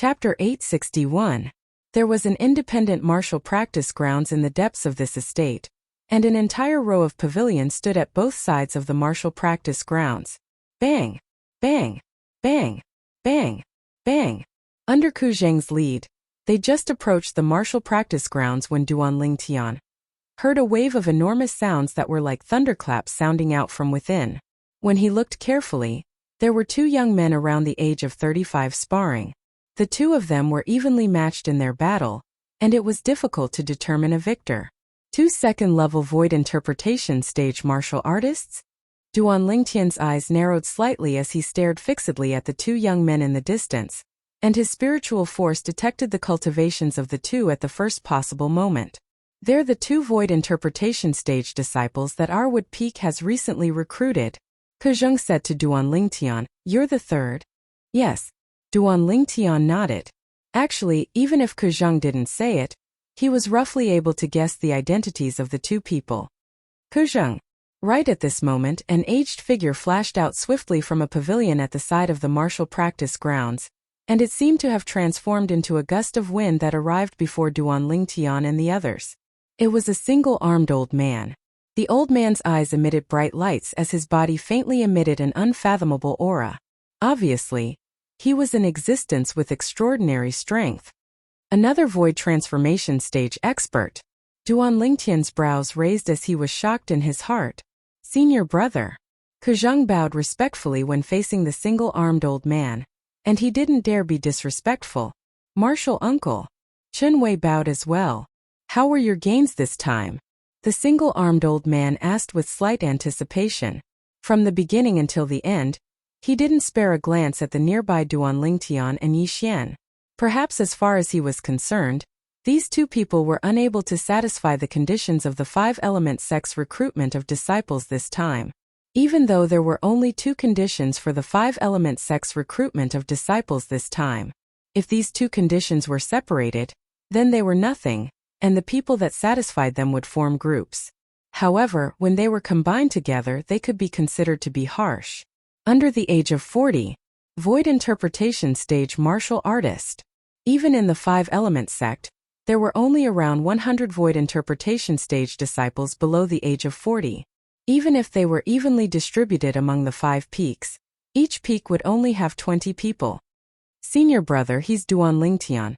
Chapter 861. There was an independent martial practice grounds in the depths of this estate, and an entire row of pavilions stood at both sides of the martial practice grounds. Bang! Bang! Bang! Bang! Bang! Under Ku Zheng's lead, they just approached the martial practice grounds when Duan Lingtian heard a wave of enormous sounds that were like thunderclaps sounding out from within. When he looked carefully, there were two young men around the age of 35 sparring. The two of them were evenly matched in their battle, and it was difficult to determine a victor. Two second-level void interpretation stage martial artists? Duan Lingtian's eyes narrowed slightly as he stared fixedly at the two young men in the distance, and his spiritual force detected the cultivations of the two at the first possible moment. They're the two void interpretation stage disciples that our Wood Peak has recently recruited. Ke Zheng said to Duan Lingtian, "You're the third?" "Yes." Duan Lingtian nodded. Actually, even if Ke Zheng didn't say it, he was roughly able to guess the identities of the two people. Ke Zheng. Right at this moment, an aged figure flashed out swiftly from a pavilion at the side of the martial practice grounds, and it seemed to have transformed into a gust of wind that arrived before Duan Lingtian and the others. It was a single-armed old man. The old man's eyes emitted bright lights as his body faintly emitted an unfathomable aura. Obviously, he was in existence with extraordinary strength. Another void transformation stage expert. Duan Lingtian's brows raised as he was shocked in his heart. Senior brother. Ke Zheng bowed respectfully when facing the single-armed old man, and he didn't dare be disrespectful. Martial uncle. Chen Wei bowed as well. How were your gains this time? The single-armed old man asked with slight anticipation. From the beginning until the end, he didn't spare a glance at the nearby Duan Lingtian and Yi Xian. Perhaps as far as he was concerned, these two people were unable to satisfy the conditions of the five-element sex recruitment of disciples this time. Even though there were only two conditions for the five-element sex recruitment of disciples this time, if these two conditions were separated, then they were nothing, and the people that satisfied them would form groups. However, when they were combined together, they could be considered to be harsh. Under the age of 40, void interpretation stage martial artist. Even in the five-element sect, there were only around 100 void interpretation stage disciples below the age of 40. Even if they were evenly distributed among the 5 peaks, each peak would only have 20 people. Senior brother, he's Duan Lingtian,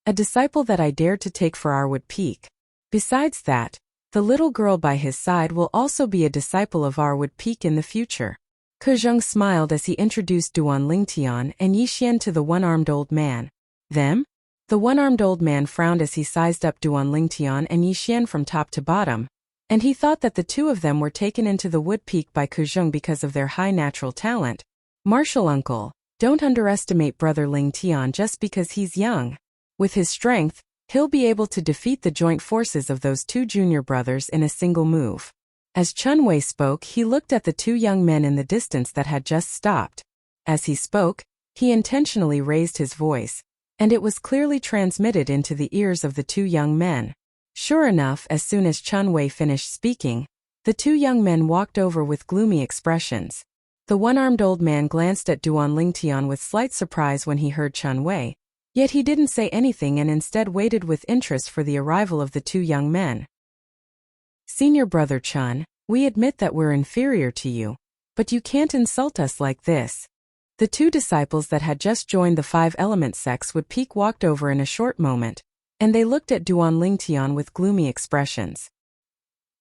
a disciple that I dared to take for our Wood Peak. Besides that, the little girl by his side will also be a disciple of our Wood Peak in the future. Ke Zheng smiled as he introduced Duan Lingtian and Yi Xian to the one-armed old man. Them? The one-armed old man frowned as he sized up Duan Lingtian and Yi Xian from top to bottom, and he thought that the two of them were taken into the Wood Peak by Ke Zheng because of their high natural talent. Martial uncle, don't underestimate brother Lingtian just because he's young. With his strength, he'll be able to defeat the joint forces of those two junior brothers in a single move. As Chen Wei spoke, he looked at the two young men in the distance that had just stopped. As he spoke, he intentionally raised his voice, and it was clearly transmitted into the ears of the two young men. Sure enough, as soon as Chen Wei finished speaking, the two young men walked over with gloomy expressions. The one-armed old man glanced at Duan Lingtian with slight surprise when he heard Chen Wei, yet he didn't say anything and instead waited with interest for the arrival of the two young men. Senior brother Chen, we admit that we're inferior to you, but you can't insult us like this. The two disciples that had just joined the five-element sex Wood Peak walked over in a short moment, and they looked at Duan Lingtian with gloomy expressions.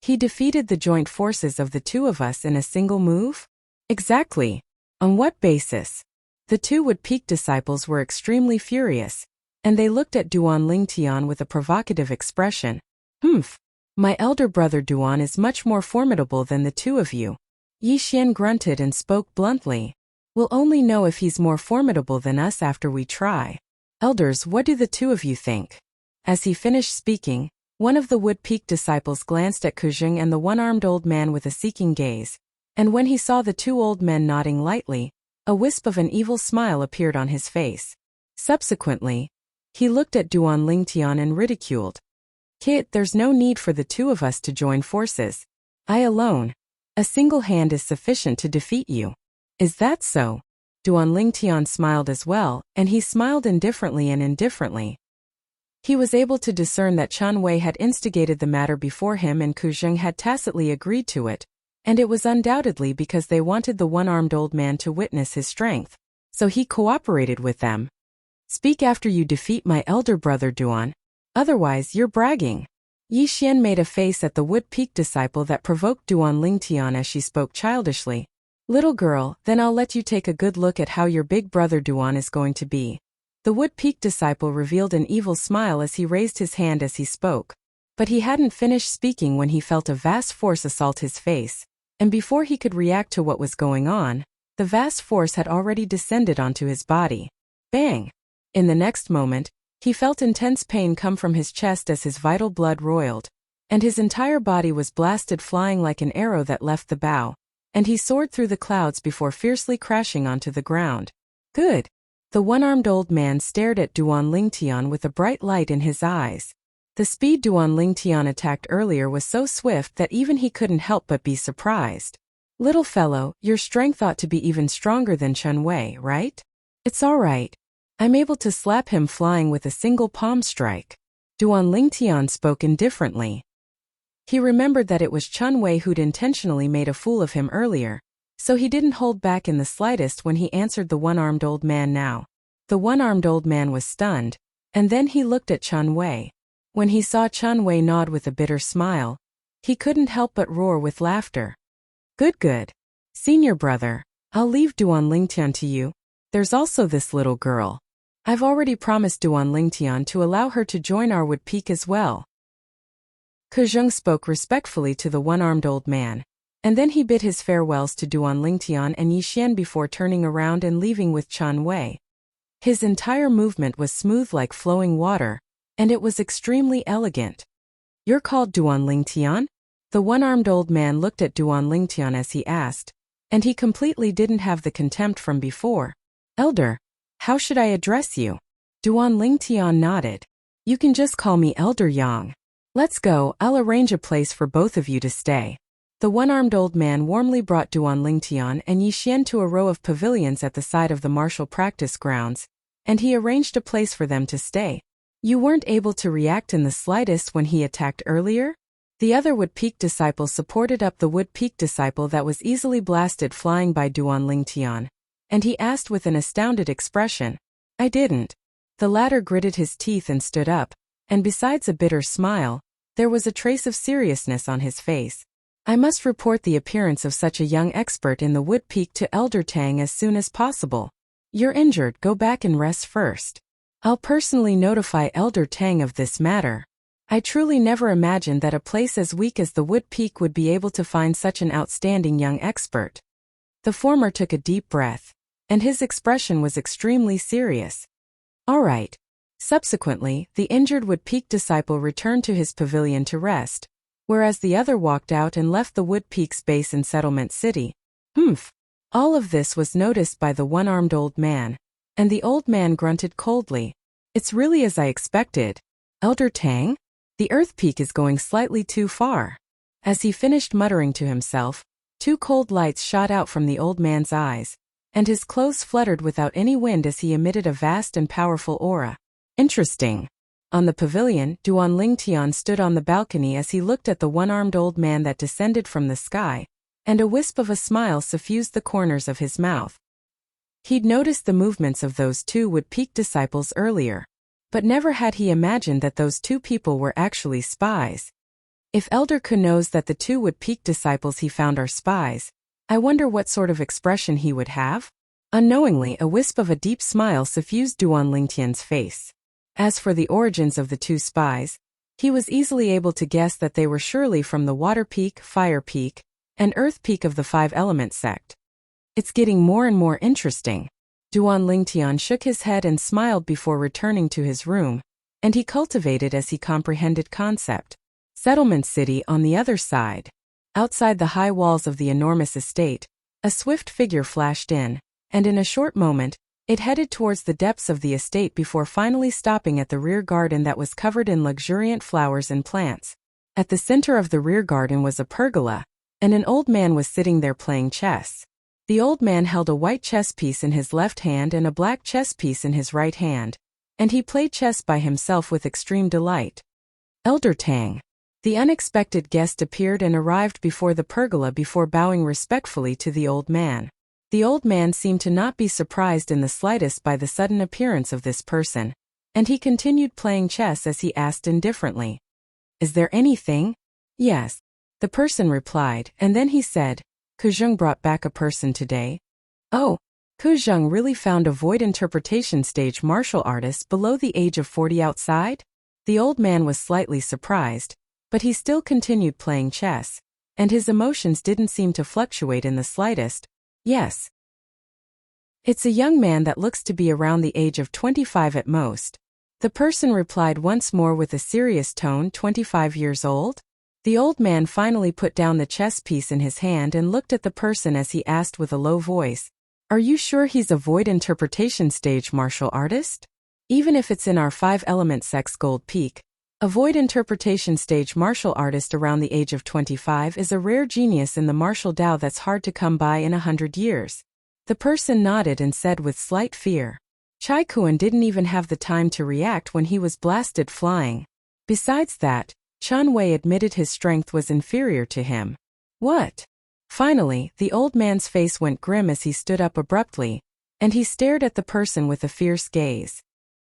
He defeated the joint forces of the two of us in a single move? Exactly. On what basis? The two Wood Peak disciples were extremely furious, and they looked at Duan Lingtian with a provocative expression. Humph. My elder brother Duan is much more formidable than the two of you. Yi Xian grunted and spoke bluntly. We'll only know if he's more formidable than us after we try. Elders, what do the two of you think? As he finished speaking, one of the Wood Peak disciples glanced at Ke Zheng and the one-armed old man with a seeking gaze, and when he saw the two old men nodding lightly, a wisp of an evil smile appeared on his face. Subsequently, he looked at Duan Lingtian and ridiculed. Kit, there's no need for the two of us to join forces. I alone, a single hand is sufficient to defeat you. Is that so? Duan Lingtian smiled as well, and he smiled indifferently and indifferently. He was able to discern that Chen Wei had instigated the matter before him and Ku Zheng had tacitly agreed to it, and it was undoubtedly because they wanted the one-armed old man to witness his strength. So he cooperated with them. Speak after you defeat my elder brother Duan. Otherwise you're bragging. Yi Xian made a face at the Wood Peak disciple that provoked Duan Lingtian as she spoke childishly. Little girl, then I'll let you take a good look at how your big brother Duan is going to be. The Wood Peak disciple revealed an evil smile as he raised his hand as he spoke. But he hadn't finished speaking when he felt a vast force assault his face, and before he could react to what was going on, the vast force had already descended onto his body. Bang! In the next moment, he felt intense pain come from his chest as his vital blood roiled, and his entire body was blasted flying like an arrow that left the bow, and he soared through the clouds before fiercely crashing onto the ground. Good! The one-armed old man stared at Duan Lingtian with a bright light in his eyes. The speed Duan Lingtian attacked earlier was so swift that even he couldn't help but be surprised. Little fellow, your strength ought to be even stronger than Chen Wei, right? It's all right. I'm able to slap him flying with a single palm strike. Duan Lingtian spoke indifferently. He remembered that it was Chen Wei who'd intentionally made a fool of him earlier, so he didn't hold back in the slightest when he answered the one-armed old man now. The one-armed old man was stunned, and then he looked at Chen Wei. When he saw Chen Wei nod with a bitter smile, he couldn't help but roar with laughter. Good. Senior brother, I'll leave Duan Lingtian to you. There's also this little girl. I've already promised Duan Lingtian to allow her to join our Wood Peak as well. Ku Zheng spoke respectfully to the one-armed old man, and then he bid his farewells to Duan Lingtian and Yi Xian before turning around and leaving with Chen Wei. His entire movement was smooth like flowing water, and it was extremely elegant. You're called Duan Lingtian? The one-armed old man looked at Duan Lingtian as he asked, and he completely didn't have the contempt from before. Elder, how should I address you? Duan Lingtian nodded. You can just call me Elder Yang. Let's go, I'll arrange a place for both of you to stay. The one-armed old man warmly brought Duan Lingtian and Yi Xian to a row of pavilions at the side of the martial practice grounds, and he arranged a place for them to stay. You weren't able to react in the slightest when he attacked earlier? The other Wood Peak disciple supported up the Wood Peak disciple that was easily blasted flying by Duan Lingtian, and he asked with an astounded expression. I didn't. The latter gritted his teeth and stood up, and besides a bitter smile, there was a trace of seriousness on his face. I must report the appearance of such a young expert in the Wood Peak to Elder Tang as soon as possible. You're injured, go back and rest first. I'll personally notify Elder Tang of this matter. I truly never imagined that a place as weak as the Wood Peak would be able to find such an outstanding young expert. The former took a deep breath, and his expression was extremely serious. All right. Subsequently, the injured Wood Peak disciple returned to his pavilion to rest, whereas the other walked out and left the Wood Peak's base in Settlement City. All of this was noticed by the one-armed old man, and the old man grunted coldly. It's really as I expected. Elder Tang? The Earth Peak is going slightly too far. As he finished muttering to himself, two cold lights shot out from the old man's eyes, and his clothes fluttered without any wind as he emitted a vast and powerful aura. Interesting. On the pavilion, Duan Lingtian stood on the balcony as he looked at the one-armed old man that descended from the sky, and a wisp of a smile suffused the corners of his mouth. He'd noticed the movements of those two Wood Peak disciples earlier, but never had he imagined that those two people were actually spies. If Elder Ku knows that the two Wood Peak disciples he found are spies, I wonder what sort of expression he would have? Unknowingly, a wisp of a deep smile suffused Duan Lingtian's face. As for the origins of the two spies, he was easily able to guess that they were surely from the Water Peak, Fire Peak, and Earth Peak of the Five Element sect. It's getting more and more interesting. Duan Lingtian shook his head and smiled before returning to his room, and he cultivated as he comprehended concept. Settlement City on the other side. Outside the high walls of the enormous estate, a swift figure flashed in, and in a short moment, it headed towards the depths of the estate before finally stopping at the rear garden that was covered in luxuriant flowers and plants. At the center of the rear garden was a pergola, and an old man was sitting there playing chess. The old man held a white chess piece in his left hand and a black chess piece in his right hand, and he played chess by himself with extreme delight. Elder Tang. The unexpected guest appeared and arrived before the pergola before bowing respectfully to the old man. The old man seemed to not be surprised in the slightest by the sudden appearance of this person, and he continued playing chess as he asked indifferently, "Is there anything?" "Yes," the person replied, and then he said, "Kuzheng brought back a person today." "Oh, Kuzheng really found a void interpretation stage martial artist below the age of 40 outside?" The old man was slightly surprised, but he still continued playing chess, and his emotions didn't seem to fluctuate in the slightest. "Yes. It's a young man that looks to be around the age of 25 at most." The person replied once more with a serious tone, 25 years old? The old man finally put down the chess piece in his hand and looked at the person as he asked with a low voice, "Are you sure he's a void interpretation stage martial artist? Even if it's in our 5-element sex gold peak, a void interpretation stage martial artist around the age of 25 is a rare genius in the martial Dao that's hard to come by in 100 years. The person nodded and said with slight fear. Chai Kuan didn't even have the time to react when he was blasted flying. Besides that, Chen Wei admitted his strength was inferior to him. What? Finally, the old man's face went grim as he stood up abruptly, and he stared at the person with a fierce gaze.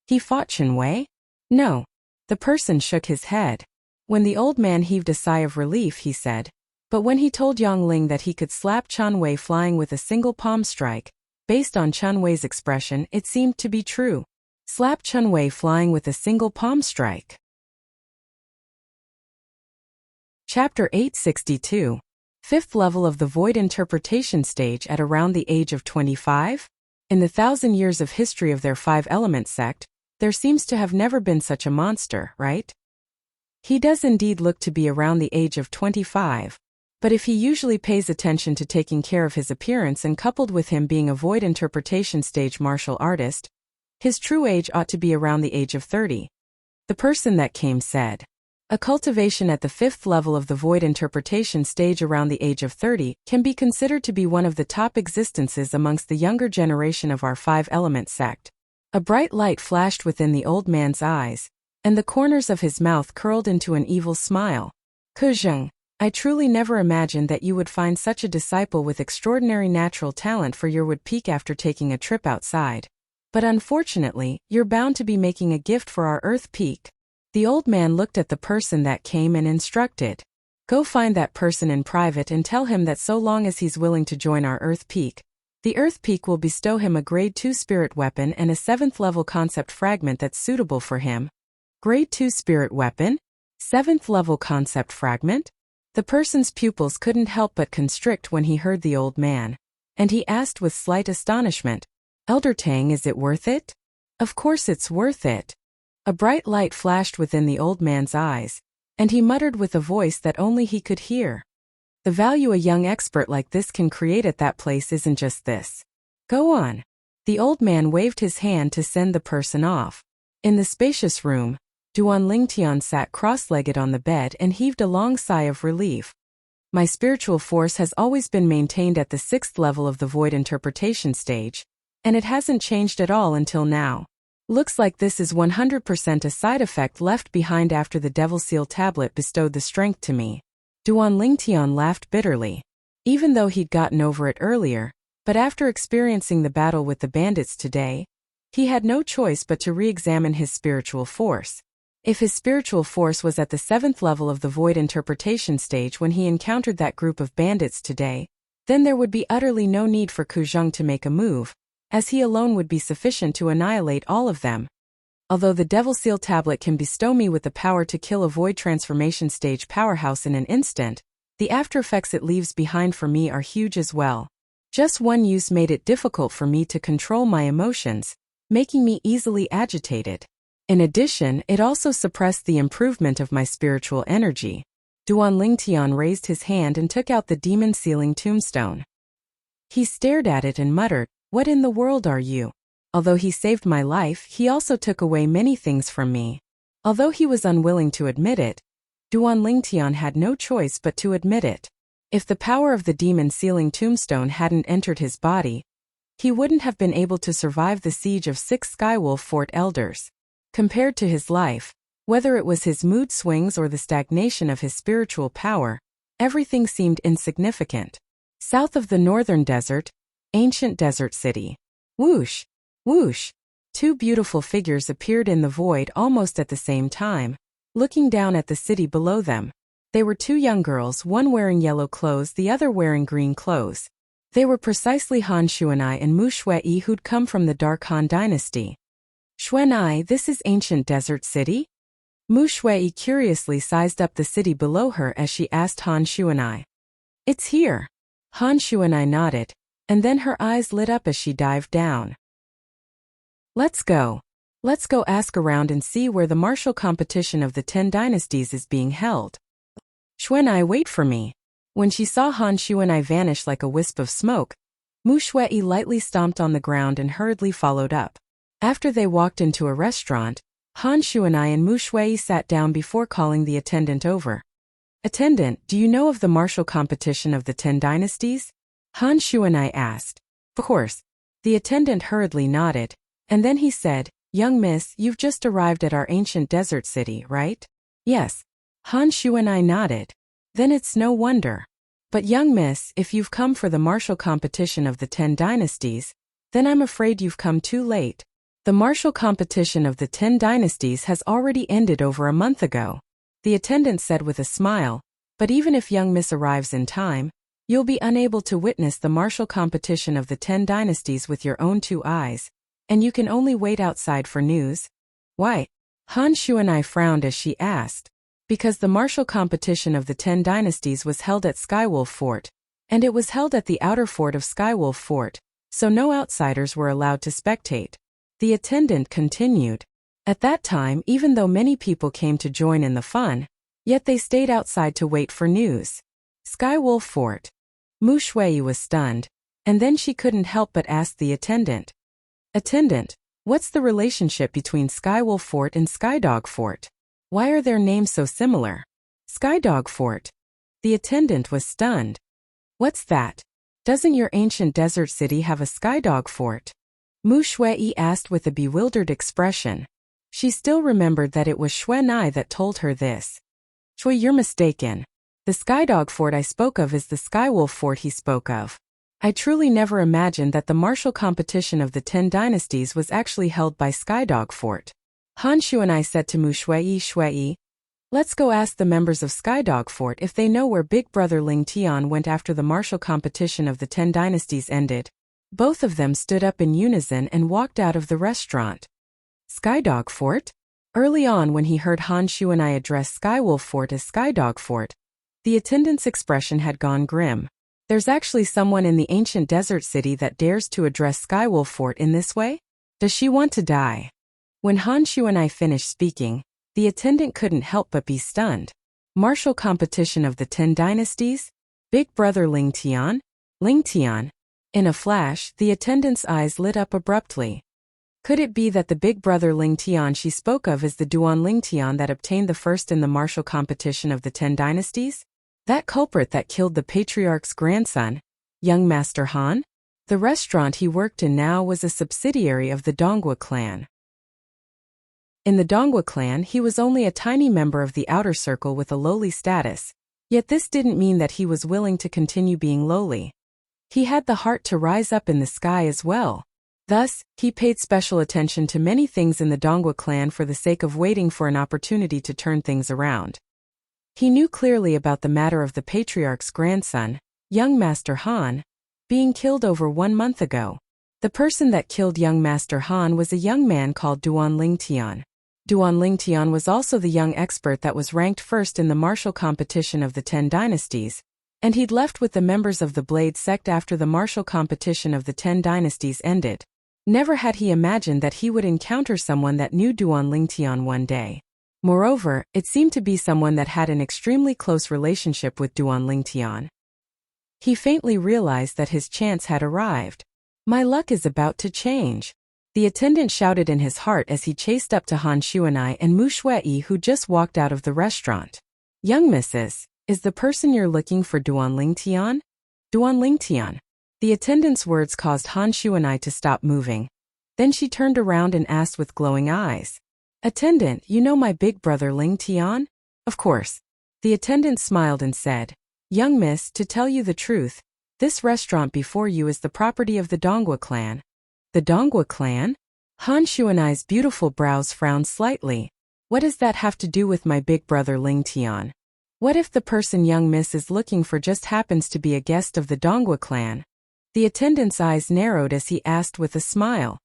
He fought Chen Wei? No. The person shook his head. When the old man heaved a sigh of relief, he said, but when he told Yang Ling that he could slap Chen Wei flying with a single palm strike, based on Chen Wei's expression, it seemed to be true. Slap Chen Wei flying with a single palm strike. Chapter 862. Fifth level of the void interpretation stage at around the age of 25? In the 1,000 years of history of their 5-element sect, there seems to have never been such a monster, right? He does indeed look to be around the age of 25. But if he usually pays attention to taking care of his appearance and coupled with him being a void interpretation stage martial artist, his true age ought to be around the age of 30. The person that came said, a cultivation at the 5th level of the void interpretation stage around the age of 30 can be considered to be one of the top existences amongst the younger generation of our 5-element sect. A bright light flashed within the old man's eyes, and the corners of his mouth curled into an evil smile. Kuzheng, I truly never imagined that you would find such a disciple with extraordinary natural talent for your wood peak after taking a trip outside. But unfortunately, you're bound to be making a gift for our earth peak. The old man looked at the person that came and instructed. Go find that person in private and tell him that so long as he's willing to join our earth peak, the earth peak will bestow him a grade 2 spirit weapon and a 7th level concept fragment that's suitable for him. Grade 2 spirit weapon? 7th level concept fragment? The person's pupils couldn't help but constrict when he heard the old man, and he asked with slight astonishment, Elder Tang, is it worth it? Of course it's worth it. A bright light flashed within the old man's eyes, and he muttered with a voice that only he could hear. The value a young expert like this can create at that place isn't just this. Go on. The old man waved his hand to send the person off. In the spacious room, Duan Lingtian sat cross-legged on the bed and heaved a long sigh of relief. My spiritual force has always been maintained at the 6th level of the void interpretation stage, and it hasn't changed at all until now. Looks like this is 100% a side effect left behind after the Devil Seal tablet bestowed the strength to me. Duan Lingtian laughed bitterly. Even though he'd gotten over it earlier, but after experiencing the battle with the bandits today, he had no choice but to re-examine his spiritual force. If his spiritual force was at the 7th level of the void interpretation stage when he encountered that group of bandits today, then there would be utterly no need for Kuzheng to make a move, as he alone would be sufficient to annihilate all of them. Although the Devil Seal tablet can bestow me with the power to kill a void transformation stage powerhouse in an instant, the aftereffects it leaves behind for me are huge as well. Just one use made it difficult for me to control my emotions, making me easily agitated. In addition, it also suppressed the improvement of my spiritual energy. Duan Lingtian raised his hand and took out the demon sealing tombstone. He stared at it and muttered, What in the world are you? Although he saved my life, he also took away many things from me. Although he was unwilling to admit it, Duan Lingtian had no choice but to admit it. If the power of the demon-sealing tombstone hadn't entered his body, he wouldn't have been able to survive the siege of 6 Skywolf Fort elders. Compared to his life, whether it was his mood swings or the stagnation of his spiritual power, everything seemed insignificant. South of the northern desert, ancient desert city. Whoosh! Whoosh! 2 beautiful figures appeared in the void almost at the same time, looking down at the city below them. They were 2 young girls, one wearing yellow clothes, the other wearing green clothes. They were precisely Han Xuanai and Mu Shui, who'd come from the Dark Han dynasty. Xuanai, this is ancient desert city? Mu Shui curiously sized up the city below her as she asked Han Xuanai. It's here. Han Xuanai nodded, and then her eyes lit up as she dived down. Let's go. Let's go ask around and see where the martial competition of the 10 dynasties is being held. Xuanai, wait for me. When she saw Han Xuanai vanish like a wisp of smoke, Mu Shui lightly stomped on the ground and hurriedly followed up. After they walked into a restaurant, Han Xuanai and Mu Shui sat down before calling the attendant over. Attendant, do you know of the martial competition of the 10 dynasties? Han Xuanai asked. Of course. The attendant hurriedly nodded, and then he said, Young miss, you've just arrived at our ancient desert city, right? Yes. Han Xuanai nodded. Then it's no wonder. But young miss, if you've come for the martial competition of the 10 dynasties, then I'm afraid you've come too late. The martial competition of the 10 dynasties has already ended over a month ago. The attendant said with a smile, but even if young miss arrives in time, you'll be unable to witness the martial competition of the 10 dynasties with your own 2 eyes, and you can only wait outside for news. Why? Han Xuanai frowned as she asked. Because the martial competition of the 10 dynasties was held at Skywolf Fort, and it was held at the outer fort of Skywolf Fort, so no outsiders were allowed to spectate. The attendant continued. At that time, even though many people came to join in the fun, yet they stayed outside to wait for news. Skywolf Fort. Mu Shui was stunned, and then she couldn't help but ask the attendant. Attendant, what's the relationship between Skywolf Fort and Skydog Fort? Why are their names so similar? Skydog Fort. The attendant was stunned. What's that? Doesn't your ancient desert city have a Skydog Fort? Mu Shui asked with a bewildered expression. She still remembered that it was Xuanai that told her this. Shui, you're mistaken. The Skydog Fort I spoke of is the Skywolf Fort he spoke of. I truly never imagined that the martial competition of the 10 dynasties was actually held by Skydog Fort. Han Xuanai said to Mu Shui, let's go ask the members of Skydog Fort if they know where Big Brother Ling Tian went after the martial competition of the 10 dynasties ended. Both of them stood up in unison and walked out of the restaurant. Skydog Fort? Early on when he heard Han Xuanai address Skywolf Fort as Skydog Fort, the attendant's expression had gone grim. There's actually someone in the ancient desert city that dares to address Skywolf Fort in this way? Does she want to die? When Han Xuanai finished speaking, the attendant couldn't help but be stunned. Martial competition of the 10 dynasties? Big Brother Ling Tian? Ling Tian? In a flash, the attendant's eyes lit up abruptly. Could it be that the Big Brother Ling Tian she spoke of is the Duan Ling Tian that obtained the first in the martial competition of the 10 dynasties? That culprit that killed the patriarch's grandson, young Master Han? The restaurant he worked in now was a subsidiary of the Donghua clan. In the Donghua clan, he was only a tiny member of the outer circle with a lowly status, yet this didn't mean that he was willing to continue being lowly. He had the heart to rise up in the sky as well. Thus, he paid special attention to many things in the Donghua clan for the sake of waiting for an opportunity to turn things around. He knew clearly about the matter of the patriarch's grandson, young Master Han, being killed over 1 month ago. The person that killed young Master Han was a young man called Duan Ling Tian. Duan Ling Tian was also the young expert that was ranked first in the martial competition of the 10 dynasties, and he'd left with the members of the Blade sect after the martial competition of the 10 dynasties ended. Never had he imagined that he would encounter someone that knew Duan Ling Tian one day. Moreover, it seemed to be someone that had an extremely close relationship with Duan Ling Tian. He faintly realized that his chance had arrived. My luck is about to change. The attendant shouted in his heart as he chased up to Han Xuanai and Mu Shui, who just walked out of the restaurant. Young missus, Is the person you're looking for Duan Lingtian? Duan Lingtian. The attendant's words caused Han Shuanai to stop moving. Then she turned around and asked with glowing eyes. Attendant, you know my big brother Ling Tian? Of course. The attendant smiled and said, Young miss, to tell you the truth, this restaurant before you is the property of the Donghua clan. The Donghua clan? Han Shuanai's beautiful brows frowned slightly. What does that have to do with my big brother Ling Tian? What if the person young miss is looking for just happens to be a guest of the Donghua clan? The attendant's eyes narrowed as he asked with a smile.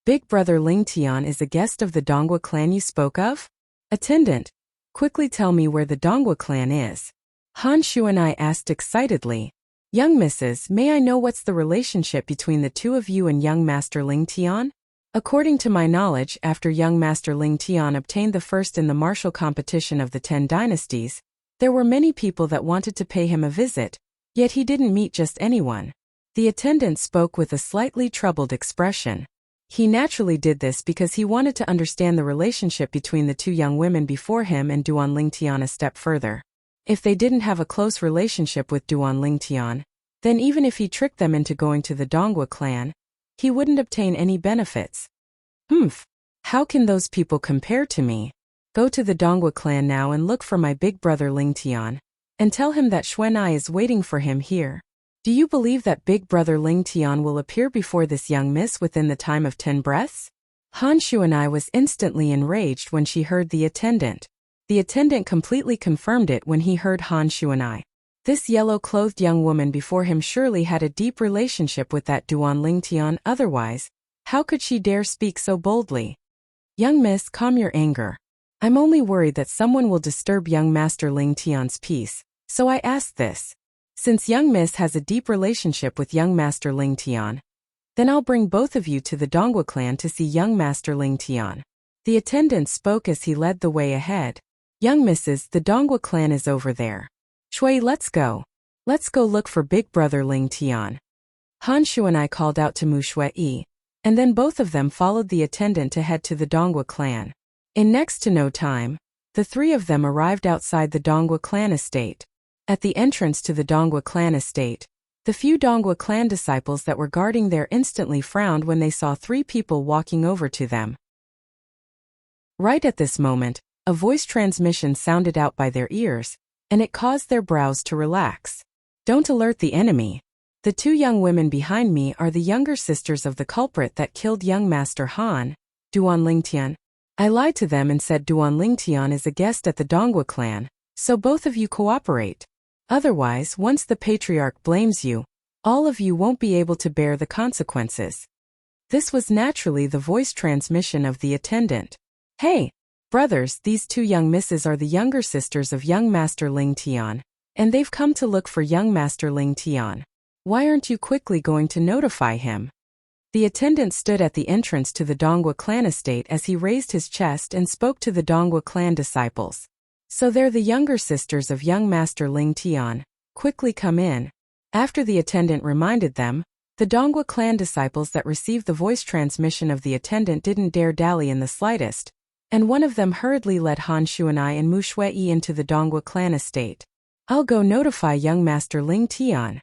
Big brother Ling Tian is a guest of the Donghua clan you spoke of? Attendant, quickly tell me where the Donghua clan is. Han Shuanai asked excitedly. Young missus, may I know what's the relationship between the two of you and young master Ling Tian? According to my knowledge, after young master Ling Tian obtained the first in the martial competition of the 10 dynasties, there were many people that wanted to pay him a visit, yet he didn't meet just anyone. The attendant spoke with a slightly troubled expression. He naturally did this because he wanted to understand the relationship between the two young women before him and Duan Lingtian a step further. If they didn't have a close relationship with Duan Lingtian, then even if he tricked them into going to the Donghua clan, he wouldn't obtain any benefits. How can those people compare to me? Go to the Donghua clan now and look for my big brother Ling Tian, and tell him that Xuanai is waiting for him here. Do you believe that big brother Ling Tian will appear before this young miss within the time of 10 breaths? Han Shuanai was instantly enraged when she heard the attendant. The attendant completely confirmed it when he heard Han Shuanai. This yellow-clothed young woman before him surely had a deep relationship with that Duan Lingtian, otherwise, how could she dare speak so boldly? Young miss, calm your anger. I'm only worried that someone will disturb young master Ling Tian's peace, so I asked this. Since young miss has a deep relationship with young master Ling Tian, then I'll bring both of you to the Donghua clan to see young master Ling Tian. The attendant spoke as he led the way ahead. Young missus, the Donghua clan is over there. Shui, let's go. Let's go look for big brother Ling Tian. Han Shuanai called out to Mu Shui, and then both of them followed the attendant to head to the Donghua clan. In next to no time, the three of them arrived outside the Donghua clan estate. At the entrance to the Donghua clan estate, the few Donghua clan disciples that were guarding there instantly frowned when they saw 3 people walking over to them. Right at this moment, a voice transmission sounded out by their ears, and it caused their brows to relax. Don't alert the enemy. The 2 young women behind me are the younger sisters of the culprit that killed young master Han, Duan Lingtian. I lied to them and said Duan Lingtian is a guest at the Donghua clan, so both of you cooperate. Otherwise, once the patriarch blames you, all of you won't be able to bear the consequences. This was naturally the voice transmission of the attendant. Hey, brothers, these 2 young misses are the younger sisters of young master Ling Tian, and they've come to look for young master Ling Tian. Why aren't you quickly going to notify him? The attendant stood at the entrance to the Donghua clan estate as he raised his chest and spoke to the Donghua clan disciples. So they're the younger sisters of young master Ling Tian. Quickly come in. After the attendant reminded them, the Donghua clan disciples that received the voice transmission of the attendant didn't dare dally in the slightest, and one of them hurriedly led Han Shuanai and Mu Shui into the Donghua clan estate. I'll go notify young master Ling Tian.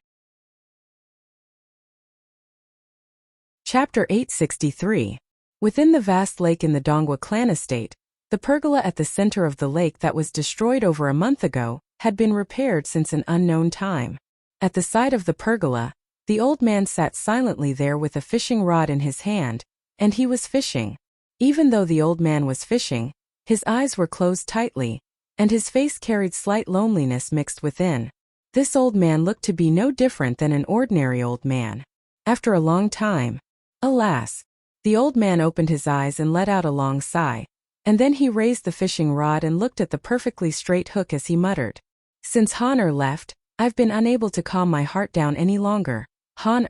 Chapter 863. Within the vast lake in the Donghua clan estate, the pergola at the center of the lake that was destroyed over a month ago had been repaired since an unknown time. At the side of the pergola, the old man sat silently there with a fishing rod in his hand, and he was fishing. Even though the old man was fishing, his eyes were closed tightly, and his face carried slight loneliness mixed within. This old man looked to be no different than an ordinary old man. After a long time, alas, the old man opened his eyes and let out a long sigh, and then he raised the fishing rod and looked at the perfectly straight hook as he muttered. Since Han left, I've been unable to calm my heart down any longer. Han,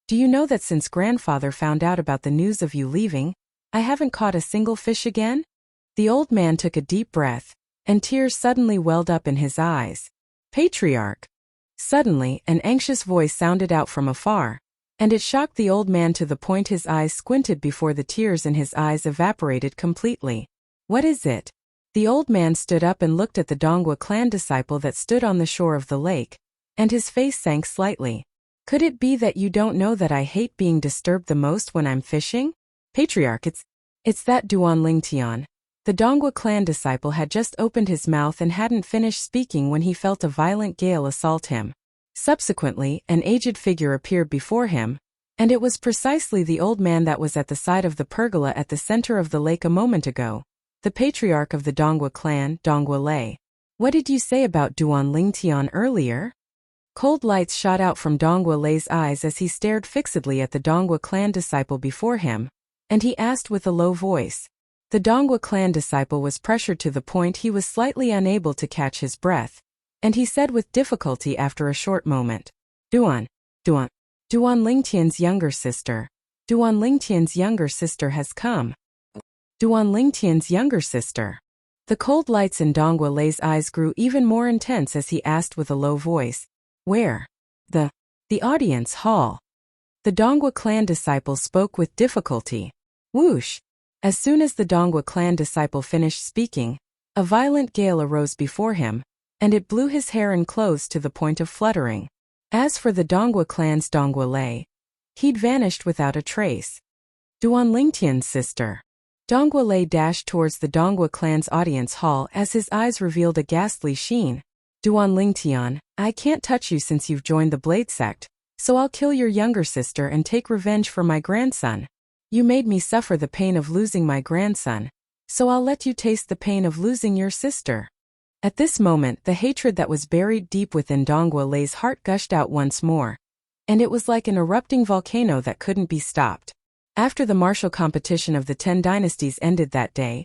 do you know that since grandfather found out about the news of you leaving, I haven't caught a single fish again? The old man took a deep breath, and tears suddenly welled up in his eyes. Patriarch. Suddenly, an anxious voice sounded out from afar, and it shocked the old man to the point his eyes squinted before the tears in his eyes evaporated completely. What is it? The old man stood up and looked at the Dongwa clan disciple that stood on the shore of the lake, and his face sank slightly. Could it be that you don't know that I hate being disturbed the most when I'm fishing? Patriarch, it's that Duan Lingtian. The Dongwa clan disciple had just opened his mouth and hadn't finished speaking when he felt a violent gale assault him. Subsequently, an aged figure appeared before him, and it was precisely the old man that was at the side of the pergola at the center of the lake a moment ago, the patriarch of the Dongwa clan, Dongwa Lei. What did you say about Duan Lingtian earlier? Cold lights shot out from Dongwa Lei's eyes as he stared fixedly at the Dongwa clan disciple before him, and he asked with a low voice. The Dongwa clan disciple was pressured to the point he was slightly unable to catch his breath, and he said with difficulty after a short moment, Duan Lingtian's younger sister. Duan Lingtian's younger sister has come. Duan Lingtian's younger sister. The cold lights in Dongwa Lei's eyes grew even more intense as he asked with a low voice, Where? The audience hall. The Dongwa clan disciple spoke with difficulty. Whoosh! As soon as the Dongwa clan disciple finished speaking, a violent gale arose before him, and it blew his hair and clothes to the point of fluttering. As for the Dongwa clan's Dongwa Lei, he'd vanished without a trace. Duan Lingtian's sister. Dongwa Lei dashed towards the Dongwa clan's audience hall as his eyes revealed a ghastly sheen. Duan Lingtian, I can't touch you since you've joined the Blade sect, so I'll kill your younger sister and take revenge for my grandson. You made me suffer the pain of losing my grandson, so I'll let you taste the pain of losing your sister. At this moment, the hatred that was buried deep within Dongwa Lei's heart gushed out once more, and it was like an erupting volcano that couldn't be stopped. After the martial competition of the 10 dynasties ended that day,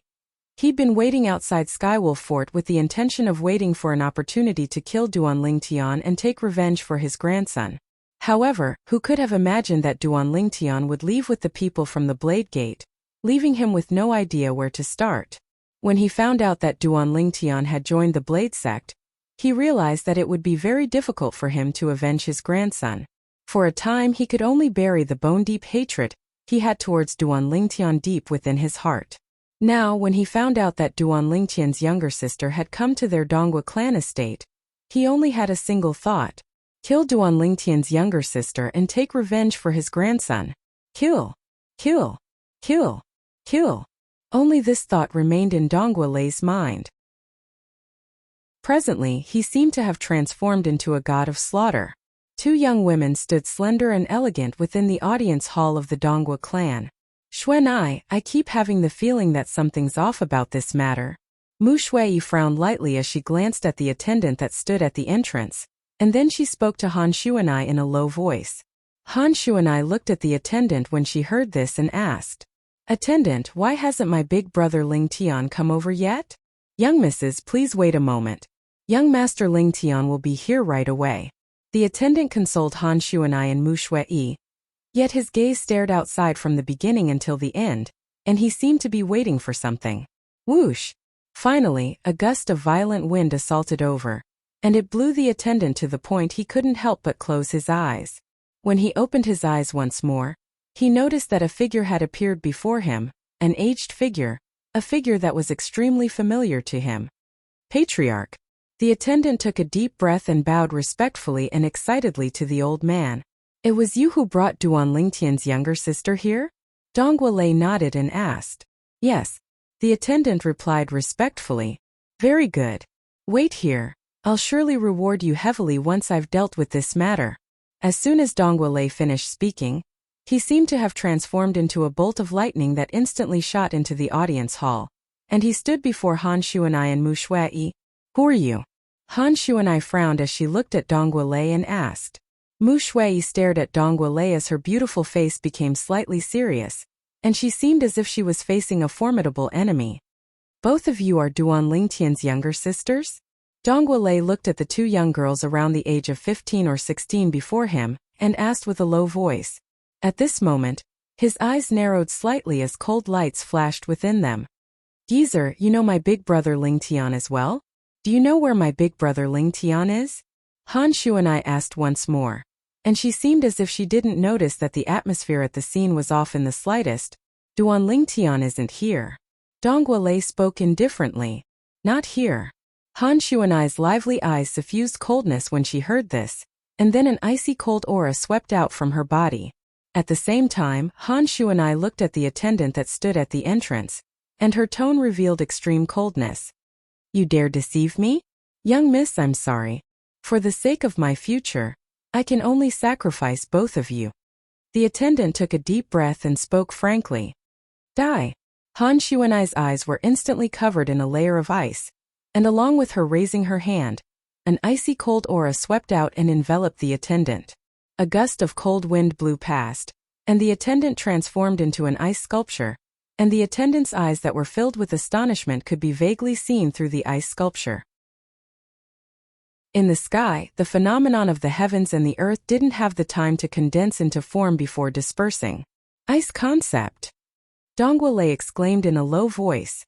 he'd been waiting outside Skywolf Fort with the intention of waiting for an opportunity to kill Duan Lingtian and take revenge for his grandson. However, who could have imagined that Duan Lingtian would leave with the people from the Blade Gate, leaving him with no idea where to start? When he found out that Duan Lingtian had joined the Blade sect, he realized that it would be very difficult for him to avenge his grandson. For a time he could only bury the bone-deep hatred he had towards Duan Lingtian deep within his heart. Now, when he found out that Duan Lingtian's younger sister had come to their Dongwa clan estate, he only had a single thought. Kill Duan Lingtian's younger sister and take revenge for his grandson. Kill. Kill. Kill. Kill. Only this thought remained in Dongwa Lei's mind. Presently, he seemed to have transformed into a god of slaughter. 2 young women stood slender and elegant within the audience hall of the Dongwa clan. Xuan I keep having the feeling that something's off about this matter. Mu Shui frowned lightly as she glanced at the attendant that stood at the entrance, and then she spoke to Han Xuanai in a low voice. Han Xuanai looked at the attendant when she heard this and asked, Attendant, why hasn't my big brother Ling Tian come over yet? Young missus, please wait a moment. Young Master Ling Tian will be here right away. The attendant consoled Han Xuanai and Mu Shui, yet his gaze stared outside from the beginning until the end, and he seemed to be waiting for something. Whoosh! Finally, a gust of violent wind assaulted over, and it blew the attendant to the point he couldn't help but close his eyes. When he opened his eyes once more, he noticed that a figure had appeared before him, an aged figure, a figure that was extremely familiar to him. Patriarch. The attendant took a deep breath and bowed respectfully and excitedly to the old man. It was you who brought Duan Lingtian's younger sister here? Dongwa Lei nodded and asked. Yes. The attendant replied respectfully. Very good. Wait here. I'll surely reward you heavily once I've dealt with this matter. As soon as Dongwa Lei finished speaking, he seemed to have transformed into a bolt of lightning that instantly shot into the audience hall, and he stood before Han Xuanai and Mu Shui. Who are you? Han Xuanai frowned as she looked at Dongwa Lei and asked. Mu Shui stared at Dongwa Lei as her beautiful face became slightly serious, and she seemed as if she was facing a formidable enemy. Both of you are Duan Lingtian's younger sisters? Dongwa Lei looked at the 2 young girls around the age of 15 or 16 before him, and asked with a low voice. At this moment, his eyes narrowed slightly as cold lights flashed within them. Geezer, you know my big brother Ling Tian as well? Do you know where my big brother Ling Tian is? Han Xuanai asked once more, and she seemed as if she didn't notice that the atmosphere at the scene was off in the slightest. Duan Ling Tian isn't here. Dongwa Lei spoke indifferently. Not here. Han Shuanai's lively eyes suffused coldness when she heard this, and then an icy cold aura swept out from her body. At the same time, Han Shuanai looked at the attendant that stood at the entrance, and her tone revealed extreme coldness. You dare deceive me? Young miss, I'm sorry. For the sake of my future, I can only sacrifice both of you. The attendant took a deep breath and spoke frankly. Die. Han Shuanai's eyes were instantly covered in a layer of ice, and along with her raising her hand, an icy cold aura swept out and enveloped the attendant. A gust of cold wind blew past, and the attendant transformed into an ice sculpture, and the attendant's eyes that were filled with astonishment could be vaguely seen through the ice sculpture. In the sky, the phenomenon of the heavens and the earth didn't have the time to condense into form before dispersing. Ice concept! Dongguolei exclaimed in a low voice.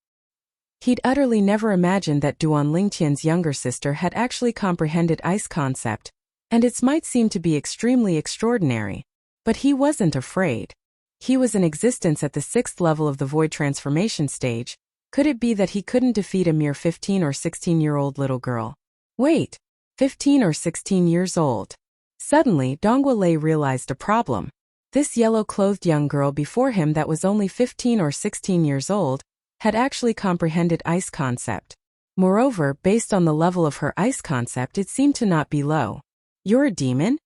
He'd utterly never imagined that Duan Lingtian's younger sister had actually comprehended ice concept, and its might seemed to be extremely extraordinary. But he wasn't afraid. He was in existence at the 6th level of the void transformation stage. Could it be that he couldn't defeat a mere 15 or 16-year-old little girl? Wait, 15 or 16 years old. Suddenly, Dongguolei realized a problem. This yellow-clothed young girl before him that was only 15 or 16 years old had actually comprehended ice concept. Moreover, based on the level of her ice concept, it seemed to not be low. You're a demon?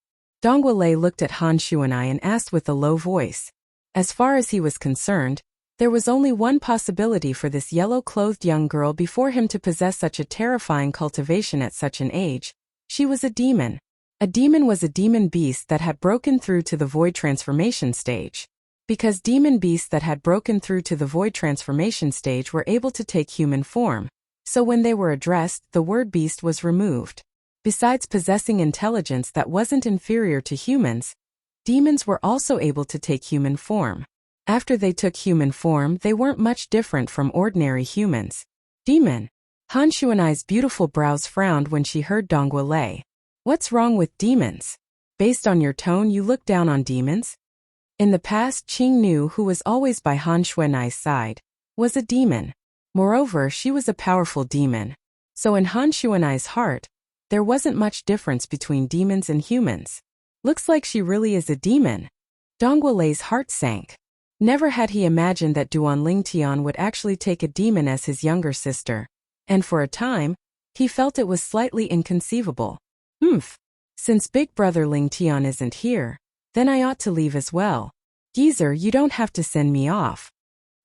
Dongguolei looked at Han Shuanai and asked with a low voice. As far as he was concerned, there was only one possibility for this yellow-clothed young girl before him to possess such a terrifying cultivation at such an age. She was a demon. A demon was a demon beast that had broken through to the void transformation stage. Because demon beasts that had broken through to the void transformation stage were able to take human form, so when they were addressed, the word beast was removed. Besides possessing intelligence that wasn't inferior to humans, demons were also able to take human form. After they took human form, they weren't much different from ordinary humans. Demon. Han Shuanai's beautiful brows frowned when she heard Dongguolei. What's wrong with demons? Based on your tone, you look down on demons? In the past, Qing Nu, who was always by Han Shuanai's side, was a demon. Moreover, she was a powerful demon. So in Han Shuanai's heart, there wasn't much difference between demons and humans. Looks like she really is a demon. Dongguolei's heart sank. Never had he imagined that Duan Lingtian would actually take a demon as his younger sister. And for a time, he felt it was slightly inconceivable. Since big brother Lingtian isn't here, then I ought to leave as well. Geezer, you don't have to send me off.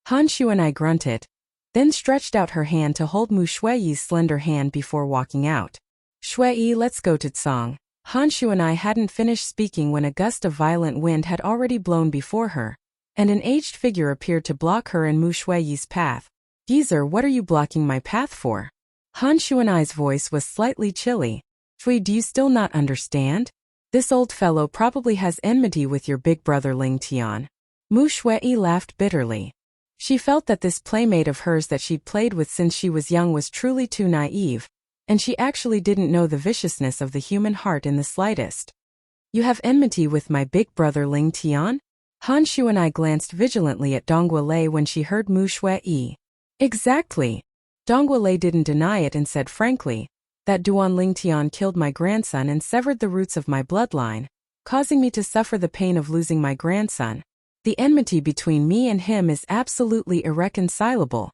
Han Shuanai grunted, then stretched out her hand to hold Mu Shuiyi's slender hand before walking out. Shuiyi, let's go to Tsang. Han Shuanai hadn't finished speaking when a gust of violent wind had already blown before her, and an aged figure appeared to block her and Mu Shuiyi's path. Geezer, what are you blocking my path for? Han Shuanai's voice was slightly chilly. Fui, do you still not understand? This old fellow probably has enmity with your big brother Lingtian. Mu Shuiyi laughed bitterly. She felt that this playmate of hers that she'd played with since she was young was truly too naive, and she actually didn't know the viciousness of the human heart in the slightest. You have enmity with my big brother Lingtian? Han Shuanai glanced vigilantly at Dongguolei when she heard Mu Shuiyi. Exactly. Dongguolei didn't deny it and said frankly, that Duan Lingtian killed my grandson and severed the roots of my bloodline, causing me to suffer the pain of losing my grandson. The enmity between me and him is absolutely irreconcilable.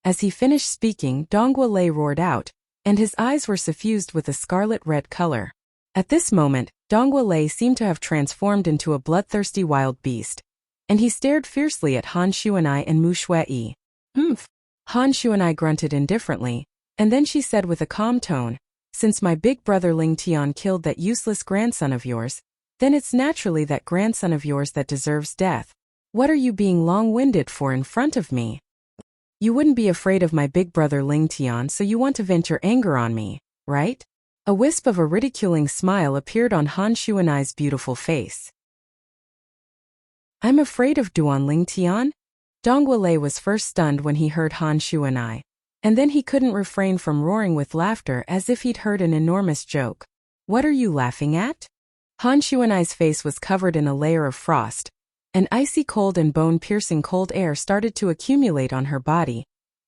As he finished speaking, Dongguolei roared out, and his eyes were suffused with a scarlet-red color. At this moment, Dongguolei seemed to have transformed into a bloodthirsty wild beast, and he stared fiercely at Han Shuanai and Mu Shuiyi. Han Shuanai grunted indifferently, and then she said with a calm tone, since my big brother Lingtian killed that useless grandson of yours, then it's naturally that grandson of yours that deserves death. What are you being long-winded for in front of me? You wouldn't be afraid of my big brother Lingtian, so you want to vent your anger on me, right? A wisp of a ridiculing smile appeared on Han Shuanai's beautiful face. I'm afraid of Duan Lingtian? Dongguolei was first stunned when he heard Han Shuanai, and then he couldn't refrain from roaring with laughter as if he'd heard an enormous joke. What are you laughing at? Han Shuanai's face was covered in a layer of frost. An icy cold and bone-piercing cold air started to accumulate on her body,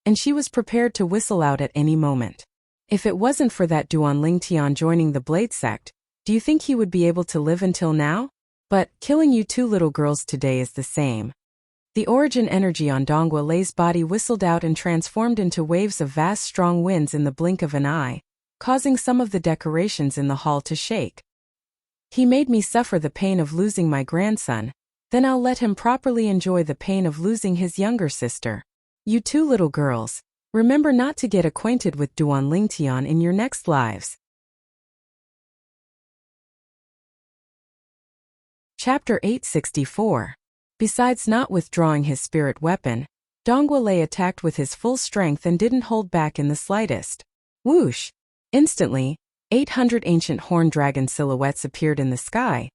and she was prepared to whistle out at any moment. If it wasn't for that Duanling Tian joining the Blade sect, do you think he would be able to live until now? But killing you two little girls today is the same. The origin energy on Dongwu Lei's body whistled out and transformed into waves of vast strong winds in the blink of an eye, causing some of the decorations in the hall to shake. He made me suffer the pain of losing my grandson, then I'll let him properly enjoy the pain of losing his younger sister. You two little girls, remember not to get acquainted with Duanling Tian in your next lives. Chapter 864. Besides not withdrawing his spirit weapon, Dongwu Lei attacked with his full strength and didn't hold back in the slightest. Whoosh! Instantly, 800 ancient horned dragon silhouettes appeared in the sky,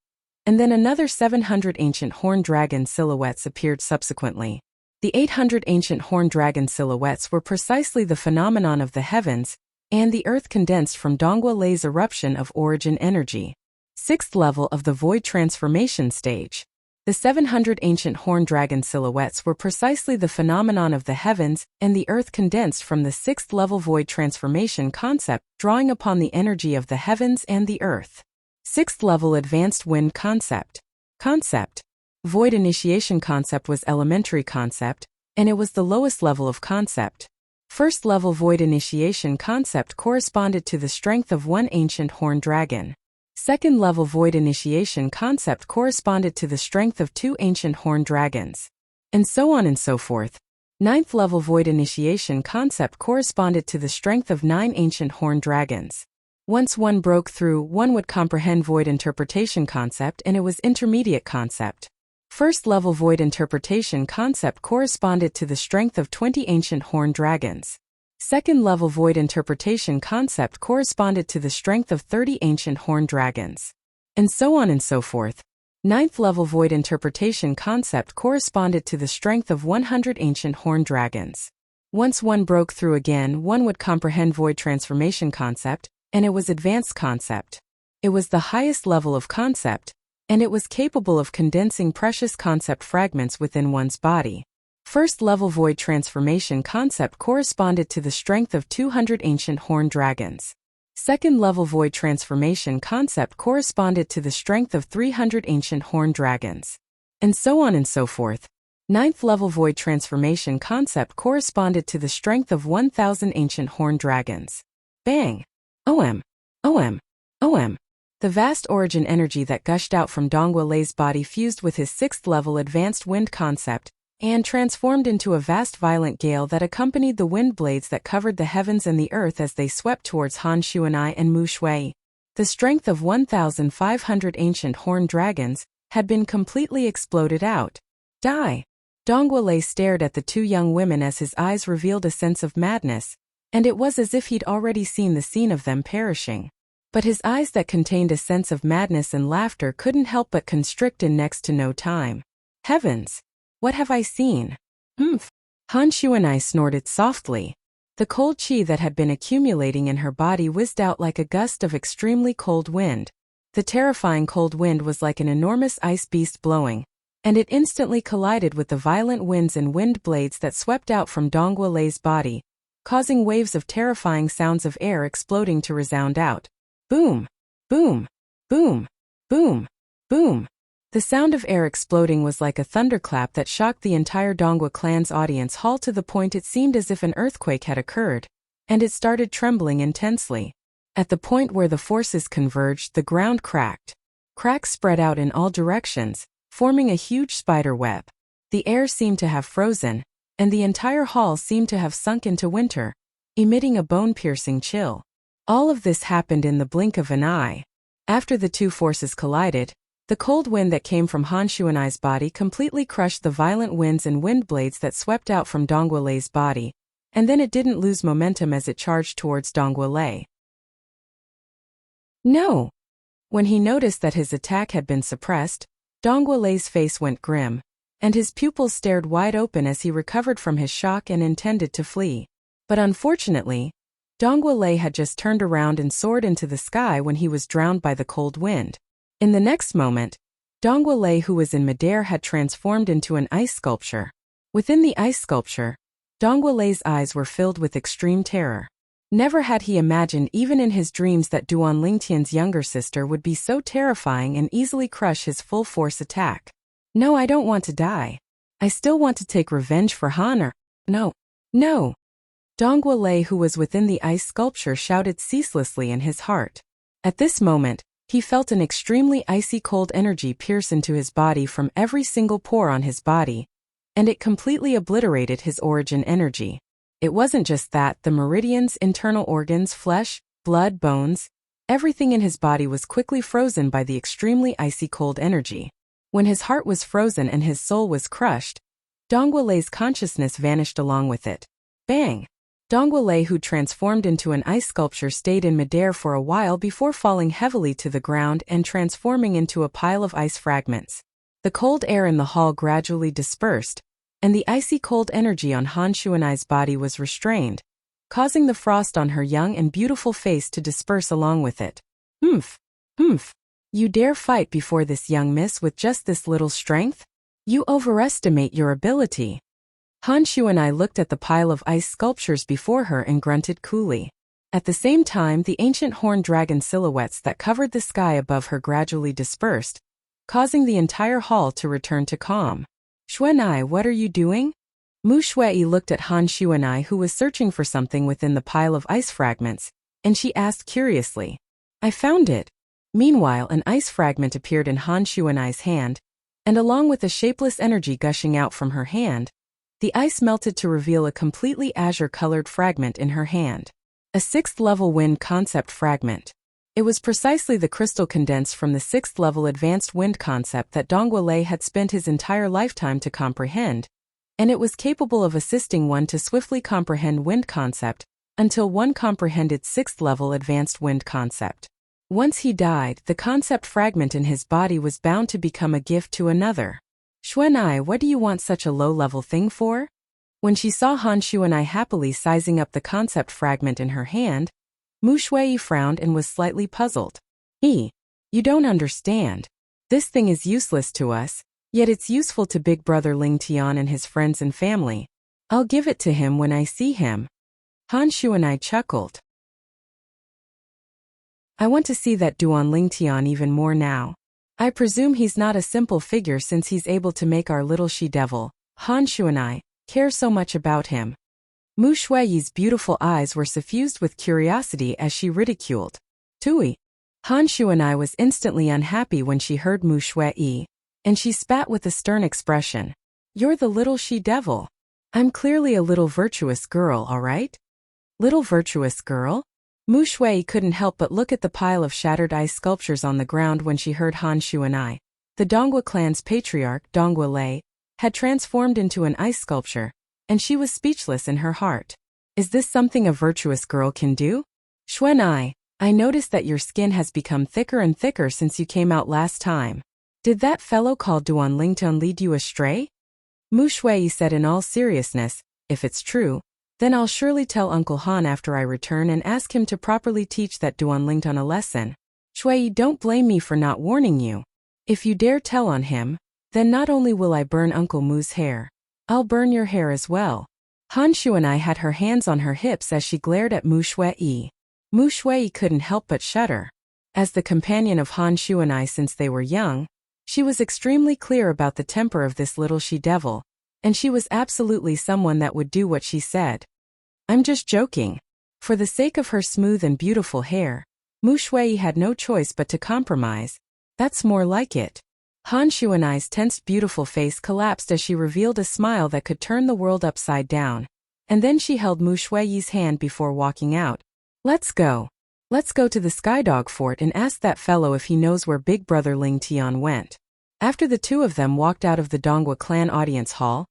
and then another 700 ancient horned dragon silhouettes appeared subsequently. The 800 ancient horned dragon silhouettes were precisely the phenomenon of the heavens and the earth condensed from Dongwu Lei's eruption of origin energy. 6th level of the void transformation stage. The 700 ancient horned dragon silhouettes were precisely the phenomenon of the heavens and the earth condensed from the 6th level void transformation concept, drawing upon the energy of the heavens and the earth. 6th level advanced wind concept. Void initiation concept was elementary concept, and it was the lowest level of concept. 1st level void initiation concept corresponded to the strength of one ancient horned dragon. 2nd level void initiation concept corresponded to the strength of 2 ancient horned dragons. And so on and so forth. 9th level void initiation concept corresponded to the strength of 9 ancient horned dragons. Once one broke through, one would comprehend void interpretation concept, and it was intermediate concept. 1st level void interpretation concept corresponded to the strength of 20 ancient horned dragons. 2nd level void interpretation concept corresponded to the strength of 30 ancient horned dragons. And so on and so forth. 9th level void interpretation concept corresponded to the strength of 100 ancient horned dragons. Once one broke through again, one would comprehend void transformation concept, and it was advanced concept. It was the highest level of concept, and it was capable of condensing precious concept fragments within one's body. 1st level void transformation concept corresponded to the strength of 200 ancient horned dragons. 2nd level void transformation concept corresponded to the strength of 300 ancient horned dragons. And so on and so forth. 9th level void transformation concept corresponded to the strength of 1,000 ancient horned dragons. Bang! OM! OM! OM! The vast origin energy that gushed out from Dongwu Lei's body fused with his 6th level advanced wind concept, and transformed into a vast violent gale that accompanied the wind blades that covered the heavens and the earth as they swept towards Han Shuanai and Mu Shui. The strength of 1,500 ancient horned dragons had been completely exploded out. Die! Dongwu Lei stared at the two young women as his eyes revealed a sense of madness, and it was as if he'd already seen the scene of them perishing. But his eyes that contained a sense of madness and laughter couldn't help but constrict in next to no time. Heavens! What have I seen? Humph! Han Shuanai snorted softly. The cold qi that had been accumulating in her body whizzed out like a gust of extremely cold wind. The terrifying cold wind was like an enormous ice beast blowing, and it instantly collided with the violent winds and wind blades that swept out from Dongwu Lei's body, causing waves of terrifying sounds of air exploding to resound out. Boom! Boom! Boom! Boom! Boom! The sound of air exploding was like a thunderclap that shocked the entire Dongwu clan's audience hall to the point it seemed as if an earthquake had occurred, and it started trembling intensely. At the point where the forces converged, the ground cracked. Cracks spread out in all directions, forming a huge spider web. The air seemed to have frozen, and the entire hall seemed to have sunk into winter, emitting a bone-piercing chill. All of this happened in the blink of an eye. After the two forces collided, the cold wind that came from Han Shuanai's body completely crushed the violent winds and wind blades that swept out from Dongwu Lei's body, and then it didn't lose momentum as it charged towards Dongwu Lei. No! When he noticed that his attack had been suppressed, Dongwu Lei's face went grim, and his pupils stared wide open as he recovered from his shock and intended to flee. But unfortunately, Dongwu Lei had just turned around and soared into the sky when he was drowned by the cold wind. In the next moment, Dongwu Lei, who was in midair, had transformed into an ice sculpture. Within the ice sculpture, Dongwu Lei's eyes were filled with extreme terror. Never had he imagined even in his dreams that Duan Lingtian's younger sister would be so terrifying and easily crush his full-force attack. No, I don't want to die. I still want to take revenge for Han. No. No. Dongwu Lei, who was within the ice sculpture, shouted ceaselessly in his heart. At this moment, he felt an extremely icy cold energy pierce into his body from every single pore on his body, and it completely obliterated his origin energy. It wasn't just that, the meridians, internal organs, flesh, blood, bones, everything in his body was quickly frozen by the extremely icy cold energy. When his heart was frozen and his soul was crushed, Dongwu Lei's consciousness vanished along with it. Bang! Dongwu Lei, who transformed into an ice sculpture, stayed in midair for a while before falling heavily to the ground and transforming into a pile of ice fragments. The cold air in the hall gradually dispersed, and the icy cold energy on Han Shuanai's body was restrained, causing the frost on her young and beautiful face to disperse along with it. Humph! Humph! You dare fight before this young miss with just this little strength? You overestimate your ability. Han Shuanai looked at the pile of ice sculptures before her and grunted coolly. At the same time, the ancient horned dragon silhouettes that covered the sky above her gradually dispersed, causing the entire hall to return to calm. Shuanai, what are you doing? Mu Shui looked at Han Shuanai, who was searching for something within the pile of ice fragments, and she asked curiously. I found it. Meanwhile, an ice fragment appeared in Han Shuanai's hand, and along with a shapeless energy gushing out from her hand, the ice melted to reveal a completely azure-colored fragment in her hand. A 6th-level wind concept fragment. It was precisely the crystal condensed from the 6th-level advanced wind concept that Dongwu Lei had spent his entire lifetime to comprehend, and it was capable of assisting one to swiftly comprehend wind concept until one comprehended 6th-level advanced wind concept. Once he died, the concept fragment in his body was bound to become a gift to another. Shuanai, what do you want such a low-level thing for? When she saw Han Shuanai happily sizing up the concept fragment in her hand, Mu Shui frowned and was slightly puzzled. You don't understand. This thing is useless to us, yet it's useful to Big Brother Ling Tian and his friends and family. I'll give it to him when I see him. Han Shuanai chuckled. I want to see that Duan Ling Tian even more now. I presume he's not a simple figure since he's able to make our little she-devil, Han Shuanai, care so much about him. Mu Shui's beautiful eyes were suffused with curiosity as she ridiculed. Tui. Han Shuanai was instantly unhappy when she heard Mu Shui, and she spat with a stern expression. You're the little she-devil. I'm clearly a little virtuous girl, all right? Little virtuous girl? Mu Shui couldn't help but look at the pile of shattered ice sculptures on the ground when she heard Han Shuanai. The Dongwu clan's patriarch, Dongwu Lei, had transformed into an ice sculpture, and she was speechless in her heart. Is this something a virtuous girl can do? Shuanai, I noticed that your skin has become thicker and thicker since you came out last time. Did that fellow called Duan Lingtian lead you astray? Mu Shui said in all seriousness, if it's true, then I'll surely tell Uncle Han after I return and ask him to properly teach that Duan Lingtian a lesson. Shui, don't blame me for not warning you. If you dare tell on him, then not only will I burn Uncle Mu's hair, I'll burn your hair as well. Han Shuanai had her hands on her hips as she glared at Mu Shui. Mu Shui couldn't help but shudder. As the companion of Han Shuanai since they were young, she was extremely clear about the temper of this little she-devil, and she was absolutely someone that would do what she said. I'm just joking. For the sake of her smooth and beautiful hair, Mu Shui had no choice but to compromise. That's more like it. Han Shuanai's tensed beautiful face collapsed as she revealed a smile that could turn the world upside down, and then she held Mu Shui's hand before walking out. Let's go. Let's go to the Skydog Fort and ask that fellow if he knows where Big Brother Ling Tian went. After the two of them walked out of the Dongwu clan audience hall,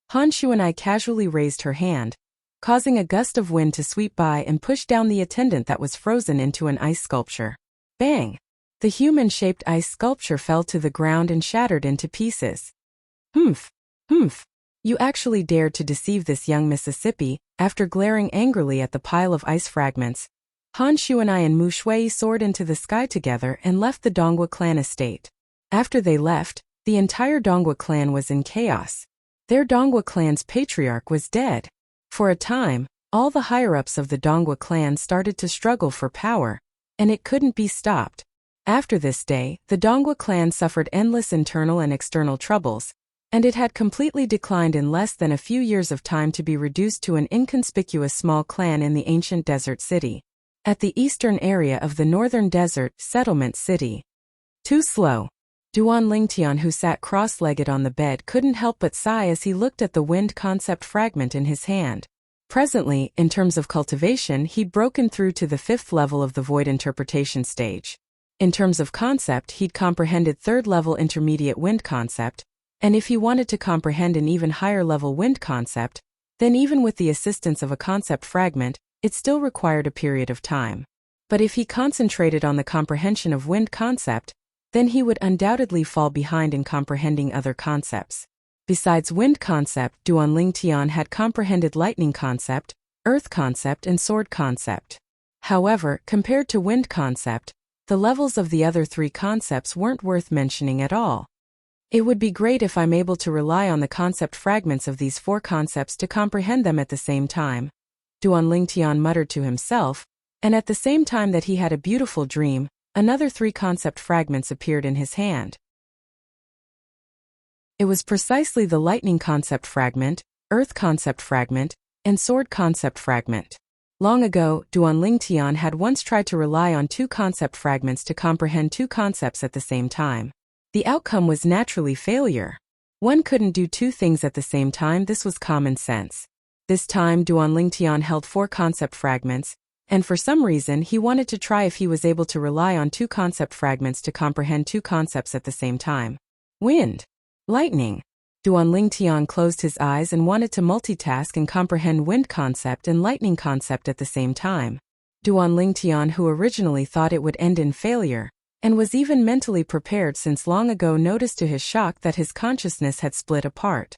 Han Shuanai casually raised her hand, causing a gust of wind to sweep by and push down the attendant that was frozen into an ice sculpture. Bang! The human-shaped ice sculpture fell to the ground and shattered into pieces. Humph! Humph! You actually dared to deceive this young Mississippi. After glaring angrily at the pile of ice fragments, Han Shuanai and Mu Shui soared into the sky together and left the Dongwu clan estate. After they left, the entire Dongwu clan was in chaos. Their Dongwu clan's patriarch was dead. For a time, all the higher-ups of the Dongwa clan started to struggle for power, and it couldn't be stopped. After this day, the Dongwa clan suffered endless internal and external troubles, and it had completely declined in less than a few years of time to be reduced to an inconspicuous small clan in the ancient desert city, at the eastern area of the northern desert settlement city. Too slow. Duan Lingtian, who sat cross-legged on the bed, couldn't help but sigh as he looked at the wind concept fragment in his hand. Presently, in terms of cultivation, he'd broken through to the 5th level of the void interpretation stage. In terms of concept, he'd comprehended 3rd level intermediate wind concept, and if he wanted to comprehend an even higher level wind concept, then even with the assistance of a concept fragment, it still required a period of time. But if he concentrated on the comprehension of wind concept, then he would undoubtedly fall behind in comprehending other concepts. Besides wind concept, Duan Lingtian had comprehended lightning concept, earth concept, and sword concept. However, compared to wind concept, the levels of the other 3 concepts weren't worth mentioning at all. It would be great if I'm able to rely on the concept fragments of these 4 concepts to comprehend them at the same time, Duan Lingtian muttered to himself, and at the same time that he had a beautiful dream, another 3 concept fragments appeared in his hand. It was precisely the lightning concept fragment, earth concept fragment, and sword concept fragment. Long ago, Duan Lingtian had once tried to rely on 2 concept fragments to comprehend 2 concepts at the same time. The outcome was naturally failure. One couldn't do 2 things at the same time. This was common sense. This time Duan Lingtian held 4 concept fragments, and for some reason he wanted to try if he was able to rely on 2 concept fragments to comprehend 2 concepts at the same time. Wind. Lightning. Duan Lingtian closed his eyes and wanted to multitask and comprehend wind concept and lightning concept at the same time. Duan Lingtian, who originally thought it would end in failure, and was even mentally prepared since long ago, noticed to his shock that his consciousness had split apart.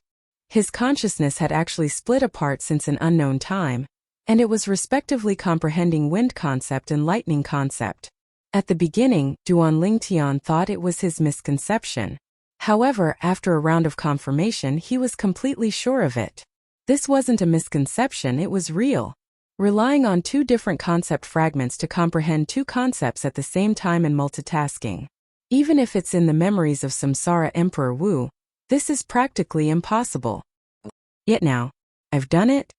His consciousness had actually split apart since an unknown time, and it was respectively comprehending wind concept and lightning concept. At the beginning, Duan Lingtian thought it was his misconception. However, after a round of confirmation, he was completely sure of it. This wasn't a misconception, it was real. Relying on 2 different concept fragments to comprehend 2 concepts at the same time and multitasking. Even if it's in the memories of Samsara Emperor Wu, this is practically impossible. Yet now, I've done it.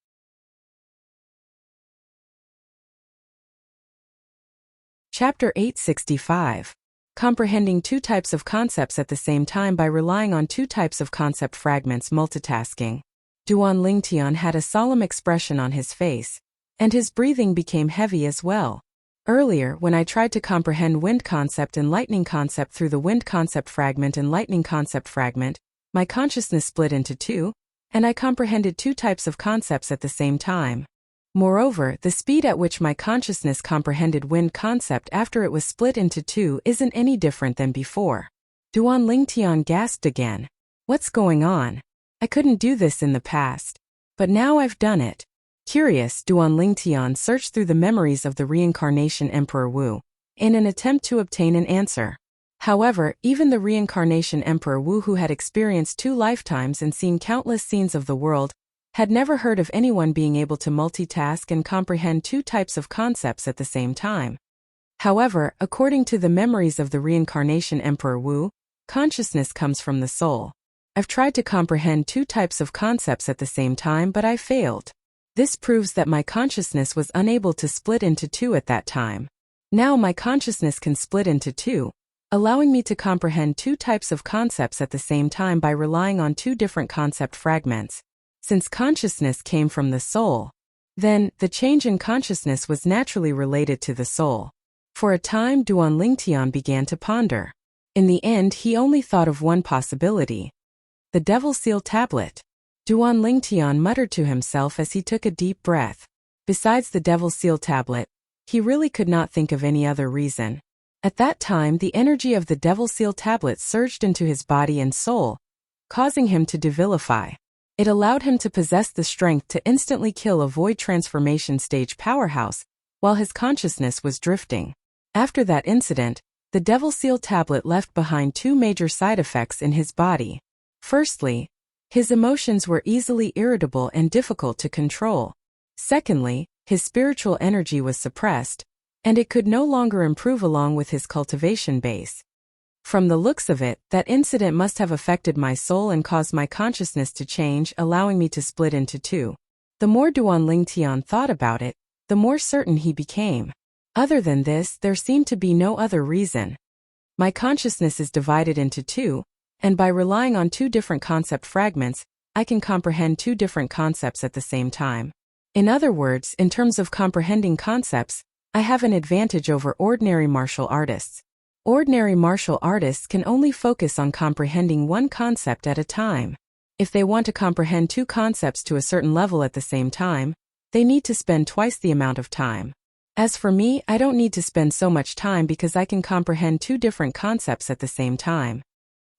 Chapter 865. Comprehending 2 types of concepts at the same time by relying on 2 types of concept fragments. Multitasking. Duan Lingtian had a solemn expression on his face, and his breathing became heavy as well. Earlier, when I tried to comprehend wind concept and lightning concept through the wind concept fragment and lightning concept fragment, my consciousness split into 2, and I comprehended 2 types of concepts at the same time. Moreover, the speed at which my consciousness comprehended wind concept after it was split into 2 isn't any different than before. Duan Lingtian gasped again. What's going on? I couldn't do this in the past. But now I've done it. Curious, Duan Lingtian searched through the memories of the reincarnation Emperor Wu, in an attempt to obtain an answer. However, even the reincarnation Emperor Wu, who had experienced 2 lifetimes and seen countless scenes of the world, had never heard of anyone being able to multitask and comprehend 2 types of concepts at the same time. However, according to the memories of the reincarnation Emperor Wu, consciousness comes from the soul. I've tried to comprehend 2 types of concepts at the same time, but I failed. This proves that my consciousness was unable to split into 2 at that time. Now my consciousness can split into 2, allowing me to comprehend 2 types of concepts at the same time by relying on 2 different concept fragments. Since consciousness came from the soul, then the change in consciousness was naturally related to the soul. For a time, Duan Lingtian began to ponder. In the end, he only thought of one possibility. The Devil Seal Tablet. Duan Lingtian muttered to himself as he took a deep breath. Besides the Devil Seal Tablet, he really could not think of any other reason. At that time, the energy of the Devil Seal Tablet surged into his body and soul, causing him to devilify. It allowed him to possess the strength to instantly kill a void transformation stage powerhouse, while his consciousness was drifting. After that incident, the Devil Seal Tablet left behind 2 major side effects in his body. Firstly, His emotions were easily irritable and difficult to control. Secondly, his spiritual energy was suppressed, and it could no longer improve along with his cultivation base. From the looks of it, that incident must have affected my soul and caused my consciousness to change, allowing me to split into two. The more Duan Lingtian thought about it, the more certain he became. Other than this, there seemed to be no other reason. My consciousness is divided into two, and by relying on two different concept fragments, I can comprehend two different concepts at the same time. In other words, in terms of comprehending concepts, I have an advantage over ordinary martial artists. Ordinary martial artists can only focus on comprehending one concept at a time. If they want to comprehend two concepts to a certain level at the same time, they need to spend twice the amount of time. As for me, I don't need to spend so much time because I can comprehend two different concepts at the same time.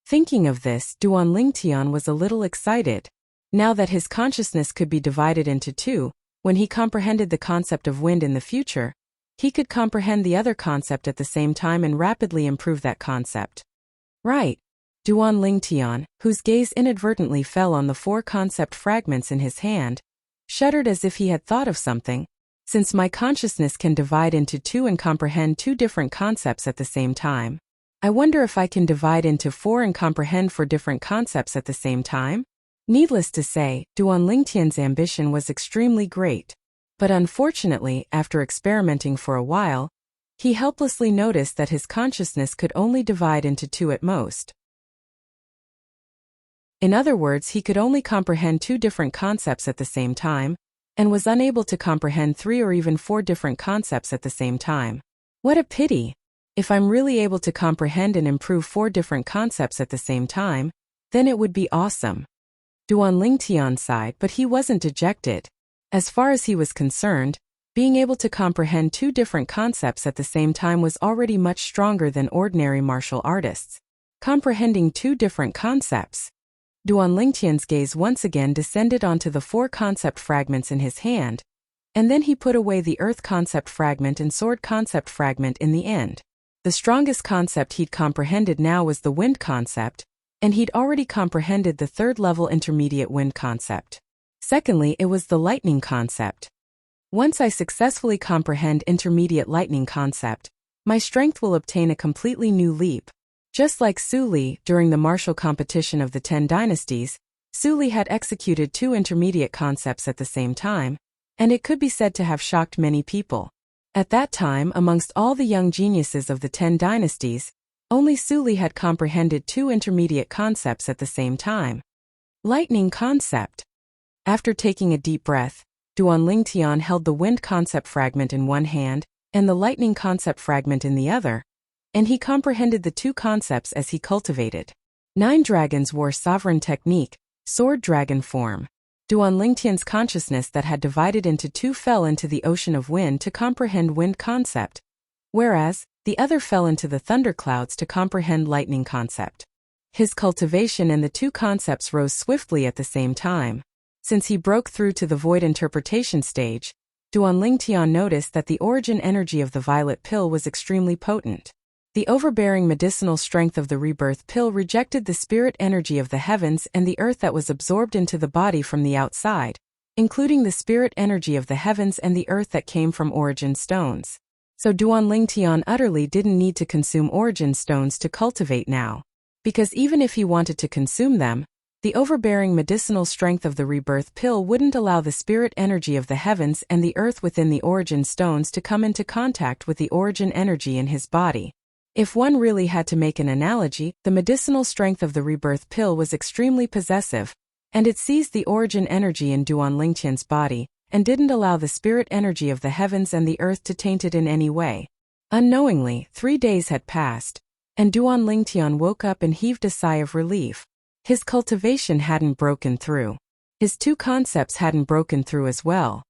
Thinking of this, Duan Lingtian was a little excited. Now that his consciousness could be divided into two, when he comprehended the concept of wind in the future, he could comprehend the other concept at the same time and rapidly improve that concept. Right. Duan Lingtian, whose gaze inadvertently fell on the four concept fragments in his hand, shuddered as if he had thought of something. Since my consciousness can divide into two and comprehend two different concepts at the same time, I wonder if I can divide into four and comprehend four different concepts at the same time? Needless to say, Duan Lingtian's ambition was extremely great. But unfortunately, after experimenting for a while, he helplessly noticed that his consciousness could only divide into two at most. In other words, he could only comprehend two different concepts at the same time, and was unable to comprehend three or even four different concepts at the same time. What a pity! If I'm really able to comprehend and improve four different concepts at the same time, then it would be awesome. Duan Lingtian sighed, but he wasn't dejected. As far as he was concerned, being able to comprehend two different concepts at the same time was already much stronger than ordinary martial artists. Comprehending two different concepts. Duan Lingtian's gaze once again descended onto the four concept fragments in his hand, and then he put away the earth concept fragment and sword concept fragment in the end. The strongest concept he'd comprehended now was the wind concept, and he'd already comprehended the third-level intermediate wind concept. Secondly, it was the lightning concept. Once I successfully comprehend intermediate lightning concept, my strength will obtain a completely new leap. Just like Su Li, during the martial competition of the 10 dynasties, Su Li had executed two intermediate concepts at the same time, and it could be said to have shocked many people. At that time, amongst all the young geniuses of the 10 dynasties, only Su Li had comprehended two intermediate concepts at the same time. Lightning concept. After taking a deep breath, Duan Lingtian held the wind concept fragment in one hand and the lightning concept fragment in the other, and he comprehended the two concepts as he cultivated. 9 dragons wore sovereign technique, sword dragon form. Duan Lingtian's consciousness that had divided into two fell into the ocean of wind to comprehend wind concept, whereas the other fell into the thunderclouds to comprehend lightning concept. His cultivation and the two concepts rose swiftly at the same time. Since he broke through to the void interpretation stage, Duan Lingtian noticed that the origin energy of the violet pill was extremely potent. The overbearing medicinal strength of the rebirth pill rejected the spirit energy of the heavens and the earth that was absorbed into the body from the outside, including the spirit energy of the heavens and the earth that came from origin stones. So Duan Lingtian utterly didn't need to consume origin stones to cultivate now. Because even if he wanted to consume them, the overbearing medicinal strength of the rebirth pill wouldn't allow the spirit energy of the heavens and the earth within the origin stones to come into contact with the origin energy in his body. If one really had to make an analogy, the medicinal strength of the rebirth pill was extremely possessive, and it seized the origin energy in Duan Lingtian's body, and didn't allow the spirit energy of the heavens and the earth to taint it in any way. Unknowingly, 3 days had passed, and Duan Lingtian woke up and heaved a sigh of relief. His cultivation hadn't broken through. His two concepts hadn't broken through as well.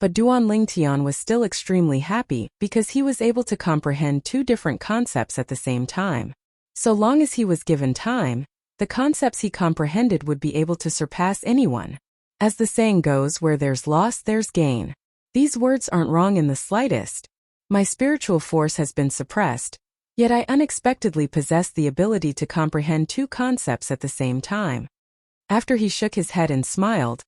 But Duan Lingtian was still extremely happy because he was able to comprehend two different concepts at the same time. So long as he was given time, the concepts he comprehended would be able to surpass anyone. As the saying goes, where there's loss, there's gain. These words aren't wrong in the slightest. My spiritual force has been suppressed, Yet I unexpectedly possessed the ability to comprehend two concepts at the same time. After he shook his head and smiled,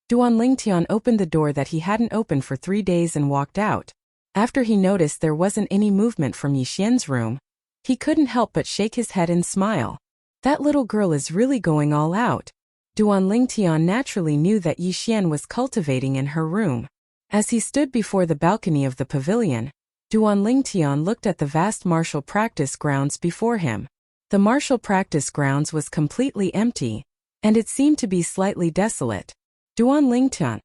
Duan Lingtian opened the door that he hadn't opened for 3 days and walked out. After he noticed there wasn't any movement from Yixian's room, he couldn't help but shake his head and smile. That little girl is really going all out. Duan Lingtian naturally knew that Yixian was cultivating in her room. As he stood before the balcony of the pavilion, Duan Lingtian looked at the vast martial practice grounds before him. The martial practice grounds was completely empty, and it seemed to be slightly desolate. Duan Lingtian.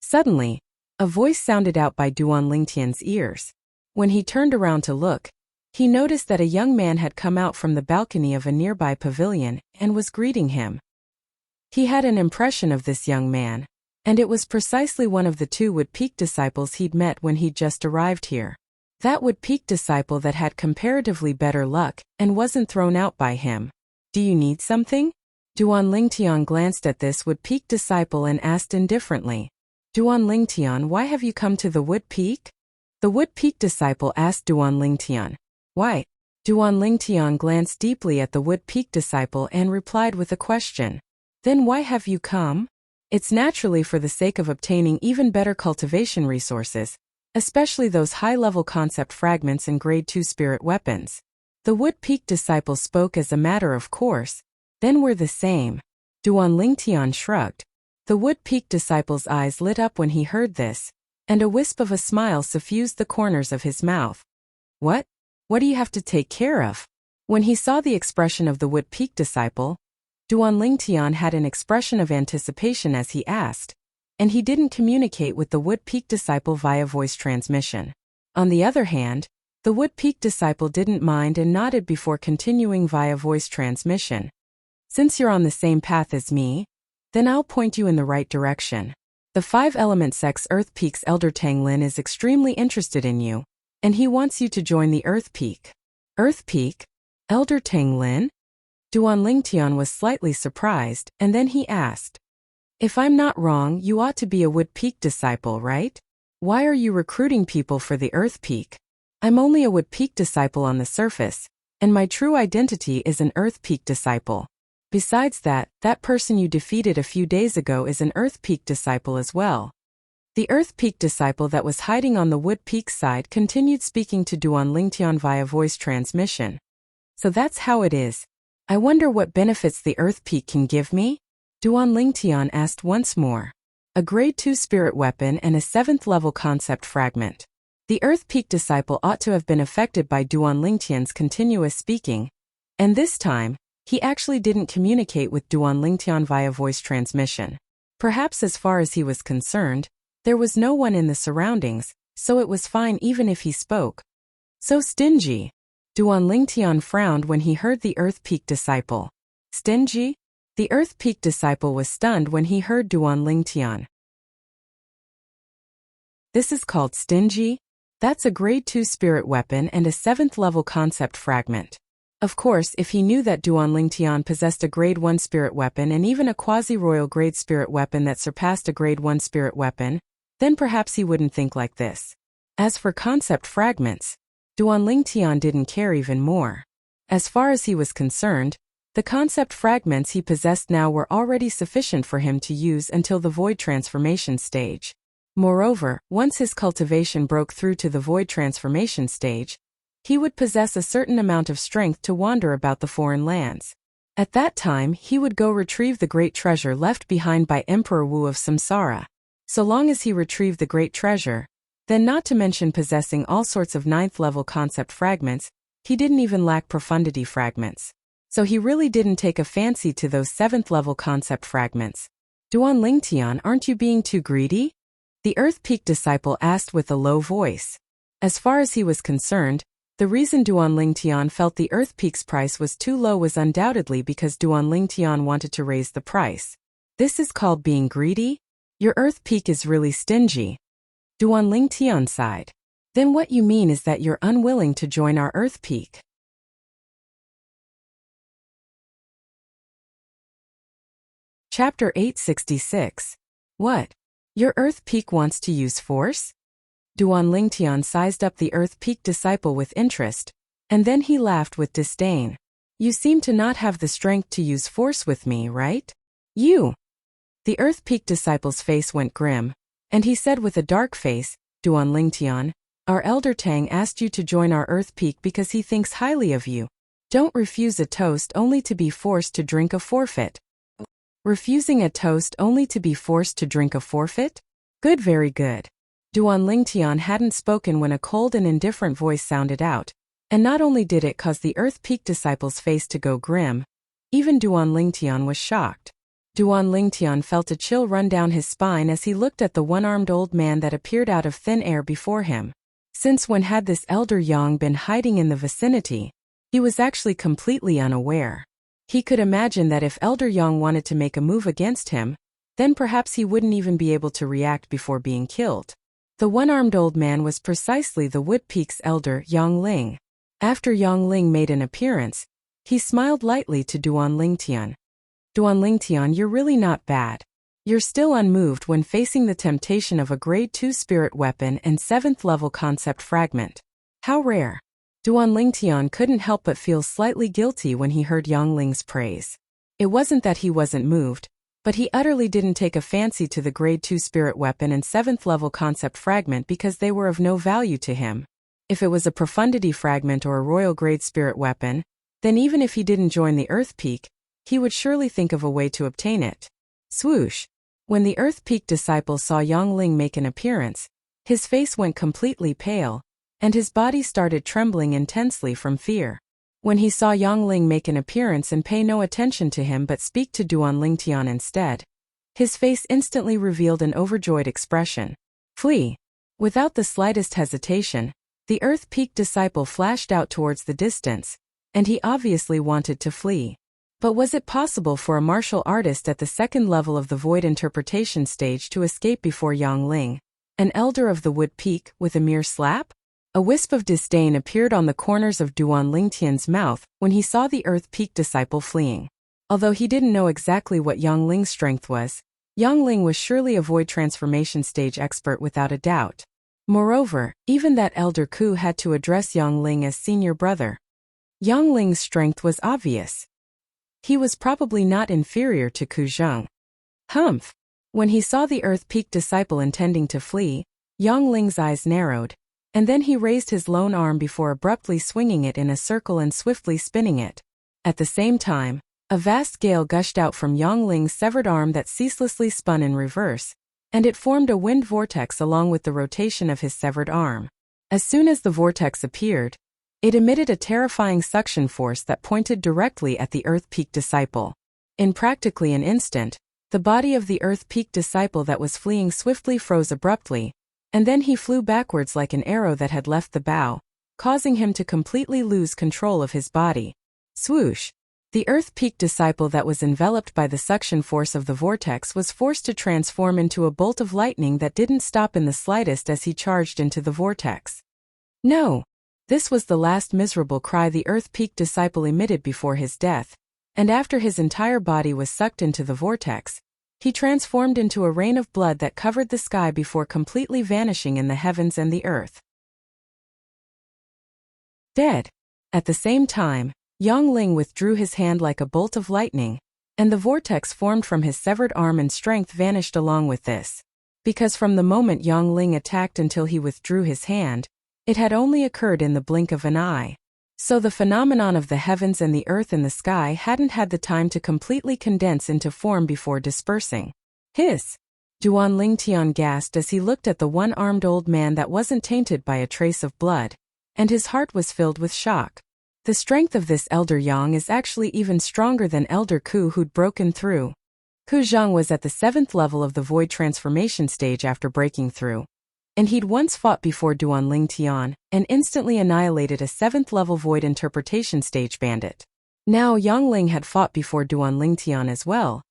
Suddenly, a voice sounded out by Duan Lingtian's ears. When he turned around to look, he noticed that a young man had come out from the balcony of a nearby pavilion and was greeting him. He had an impression of this young man, and it was precisely one of the 2 Wood Peak disciples he'd met when he'd just arrived here. That Wood Peak disciple that had comparatively better luck and wasn't thrown out by him. Do you need something? Duan Lingtian glanced at this Wood Peak disciple and asked indifferently. Duan Lingtian, why have you come to the Wood Peak? The Wood Peak disciple asked Duan Lingtian. Why? Duan Lingtian glanced deeply at the Wood Peak disciple and replied with a question. Then why have you come? It's naturally for the sake of obtaining even better cultivation resources, especially those high-level concept fragments and Grade 2 spirit weapons. The Wood Peak disciple spoke as a matter of course. Then we're the same. Duan Lingtian shrugged. The Wood Peak disciple's eyes lit up when he heard this, and a wisp of a smile suffused the corners of his mouth. What? What do you have to take care of? When he saw the expression of the Wood Peak disciple, Duan Lingtian had an expression of anticipation as he asked, and he didn't communicate with the Wood Peak disciple via voice transmission. On the other hand, the Wood Peak disciple didn't mind and nodded before continuing via voice transmission. Since you're on the same path as me, then I'll point you in the right direction. The 5-element sex Earth Peak's Elder Tang Lin is extremely interested in you, and he wants you to join the Earth Peak. Earth Peak? Elder Tang Lin? Duan Lingtian was slightly surprised, and then he asked. If I'm not wrong, you ought to be a Wood Peak disciple, right? Why are you recruiting people for the Earth Peak? I'm only a Wood Peak disciple on the surface, and my true identity is an Earth Peak disciple. Besides that, that person you defeated a few days ago is an Earth Peak disciple as well. The Earth Peak disciple that was hiding on the Wood Peak side continued speaking to Duan Lingtian via voice transmission. So that's how it is. I wonder what benefits the Earth Peak can give me? Duan Lingtian asked once more. A Grade 2 spirit weapon and a 7th level concept fragment. The Earth Peak disciple ought to have been affected by Duan Lingtian's continuous speaking, and this time, he actually didn't communicate with Duan Lingtian via voice transmission. Perhaps as far as he was concerned, there was no one in the surroundings, so it was fine even if he spoke. So stingy. Duan Lingtian frowned when he heard the Earth Peak disciple. Stingy? The Earth Peak disciple was stunned when he heard Duan Lingtian. This is called stingy? That's a Grade 2 spirit weapon and a 7th level concept fragment. Of course, if he knew that Duan Lingtian possessed a Grade 1 spirit weapon and even a quasi-royal grade spirit weapon that surpassed a Grade 1 spirit weapon, then perhaps he wouldn't think like this. As for concept fragments, Duan Lingtian didn't care even more. As far as he was concerned, the concept fragments he possessed now were already sufficient for him to use until the void transformation stage. Moreover, once his cultivation broke through to the void transformation stage, he would possess a certain amount of strength to wander about the foreign lands. At that time, he would go retrieve the great treasure left behind by Emperor Wu of Samsara. So long as he retrieved the great treasure, then not to mention possessing all sorts of 9th-level concept fragments, he didn't even lack profundity fragments. So he really didn't take a fancy to those 7th-level concept fragments. Duan Lingtian, aren't you being too greedy? The Earth Peak disciple asked with a low voice. As far as he was concerned, the reason Duan Lingtian felt the Earth Peak's price was too low was undoubtedly because Duan Lingtian wanted to raise the price. This is called being greedy? Your Earth Peak is really stingy. Duan Lingtian sighed. Then what you mean is that you're unwilling to join our Earth Peak. Chapter 866. What? Your Earth Peak wants to use force? Duan Lingtian sized up the Earth Peak disciple with interest, And then he laughed with disdain. You seem to not have the strength to use force with me, right? You! The Earth Peak disciple's face went grim, and he said with a dark face, Duan Lingtian, our elder Tang asked you to join our Earth Peak because he thinks highly of you. Don't refuse a toast only to be forced to drink a forfeit. Refusing a toast only to be forced to drink a forfeit? Good, very good. Duan Lingtian hadn't spoken when a cold and indifferent voice sounded out, and not only did it cause the Earth Peak disciple's face to go grim, even Duan Lingtian was shocked. Duan Lingtian felt a chill run down his spine as he looked at the one-armed old man that appeared out of thin air before him. Since when had this elder Yang been hiding in the vicinity? He was actually completely unaware. He could imagine that if Elder Yang wanted to make a move against him, then perhaps he wouldn't even be able to react before being killed. The one-armed old man was precisely the Wood Peak's elder, Yang Ling. After Yang Ling made an appearance, he smiled lightly to Duan Lingtian. Duan Lingtian, you're really not bad. You're still unmoved when facing the temptation of a Grade 2 spirit weapon and 7th level concept fragment. How rare. Duan Lingtian couldn't help but feel slightly guilty when he heard Yang Ling's praise. It wasn't that he wasn't moved, but he utterly didn't take a fancy to the Grade 2 spirit weapon and 7th level concept fragment because they were of no value to him. If it was a profundity fragment or a royal grade spirit weapon, then even if he didn't join the Earth Peak, he would surely think of a way to obtain it. Swoosh! When the Earth Peak disciple saw Yang Ling make an appearance, his face went completely pale, and his body started trembling intensely from fear. When he saw Yang Ling make an appearance and pay no attention to him but speak to Duan Lingtian instead, his face instantly revealed an overjoyed expression. Flee! Without the slightest hesitation, the Earth Peak disciple flashed out towards the distance, and he obviously wanted to flee. But was it possible for a martial artist at the second level of the Void Interpretation stage to escape before Yang Ling, an elder of the Wood Peak, with a mere slap? A wisp of disdain appeared on the corners of Duan Lingtian's mouth when he saw the Earth Peak disciple fleeing. Although he didn't know exactly what Yang Ling's strength was, Yang Ling was surely a Void Transformation stage expert without a doubt. Moreover, even that elder Ku had to address Yang Ling as senior brother. Yang Ling's strength was obvious. He was probably not inferior to Ku Zheng. Humph! When he saw the Earth Peak disciple intending to flee, Yang Ling's eyes narrowed, and then he raised his lone arm before abruptly swinging it in a circle and swiftly spinning it. At the same time, a vast gale gushed out from Yang Ling's severed arm that ceaselessly spun in reverse, and it formed a wind vortex along with the rotation of his severed arm. As soon as the vortex appeared, it emitted a terrifying suction force that pointed directly at the Earth Peak disciple. In practically an instant, the body of the Earth Peak disciple that was fleeing swiftly froze abruptly, and then he flew backwards like an arrow that had left the bow, causing him to completely lose control of his body. Swoosh! The Earth Peak disciple that was enveloped by the suction force of the vortex was forced to transform into a bolt of lightning that didn't stop in the slightest as he charged into the vortex. No! This was the last miserable cry the Earth Peak disciple emitted before his death, and after his entire body was sucked into the vortex, he transformed into a rain of blood that covered the sky before completely vanishing in the heavens and the earth. Dead. At the same time, Yang Ling withdrew his hand like a bolt of lightning, and the vortex formed from his severed arm and strength vanished along with this. Because from the moment Yang Ling attacked until he withdrew his hand, it had only occurred in the blink of an eye. So the phenomenon of the heavens and the earth and the sky hadn't had the time to completely condense into form before dispersing. Hiss! Duan Lingtian gasped as he looked at the one-armed old man that wasn't tainted by a trace of blood, and his heart was filled with shock. The strength of this Elder Yang is actually even stronger than Elder Ku who'd broken through. Ku Zheng was at the 7th level of the Void Transformation stage after breaking through, and he'd once fought before Duan Lingtian and instantly annihilated a 7th level Void Interpretation stage bandit. Now Yang Ling had fought before Duan Lingtian as well,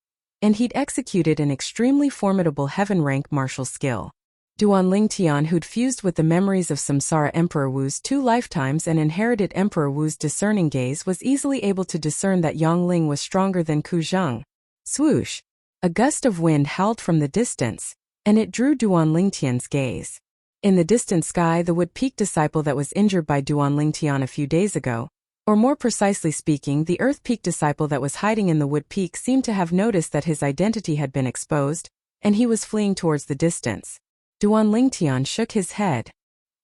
and he'd executed an extremely formidable heaven rank martial skill. Duan Lingtian, who'd fused with the memories of Samsara Emperor Wu's 2 lifetimes and inherited Emperor Wu's discerning gaze, was easily able to discern that Yang Ling was stronger than Ku Zheng. Swoosh! A gust of wind howled from the distance, and it drew Duan Lingtian's gaze. In the distant sky, the Wood Peak disciple that was injured by Duan Lingtian a few days ago, or more precisely speaking, the Earth Peak disciple that was hiding in the Wood Peak seemed to have noticed that his identity had been exposed, and he was fleeing towards the distance. Duan Lingtian shook his head.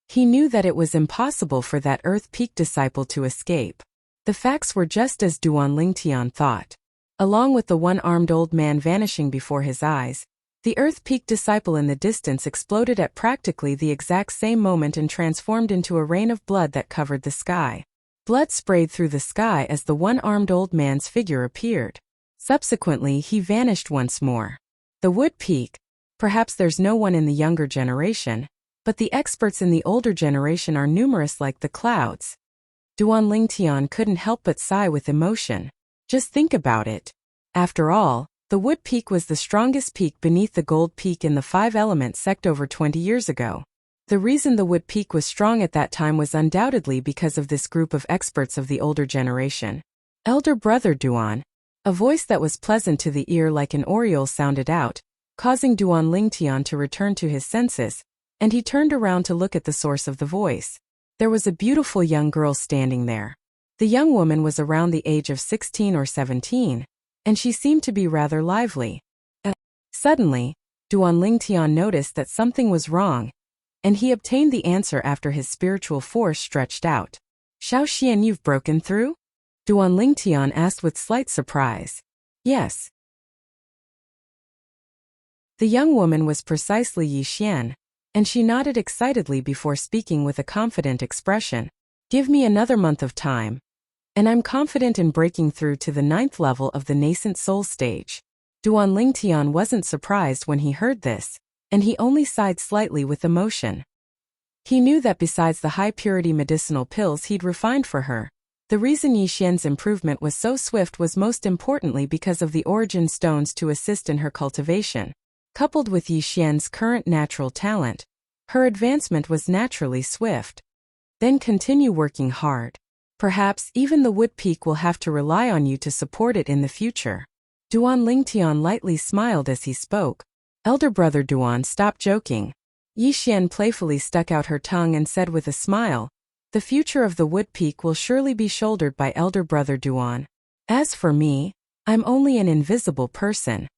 He knew that it was impossible for that Earth Peak disciple to escape. The facts were just as Duan Lingtian thought. Along with the one-armed old man vanishing before his eyes, the Earth Peak disciple in the distance exploded at practically the exact same moment and transformed into a rain of blood that covered the sky. Blood sprayed through the sky as the one-armed old man's figure appeared. Subsequently, he vanished once more. The Wood Peak. Perhaps there's no one in the younger generation, but the experts in the older generation are numerous like the clouds. Duan Lingtian couldn't help but sigh with emotion. Just think about it. After all, the Wood Peak was the strongest peak beneath the Gold Peak in the five-element sect over 20 years ago. The reason the Wood Peak was strong at that time was undoubtedly because of this group of experts of the older generation. Elder brother Duan. A voice that was pleasant to the ear like an oriole sounded out, causing Duan Lingtian to return to his senses, and he turned around to look at the source of the voice. There was a beautiful young girl standing there. The young woman was around the age of 16 or 17, and she seemed to be rather lively. Suddenly, Duan Lingtian noticed that something was wrong, and he obtained the answer after his spiritual force stretched out. Xiao Xian, you've broken through? Duan Lingtian asked with slight surprise. Yes. The young woman was precisely Yi Xian, and she nodded excitedly before speaking with a confident expression. Give me another month of time, and I'm confident in breaking through to the 9th level of the nascent soul stage. Duan Lingtian wasn't surprised when he heard this, and he only sighed slightly with emotion. He knew that besides the high-purity medicinal pills he'd refined for her, the reason Yi Xian's improvement was so swift was most importantly because of the origin stones to assist in her cultivation. Coupled with Yi Xian's current natural talent, her advancement was naturally swift. Then continue working hard. Perhaps even the Wood Peak will have to rely on you to support it in the future. Duan Lingtian lightly smiled as he spoke. Elder brother Duan, stop joking. Yi Xian playfully stuck out her tongue and said with a smile, the future of the Wood Peak will surely be shouldered by elder brother Duan. As for me, I'm only an invisible person.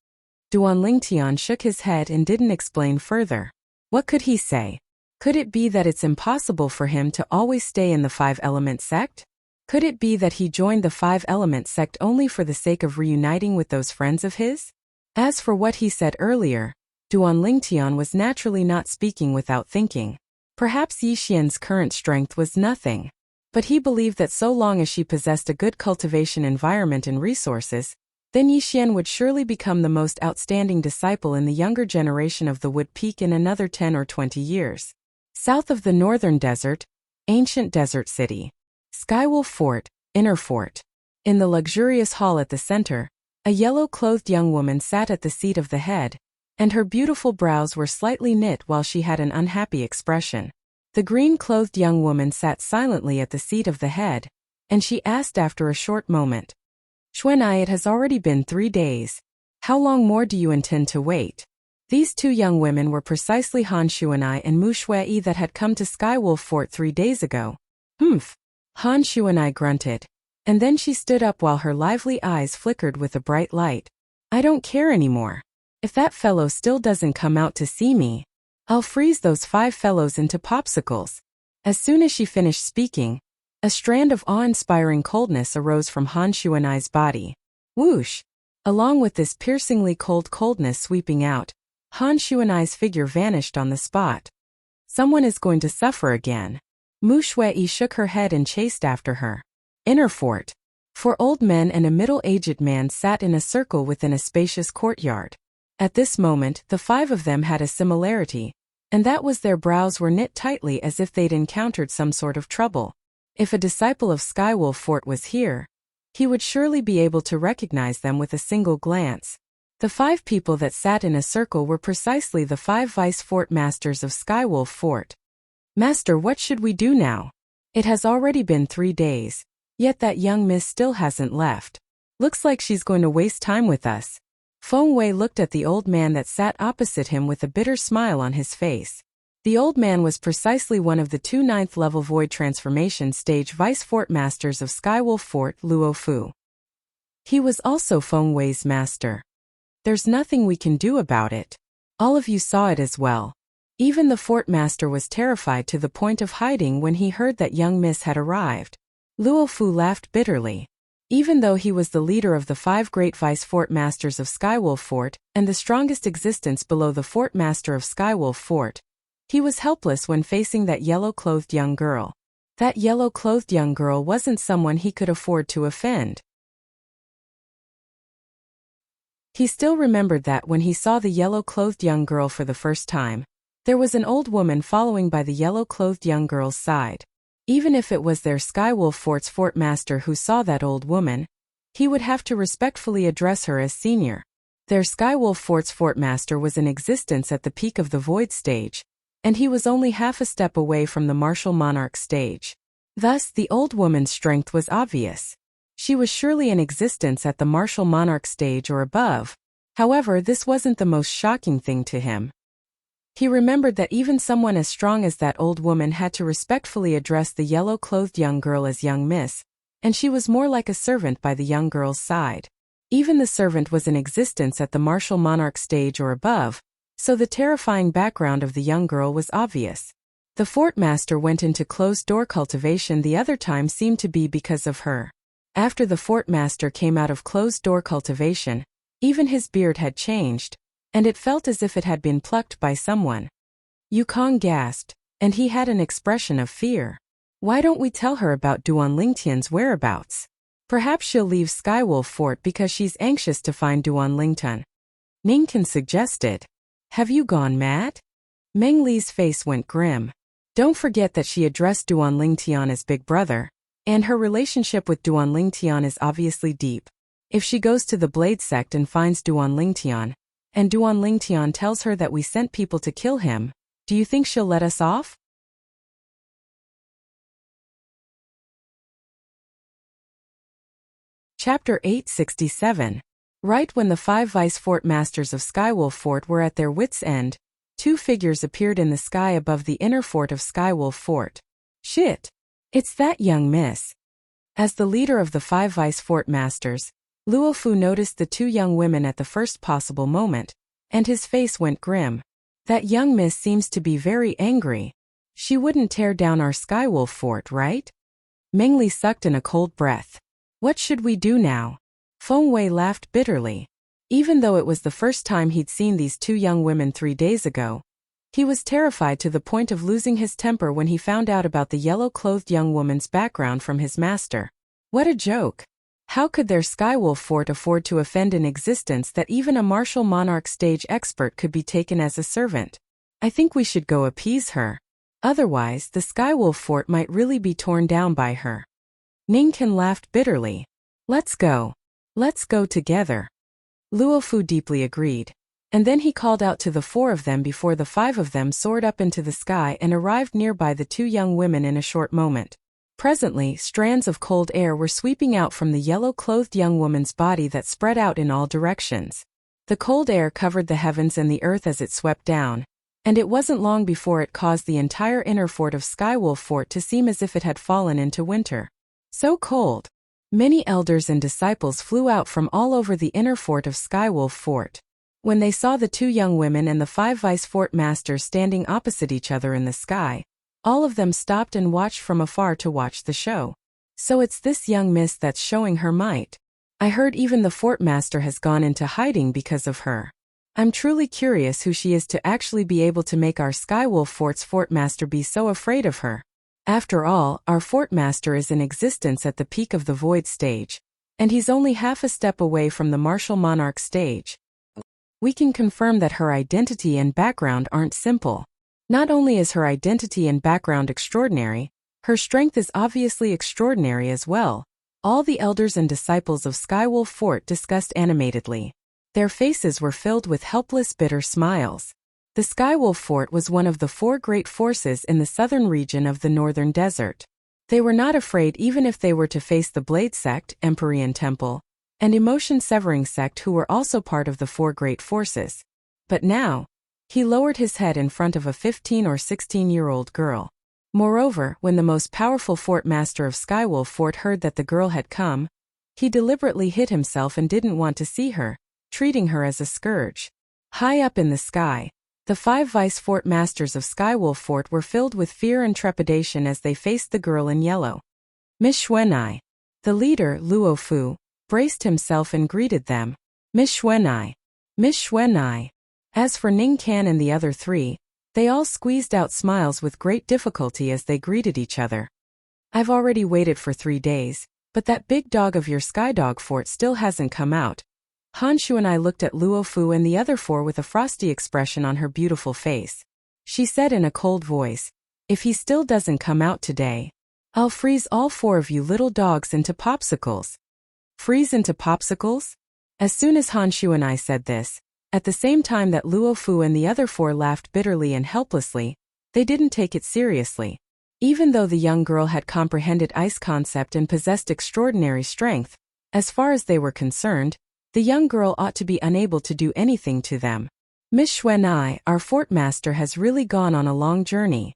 Duan Lingtian shook his head and didn't explain further. What could he say? Could it be that it's impossible for him to always stay in the five-element sect? Could it be that he joined the five-element sect only for the sake of reuniting with those friends of his? As for what he said earlier, Duan Lingtian was naturally not speaking without thinking. Perhaps Yi Xian's current strength was nothing. But he believed that so long as she possessed a good cultivation environment and resources, then Yi Xian would surely become the most outstanding disciple in the younger generation of the Wood Peak in another 10 or 20 years. South of the northern desert, ancient desert city. Skywolf Fort, Inner Fort. In the luxurious hall at the center, a yellow-clothed young woman sat at the seat of the head, and her beautiful brows were slightly knit while she had an unhappy expression. The green-clothed young woman sat silently at the seat of the head, and she asked after a short moment. Xuanai, it has already been 3 days. How long more do you intend to wait? These two young women were precisely Han Xuanai and Mu Shui that had come to Skywolf Fort 3 days ago. Humph. Han Xuanai grunted, and then she stood up while her lively eyes flickered with a bright light. I don't care anymore. If that fellow still doesn't come out to see me, I'll freeze those 5 fellows into popsicles. As soon as she finished speaking, a strand of awe-inspiring coldness arose from Han Xuanai's body. Whoosh! Along with this piercingly cold coldness sweeping out, Han Xuanai's figure vanished on the spot. Someone is going to suffer again. Mu Shui shook her head and chased after her. Inner Fort. 4 old men and a middle-aged man sat in a circle within a spacious courtyard. At this moment, the 5 of them had a similarity, and that was their brows were knit tightly as if they'd encountered some sort of trouble. If a disciple of Skywolf Fort was here, he would surely be able to recognize them with a single glance. The 5 people that sat in a circle were precisely the 5 vice fort masters of Skywolf Fort. Master, what should we do now? It has already been 3 days, yet that young miss still hasn't left. Looks like she's going to waste time with us. Feng Wei looked at the old man that sat opposite him with a bitter smile on his face. The old man was precisely one of the two ninth-level void transformation stage vice fort masters of Skywolf Fort, Luo Fu. He was also Feng Wei's master. There's nothing we can do about it. All of you saw it as well. Even the fort master was terrified to the point of hiding when he heard that young miss had arrived. Luo Fu laughed bitterly. Even though he was the leader of the 5 great vice fort masters of Skywolf Fort, and the strongest existence below the fort master of Skywolf Fort, he was helpless when facing that yellow-clothed young girl. That yellow-clothed young girl wasn't someone he could afford to offend. He still remembered that when he saw the yellow-clothed young girl for the first time, there was an old woman following by the yellow-clothed young girl's side. Even if it was their Skywolf Fort's fort master who saw that old woman, he would have to respectfully address her as senior. Their Skywolf Fort's fort master was in existence at the peak of the void stage, and he was only half a step away from the martial monarch stage. Thus, the old woman's strength was obvious. She was surely in existence at the martial monarch stage or above. However, this wasn't the most shocking thing to him. He remembered that even someone as strong as that old woman had to respectfully address the yellow-clothed young girl as young miss, and she was more like a servant by the young girl's side. Even the servant was in existence at the martial monarch stage or above, so the terrifying background of the young girl was obvious. The fort master went into closed-door cultivation the other time seemed to be because of her. After the fort master came out of closed-door cultivation, even his beard had changed, and it felt as if it had been plucked by someone. Yukong gasped, and he had an expression of fear. Why don't we tell her about Duan Lingtian's whereabouts? Perhaps she'll leave Skywolf Fort because she's anxious to find Duan Lingtian. Ningtian suggested. Have you gone mad? Meng Li's face went grim. Don't forget that she addressed Duan Lingtian as big brother, and her relationship with Duan Lingtian is obviously deep. If she goes to the Blade Sect and finds Duan Lingtian, and Duan Lingtian tells her that we sent people to kill him, do you think she'll let us off? Chapter 867. Right when the 5 vice fort masters of Skywolf Fort were at their wits' end, 2 figures appeared in the sky above the inner fort of Skywolf Fort. Shit! It's that young miss. As the leader of the 5 vice fort masters, Luo Fu noticed the 2 young women at the first possible moment, and his face went grim. That young miss seems to be very angry. She wouldn't tear down our Skywolf Fort, right? Meng Li sucked in a cold breath. What should we do now? Feng Wei laughed bitterly. Even though it was the first time he'd seen these 2 young women 3 days ago, he was terrified to the point of losing his temper when he found out about the yellow-clothed young woman's background from his master. What a joke! How could their Skywolf Fort afford to offend an existence that even a martial monarch stage expert could be taken as a servant? I think we should go appease her. Otherwise, the Skywolf Fort might really be torn down by her. Ningtian laughed bitterly. Let's go. Let's go together. Luo Fu deeply agreed. And then he called out to the 4 of them before the 5 of them soared up into the sky and arrived nearby the 2 young women in a short moment. Presently, strands of cold air were sweeping out from the yellow-clothed young woman's body that spread out in all directions. The cold air covered the heavens and the earth as it swept down, and it wasn't long before it caused the entire inner fort of Skywolf Fort to seem as if it had fallen into winter. So cold. Many elders and disciples flew out from all over the inner fort of Skywolf Fort. When they saw the 2 young women and the 5 vice fort masters standing opposite each other in the sky, all of them stopped and watched from afar to watch the show. So it's this young miss that's showing her might. I heard even the fort master has gone into hiding because of her. I'm truly curious who she is to actually be able to make our Skywolf Fort's fort master be so afraid of her. After all, our fort master is in existence at the peak of the void stage, and he's only half a step away from the martial monarch stage. We can confirm that her identity and background aren't simple. Not only is her identity and background extraordinary, her strength is obviously extraordinary as well. All the elders and disciples of Skywolf Fort discussed animatedly. Their faces were filled with helpless, bitter smiles. The Skywolf Fort was one of the 4 great forces in the southern region of the northern desert. They were not afraid even if they were to face the Blade Sect, Empyrean Temple, and Emotion Severing Sect, who were also part of the 4 great forces. But now, He lowered his head in front of a 15 or 16-year-old girl. Moreover, when the most powerful fort master of Skywolf Fort heard that the girl had come, he deliberately hid himself and didn't want to see her, treating her as a scourge. High up in the sky, the 5 vice fort masters of Skywolf Fort were filled with fear and trepidation as they faced the girl in yellow. Miss Xuanai. The leader, Luo Fu, braced himself and greeted them. Miss Xuanai. Miss Xuanai. As for Ning Can and the other 3, they all squeezed out smiles with great difficulty as they greeted each other. I've already waited for 3 days, but that big dog of your Skydog Fort still hasn't come out. Han Xuanai looked at Luo Fu and the other 4 with a frosty expression on her beautiful face. She said in a cold voice, if he still doesn't come out today, I'll freeze all 4 of you little dogs into popsicles. Freeze into popsicles? As soon as Han Xuanai said this, at the same time that Luo Fu and the other 4 laughed bitterly and helplessly, they didn't take it seriously. Even though the young girl had comprehended ice concept and possessed extraordinary strength, as far as they were concerned, the young girl ought to be unable to do anything to them. Miss Xuanai, our fort master has really gone on a long journey.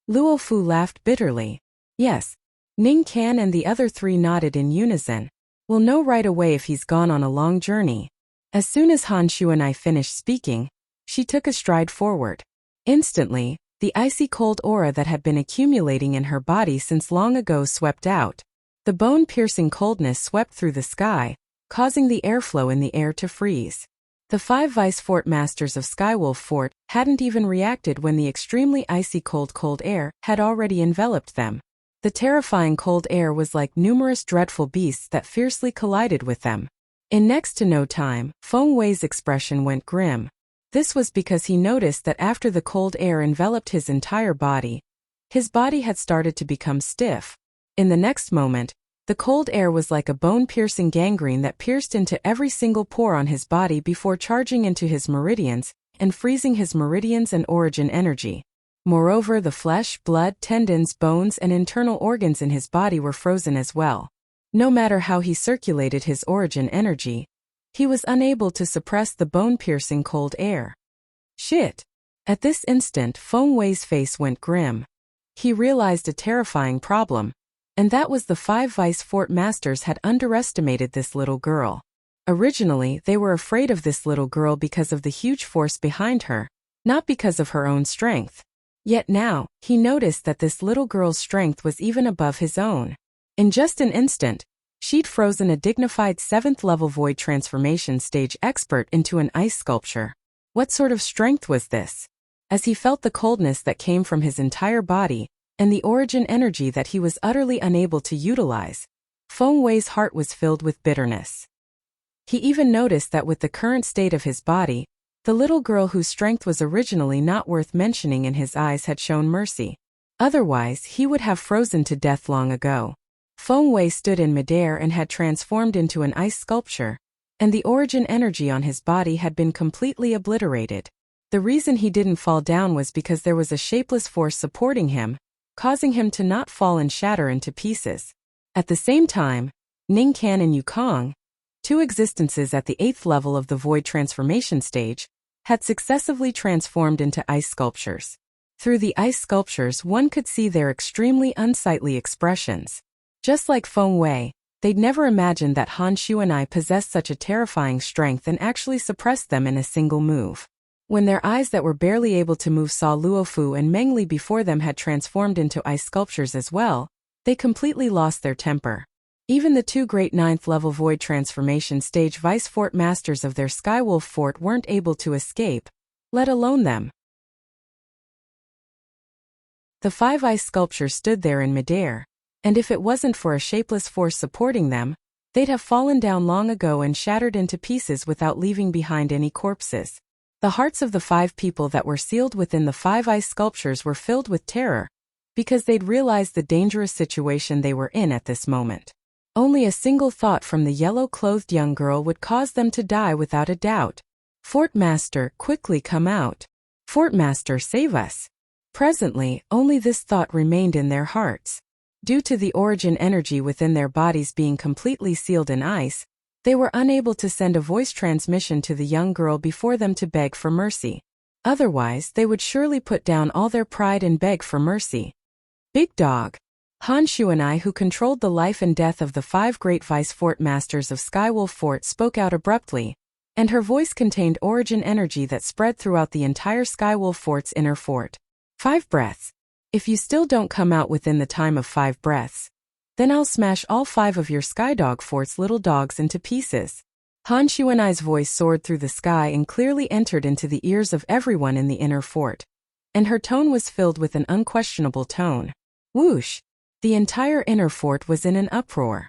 Luo Fu laughed bitterly. Yes. Ning Can and the other 3 nodded in unison. We'll know right away if he's gone on a long journey. As soon as Han Xuanai finished speaking, she took a stride forward. Instantly, the icy cold aura that had been accumulating in her body since long ago swept out. The bone-piercing coldness swept through the sky, causing the airflow in the air to freeze. The 5 vice fort masters of Skywolf Fort hadn't even reacted when the extremely icy cold air had already enveloped them. The terrifying cold air was like numerous dreadful beasts that fiercely collided with them. In next to no time, Feng Wei's expression went grim. This was because he noticed that after the cold air enveloped his entire body, his body had started to become stiff. In the next moment, the cold air was like a bone-piercing gangrene that pierced into every single pore on his body before charging into his meridians and freezing his meridians and origin energy. Moreover, the flesh, blood, tendons, bones, and internal organs in his body were frozen as well. No matter how he circulated his origin energy, he was unable to suppress the bone-piercing cold air. Shit! At this instant, Feng Wei's face went grim. He realized a terrifying problem, and that was the 5 vice fort masters had underestimated this little girl. Originally, they were afraid of this little girl because of the huge force behind her, not because of her own strength. Yet now, he noticed that this little girl's strength was even above his own. In just an instant, she'd frozen a dignified 7th-level void transformation stage expert into an ice sculpture. What sort of strength was this? As he felt the coldness that came from his entire body, and the origin energy that he was utterly unable to utilize, Feng Wei's heart was filled with bitterness. He even noticed that with the current state of his body, the little girl whose strength was originally not worth mentioning in his eyes had shown mercy. Otherwise, he would have frozen to death long ago. Feng Wei stood in midair and had transformed into an ice sculpture, and the origin energy on his body had been completely obliterated. The reason he didn't fall down was because there was a shapeless force supporting him, causing him to not fall and shatter into pieces. At the same time, Ning Can and Yukong, 2 existences at the 8th level of the void transformation stage, had successively transformed into ice sculptures. Through the ice sculptures, one could see their extremely unsightly expressions. Just like Feng Wei, they'd never imagined that Han Xuanai possessed such a terrifying strength and actually suppressed them in a single move. When their eyes that were barely able to move saw Luo Fu and Meng Li before them had transformed into ice sculptures as well, they completely lost their temper. Even the 2 great 9th-level void transformation stage vice fort masters of their Skywolf Fort weren't able to escape, let alone them. The 5 ice sculptures stood there in midair, and if it wasn't for a shapeless force supporting them, they'd have fallen down long ago and shattered into pieces without leaving behind any corpses. The hearts of the 5 people that were sealed within the 5 ice sculptures were filled with terror, because they'd realized the dangerous situation they were in at this moment. Only a single thought from the yellow-clothed young girl would cause them to die without a doubt. Fort Master, quickly come out. Fort Master, save us. Presently, only this thought remained in their hearts. Due to the origin energy within their bodies being completely sealed in ice, They were unable to send a voice transmission to the young girl before them to beg for mercy. Otherwise, they would surely put down all their pride and beg for mercy. Big Dog. Han Shuanai, who controlled the life and death of the 5 great vice fort masters of Skywolf Fort, spoke out abruptly, and her voice contained origin energy that spread throughout the entire Skywolf Fort's inner fort. 5 breaths. If you still don't come out within the time of 5 breaths, then I'll smash all 5 of your Skydog Fort's little dogs into pieces. Han Shuanai's voice soared through the sky and clearly entered into the ears of everyone in the inner fort, and her tone was filled with an unquestionable tone. Whoosh! The entire inner fort was in an uproar.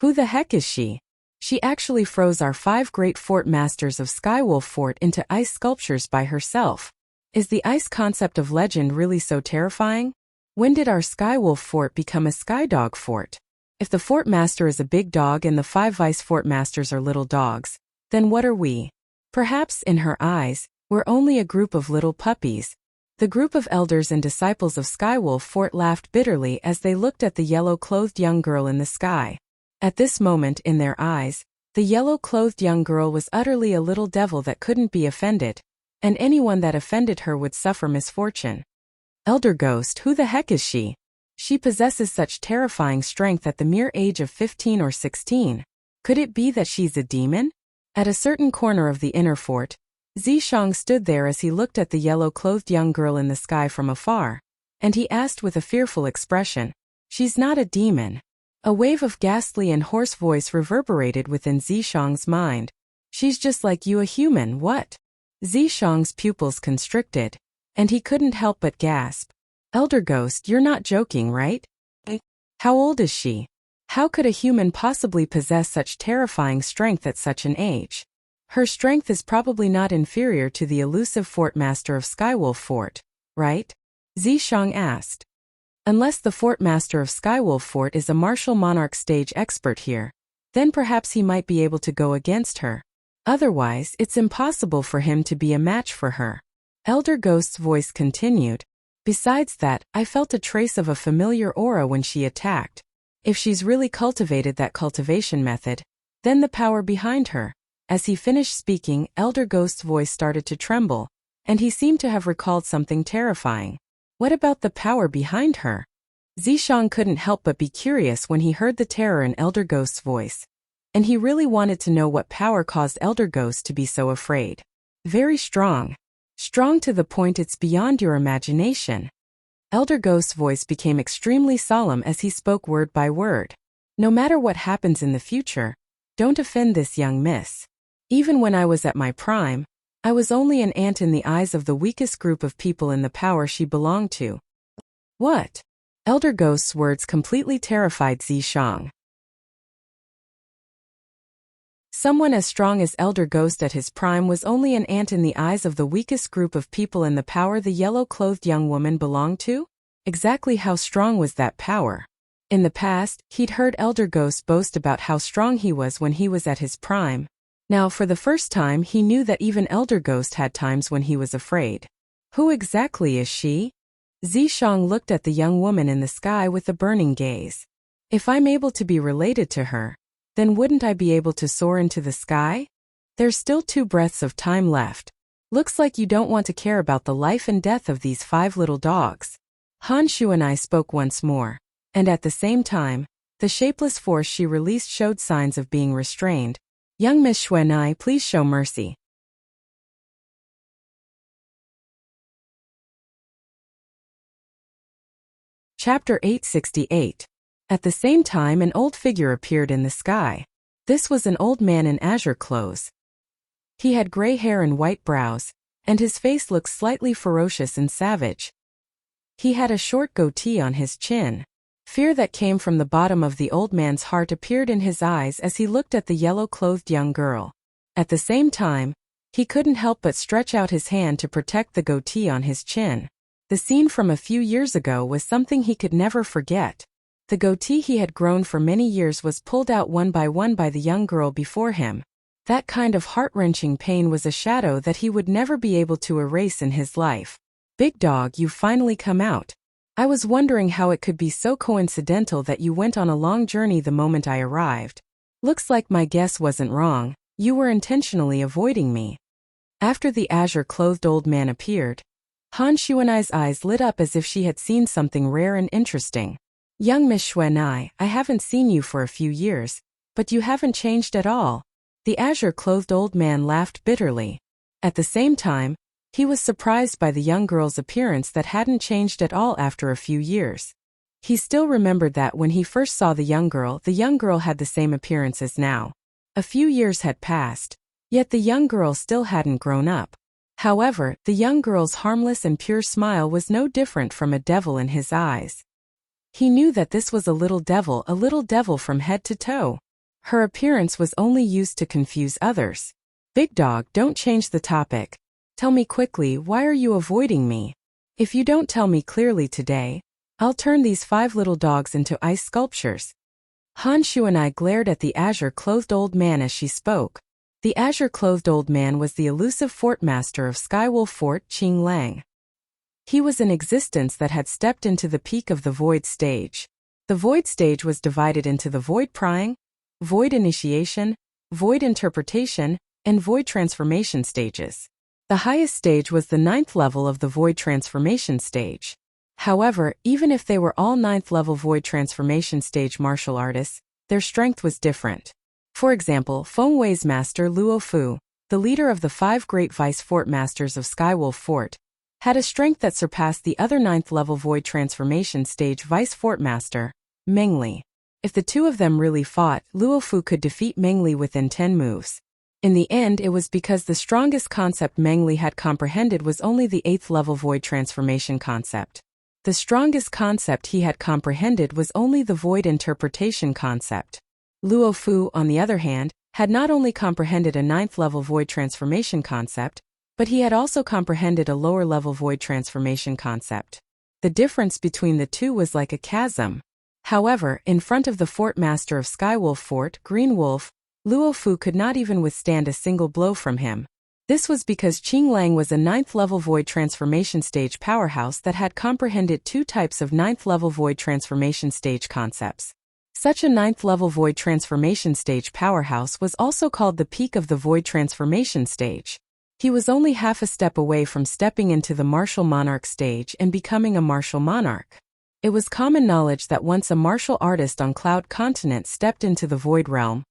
Who the heck is she? She actually froze our 5 great fort masters of Skywolf Fort into ice sculptures by herself. Is the ice concept of legend really so terrifying? When did our Skywolf Fort become a Skydog Fort? If the fort master is a big dog and the 5 vice fort masters are little dogs, then what are we? Perhaps, in her eyes, we're only a group of little puppies. The group of elders and disciples of Skywolf Fort laughed bitterly as they looked at the yellow-clothed young girl in the sky. At this moment, in their eyes, the yellow-clothed young girl was utterly a little devil that couldn't be offended, and anyone that offended her would suffer misfortune. Elder Ghost, who the heck is she? She possesses such terrifying strength at the mere age of 15 or 16. Could it be that she's a demon? At a certain corner of the inner fort, Zishang stood there as he looked at the yellow-clothed young girl in the sky from afar, and he asked with a fearful expression, "She's not a demon." A wave of ghastly and hoarse voice reverberated within Zishang's mind. "She's just like you, a human, what?" Zishang's pupils constricted, and he couldn't help but gasp. "Elder Ghost, you're not joking, right? How old is she? How could a human possibly possess such terrifying strength at such an age? Her strength is probably not inferior to the elusive fort master of Skywolf Fort, right?" Zishang asked. "Unless the fort master of Skywolf Fort is a martial monarch stage expert here, then perhaps he might be able to go against her. Otherwise, it's impossible for him to be a match for her." Elder Ghost's voice continued. "Besides that, I felt a trace of a familiar aura when she attacked. If she's really cultivated that cultivation method, then the power behind her." As he finished speaking, Elder Ghost's voice started to tremble, and he seemed to have recalled something terrifying. What about the power behind her? Zishang couldn't help but be curious when he heard the terror in Elder Ghost's voice, and he really wanted to know what power caused Elder Ghost to be so afraid. "Very strong. Strong to the point it's beyond your imagination." Elder Ghost's voice became extremely solemn as he spoke word by word. "No matter what happens in the future, don't offend this young miss. Even when I was at my prime, I was only an ant in the eyes of the weakest group of people in the power she belonged to." "What?" Elder Ghost's words completely terrified Zishang. Someone as strong as Elder Ghost at his prime was only an ant in the eyes of the weakest group of people in the power the yellow-clothed young woman belonged to? Exactly how strong was that power? In the past, he'd heard Elder Ghost boast about how strong he was when he was at his prime. Now, for the first time, he knew that even Elder Ghost had times when he was afraid. Who exactly is she? Zishang looked at the young woman in the sky with a burning gaze. If I'm able to be related to her, then wouldn't I be able to soar into the sky? There's still 2 breaths of time left. Looks like you don't want to care about the life and death of these 5 little dogs. Han Shuanai spoke once more, and at the same time, the shapeless force she released showed signs of being restrained. "Young Miss Shuanai, please show mercy." Chapter 868. At the same time, an old figure appeared in the sky. This was an old man in azure clothes. He had gray hair and white brows, and his face looked slightly ferocious and savage. He had a short goatee on his chin. Fear that came from the bottom of the old man's heart appeared in his eyes as he looked at the yellow-clothed young girl. At the same time, he couldn't help but stretch out his hand to protect the goatee on his chin. The scene from a few years ago was something he could never forget. The goatee he had grown for many years was pulled out one by the young girl before him. That kind of heart-wrenching pain was a shadow that he would never be able to erase in his life. "Big Dog, you've finally come out. I was wondering how it could be so coincidental that you went on a long journey the moment I arrived." Looks like my guess wasn't wrong. You were intentionally avoiding me. After the azure-clothed old man appeared, Han Xuanai's eyes lit up as if she had seen something rare and interesting. Young Miss Xuanai, I haven't seen you for a few years, but you haven't changed at all. The azure-clothed old man laughed bitterly. At the same time, he was surprised by the young girl's appearance that hadn't changed at all after a few years. He still remembered that when he first saw the young girl had the same appearance as now. A few years had passed, yet the young girl still hadn't grown up. However, the young girl's harmless and pure smile was no different from a devil in his eyes. He knew that this was a little devil from head to toe. Her appearance was only used to confuse others. Big dog, don't change the topic. Tell me quickly, why are you avoiding me? If you don't tell me clearly today, I'll turn these 5 little dogs into ice sculptures. Han Xuanai glared at the azure-clothed old man as she spoke. The azure-clothed old man was the elusive fort master of Skywolf Fort, Qing Lang. He was an existence that had stepped into the peak of the void stage. The void stage was divided into the void prying, void initiation, void interpretation, and void transformation stages. The highest stage was the 9th level of the void transformation stage. However, even if they were all 9th level void transformation stage martial artists, their strength was different. For example, Feng Wei's master Luo Fu, the leader of the 5 great vice fort masters of Skywolf Fort, had a strength that surpassed the other 9th level void transformation stage vice fort master, Meng Li. If the two of them really fought, Luo Fu could defeat Meng Li within 10 moves. In the end, it was because the strongest concept Meng Li had comprehended was only the 8th level void transformation concept. The strongest concept he had comprehended was only the void interpretation concept. Luo Fu, on the other hand, had not only comprehended a 9th level void transformation concept, but he had also comprehended a lower level void transformation concept. The difference between the two was like a chasm. However, in front of the fort master of Skywolf Fort, Green Wolf, Luo Fu could not even withstand a single blow from him. This was because Qing Lang was a 9th level void transformation stage powerhouse that had comprehended 2 types of 9th level void transformation stage concepts. Such a 9th level void transformation stage powerhouse was also called the peak of the void transformation stage. He was only half a step away from stepping into the martial monarch stage and becoming a martial monarch. It was common knowledge that once a martial artist on Cloud Continent stepped into the void realm,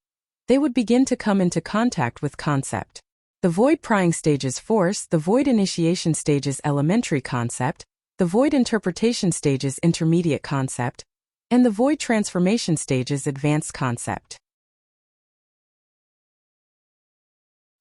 they would begin to come into contact with concept. The void prying stage's force, the void initiation stage's elementary concept, the void interpretation stage's intermediate concept, and the void transformation stage's advanced concept.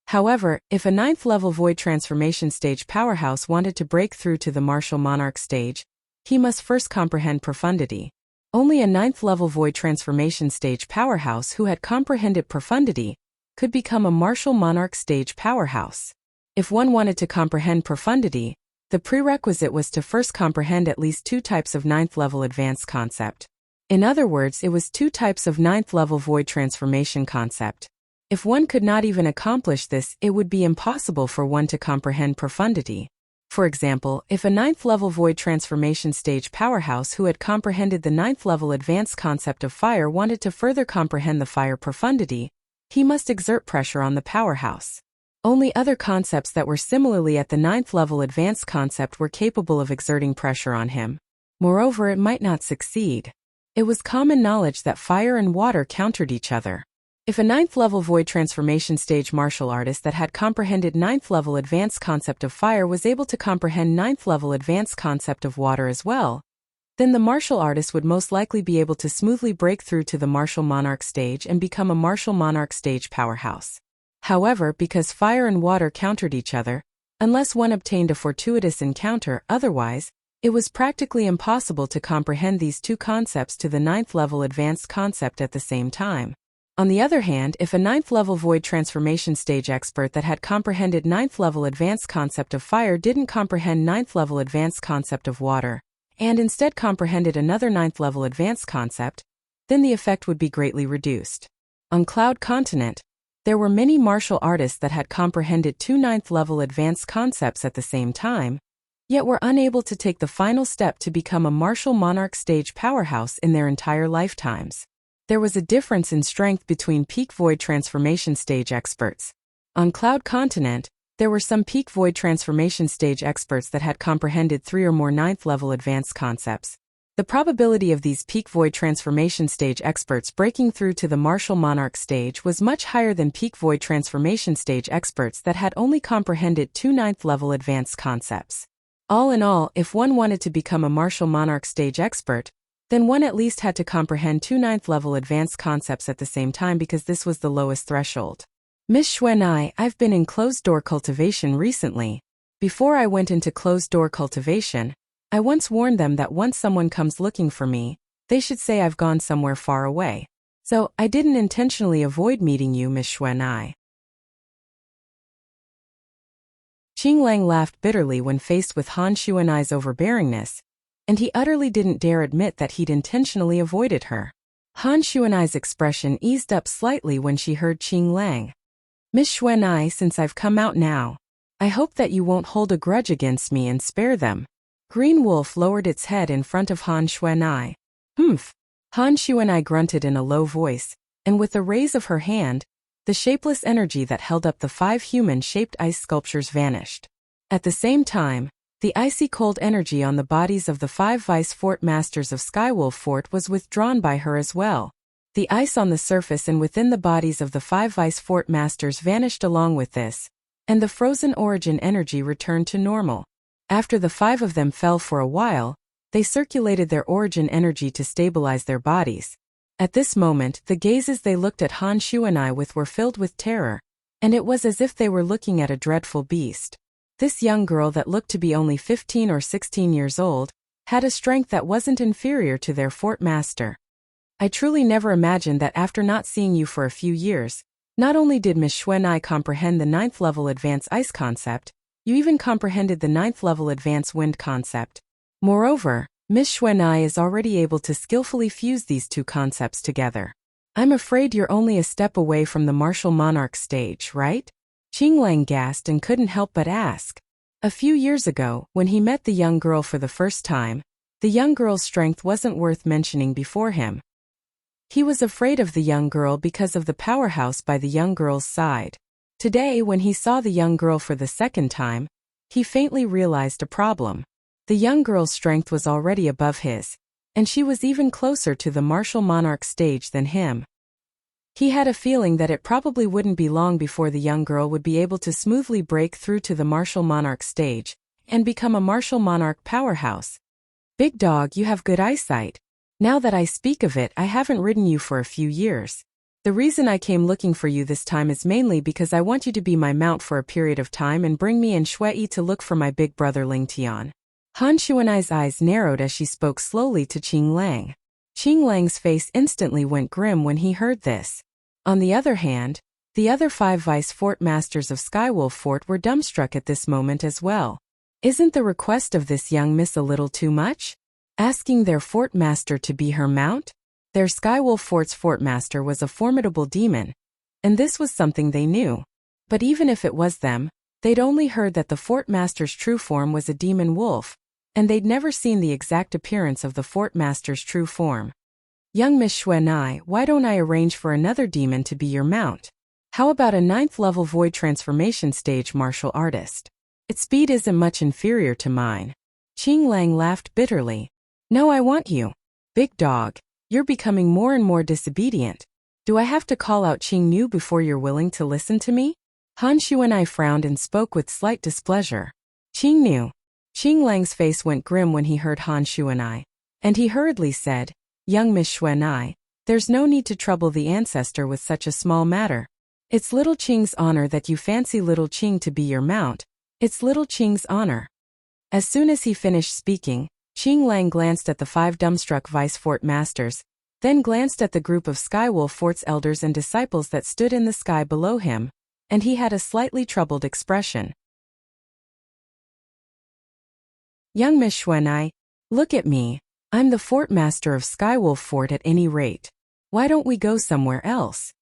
However, if a 9th level void transformation stage powerhouse wanted to break through to the martial monarch stage, he must first comprehend profundity. Only a 9th level void transformation stage powerhouse who had comprehended profundity could become a martial monarch stage powerhouse. If one wanted to comprehend profundity, the prerequisite was to first comprehend at least 2 types of 9th level advanced concept. In other words, it was 2 types of 9th level void transformation concept. If one could not even accomplish this, it would be impossible for one to comprehend profundity. For example, if a 9th level void transformation stage powerhouse who had comprehended the 9th level advanced concept of fire wanted to further comprehend the fire profundity, he must exert pressure on the powerhouse. Only other concepts that were similarly at the 9th level advanced concept were capable of exerting pressure on him. Moreover, it might not succeed. It was common knowledge that fire and water countered each other. If a 9th level void transformation stage martial artist that had comprehended 9th level advanced concept of fire was able to comprehend 9th level advanced concept of water as well, then the martial artist would most likely be able to smoothly break through to the martial monarch stage and become a martial monarch stage powerhouse. However, because fire and water countered each other, unless one obtained a fortuitous encounter, otherwise, it was practically impossible to comprehend these 2 concepts to the 9th level advanced concept at the same time. On the other hand, if a 9th level void transformation stage expert that had comprehended 9th level advanced concept of fire didn't comprehend 9th level advanced concept of water, and instead comprehended another 9th level advanced concept, then the effect would be greatly reduced. On Cloud Continent, there were many martial artists that had comprehended 2 9th level advanced concepts at the same time, yet were unable to take the final step to become a martial monarch stage powerhouse in their entire lifetimes. There was a difference in strength between peak void transformation stage experts. On Cloud Continent, there were some peak void transformation stage experts that had comprehended 3 or more 9th level advanced concepts. The probability of these peak void transformation stage experts breaking through to the martial monarch stage was much higher than peak void transformation stage experts that had only comprehended 2 9th level advanced concepts. All in all, if one wanted to become a martial monarch stage expert, then one at least had to comprehend 2 9th level advanced concepts at the same time because this was the lowest threshold. Miss Xuan, I've been in closed-door cultivation recently. Before I went into closed-door cultivation, I once warned them that once someone comes looking for me, they should say I've gone somewhere far away. So, I didn't intentionally avoid meeting you, Miss Xuan. Qing Lang laughed bitterly when faced with Han Xuan's overbearingness, and he utterly didn't dare admit that he'd intentionally avoided her. Han Xuan's expression eased up slightly when she heard Qing Lang. Miss Xuan, since I've come out now, I hope that you won't hold a grudge against me and spare them. Green Wolf lowered its head in front of Han Xuan. Humph. Han Xuan grunted in a low voice, and with a raise of her hand, the shapeless energy that held up the 5 human-shaped ice sculptures vanished. At the same time, the icy cold energy on the bodies of the 5 Vice Fort Masters of Skywolf Fort was withdrawn by her as well. The ice on the surface and within the bodies of the 5 Vice Fort Masters vanished along with this, and the frozen origin energy returned to normal. After the 5 of them fell for a while, they circulated their origin energy to stabilize their bodies. At this moment, the gazes they looked at Han Xuan with were filled with terror, and it was as if they were looking at a dreadful beast. This young girl that looked to be only 15 or 16 years old, had a strength that wasn't inferior to their fort master. I truly never imagined that after not seeing you for a few years, not only did Miss Xuan comprehend the 9th level advanced ice concept, you even comprehended the 9th level advanced wind concept. Moreover, Miss Xuan is already able to skillfully fuse these 2 concepts together. I'm afraid you're only a step away from the martial monarch stage, right? Qing Lang gasped and couldn't help but ask. A few years ago, when he met the young girl for the first time, the young girl's strength wasn't worth mentioning before him. He was afraid of the young girl because of the powerhouse by the young girl's side. Today, when he saw the young girl for the second time, he faintly realized a problem. The young girl's strength was already above his, and she was even closer to the martial monarch stage than him. He had a feeling that it probably wouldn't be long before the young girl would be able to smoothly break through to the martial monarch stage and become a martial monarch powerhouse. Big dog, you have good eyesight. Now that I speak of it, I haven't ridden you for a few years. The reason I came looking for you this time is mainly because I want you to be my mount for a period of time and bring me and Shui to look for my big brother Ling Tian. Han Xuan's eyes narrowed as she spoke slowly to Qing Lang. Qing Lang's face instantly went grim when he heard this. On the other hand, the other 5 Vice Fort Masters of Skywolf Fort were dumbstruck at this moment as well. Isn't the request of this young miss a little too much? Asking their Fort Master to be her mount? Their Skywolf Fort's Fort Master was a formidable demon, and this was something they knew. But even if it was them, they'd only heard that the Fort Master's true form was a demon wolf, and they'd never seen the exact appearance of the Fort Master's true form. Young Miss Xuan, why don't I arrange for another demon to be your mount? How about a 9th level void transformation stage martial artist? Its speed isn't much inferior to mine. Qing Lang laughed bitterly. No, I want you. Big dog. You're becoming more and more disobedient. Do I have to call out Qing Nu before you're willing to listen to me? Han Xuan frowned and spoke with slight displeasure. Qing Nu. Qing Lang's face went grim when he heard Han Xuan, and he hurriedly said, Young Miss Xuan, there's no need to trouble the ancestor with such a small matter. It's little Qing's honor that you fancy little Qing to be your mount. It's little Qing's honor. As soon as he finished speaking, Qing Lang glanced at the 5 dumbstruck Vice Fort Masters, then glanced at the group of Skywolf Fort's elders and disciples that stood in the sky below him, and he had a slightly troubled expression. Young Miss Xuan, look at me. I'm the Fort Master of Skywolf Fort at any rate. Why don't we go somewhere else?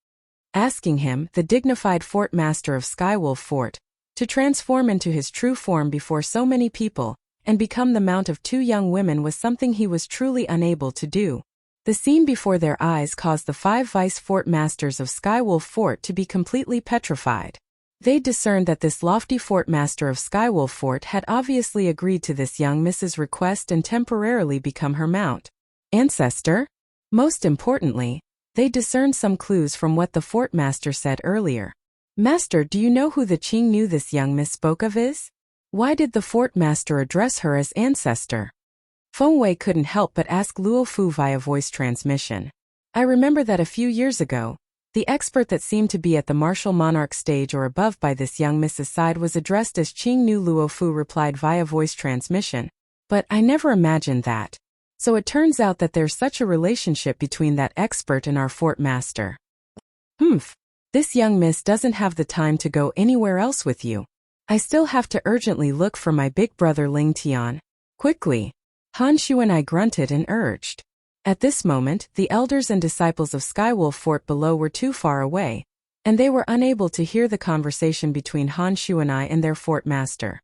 Asking him, the dignified Fort Master of Skywolf Fort, to transform into his true form before so many people, and become the mount of 2 young women was something he was truly unable to do. The scene before their eyes caused the 5 vice fort masters of Skywolf Fort to be completely petrified. They discerned that this lofty fort master of Skywolf Fort had obviously agreed to this young Mrs. request and temporarily become her mount. Ancestor? Most importantly, they discerned some clues from what the fort master said earlier. Master, do you know who the Qing knew this young miss spoke of is? Why did the fort master address her as ancestor? Feng Wei couldn't help but ask Luo Fu via voice transmission. I remember that a few years ago, the expert that seemed to be at the martial monarch stage or above by this young miss's side was addressed as Qing Nu. Luo Fu replied via voice transmission. But I never imagined that. So it turns out that there's such a relationship between that expert and our fort master. Humph. This young miss doesn't have the time to go anywhere else with you. I still have to urgently look for my big brother Ling Tian. Quickly. Han Shu and I grunted and urged. At this moment, the elders and disciples of Skywolf Fort below were too far away, and they were unable to hear the conversation between Han Shu and I and their fort master.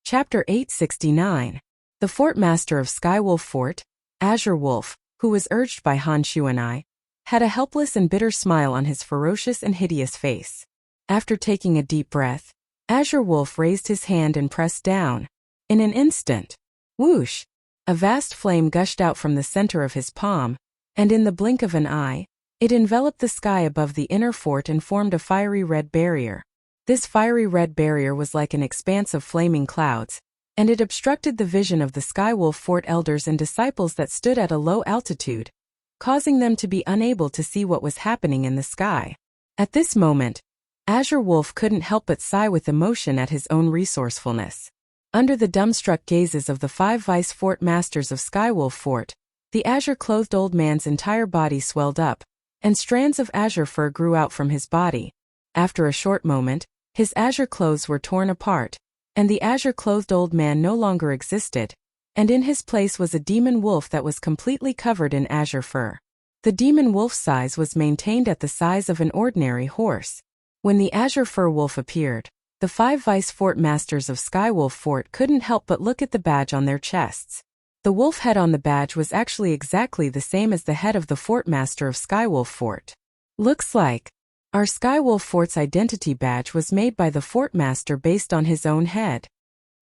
Chapter 869. The fort master of Skywolf Fort, Azure Wolf, who was urged by Han Shu and I, had a helpless and bitter smile on his ferocious and hideous face. After taking a deep breath, Azure Wolf raised his hand and pressed down. In an instant, whoosh! A vast flame gushed out from the center of his palm, and in the blink of an eye, it enveloped the sky above the inner fort and formed a fiery red barrier. This fiery red barrier was like an expanse of flaming clouds, and it obstructed the vision of the Skywolf Fort elders and disciples that stood at a low altitude, causing them to be unable to see what was happening in the sky. At this moment, Azure Wolf couldn't help but sigh with emotion at his own resourcefulness. Under the dumbstruck gazes of the 5 vice fort masters of Skywolf Fort, the azure-clothed old man's entire body swelled up, and strands of azure fur grew out from his body. After a short moment, his azure clothes were torn apart, and the azure-clothed old man no longer existed, and in his place was a demon wolf that was completely covered in azure fur. The demon wolf's size was maintained at the size of an ordinary horse. When the azure fur wolf appeared, the 5 vice fort masters of Skywolf Fort couldn't help but look at the badge on their chests. The wolf head on the badge was actually exactly the same as the head of the fort master of Skywolf Fort. Looks like our Skywolf Fort's identity badge was made by the fort master based on his own head.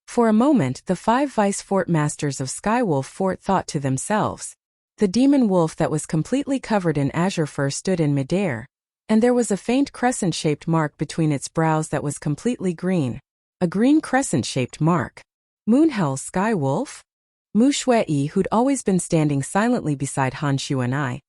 For a moment, the 5 vice fort masters of Skywolf Fort thought to themselves. The demon wolf that was completely covered in azure fur stood in midair, and there was a faint crescent-shaped mark between its brows that was completely green. A green crescent-shaped mark. Moonhell Skywolf? Mu Shui, who'd always been standing silently beside Han Shu and I,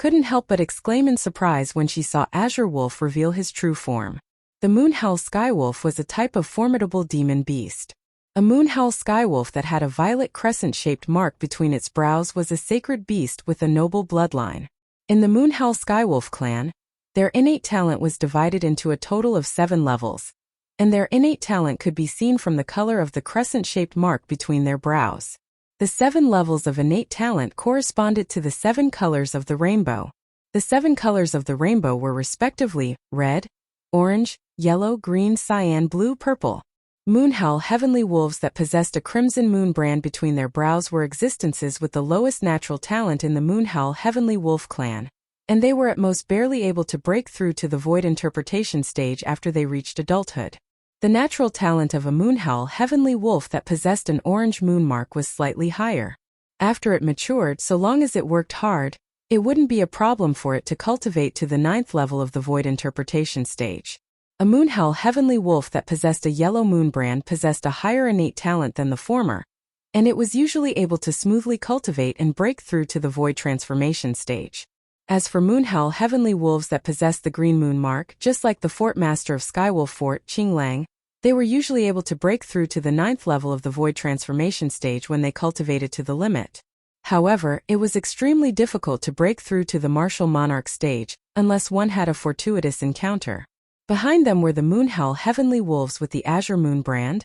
couldn't help but exclaim in surprise when she saw Azure Wolf reveal his true form. The Moonhell Skywolf was a type of formidable demon beast. A Moonhell Skywolf that had a violet crescent-shaped mark between its brows was a sacred beast with a noble bloodline. In the Moonhell Skywolf clan, their innate talent was divided into a total of 7 levels, and their innate talent could be seen from the color of the crescent-shaped mark between their brows. The 7 levels of innate talent corresponded to the 7 colors of the rainbow. The 7 colors of the rainbow were respectively red, orange, yellow, green, cyan, blue, purple. Moonhell heavenly wolves that possessed a crimson moon brand between their brows were existences with the lowest natural talent in the Moonhell heavenly wolf clan, and they were at most barely able to break through to the void interpretation stage after they reached adulthood. The natural talent of a Moonhell heavenly wolf that possessed an orange moon mark was slightly higher. After it matured, so long as it worked hard, it wouldn't be a problem for it to cultivate to the 9th level of the void interpretation stage. A Moonhell heavenly wolf that possessed a yellow moon brand possessed a higher innate talent than the former, and it was usually able to smoothly cultivate and break through to the void transformation stage. As for Moonhell heavenly wolves that possessed the green moon mark, just like the fort master of Skywolf Fort, Qing Lang, they were usually able to break through to the 9th level of the void transformation stage when they cultivated to the limit. However, it was extremely difficult to break through to the martial monarch stage, unless one had a fortuitous encounter. Behind them were the Moonhell heavenly wolves with the azure moon brand,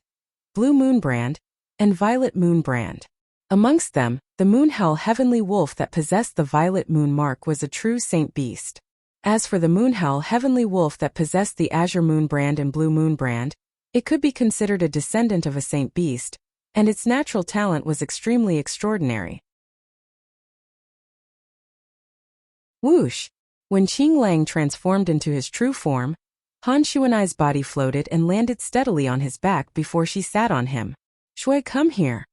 blue moon brand, and violet moon brand. Amongst them, the Moonhell heavenly wolf that possessed the violet moon mark was a true saint beast. As for the Moonhell heavenly wolf that possessed the azure moon brand and blue moon brand, It could be considered a descendant of a saint beast, and its natural talent was extremely extraordinary. Whoosh! When Qing Lang transformed into his true form, Han Shuanai's body floated and landed steadily on his back before she sat on him. Shui, come here.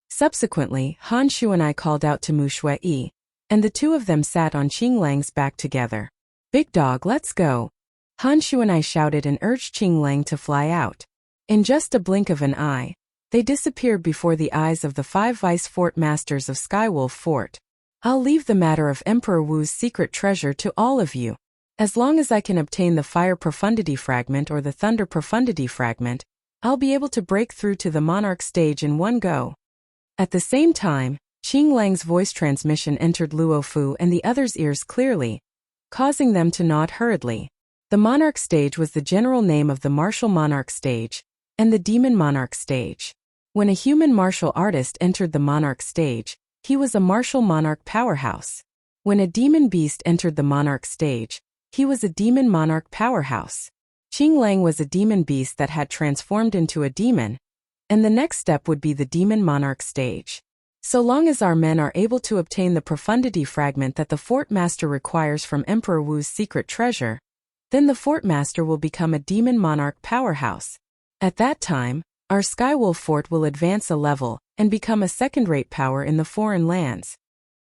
Subsequently, Han Shuanai called out to Mu Shui, and the two of them sat on Qing Lang's back together. Big dog, let's go. Han Shuanai shouted and urged Qing Lang to fly out. In just a blink of an eye, they disappeared before the eyes of the 5 vice fort masters of Skywolf Fort. I'll leave the matter of Emperor Wu's secret treasure to all of you. As long as I can obtain the Fire Profundity Fragment or the Thunder Profundity Fragment, I'll be able to break through to the Monarch stage in one go. At the same time, Qing Lang's voice transmission entered Luo Fu and the others' ears clearly, causing them to nod hurriedly. The Monarch stage was the general name of the Martial Monarch stage and the Demon Monarch stage. When a human martial artist entered the Monarch stage, he was a martial monarch powerhouse. When a demon beast entered the Monarch stage, he was a demon monarch powerhouse. Qing Lang was a demon beast that had transformed into a demon, and the next step would be the demon monarch stage. So long as our men are able to obtain the profundity fragment that the fort master requires from Emperor Wu's secret treasure, then the fort master will become a demon monarch powerhouse. At that time, our Skywolf Fort will advance a level and become a second-rate power in the foreign lands.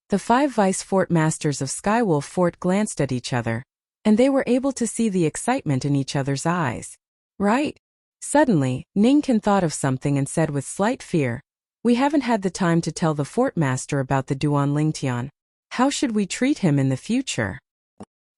The 5 vice fort masters of Skywolf Fort glanced at each other, and they were able to see the excitement in each other's eyes. Right? Suddenly, Ningkan thought of something and said with slight fear, "We haven't had the time to tell the fort master about the Duan Lingtian. How should we treat him in the future?"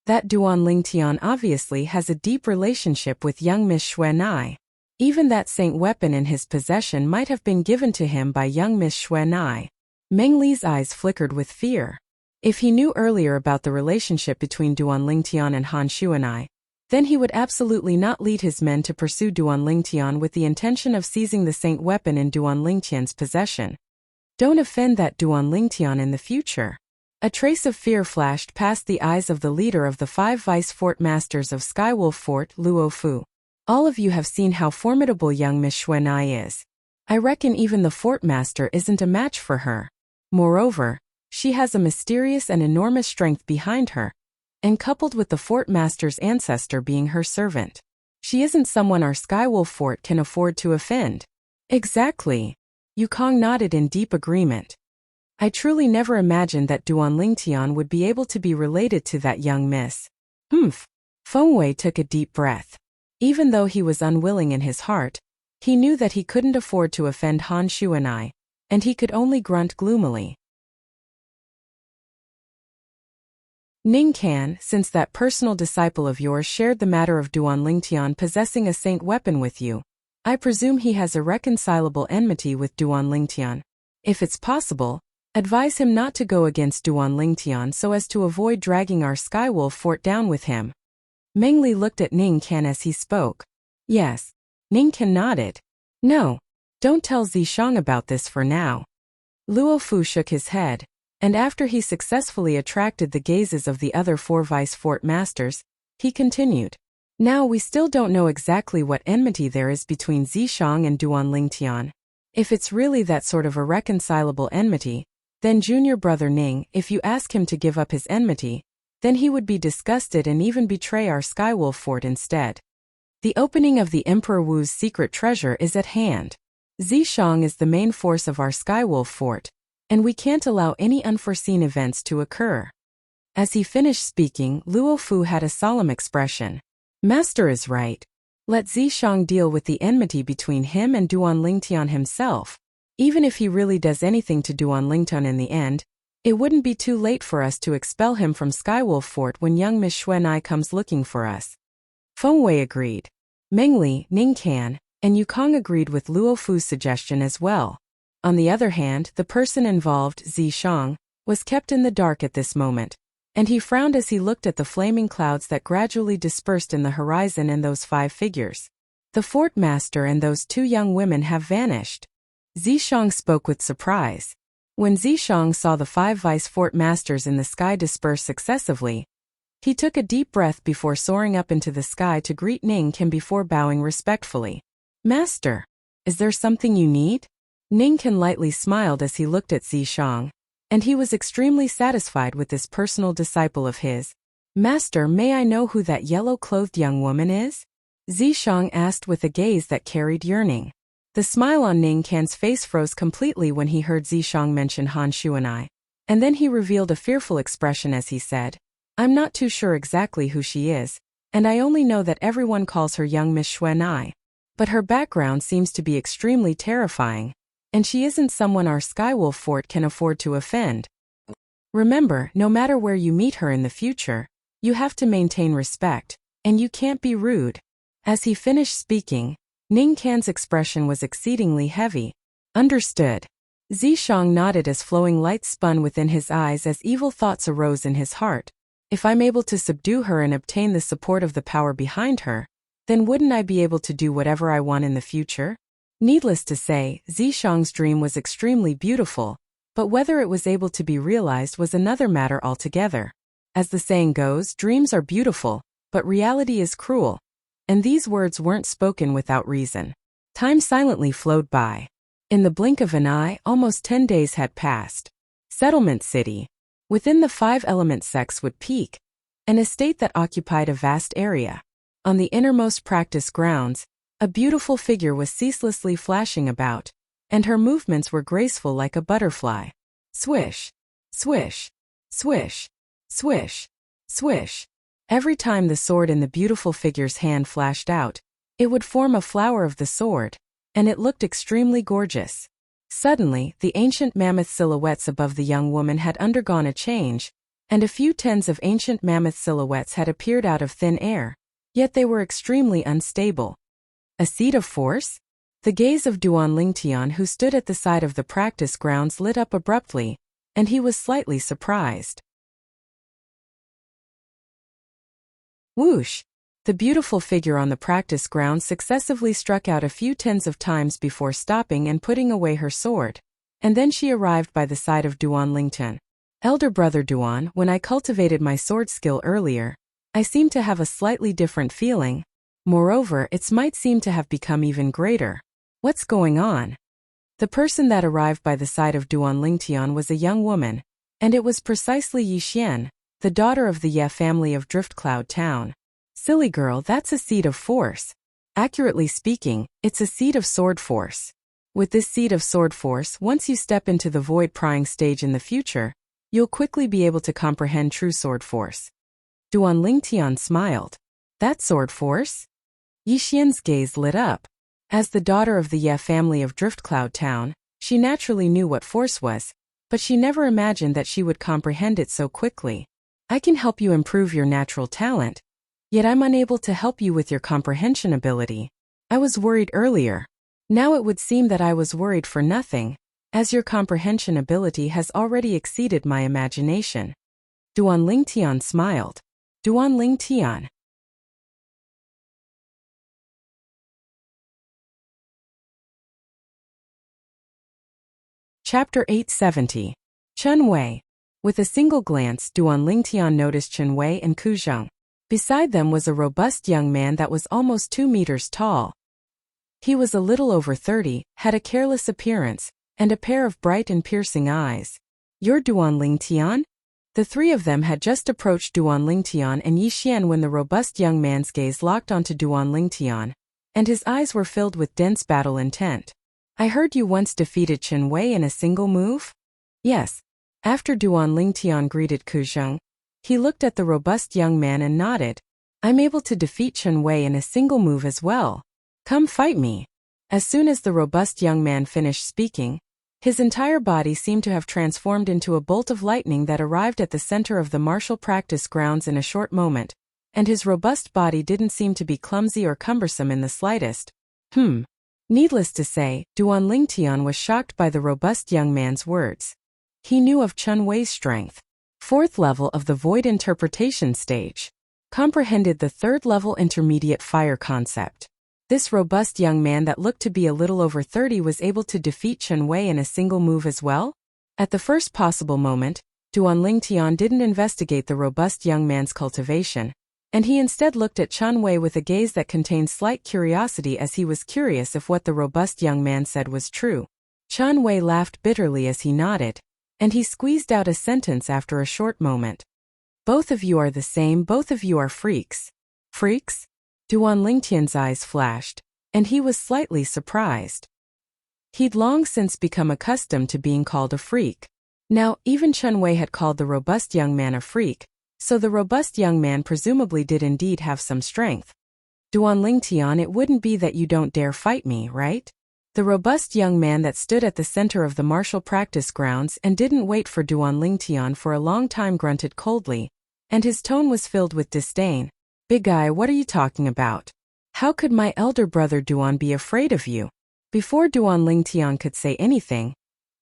That Duan Lingtian obviously has a deep relationship with young Miss Xuanai. Even that saint weapon in his possession might have been given to him by young Miss Xuanai. Meng Li's eyes flickered with fear. If he knew earlier about the relationship between Duan Lingtian and Han Xuanai, then he would absolutely not lead his men to pursue Duan Lingtian with the intention of seizing the saint weapon in Duan Lingtian's possession. Don't offend that Duan Lingtian in the future. A trace of fear flashed past the eyes of the leader of the 5 vice fort masters of Skywolf Fort, Luo Fu. All of you have seen how formidable young Miss Xuanai is. I reckon even the fort master isn't a match for her. Moreover, she has a mysterious and enormous strength behind her, and coupled with the fort master's ancestor being her servant, she isn't someone our Skywolf Fort can afford to offend. Exactly. Yukong nodded in deep agreement. I truly never imagined that Duan Lingtian would be able to be related to that young miss. Fengwei took a deep breath. Even though he was unwilling in his heart, he knew that he couldn't afford to offend Han Xuanai, and he could only grunt gloomily. Ningkan, since that personal disciple of yours shared the matter of Duan Lingtian possessing a saint weapon with you, I presume he has irreconcilable enmity with Duan Lingtian. If it's possible, advise him not to go against Duan Lingtian so as to avoid dragging our Skywolf Fort down with him. Meng Li looked at Ningkan as he spoke. Yes. Ningkan nodded. No. Don't tell Zishang about this for now. Luo Fu shook his head, and after he successfully attracted the gazes of the other 4 vice fort masters, he continued. Now we still don't know exactly what enmity there is between Zishang and Duan Lingtian. If it's really that sort of irreconcilable enmity, then junior brother Ning, if you ask him to give up his enmity, then he would be disgusted and even betray our Skywolf Fort instead. The opening of the Emperor Wu's secret treasure is at hand. Zishang is the main force of our Skywolf Fort, and we can't allow any unforeseen events to occur. As he finished speaking, Luo Fu had a solemn expression. Master is right. Let Zishang deal with the enmity between him and Duan Lingtian himself. Even if he really does anything to Duan Lingtian in the end, it wouldn't be too late for us to expel him from Skywolf Fort when young Miss Xuanai comes looking for us. Fengwei agreed. Meng Li, Ningkan, and Yukong agreed with Luo Fu's suggestion as well. On the other hand, the person involved, Zishang, was kept in the dark at this moment, and he frowned as he looked at the flaming clouds that gradually dispersed in the horizon and those 5 figures. The fort master and those 2 young women have vanished. Zishang spoke with surprise. When Zishang saw the 5 vice fort masters in the sky disperse successively, he took a deep breath before soaring up into the sky to greet Ningkan before bowing respectfully. Master, is there something you need? Ningkan lightly smiled as he looked at Zishang, and he was extremely satisfied with this personal disciple of his. Master, may I know who that yellow-clothed young woman is? Zishang asked with a gaze that carried yearning. The smile on Ningkan's face froze completely when he heard Zishang mention Han Shuanai, and then he revealed a fearful expression as he said, I'm not too sure exactly who she is, and I only know that everyone calls her young Miss Xuanai. But her background seems to be extremely terrifying, and she isn't someone our Skywolf Fort can afford to offend. Remember, no matter where you meet her in the future, you have to maintain respect, and you can't be rude. As he finished speaking, Ningkan's expression was exceedingly heavy. Understood. Zishang nodded as flowing light spun within his eyes as evil thoughts arose in his heart. If I'm able to subdue her and obtain the support of the power behind her, then wouldn't I be able to do whatever I want in the future? Needless to say, Zishang's dream was extremely beautiful, but whether it was able to be realized was another matter altogether. As the saying goes, dreams are beautiful, but reality is cruel. And these words weren't spoken without reason. Time silently flowed by. In the blink of an eye, almost 10 days had passed. Settlement City. Within the 5-element sects would peak, an estate that occupied a vast area. On the innermost practice grounds, a beautiful figure was ceaselessly flashing about, and her movements were graceful like a butterfly. Swish, swish, swish, swish, swish. Every time the sword in the beautiful figure's hand flashed out, it would form a flower of the sword, and it looked extremely gorgeous. Suddenly, the ancient mammoth silhouettes above the young woman had undergone a change, and a few tens of ancient mammoth silhouettes had appeared out of thin air, yet they were extremely unstable. A seat of force? The gaze of Duan Lingtian, who stood at the side of the practice grounds, lit up abruptly, and he was slightly surprised. Whoosh! The beautiful figure on the practice ground successively struck out a few tens of times before stopping and putting away her sword, and then she arrived by the side of Duan Lingtian. Elder brother Duan, when I cultivated my sword skill earlier, I seemed to have a slightly different feeling. Moreover, its might seemed to have become even greater. What's going on? The person that arrived by the side of Duan Lingtian was a young woman, and it was precisely Yi Xian, the daughter of the Ye family of Driftcloud Town. Silly girl, that's a seed of force. Accurately speaking, it's a seed of sword force. With this seed of sword force, once you step into the void prying stage in the future, you'll quickly be able to comprehend true sword force. Duan Lingtian smiled. That sword force? Yi Xian's gaze lit up. As the daughter of the Ye family of Driftcloud Town, she naturally knew what force was, but she never imagined that she would comprehend it so quickly. I can help you improve your natural talent, yet I'm unable to help you with your comprehension ability. I was worried earlier. Now it would seem that I was worried for nothing, as your comprehension ability has already exceeded my imagination. Duan Lingtian smiled. Duan Lingtian. Chapter 870. Chen Wei. With a single glance, Duan Lingtian noticed Chen Wei and Ku Zheng. Beside them was a robust young man that was almost 2 meters tall. He was a little over 30, had a careless appearance, and a pair of bright and piercing eyes. You're Duan Lingtian? The three of them had just approached Duan Lingtian and Yi Xian when the robust young man's gaze locked onto Duan Lingtian, and his eyes were filled with dense battle intent. I heard you once defeated Chen Wei in a single move? Yes. After Duan Lingtian greeted Ku Zheng, he looked at the robust young man and nodded. I'm able to defeat Chen Wei in a single move as well. Come fight me. As soon as the robust young man finished speaking, his entire body seemed to have transformed into a bolt of lightning that arrived at the center of the martial practice grounds in a short moment, and his robust body didn't seem to be clumsy or cumbersome in the slightest. Needless to say, Duan Lingtian was shocked by the robust young man's words. He knew of Chen Wei's strength. 4th level of the Void Interpretation stage. Comprehended the 3rd level intermediate fire concept. This robust young man that looked to be a little over 30 was able to defeat Chen Wei in a single move as well? At the first possible moment, Duan Lingtian didn't investigate the robust young man's cultivation, and he instead looked at Chun Wei with a gaze that contained slight curiosity, as he was curious if what the robust young man said was true. Chun Wei laughed bitterly as he nodded, and he squeezed out a sentence after a short moment. Both of you are the same, both of you are freaks. Freaks? Duan Lingtian's eyes flashed, and he was slightly surprised. He'd long since become accustomed to being called a freak. Now, even Chun Wei had called the robust young man a freak, so the robust young man presumably did indeed have some strength. Duan Lingtian, it wouldn't be that you don't dare fight me, right? The robust young man that stood at the center of the martial practice grounds and didn't wait for Duan Lingtian for a long time grunted coldly, and his tone was filled with disdain. Big guy, what are you talking about? How could my elder brother Duan be afraid of you? Before Duan Lingtian could say anything,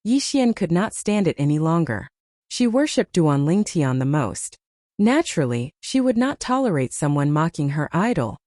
Yixian could not stand it any longer. She worshipped Duan Lingtian the most. Naturally, she would not tolerate someone mocking her idol.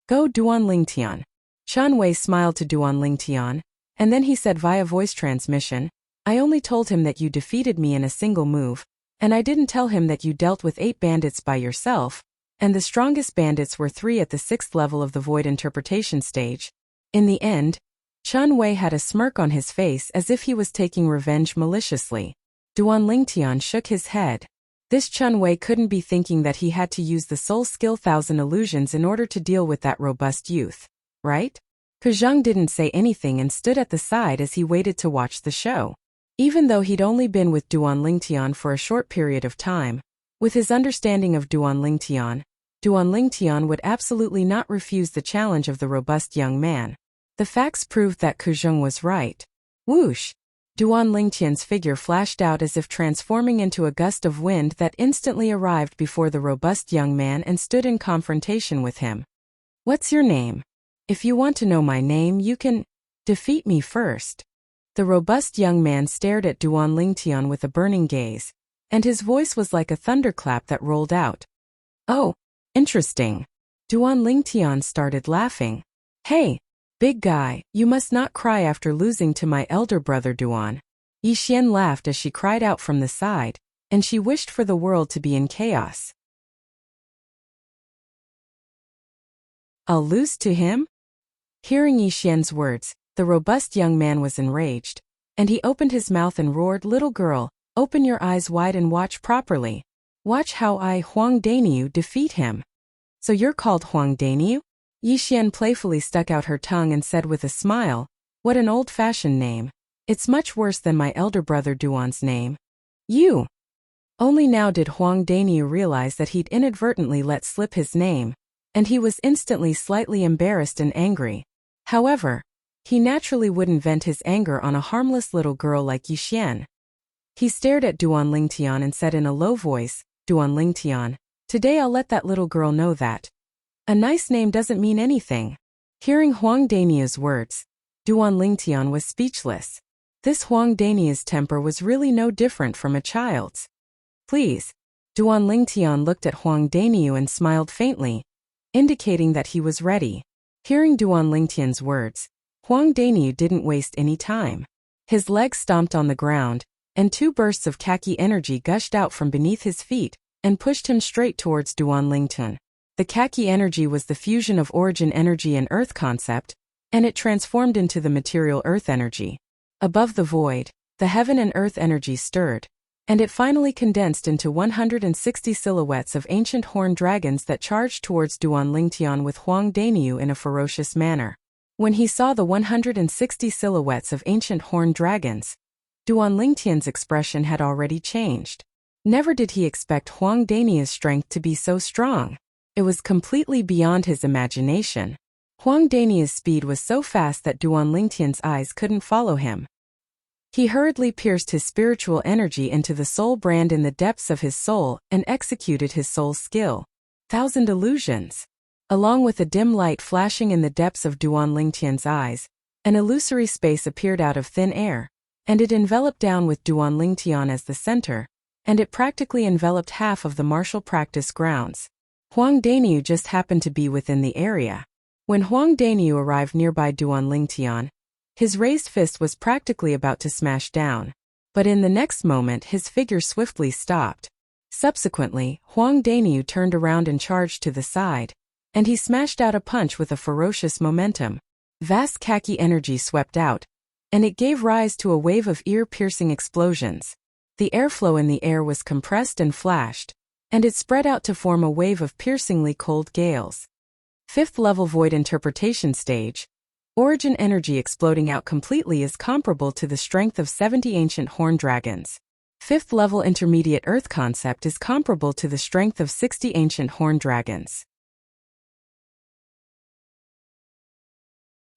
Go, Duan Lingtian. Chun Wei smiled to Duan Lingtian, and then he said via voice transmission, I only told him that you defeated me in a single move, and I didn't tell him that you dealt with 8 bandits by yourself, and the strongest bandits were 3 at the 6th level of the void interpretation stage. In the end, Chun Wei had a smirk on his face as if he was taking revenge maliciously. Duan Lingtian shook his head. This Chun Wei couldn't be thinking that he had to use the soul skill 1000 illusions in order to deal with that robust youth, right? Kuzheng didn't say anything and stood at the side as he waited to watch the show. Even though he'd only been with Duan Lingtian for a short period of time, with his understanding of Duan Lingtian would absolutely not refuse the challenge of the robust young man. The facts proved that Kuzheng was right. Whoosh! Duan Lingtian's figure flashed out as if transforming into a gust of wind that instantly arrived before the robust young man and stood in confrontation with him. What's your name? If you want to know my name, you can defeat me first. The robust young man stared at Duan Lingtian with a burning gaze, and his voice was like a thunderclap that rolled out. Oh, interesting. Duan Lingtian started laughing. Hey, big guy, you must not cry after losing to my elder brother Duan. Yixian laughed as she cried out from the side, and she wished for the world to be in chaos. I'll lose to him? Hearing Yixian's words, the robust young man was enraged, and he opened his mouth and roared, little girl, open your eyes wide and watch properly. Watch how I, Huang Daniu, defeat him. So you're called Huang Daniu? Yixian playfully stuck out her tongue and said with a smile, what an old-fashioned name. It's much worse than my elder brother Duan's name. You! Only now did Huang Daniu realize that he'd inadvertently let slip his name, and he was instantly slightly embarrassed and angry. However, he naturally wouldn't vent his anger on a harmless little girl like Yixian. He stared at Duan Lingtian and said in a low voice, Duan Lingtian, today I'll let that little girl know that a nice name doesn't mean anything. Hearing Huang Daniu's words, Duan Lingtian was speechless. This Huang Daniu's temper was really no different from a child's. Please. Duan Lingtian looked at Huang Daniu and smiled faintly, indicating that he was ready. Hearing Duan Lingtian's words, Huang Daniu didn't waste any time. His legs stomped on the ground, and 2 bursts of khaki energy gushed out from beneath his feet and pushed him straight towards Duan Lingtian. The khaki energy was the fusion of origin energy and earth concept, and it transformed into the material earth energy. Above the void, the heaven and earth energy stirred, and it finally condensed into 160 silhouettes of ancient horned dragons that charged towards Duan Lingtian with Huang Daniu in a ferocious manner. When he saw the 160 silhouettes of ancient horned dragons, Duan Lingtian's expression had already changed. Never did he expect Huang Daniu's strength to be so strong. It was completely beyond his imagination. Huang Daniu's speed was so fast that Duan Lingtian's eyes couldn't follow him. He hurriedly pierced his spiritual energy into the soul brand in the depths of his soul and executed his soul's skill, 1000 illusions. Along with a dim light flashing in the depths of Duan Lingtian's eyes, an illusory space appeared out of thin air, and it enveloped down with Duan Lingtian as the center, and it practically enveloped half of the martial practice grounds. Huang Daniu just happened to be within the area. When Huang Daniu arrived nearby Duan Lingtian, his raised fist was practically about to smash down, but in the next moment his figure swiftly stopped. Subsequently, Huang Daniu turned around and charged to the side, and he smashed out a punch with a ferocious momentum. Vast khaki energy swept out, and it gave rise to a wave of ear-piercing explosions. The airflow in the air was compressed and flashed, and it spread out to form a wave of piercingly cold gales. Fifth level void interpretation stage. Origin energy exploding out completely is comparable to the strength of 70 ancient horn dragons. Fifth level intermediate earth concept is comparable to the strength of 60 ancient horn dragons.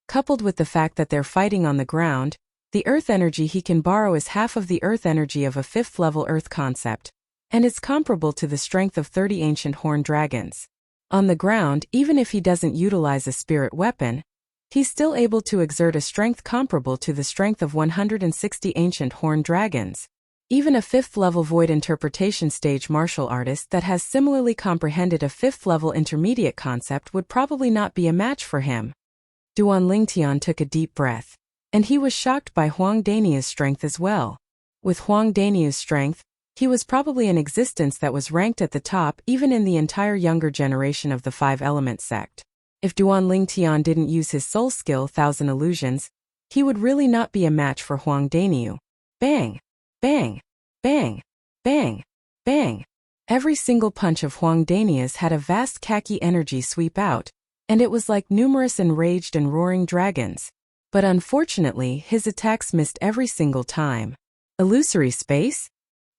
Coupled with the fact that they're fighting on the ground, the earth energy he can borrow is half of the earth energy of a fifth level earth concept, and it's comparable to the strength of 30 ancient horn dragons. On the ground, even if he doesn't utilize a spirit weapon, he's still able to exert a strength comparable to the strength of 160 ancient horn dragons. Even a fifth level void interpretation stage martial artist that has similarly comprehended a fifth level intermediate concept would probably not be a match for him. Duan Lingtian took a deep breath, and he was shocked by Huang Daniu's strength as well. With Huang Daniu's strength, he was probably an existence that was ranked at the top even in the entire younger generation of the Five Element sect. If Duan Lingtian didn't use his soul skill Thousand Illusions, he would really not be a match for Huang Daniu. Bang! Bang! Bang! Bang! Bang! Every single punch of Huang Daniu's had a vast khaki energy sweep out, and it was like numerous enraged and roaring dragons. But unfortunately, his attacks missed every single time. Illusory space?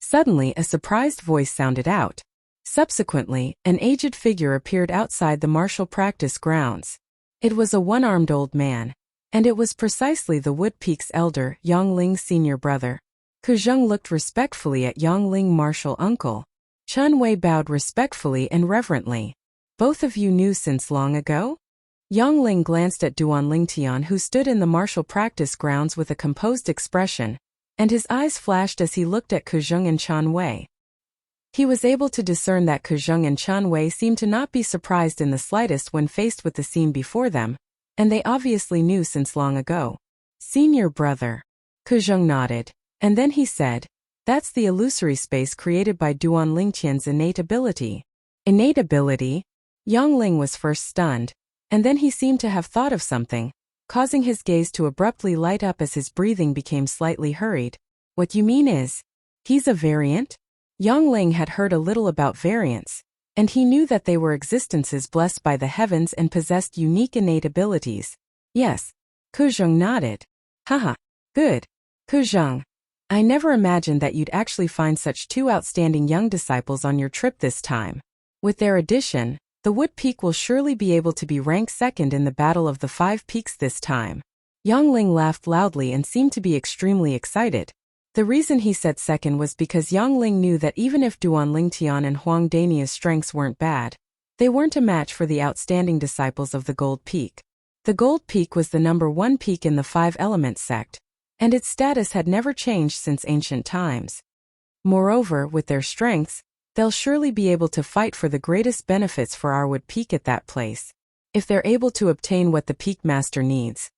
Suddenly, a surprised voice sounded out. Subsequently, an aged figure appeared outside the martial practice grounds. It was a one-armed old man, and it was precisely the Wood Peak's elder, Yongling's senior brother. Ke Zheng looked respectfully at Yongling martial uncle. Chun Wei bowed respectfully and reverently. Both of you knew since long ago? Yongling glanced at Duan Lingtian, who stood in the martial practice grounds with a composed expression, and his eyes flashed as he looked at Ke Zheng and Chun Wei. He was able to discern that Ke Zheng and Chun Wei seemed to not be surprised in the slightest when faced with the scene before them, and they obviously knew since long ago. Senior brother. Ke Zheng nodded, and then he said, "That's the illusory space created by Duan Lingtian's innate ability." Innate ability? Yongling was first stunned, and then he seemed to have thought of something, causing his gaze to abruptly light up as his breathing became slightly hurried. What you mean is, he's a variant? Yongling had heard a little about variants, and he knew that they were existences blessed by the heavens and possessed unique innate abilities. Yes. Ke Zheng nodded. Haha. Good. Ke Zheng. I never imagined that you'd actually find such two outstanding young disciples on your trip this time. With their addition, the Wood Peak will surely be able to be ranked second in the Battle of the Five Peaks this time. Yongling laughed loudly and seemed to be extremely excited. The reason he said second was because Yongling knew that even if Duan Lingtian and Huang Daniu's strengths weren't bad, they weren't a match for the outstanding disciples of the Gold Peak. The Gold Peak was the #1 peak in the Five Element sect, and its status had never changed since ancient times. Moreover, with their strengths, they'll surely be able to fight for the greatest benefits for our Wood Peak at that place. If they're able to obtain what the Peak Master needs,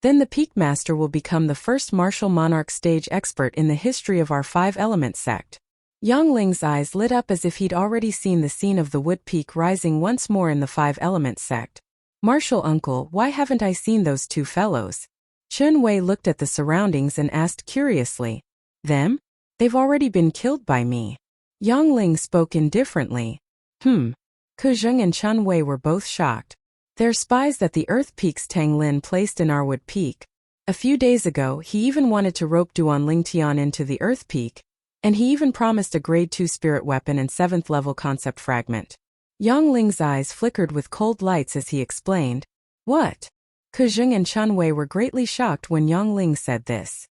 then the Peak Master will become the first martial monarch stage expert in the history of our Five Element sect. Yongling's eyes lit up as if he'd already seen the scene of the Wood Peak rising once more in the Five Element sect. Martial uncle, why haven't I seen those two fellows? Chun Wei looked at the surroundings and asked curiously. Them? They've already been killed by me. Yongling spoke indifferently. Ke Zheng and Chun Wei were both shocked. They're spies that the Earth Peak's Tang Lin placed in our Wood Peak. A few days ago, he even wanted to rope Duan Lingtian into the Earth Peak, and he even promised a Grade 2 spirit weapon and 7th level concept fragment. Yongling's eyes flickered with cold lights as he explained. What? Ke Zheng and Chun Wei were greatly shocked when Yongling said this.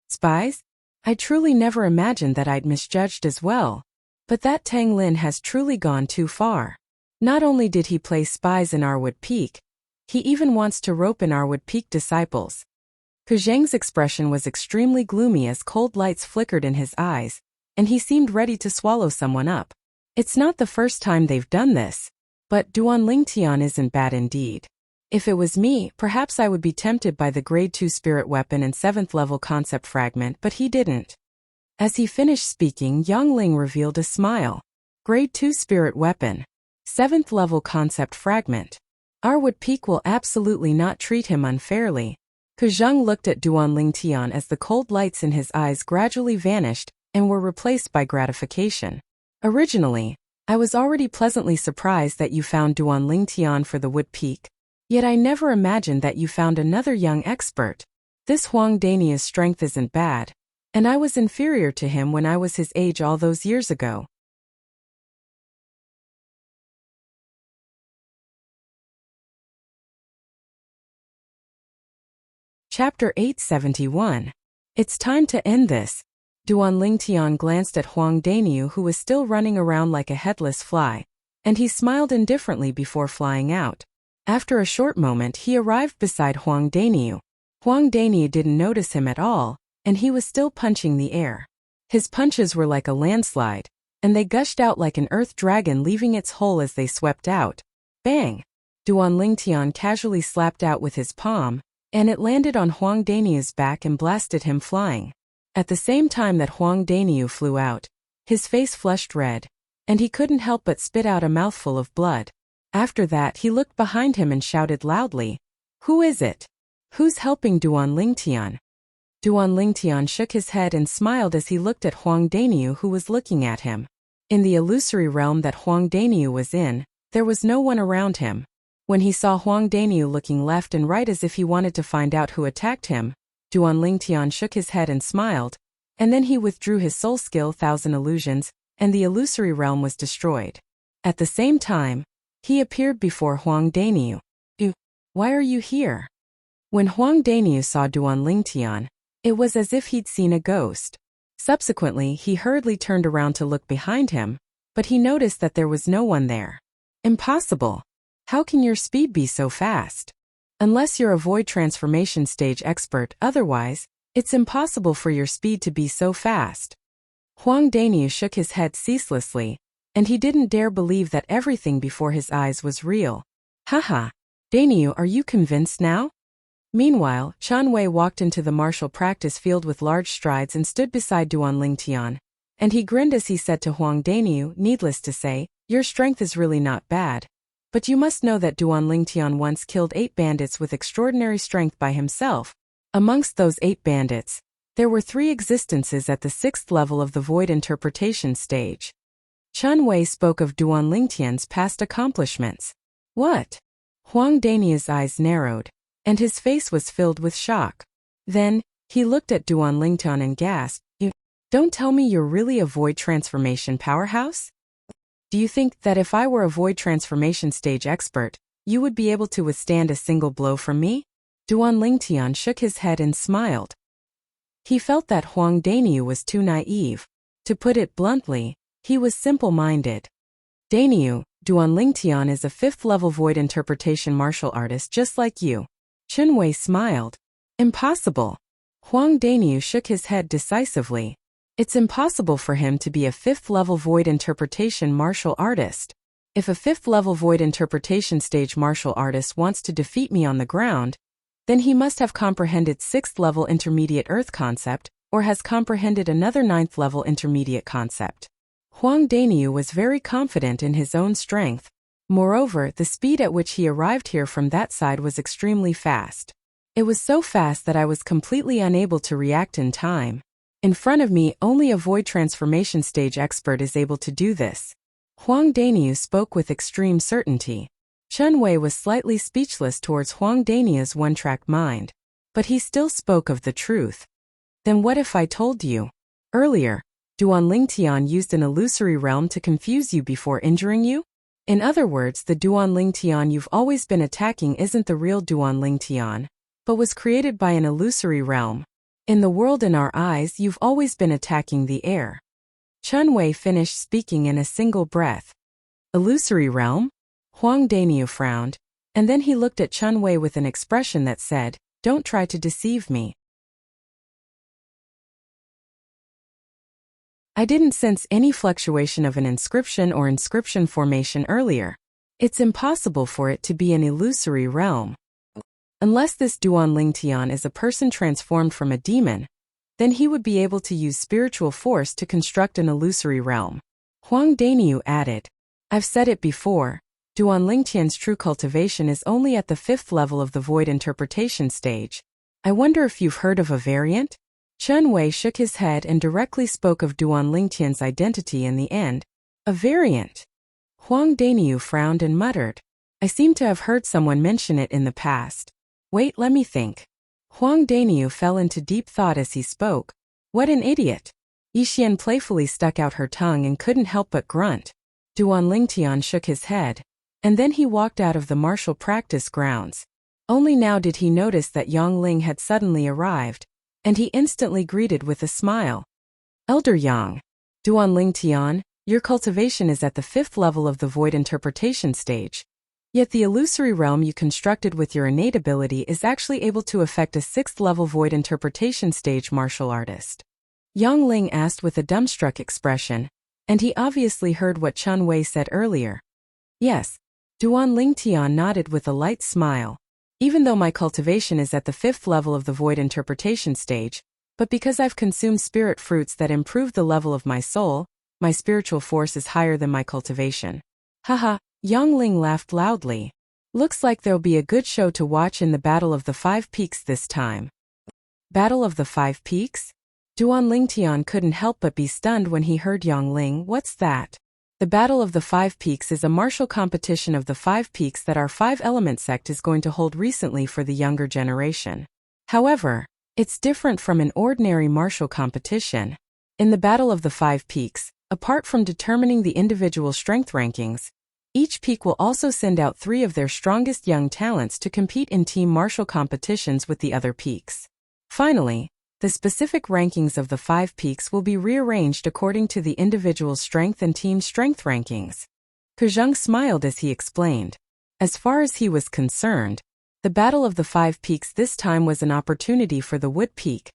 Spies? I truly never imagined that I'd misjudged as well. But that Tang Lin has truly gone too far. Not only did he place spies in our Wood Peak, he even wants to rope in our Wood Peak disciples. Ke Zheng's expression was extremely gloomy as cold lights flickered in his eyes, and he seemed ready to swallow someone up. It's not the first time they've done this, but Duan Lingtian isn't bad indeed. If it was me, perhaps I would be tempted by the Grade 2 spirit weapon and 7th level concept fragment, but he didn't. As he finished speaking, Yang Ling revealed a smile. Grade 2 Spirit Weapon. 7th level Concept Fragment. Our Wood Peak will absolutely not treat him unfairly. He Zheng looked at Duan Lingtian as the cold lights in his eyes gradually vanished and were replaced by gratification. Originally, I was already pleasantly surprised that you found Duan Lingtian for the Wood Peak. Yet I never imagined that you found another young expert. This Huang Dania's strength isn't bad, and I was inferior to him when I was his age all those years ago. Chapter 871. It's time to end this. Duan Lingtian glanced at Huang Daniu, who was still running around like a headless fly, and he smiled indifferently before flying out. After a short moment, he arrived beside Huang Daniu. Huang Daniu didn't notice him at all, and he was still punching the air. His punches were like a landslide, and they gushed out like an earth dragon leaving its hole as they swept out. Bang! Duan Lingtian casually slapped out with his palm, and it landed on Huang Daniu's back and blasted him flying. At the same time that Huang Daniu flew out, his face flushed red, and he couldn't help but spit out a mouthful of blood. After that, he looked behind him and shouted loudly, "Who is it? Who's helping Duan Lingtian?" Duan Lingtian shook his head and smiled as he looked at Huang Daniu, who was looking at him. In the illusory realm that Huang Daniu was in, there was no one around him. When he saw Huang Daniu looking left and right as if he wanted to find out who attacked him, Duan Lingtian shook his head and smiled, and then he withdrew his soul skill 1000 illusions, and the illusory realm was destroyed. At the same time, he appeared before Huang Daniu. Why are you here?" When Huang Daniu saw Duan Lingtian, it was as if he'd seen a ghost. Subsequently, he hurriedly turned around to look behind him, but he noticed that there was no one there. Impossible! How can your speed be so fast? Unless you're a void transformation stage expert, otherwise, it's impossible for your speed to be so fast. Huang Daniu shook his head ceaselessly, and he didn't dare believe that everything before his eyes was real. Haha, Daniu, are you convinced now? Meanwhile, Chen Wei walked into the martial practice field with large strides and stood beside Duan Lingtian, and he grinned as he said to Huang Daniu, "Needless to say, your strength is really not bad. But you must know that Duan Lingtian once killed 8 bandits with extraordinary strength by himself. Amongst those 8 bandits, there were 3 existences at the 6th level of the void interpretation stage." Chen Wei spoke of Duan Lingtian's past accomplishments. What? Huang Daniu's eyes narrowed, and his face was filled with shock. Then, he looked at Duan Lingtian and gasped, "You don't tell me you're really a void transformation powerhouse? Do you think that if I were a void transformation stage expert, you would be able to withstand a single blow from me?" Duan Lingtian shook his head and smiled. He felt that Huang Daniu was too naive. To put it bluntly, he was simple-minded. "Daniu, Duan Lingtian is a 5th-level void interpretation martial artist just like you." Chen Wei smiled. "Impossible." Huang Daniu shook his head decisively. "It's impossible for him to be a 5th-level void interpretation martial artist. If a 5th-level void interpretation stage martial artist wants to defeat me on the ground, then he must have comprehended 6th-level intermediate earth concept, or has comprehended another 9th-level intermediate concept." Huang Daniu was very confident in his own strength. Moreover, the speed at which he arrived here from that side was extremely fast. It was so fast that I was completely unable to react in time. In front of me, only a void transformation stage expert is able to do this. Huang Daniu spoke with extreme certainty. Chen Wei was slightly speechless towards Huang Daniu's one-track mind, but he still spoke of the truth. "Then what if I told you? Earlier, Duan Lingtian used an illusory realm to confuse you before injuring you? In other words, the Duan Lingtian you've always been attacking isn't the real Duan Lingtian, but was created by an illusory realm. In the world in our eyes, you've always been attacking the air." Chen Wei finished speaking in a single breath. "Illusory realm?" Huang Daniu frowned, and then he looked at Chen Wei with an expression that said, "Don't try to deceive me." "I didn't sense any fluctuation of an inscription or inscription formation earlier. It's impossible for it to be an illusory realm. Unless this Duan Lingtian is a person transformed from a demon, then he would be able to use spiritual force to construct an illusory realm. Huang Daniu added, I've said it before, Duan Lingtian's true cultivation is only at the 5th level of the void interpretation stage. I wonder if you've heard of a variant? Chen Wei shook his head and directly spoke of Duan Lingtian's identity in the end. A variant. Huang Daniu frowned and muttered, I seem to have heard someone mention it in the past. Wait, let me think. Huang Daniu fell into deep thought as he spoke. What an idiot. Yixian playfully stuck out her tongue and couldn't help but grunt. Duan Lingtian shook his head, and then he walked out of the martial practice grounds. Only now did he notice that Yang Ling had suddenly arrived, and he instantly greeted with a smile. Elder Yang, Duan Lingtian, your cultivation is at the 5th level of the void interpretation stage. Yet the illusory realm you constructed with your innate ability is actually able to affect a 6th level void interpretation stage martial artist. Yang Ling asked with a dumbstruck expression, and he obviously heard what Chen Wei said earlier. Yes. Duan Lingtian nodded with a light smile. Even though my cultivation is at the 5th level of the void interpretation stage, but because I've consumed spirit fruits that improve the level of my soul, my spiritual force is higher than my cultivation. Haha, Yang Ling laughed loudly. Looks like there'll be a good show to watch in the Battle of the 5 Peaks this time. Battle of the 5 Peaks? Duan Lingtian couldn't help but be stunned when he heard Yang Ling. What's that? The Battle of the 5 Peaks is a martial competition of the 5 peaks that our 5-element sect is going to hold recently for the younger generation. However, it's different from an ordinary martial competition. In the Battle of the 5 Peaks, apart from determining the individual strength rankings, each peak will also send out 3 of their strongest young talents to compete in team martial competitions with the other peaks. Finally, the specific rankings of the 5 peaks will be rearranged according to the individual strength and team strength rankings. Kuzheng smiled as he explained. As far as he was concerned, the Battle of the 5 Peaks this time was an opportunity for the Wood Peak.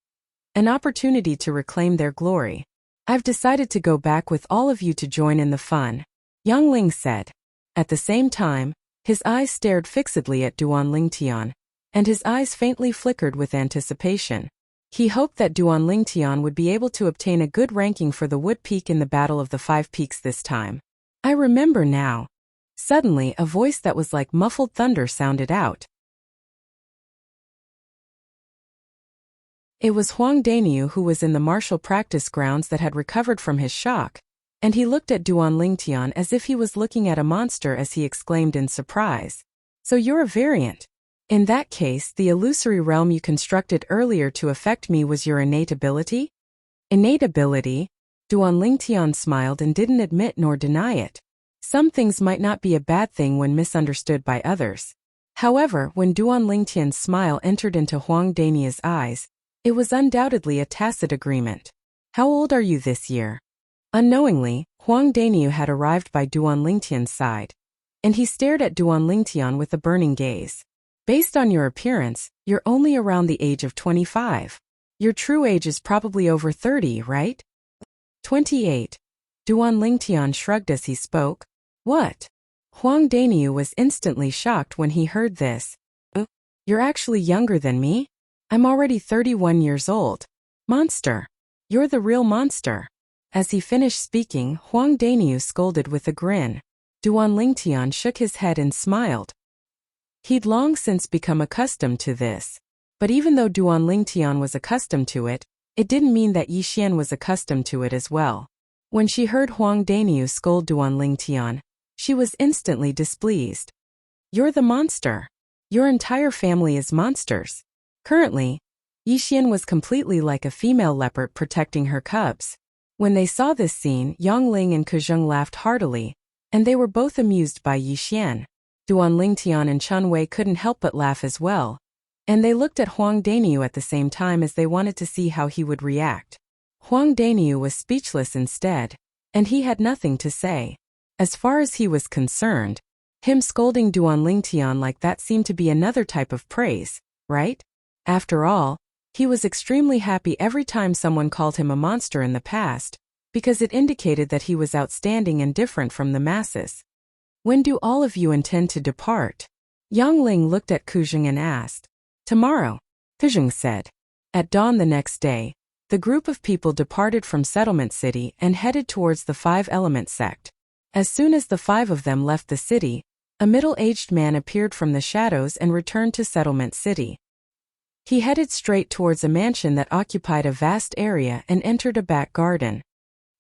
An opportunity to reclaim their glory. I've decided to go back with all of you to join in the fun, Yang Ling said. At the same time, his eyes stared fixedly at Duan Lingtian, and his eyes faintly flickered with anticipation. He hoped that Duan Lingtian would be able to obtain a good ranking for the Wood Peak in the Battle of the 5 Peaks this time. I remember now. Suddenly, a voice that was like muffled thunder sounded out. It was Huang Daniu who was in the martial practice grounds that had recovered from his shock, and he looked at Duan Lingtian as if he was looking at a monster as he exclaimed in surprise. So you're a variant. In that case, the illusory realm you constructed earlier to affect me was your innate ability? Innate ability? Duan Lingtian smiled and didn't admit nor deny it. Some things might not be a bad thing when misunderstood by others. However, when Duan Lingtian's smile entered into Huang Daniu's eyes, it was undoubtedly a tacit agreement. How old are you this year? Unknowingly, Huang Daniu had arrived by Duan Lingtian's side, and he stared at Duan Lingtian with a burning gaze. Based on your appearance, you're only around the age of 25. Your true age is probably over 30, right? 28. Duan Lingtian shrugged as he spoke. What? Huang Daniu was instantly shocked when he heard this. You're actually younger than me? I'm already 31 years old. Monster. You're the real monster. As he finished speaking, Huang Daniu scolded with a grin. Duan Lingtian shook his head and smiled. He'd long since become accustomed to this. But even though Duan Lingtian was accustomed to it, it didn't mean that Yixian was accustomed to it as well. When she heard Huang Daniu scold Duan Lingtian, she was instantly displeased. You're the monster. Your entire family is monsters. Currently, Yixian was completely like a female leopard protecting her cubs. When they saw this scene, Yang Ling and Kuzheng laughed heartily, and they were both amused by Yixian. Duan Lingtian and Chen Wei couldn't help but laugh as well, and they looked at Huang Daniu at the same time as they wanted to see how he would react. Huang Daniu was speechless instead, and he had nothing to say. As far as he was concerned, him scolding Duan Lingtian like that seemed to be another type of praise, right? After all, he was extremely happy every time someone called him a monster in the past, because it indicated that he was outstanding and different from the masses. When do all of you intend to depart? Yang Ling looked at Kuzheng and asked. Tomorrow, Kuzheng said. At dawn the next day, The group of people departed from Settlement City and headed towards the Five-Element sect. As soon as the five of them left the city, a middle-aged man appeared from the shadows and returned to Settlement City. He headed straight towards a mansion that occupied a vast area and entered a back garden.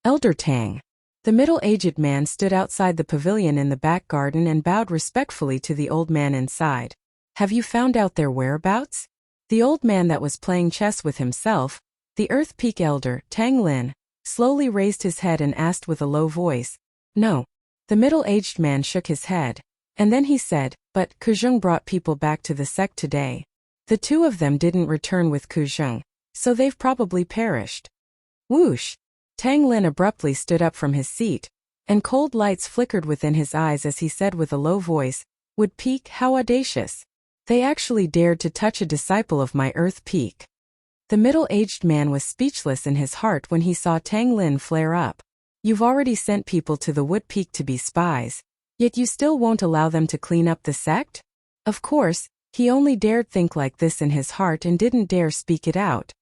Elder Tang. The middle-aged man stood outside the pavilion in the back garden and bowed respectfully to the old man inside. Have you found out their whereabouts? The old man that was playing chess with himself, the Earth Peak Elder, Tang Lin, slowly raised his head and asked with a low voice. No. The middle-aged man shook his head. And then he said, but Kuzheng brought people back to the sect today. The two of them didn't return with Kuzheng, so they've probably perished. Whoosh! Tang Lin abruptly stood up from his seat, and cold lights flickered within his eyes as he said with a low voice, Wood Peak, how audacious! They actually dared to touch a disciple of my Earth Peak. The middle-aged man was speechless in his heart when he saw Tang Lin flare up. You've already sent people to the Wood Peak to be spies, yet you still won't allow them to clean up the sect? Of course, he only dared think like this in his heart and didn't dare speak it out.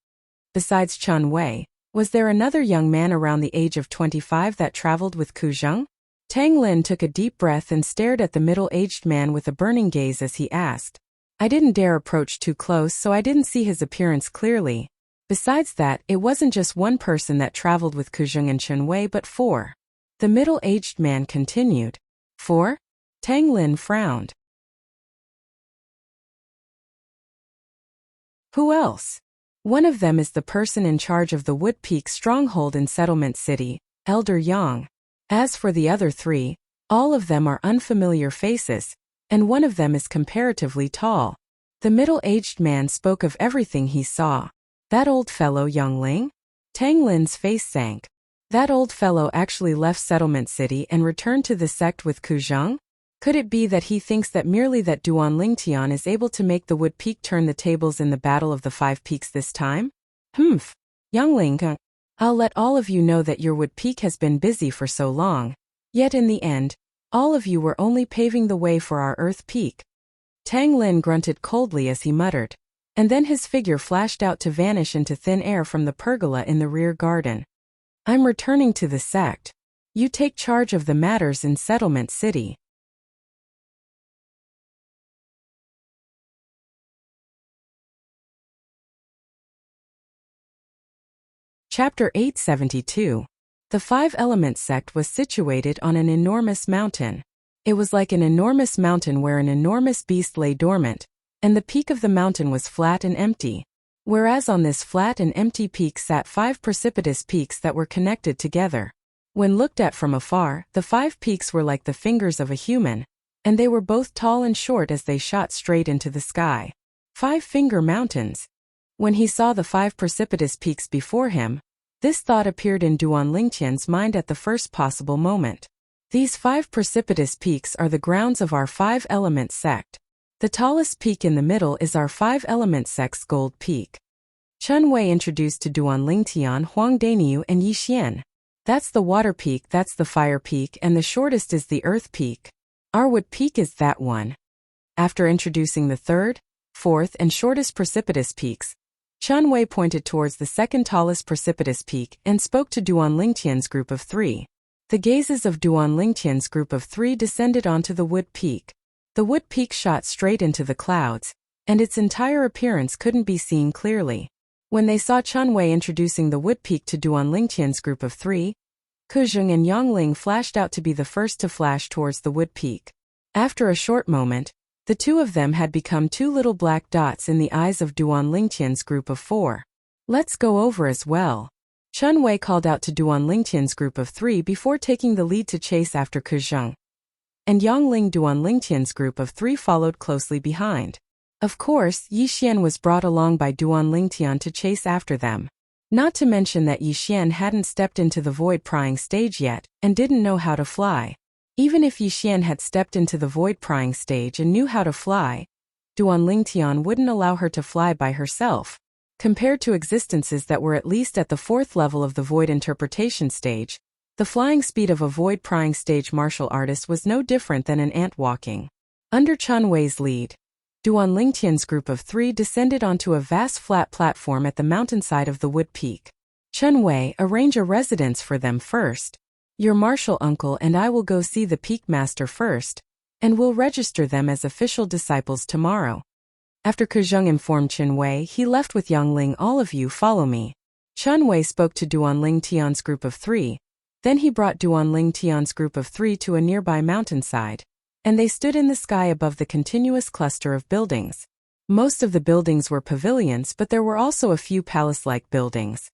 Besides Chun Wei, was there another young man around the age of 25 that traveled with Kuzheng? Tang Lin took a deep breath and stared at the middle-aged man with a burning gaze as he asked. I didn't dare approach too close, so I didn't see his appearance clearly. Besides that, it wasn't just one person that traveled with Kuzheng and Chun Wei but four. The middle-aged man continued. Four? Tang Lin frowned. Who else? One of them is the person in charge of the Wood Peak stronghold in Settlement City, Elder Yang. As for the other three, all of them are unfamiliar faces, and one of them is comparatively tall. The middle-aged man spoke of everything he saw. That old fellow Yang Ling? Tang Lin's face sank. That old fellow actually left Settlement City and returned to the sect with Kuzheng? Could it be that he thinks that merely that Duan Lingtian is able to make the Wood Peak turn the tables in the Battle of the Five Peaks this time? Humph. Yang Ling, I'll let all of you know that your Wood Peak has been busy for so long. Yet in the end, all of you were only paving the way for our Earth Peak. Tang Lin grunted coldly as he muttered. And then his figure flashed out to vanish into thin air from the pergola in the rear garden. I'm returning to the sect. You take charge of the matters in Settlement City. Chapter 872. The Five-Element sect was situated on an enormous mountain. It was like an enormous mountain where an enormous beast lay dormant, and the peak of the mountain was flat and empty. Whereas on this flat and empty peak sat five precipitous peaks that were connected together. When looked at from afar, the five peaks were like the fingers of a human, and they were both tall and short as they shot straight into the sky. Five-finger mountains. When he saw the five precipitous peaks before him, this thought appeared in Duan Lingtian's mind at the first possible moment. These five precipitous peaks are the grounds of our five-element sect. The tallest peak in the middle is our five-element sect's gold peak. Chun Wei introduced to Duan Lingtian Huang Daniu and Yi Xian. That's the water peak, that's the fire peak, and the shortest is the earth peak. Our wood peak is that one. After introducing the third, fourth, and shortest precipitous peaks, Chun Wei pointed towards the second tallest precipitous peak and spoke to Duan Lingtian's group of three. The gazes of Duan Lingtian's group of three descended onto the wood peak. The wood peak shot straight into the clouds, and its entire appearance couldn't be seen clearly. When they saw Chun Wei introducing the wood peak to Duan Lingtian's group of three, Kuzheng and Yang Ling flashed out to be the first to flash towards the wood peak. After a short moment, the two of them had become two little black dots in the eyes of Duan Lingtian's group of four. Let's go over as well. Chun Wei called out to Duan Lingtian's group of three before taking the lead to chase after Kuzheng. And Yang Ling Duan Lingtian's group of three followed closely behind. Of course, Yi Xian was brought along by Duan Lingtian to chase after them. Not to mention that Yi Xian hadn't stepped into the void prying stage yet, and didn't know how to fly. Even if Yi Xian had stepped into the void prying stage and knew how to fly, Duan Lingtian wouldn't allow her to fly by herself. Compared to existences that were at least at the fourth level of the void interpretation stage, the flying speed of a void prying stage martial artist was no different than an ant walking. Under Chun Wei's lead, Duan Lingtian's group of three descended onto a vast flat platform at the mountainside of the wood peak. Chen Wei, arrange a residence for them first. Your martial uncle and I will go see the peak master first, and we'll register them as official disciples tomorrow. After Ke Zheng informed Chen Wei, he left with Yang Ling. All of you follow me. Chen Wei spoke to Duan Ling Tian's group of 3. Then he brought Duan Ling Tian's group of 3 to a nearby mountainside, and they stood in the sky above the continuous cluster of buildings. Most of the buildings were pavilions, but there were also a few palace-like buildings.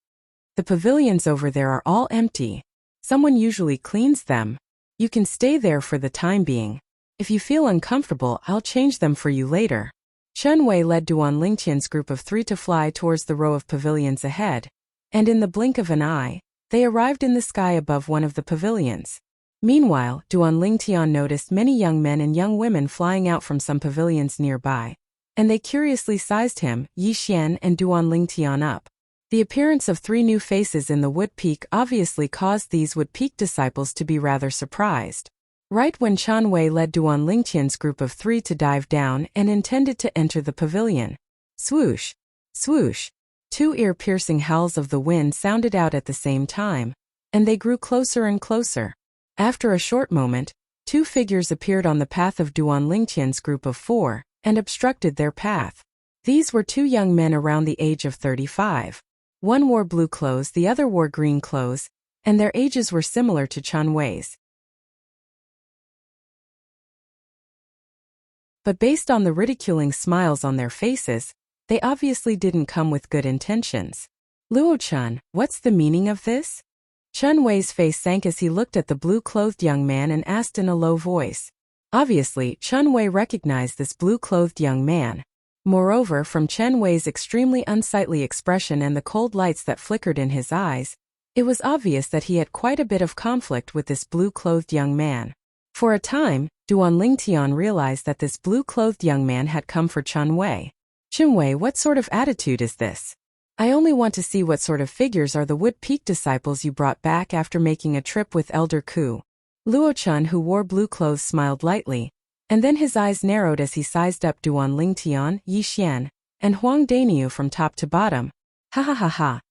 The pavilions over there are all empty. Someone usually cleans them. You can stay there for the time being. If you feel uncomfortable, I'll change them for you later. Chen Wei led Duan Lingtian's group of 3 to fly towards the row of pavilions ahead, and in the blink of an eye, they arrived in the sky above one of the pavilions. Meanwhile, Duan Lingtian noticed many young men and young women flying out from some pavilions nearby, and they curiously sized him, Yi Xian and Duan Lingtian up. The appearance of 3 new faces in the Wood Peak obviously caused these Wood Peak disciples to be rather surprised. Right when Chen Wei led Duan Lingtian's group of 3 to dive down and intended to enter the pavilion. Swoosh! Swoosh! 2 ear-piercing howls of the wind sounded out at the same time, and they grew closer and closer. After a short moment, 2 figures appeared on the path of Duan Lingtian's group of 4 and obstructed their path. These were 2 young men around the age of 35. One wore blue clothes, the other wore green clothes, and their ages were similar to Chen Wei's. But based on the ridiculing smiles on their faces, they obviously didn't come with good intentions. Luo Chen, what's the meaning of this? Chen Wei's face sank as he looked at the blue-clothed young man and asked in a low voice. Obviously, Chen Wei recognized this blue-clothed young man. Moreover, from Chen Wei's extremely unsightly expression and the cold lights that flickered in his eyes, it was obvious that he had quite a bit of conflict with this blue-clothed young man. For a time, Duan Lingtian realized that this blue-clothed young man had come for Chen Wei. Chen Wei, what sort of attitude is this? I only want to see what sort of figures are the Wood Peak disciples you brought back after making a trip with Elder Ku. Luo Chen, who wore blue clothes, smiled lightly, and then his eyes narrowed as he sized up Duan Lingtian, Yi Xian, and Huang Daniu from top to bottom. Ha ha ha ha.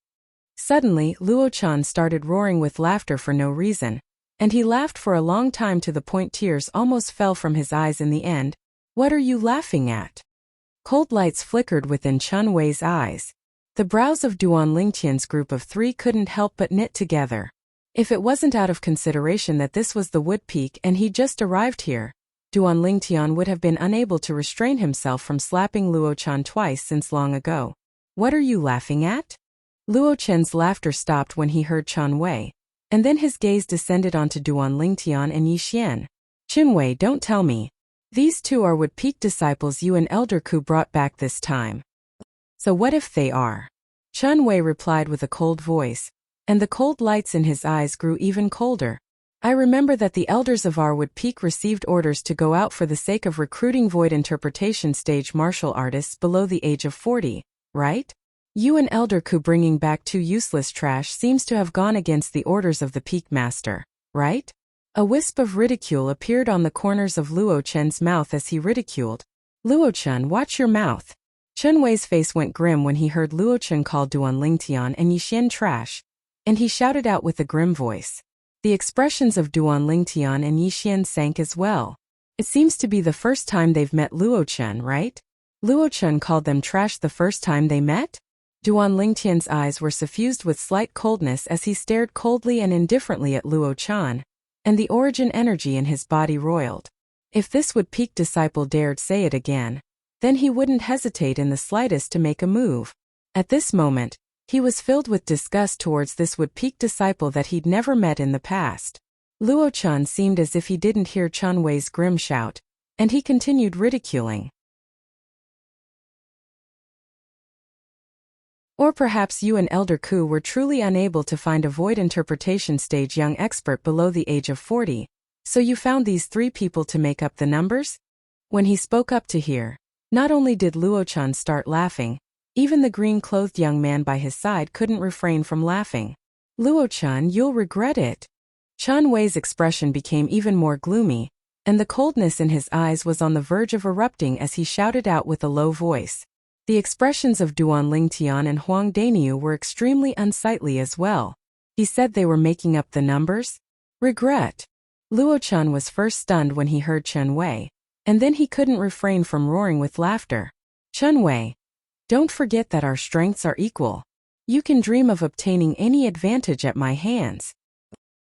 Suddenly, Luo Chen started roaring with laughter for no reason, and he laughed for a long time to the point tears almost fell from his eyes in the end. What are you laughing at? Cold lights flickered within Chen Wei's eyes. The brows of Duan Lingtian's group of 3 couldn't help but knit together. If it wasn't out of consideration that this was the Wood Peak and he just arrived here, Duan Lingtian would have been unable to restrain himself from slapping Luo Chen twice since long ago. What are you laughing at? Luo Chen's laughter stopped when he heard Chen Wei, and then his gaze descended onto Duan Lingtian and Yi Xian. Chen Wei, don't tell me. These 2 are Wood Peak disciples you and Elder Ku brought back this time. So what if they are? Chen Wei replied with a cold voice, and the cold lights in his eyes grew even colder. I remember that the elders of our Wood Peak received orders to go out for the sake of recruiting void interpretation stage martial artists below the age of 40, right? You and Elder Ku bringing back 2 useless trash seems to have gone against the orders of the Peak Master, right? A wisp of ridicule appeared on the corners of Luo Chen's mouth as he ridiculed. Luo Chen, watch your mouth. Chen Wei's face went grim when he heard Luo Chen call Duan Lingtian and Yi Xian trash, and he shouted out with a grim voice. The expressions of Duan Lingtian and Yi Xian sank as well. It seems to be the first time they've met Luo Chen, right? Luo Chen called them trash the first time they met? Duan Lingtian's eyes were suffused with slight coldness as he stared coldly and indifferently at Luo Chen, and the origin energy in his body roiled. If this Wood Peak disciple dared say it again, then he wouldn't hesitate in the slightest to make a move. At this moment, he was filled with disgust towards this Wood Peak disciple that he'd never met in the past. Luo Chen seemed as if he didn't hear Chen Wei's grim shout, and he continued ridiculing. Or perhaps you and Elder Ku were truly unable to find a void interpretation stage young expert below the age of 40, so you found these 3 people to make up the numbers? When he spoke up to hear, not only did Luo Chen start laughing, even the green-clothed young man by his side couldn't refrain from laughing. Luo Chen, you'll regret it. Chen Wei's expression became even more gloomy, and the coldness in his eyes was on the verge of erupting as he shouted out with a low voice. The expressions of Duan Lingtian and Huang Daniu were extremely unsightly as well. He said they were making up the numbers? Regret. Luo Chen was first stunned when he heard Chen Wei, and then he couldn't refrain from roaring with laughter. Chen Wei, don't forget that our strengths are equal. You can dream of obtaining any advantage at my hands.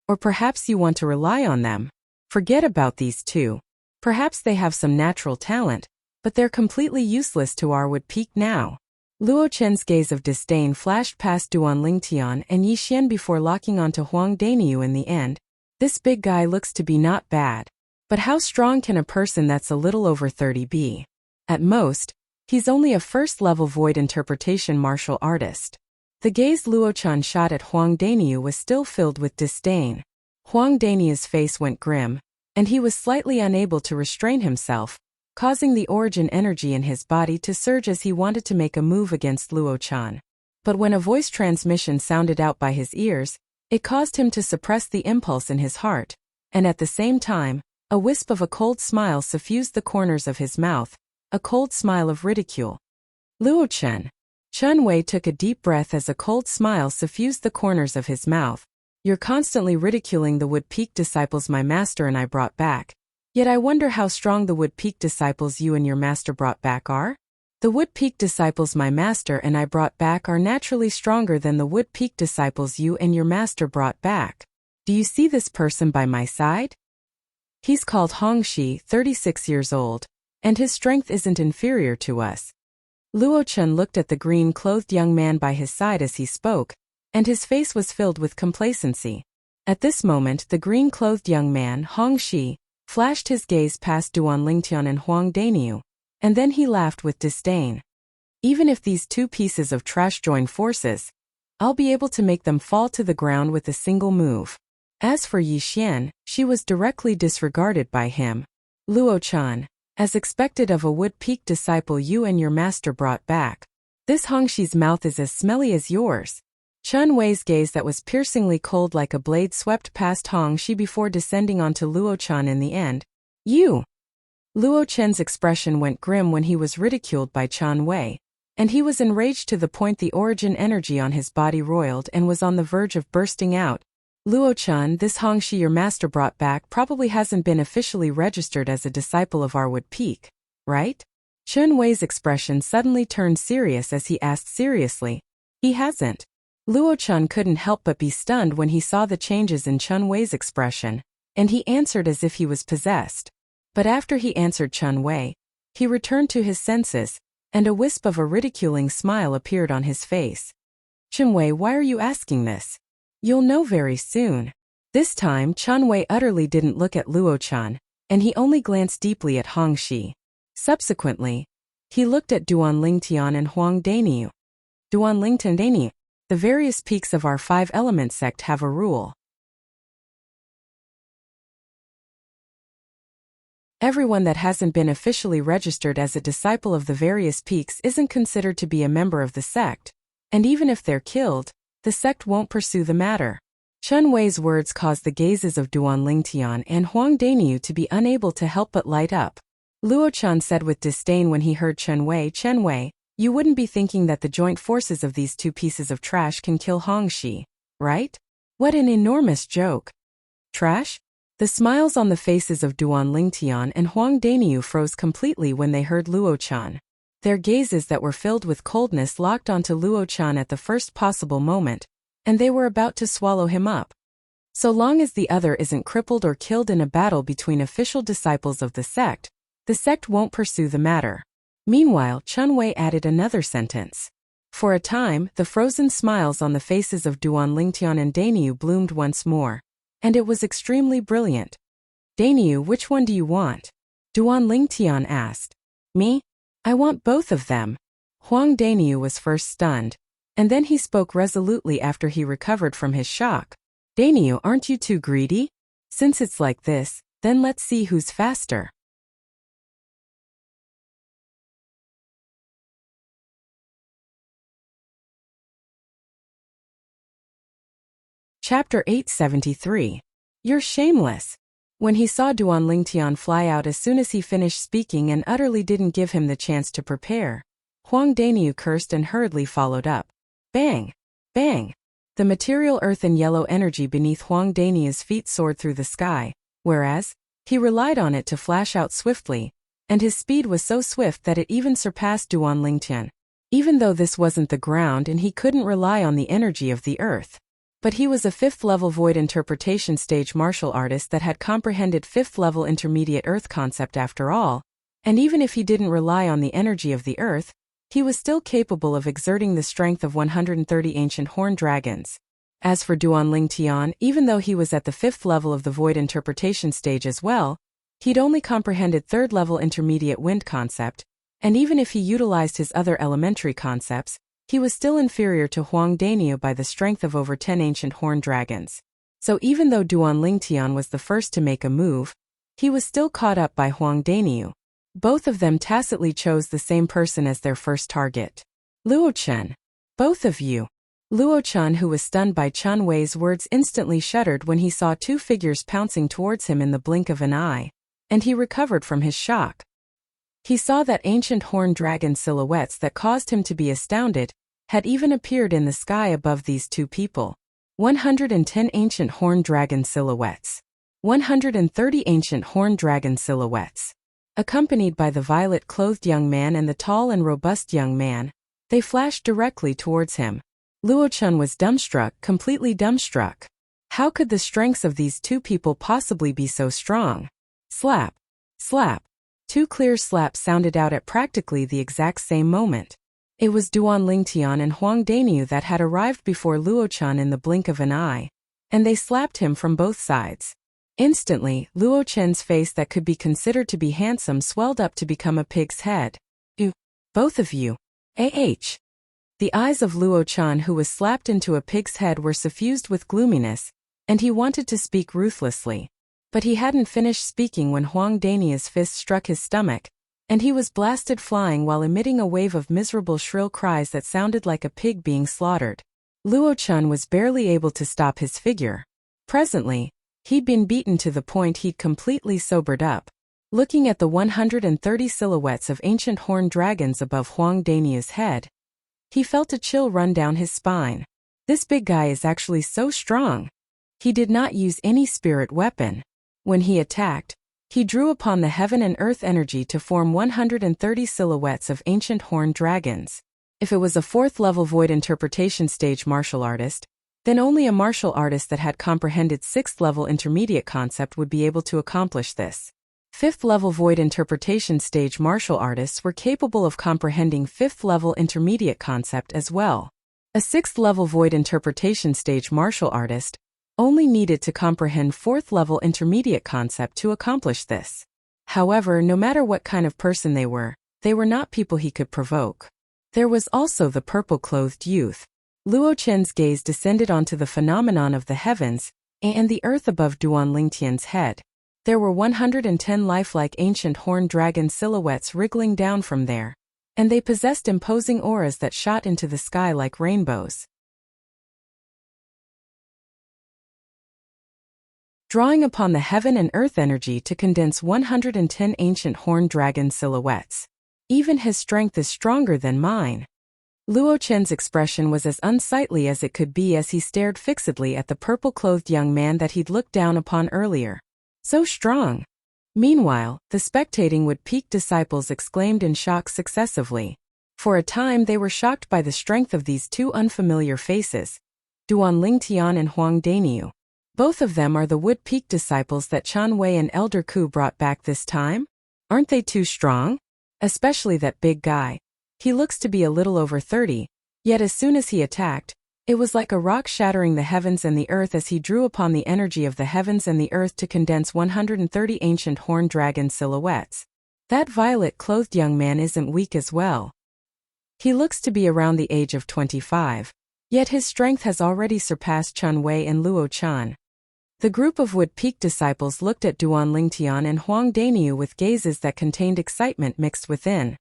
Or perhaps you want to rely on them. Forget about these two. Perhaps they have some natural talent, but they're completely useless to our wood peak now. Luo Chen's gaze of disdain flashed past Duan Lingtian and Yi Xian before locking onto Huang Daniu in the end. This big guy looks to be not bad. But how strong can a person that's a little over 30 be? At most, he's only a first-level void interpretation martial artist. The gaze Luo Chen shot at Huang Daniu was still filled with disdain. Huang Daniu's face went grim, and he was slightly unable to restrain himself, causing the origin energy in his body to surge as he wanted to make a move against Luo Chen. But when a voice transmission sounded out by his ears, it caused him to suppress the impulse in his heart, and at the same time, a wisp of a cold smile suffused the corners of his mouth, a cold smile of ridicule. Luo Chen. Chen Wei took a deep breath as a cold smile suffused the corners of his mouth. You're constantly ridiculing the Wood Peak disciples my master and I brought back. Yet I wonder how strong the Wood Peak disciples you and your master brought back are? The Wood Peak disciples my master and I brought back are naturally stronger than the Wood Peak disciples you and your master brought back. Do you see this person by my side? He's called Hongxi, 36 years old, and his strength isn't inferior to us. Luo Chen looked at the green-clothed young man by his side as he spoke, and his face was filled with complacency. At this moment the green-clothed young man, Hongxi, flashed his gaze past Duan Lingtian and Huang Daniu, and then he laughed with disdain. Even if these two pieces of trash join forces, I'll be able to make them fall to the ground with a single move. As for Yi Xian, she was directly disregarded by him. Luo Chen, as expected of a Wood Peak disciple you and your master brought back. This Hongxi's mouth is as smelly as yours. Chen Wei's gaze that was piercingly cold like a blade swept past Hongxi before descending onto Luo Chen in the end. You! Luo Chen's expression went grim when he was ridiculed by Chen Wei, and he was enraged to the point the origin energy on his body roiled and was on the verge of bursting out. Luo Chen, this Hongxi your master brought back probably hasn't been officially registered as a disciple of our Wood Peak, right? Chen Wei's expression suddenly turned serious as he asked seriously. He hasn't. Luo Chen couldn't help but be stunned when he saw the changes in Chen Wei's expression, and he answered as if he was possessed. But after he answered Chen Wei, he returned to his senses, and a wisp of a ridiculing smile appeared on his face. Chen Wei, why are you asking this? You'll know very soon. This time Chen Wei utterly didn't look at Luo Chen, and he only glanced deeply at Hongxi. Subsequently, he looked at Duan Lingtian and Huang Daniu. Duan Lingtian Daniu, the various peaks of our five-element sect have a rule. Everyone that hasn't been officially registered as a disciple of the various peaks isn't considered to be a member of the sect, and even if they're killed, the sect won't pursue the matter. Chen Wei's words caused the gazes of Duan Lingtian and Huang Daniu to be unable to help but light up. Luo Chen said with disdain when he heard Chen Wei, you wouldn't be thinking that the joint forces of these two pieces of trash can kill Hongxi, right? What an enormous joke. Trash? The smiles on the faces of Duan Lingtian and Huang Daniu froze completely when they heard Luo Chen. Their gazes that were filled with coldness locked onto Luo Chen at the first possible moment, and they were about to swallow him up. So long as the other isn't crippled or killed in a battle between official disciples of the sect won't pursue the matter. Meanwhile, Chen Wei added another sentence. For a time, the frozen smiles on the faces of Duan Lingtian and Daniu bloomed once more, and it was extremely brilliant. Daniu, which one do you want? Duan Lingtian asked. Me? I want both of them. Huang Daniu was first stunned, and then he spoke resolutely after he recovered from his shock. Daniu, aren't you too greedy? Since it's like this, then let's see who's faster. Chapter 873. You're shameless. When he saw Duan Lingtian fly out as soon as he finished speaking and utterly didn't give him the chance to prepare, Huang Daniu cursed and hurriedly followed up. Bang! Bang! The material earth and yellow energy beneath Huang Daniu's feet soared through the sky, whereas he relied on it to flash out swiftly, and his speed was so swift that it even surpassed Duan Lingtian. Even though this wasn't the ground and he couldn't rely on the energy of the earth. But he was a 5th-level void interpretation stage martial artist that had comprehended 5th-level intermediate earth concept after all, and even if he didn't rely on the energy of the earth, he was still capable of exerting the strength of 130 ancient horned dragons. As for Duan Lingtian, even though he was at the 5th level of the void interpretation stage as well, he'd only comprehended 3rd-level intermediate wind concept, and even if he utilized his other elementary concepts, he was still inferior to Huang Daniu by the strength of over 10 ancient horned dragons. So even though Duan Lingtian was the first to make a move, he was still caught up by Huang Daniu. Both of them tacitly chose the same person as their first target. Luo Chen. Both of you. Luo Chen, who was stunned by Chen Wei's words, instantly shuddered when he saw 2 figures pouncing towards him in the blink of an eye, and he recovered from his shock. He saw that ancient horned dragon silhouettes that caused him to be astounded had even appeared in the sky above these 2 people. 110 ancient horned dragon silhouettes. 130 ancient horned dragon silhouettes. Accompanied by the violet-clothed young man and the tall and robust young man, they flashed directly towards him. Luo Chen was dumbstruck, completely dumbstruck. How could the strengths of these 2 people possibly be so strong? Slap. Slap. 2 clear slaps sounded out at practically the exact same moment. It was Duan Lingtian and Huang Daniu that had arrived before Luo Chen in the blink of an eye, and they slapped him from both sides. Instantly, Luo Chen's face that could be considered to be handsome swelled up to become a pig's head. You. Both of you. Ah. The eyes of Luo Chen, who was slapped into a pig's head, were suffused with gloominess, and he wanted to speak ruthlessly. But he hadn't finished speaking when Huang Daniu's fist struck his stomach, and he was blasted flying while emitting a wave of miserable shrill cries that sounded like a pig being slaughtered. Luo Chen was barely able to stop his figure. Presently, he'd been beaten to the point he'd completely sobered up. Looking at the 130 silhouettes of ancient horned dragons above Huang Daniu's head, he felt a chill run down his spine. This big guy is actually so strong. He did not use any spirit weapon. When he attacked, he drew upon the heaven and earth energy to form 130 silhouettes of ancient horned dragons. If it was a 4th-level void interpretation stage martial artist, then only a martial artist that had comprehended 6th-level intermediate concept would be able to accomplish this. 5th-level void interpretation stage martial artists were capable of comprehending 5th-level intermediate concept as well. A 6th-level void interpretation stage martial artist only needed to comprehend 4th-level intermediate concept to accomplish this. However, no matter what kind of person they were not people he could provoke. There was also the purple-clothed youth. Luo Chen's gaze descended onto the phenomenon of the heavens and the earth above Duan Lingtian's head. There were 110 lifelike ancient horned dragon silhouettes wriggling down from there, and they possessed imposing auras that shot into the sky like rainbows. Drawing upon the heaven and earth energy to condense 110 ancient horned dragon silhouettes. Even his strength is stronger than mine. Luo Chen's expression was as unsightly as it could be as he stared fixedly at the purple-clothed young man that he'd looked down upon earlier. So strong. Meanwhile, the spectating Wood Peak disciples exclaimed in shock successively. For a time they were shocked by the strength of these 2 unfamiliar faces, Duan Lingtian and Huang Daniu. Both of them are the Wood Peak disciples that Chen Wei and Elder Ku brought back this time? Aren't they too strong? Especially that big guy. He looks to be a little over 30, yet as soon as he attacked, it was like a rock shattering the heavens and the earth as he drew upon the energy of the heavens and the earth to condense 130 ancient horned dragon silhouettes. That violet-clothed young man isn't weak as well. He looks to be around the age of 25, yet his strength has already surpassed Chen Wei and Luo Chen. The group of Wood Peak disciples looked at Duan Lingtian and Huang Daniu with gazes that contained excitement mixed within.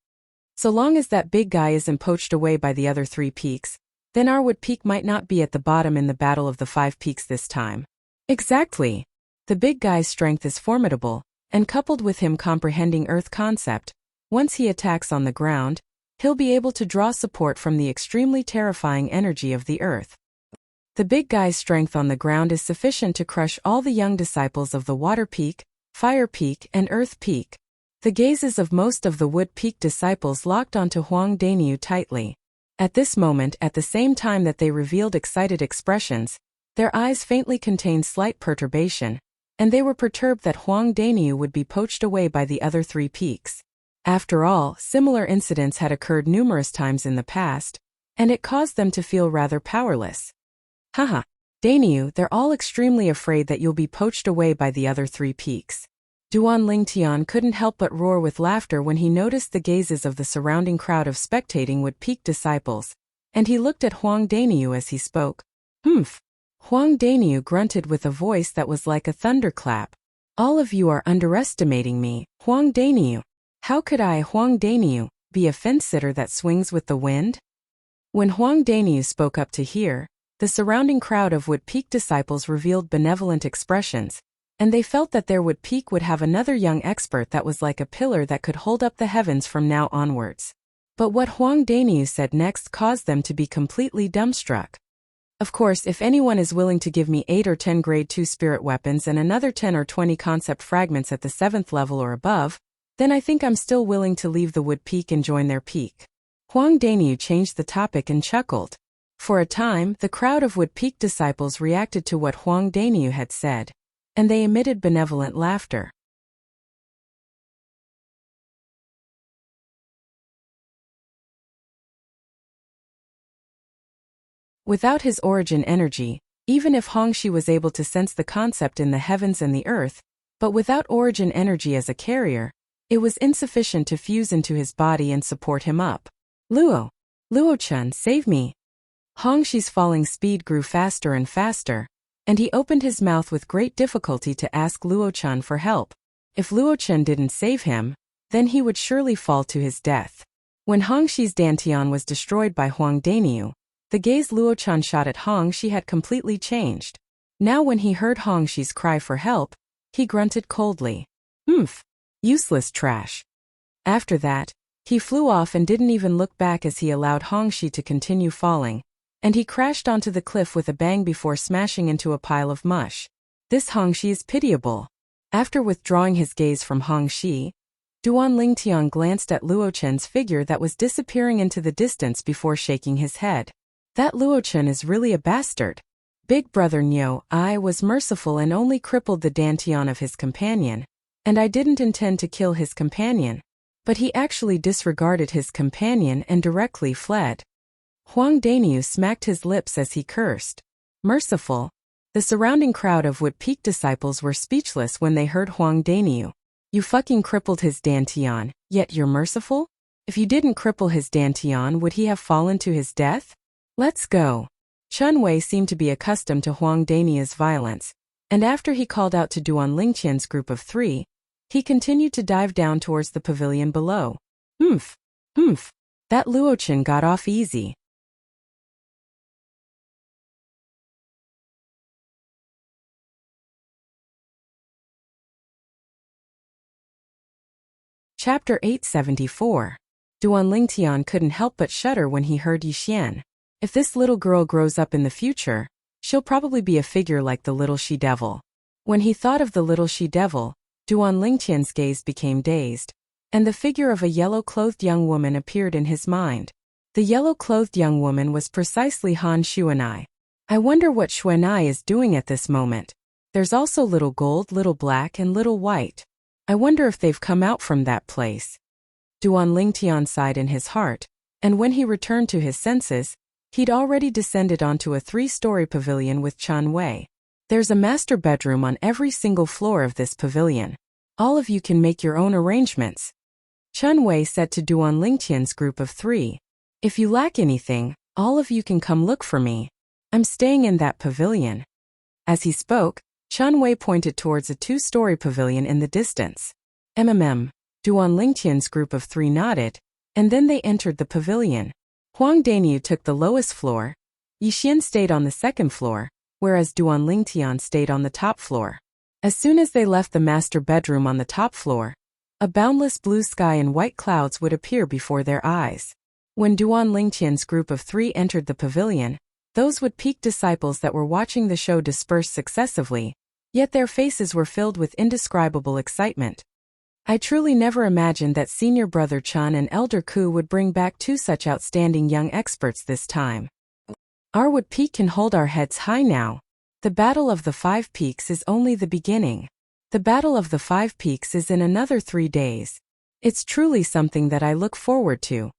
So long as that big guy isn't poached away by the other 3 peaks, then our Wood Peak might not be at the bottom in the Battle of the 5 Peaks this time. Exactly. The big guy's strength is formidable, and coupled with him comprehending Earth concept, once he attacks on the ground, he'll be able to draw support from the extremely terrifying energy of the earth. The big guy's strength on the ground is sufficient to crush all the young disciples of the Water Peak, Fire Peak, and Earth Peak. The gazes of most of the Wood Peak disciples locked onto Huang Daniu tightly. At this moment, at the same time that they revealed excited expressions, their eyes faintly contained slight perturbation, and they were perturbed that Huang Daniu would be poached away by the other 3 peaks. After all, similar incidents had occurred numerous times in the past, and it caused them to feel rather powerless. Haha, Daniu, they're all extremely afraid that you'll be poached away by the other 3 peaks. Duan Lingtian couldn't help but roar with laughter when he noticed the gazes of the surrounding crowd of spectating Wood Peak disciples, and he looked at Huang Daniu as he spoke. Humph. Huang Daniu grunted with a voice that was like a thunderclap. All of you are underestimating me, Huang Daniu. How could I, Huang Daniu, be a fence-sitter that swings with the wind? When Huang Daniu spoke up to hear, the surrounding crowd of Wood Peak disciples revealed benevolent expressions, and they felt that their Wood Peak would have another young expert that was like a pillar that could hold up the heavens from now onwards. But what Huang Daniu said next caused them to be completely dumbstruck. Of course, if anyone is willing to give me 8 or 10 grade 2 spirit weapons and another 10 or 20 concept fragments at the 7th level or above, then I think I'm still willing to leave the Wood Peak and join their peak. Huang Daniu changed the topic and chuckled. For a time, the crowd of Wood Peak disciples reacted to what Huang Daniu had said, and they emitted benevolent laughter. Without his origin energy, even if Hongxi was able to sense the concept in the heavens and the earth, but without origin energy as a carrier, it was insufficient to fuse into his body and support him up. Luo-chun, save me. Hongxi's falling speed grew faster and faster, and he opened his mouth with great difficulty to ask Luo-chun for help. If Luo-chun didn't save him, then he would surely fall to his death. When Hongxi's dantian was destroyed by Huang Daniu, the gaze Luo-chan shot at Hongxi had completely changed. Now when he heard Hongxi's cry for help, he grunted coldly. Useless trash. After that, he flew off and didn't even look back as he allowed Hongxi to continue falling, and he crashed onto the cliff with a bang before smashing into a pile of mush. This Hongxi is pitiable. After withdrawing his gaze from Hongxi, Duan Lingtian glanced at Luo-chen's figure that was disappearing into the distance before shaking his head. That Luo-chen is really a bastard. Big brother Nyo, I was merciful and only crippled the dantian of his companion, and I didn't intend to kill his companion, but he actually disregarded his companion and directly fled. Huang Daniu smacked his lips as he cursed. Merciful? The surrounding crowd of Wood Peak disciples were speechless when they heard Huang Daniu. You fucking crippled his dantian, yet you're merciful? If you didn't cripple his dantian, would he have fallen to his death? Let's go. Chun Wei seemed to be accustomed to Huang Daniu's violence, and after he called out to Duan Lingtian's group of 3, he continued to dive down towards the pavilion below. That Luo-chen got off easy. Chapter 874. Duan Lingtian couldn't help but shudder when he heard Yixian. If this little girl grows up in the future, she'll probably be a figure like the little she-devil. When he thought of the little she-devil, Duan Lingtian's gaze became dazed, and the figure of a yellow-clothed young woman appeared in his mind. The yellow-clothed young woman was precisely Han Xuanai. I wonder what Xuanai is doing at this moment. There's also Little Gold, Little Black, and Little White. I wonder if they've come out from that place. Duan Lingtian sighed in his heart, and when he returned to his senses, he'd already descended onto a 3-story pavilion with Chun Wei. There's a master bedroom on every single floor of this pavilion. All of you can make your own arrangements. Chun Wei said to Duan Lingtian's group of 3. If you lack anything, all of you can come look for me. I'm staying in that pavilion. As he spoke, Chun Wei pointed towards a 2-story pavilion in the distance. Duan Lingtian's group of 3 nodded, and then they entered the pavilion. Huang Daniu took the lowest floor, Yixian stayed on the 2nd floor, whereas Duan Lingtian stayed on the top floor. As soon as they left the master bedroom on the top floor, a boundless blue sky and white clouds would appear before their eyes. When Duan Lingtian's group of 3 entered the pavilion, those Wood Peak disciples that were watching the show dispersed successively, yet their faces were filled with indescribable excitement. I truly never imagined that Senior Brother Chan and Elder Ku would bring back 2 such outstanding young experts this time. Our Wood Peak can hold our heads high now. The Battle of the 5 Peaks is only the beginning. The Battle of the 5 Peaks is in another 3 days. It's truly something that I look forward to.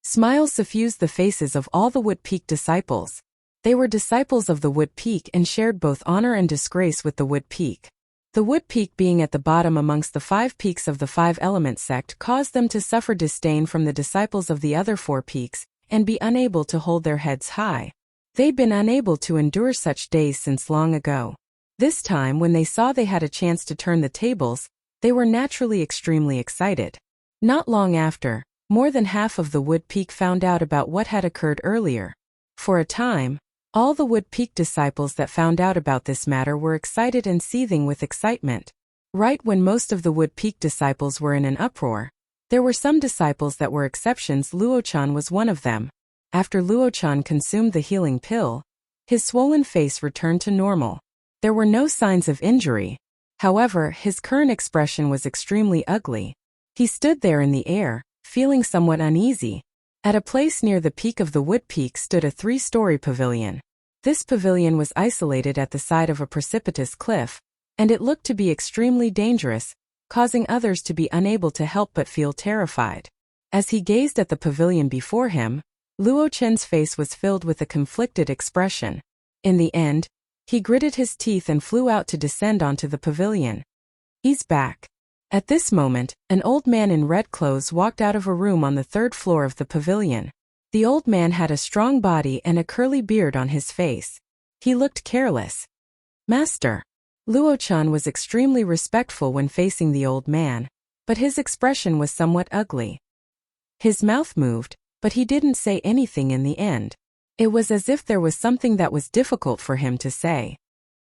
Smiles suffused the faces of all the Wood Peak disciples. They were disciples of the Wood Peak and shared both honor and disgrace with the Wood Peak. The Wood Peak being at the bottom amongst the 5 peaks of the 5 element sect caused them to suffer disdain from the disciples of the other 4 peaks and be unable to hold their heads high. They'd been unable to endure such days since long ago. This time, when they saw they had a chance to turn the tables, they were naturally extremely excited. Not long after, more than half of the Wood Peak found out about what had occurred earlier. For a time, all the Wood Peak disciples that found out about this matter were excited and seething with excitement. Right when most of the Wood Peak disciples were in an uproar, there were some disciples that were exceptions. Luochan was one of them. After Luochan consumed the healing pill, his swollen face returned to normal. There were no signs of injury. However, his current expression was extremely ugly. He stood there in the air, feeling somewhat uneasy. At a place near the peak of the Wood Peak stood a 3-story pavilion. This pavilion was isolated at the side of a precipitous cliff, and it looked to be extremely dangerous, causing others to be unable to help but feel terrified. As he gazed at the pavilion before him, Luo Chen's face was filled with a conflicted expression. In the end, he gritted his teeth and flew out to descend onto the pavilion. He's back. At this moment, an old man in red clothes walked out of a room on the 3rd floor of the pavilion. The old man had a strong body and a curly beard on his face. He looked careless. Master. Luochan was extremely respectful when facing the old man, but his expression was somewhat ugly. His mouth moved, but he didn't say anything in the end. It was as if there was something that was difficult for him to say.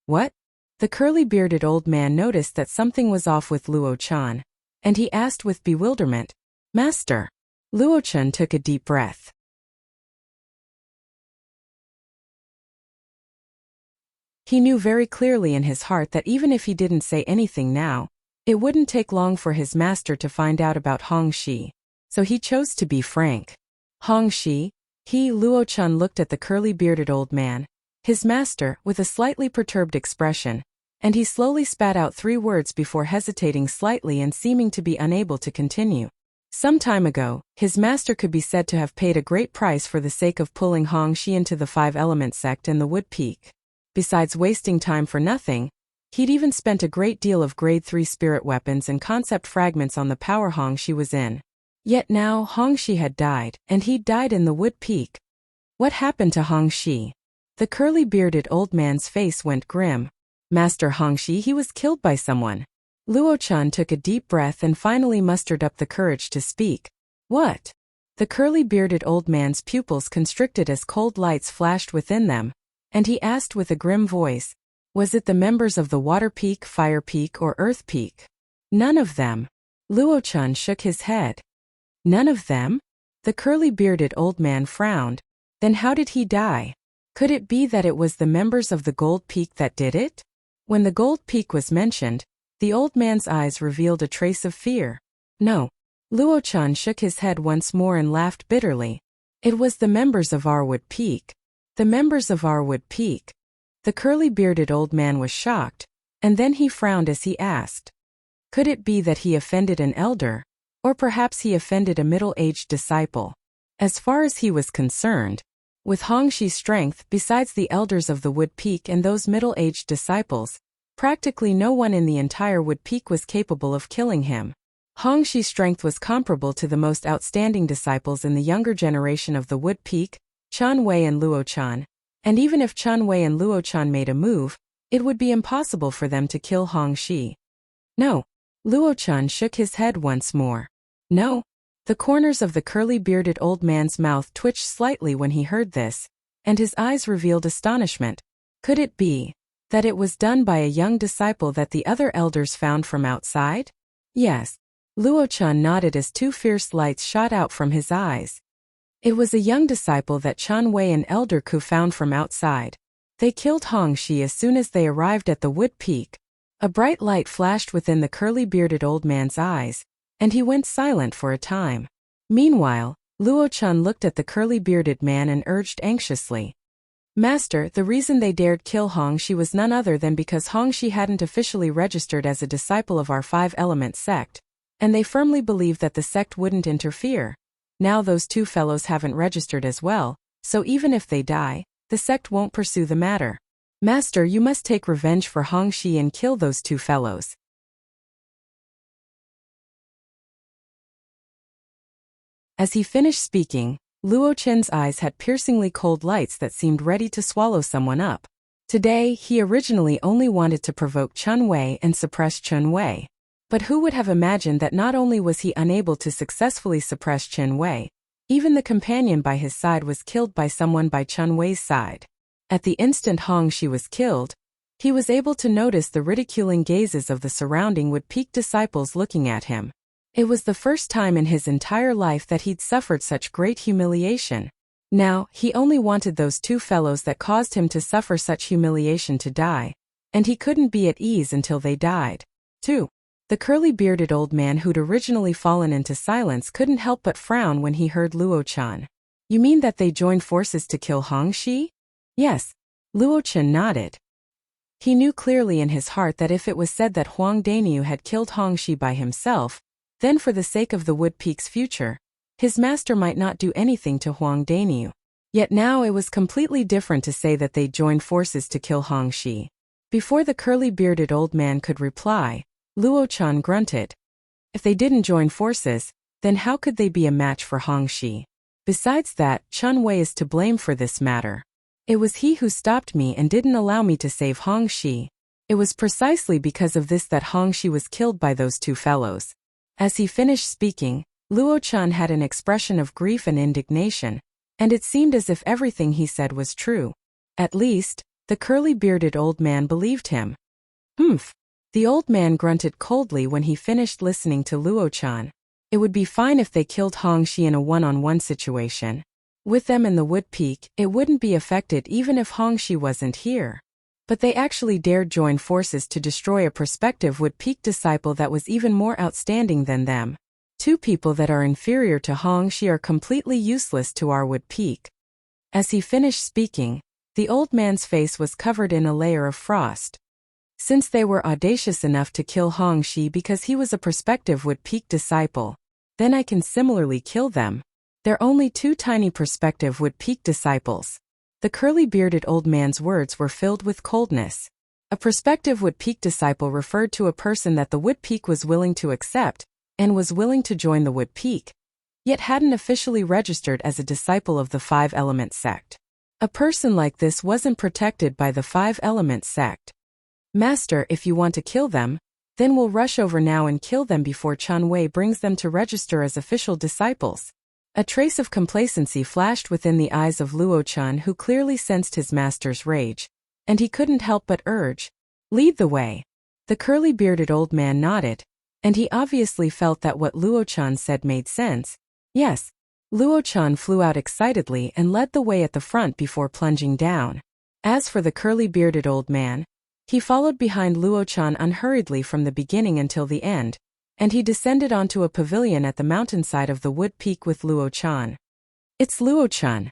What? The curly-bearded old man noticed that something was off with Luochan, and he asked with bewilderment, Master. Luochan took a deep breath. He knew very clearly in his heart that even if he didn't say anything now, it wouldn't take long for his master to find out about Hong Shi. So he chose to be frank. Hong Shi? Luochan looked at the curly-bearded old man, his master, with a slightly perturbed expression, and he slowly spat out 3 words before hesitating slightly and seeming to be unable to continue. Some time ago, his master could be said to have paid a great price for the sake of pulling Hong Shi into the 5-element sect and the Wood Peak. Besides wasting time for nothing, he'd even spent a great deal of grade 3 spirit weapons and concept fragments on the power Hong Shi was in. Yet now Hong Shi had died, and he'd died in the Wood Peak. What happened to Hong Shi? The curly-bearded old man's face went grim. Master Hong Shi, he was killed by someone. Luochan took a deep breath and finally mustered up the courage to speak. What? The curly-bearded old man's pupils constricted as cold lights flashed within them, and he asked with a grim voice, was it the members of the Water Peak, Fire Peak, or Earth Peak? None of them. Luochan shook his head. None of them? The curly-bearded old man frowned. Then how did he die? Could it be that it was the members of the Gold Peak that did it? When the Gold Peak was mentioned, the old man's eyes revealed a trace of fear. No. Luochan shook his head once more and laughed bitterly. It was the members of our Wood Peak. The members of our Wood Peak. The curly-bearded old man was shocked, and then he frowned as he asked. Could it be that he offended an elder? Or perhaps he offended a middle-aged disciple? As far as he was concerned, with Hong Shi's strength, besides the elders of the Wood Peak and those middle-aged disciples, practically no one in the entire Wood Peak was capable of killing him. Hong Shi's strength was comparable to the most outstanding disciples in the younger generation of the Wood Peak, Chan Wei and Luochan, and even if Chan Wei and Luochan made a move, it would be impossible for them to kill Hong Shi. No. Luochan shook his head once more. No. The corners of the curly-bearded old man's mouth twitched slightly when he heard this, and his eyes revealed astonishment. Could it be that it was done by a young disciple that the other elders found from outside? Yes. Luochan nodded as 2 fierce lights shot out from his eyes. It was a young disciple that Chen Wei and Elder Ku found from outside. They killed Hong Shi as soon as they arrived at the wood peak. A bright light flashed within the curly-bearded old man's eyes, and he went silent for a time. Meanwhile, Luo Chen looked at the curly-bearded man and urged anxiously. Master, the reason they dared kill Hong Shi was none other than because Hong Shi hadn't officially registered as a disciple of our five-element sect, and they firmly believed that the sect wouldn't interfere. Now those two fellows haven't registered as well, so even if they die, the sect won't pursue the matter. Master, you must take revenge for Hong Shi and kill those two fellows. As he finished speaking, Luo Chen's eyes had piercingly cold lights that seemed ready to swallow someone up. Today, he originally only wanted to provoke Chen Wei and suppress Chen Wei. But who would have imagined that not only was he unable to successfully suppress Chen Wei, even the companion by his side was killed by someone by Chen Wei's side. At the instant Hong Shi was killed, he was able to notice the ridiculing gazes of the surrounding Wood Peak disciples looking at him. It was the first time in his entire life that he'd suffered such great humiliation. Now, he only wanted those two fellows that caused him to suffer such humiliation to die, and he couldn't be at ease until they died. 2. The curly-bearded old man who'd originally fallen into silence couldn't help but frown when he heard Luo Chen. You mean that they joined forces to kill Hong Shi? Yes. Luo Chen nodded. He knew clearly in his heart that if it was said that Huang Daniu had killed Hong Shi by himself, then for the sake of the Wood Peak's future, his master might not do anything to Huang Daniu. Yet now it was completely different to say that they joined forces to kill Hong Shi. Before the curly-bearded old man could reply, Luo Chen grunted. If they didn't join forces, then how could they be a match for Hong Shi? Besides that, Chen Wei is to blame for this matter. It was he who stopped me and didn't allow me to save Hong Shi. It was precisely because of this that Hong Shi was killed by those two fellows. As he finished speaking, Luo Chen had an expression of grief and indignation, and it seemed as if everything he said was true. At least, the curly-bearded old man believed him. Humph. The old man grunted coldly when he finished listening to Luo Chen. It would be fine if they killed Hong Shi in a one-on-one situation. With them in the Wood Peak, it wouldn't be affected even if Hong Shi wasn't here. But they actually dared join forces to destroy a prospective Wood Peak disciple that was even more outstanding than them. Two people that are inferior to Hong Shi are completely useless to our Wood Peak. As he finished speaking, the old man's face was covered in a layer of frost. Since they were audacious enough to kill Hong Shi because he was a prospective Wood Peak disciple, then I can similarly kill them. They're only two tiny prospective Wood Peak disciples. The curly-bearded old man's words were filled with coldness. A prospective Wood Peak disciple referred to a person that the Wood Peak was willing to accept, and was willing to join the Wood Peak, yet hadn't officially registered as a disciple of the Five-Element sect. A person like this wasn't protected by the Five-Element sect. Master, if you want to kill them, then we'll rush over now and kill them before Chen Wei brings them to register as official disciples. A trace of complacency flashed within the eyes of Luo Chen, who clearly sensed his master's rage, and he couldn't help but urge, "Lead the way." The curly-bearded old man nodded, and he obviously felt that what Luo Chen said made sense. Yes. Luo Chen flew out excitedly and led the way at the front before plunging down. As for the curly-bearded old man, he followed behind Luo Chen unhurriedly from the beginning until the end, and he descended onto a pavilion at the mountainside of the Wood Peak with Luo Chen. It's Luo Chen.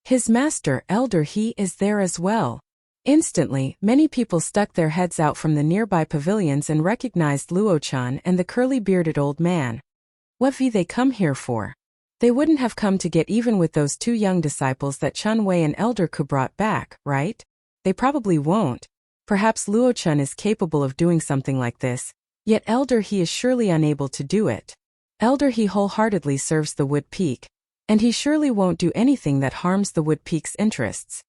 His master, Elder He, is there as well. Instantly, many people stuck their heads out from the nearby pavilions and recognized Luo Chen and the curly-bearded old man. What have they come here for? They wouldn't have come to get even with those two young disciples that Chen Wei and Elder Ku brought back, right? They probably won't. Perhaps Luo Chen is capable of doing something like this, yet Elder He is surely unable to do it. Elder He wholeheartedly serves the Wood Peak, and he surely won't do anything that harms the Wood Peak's interests.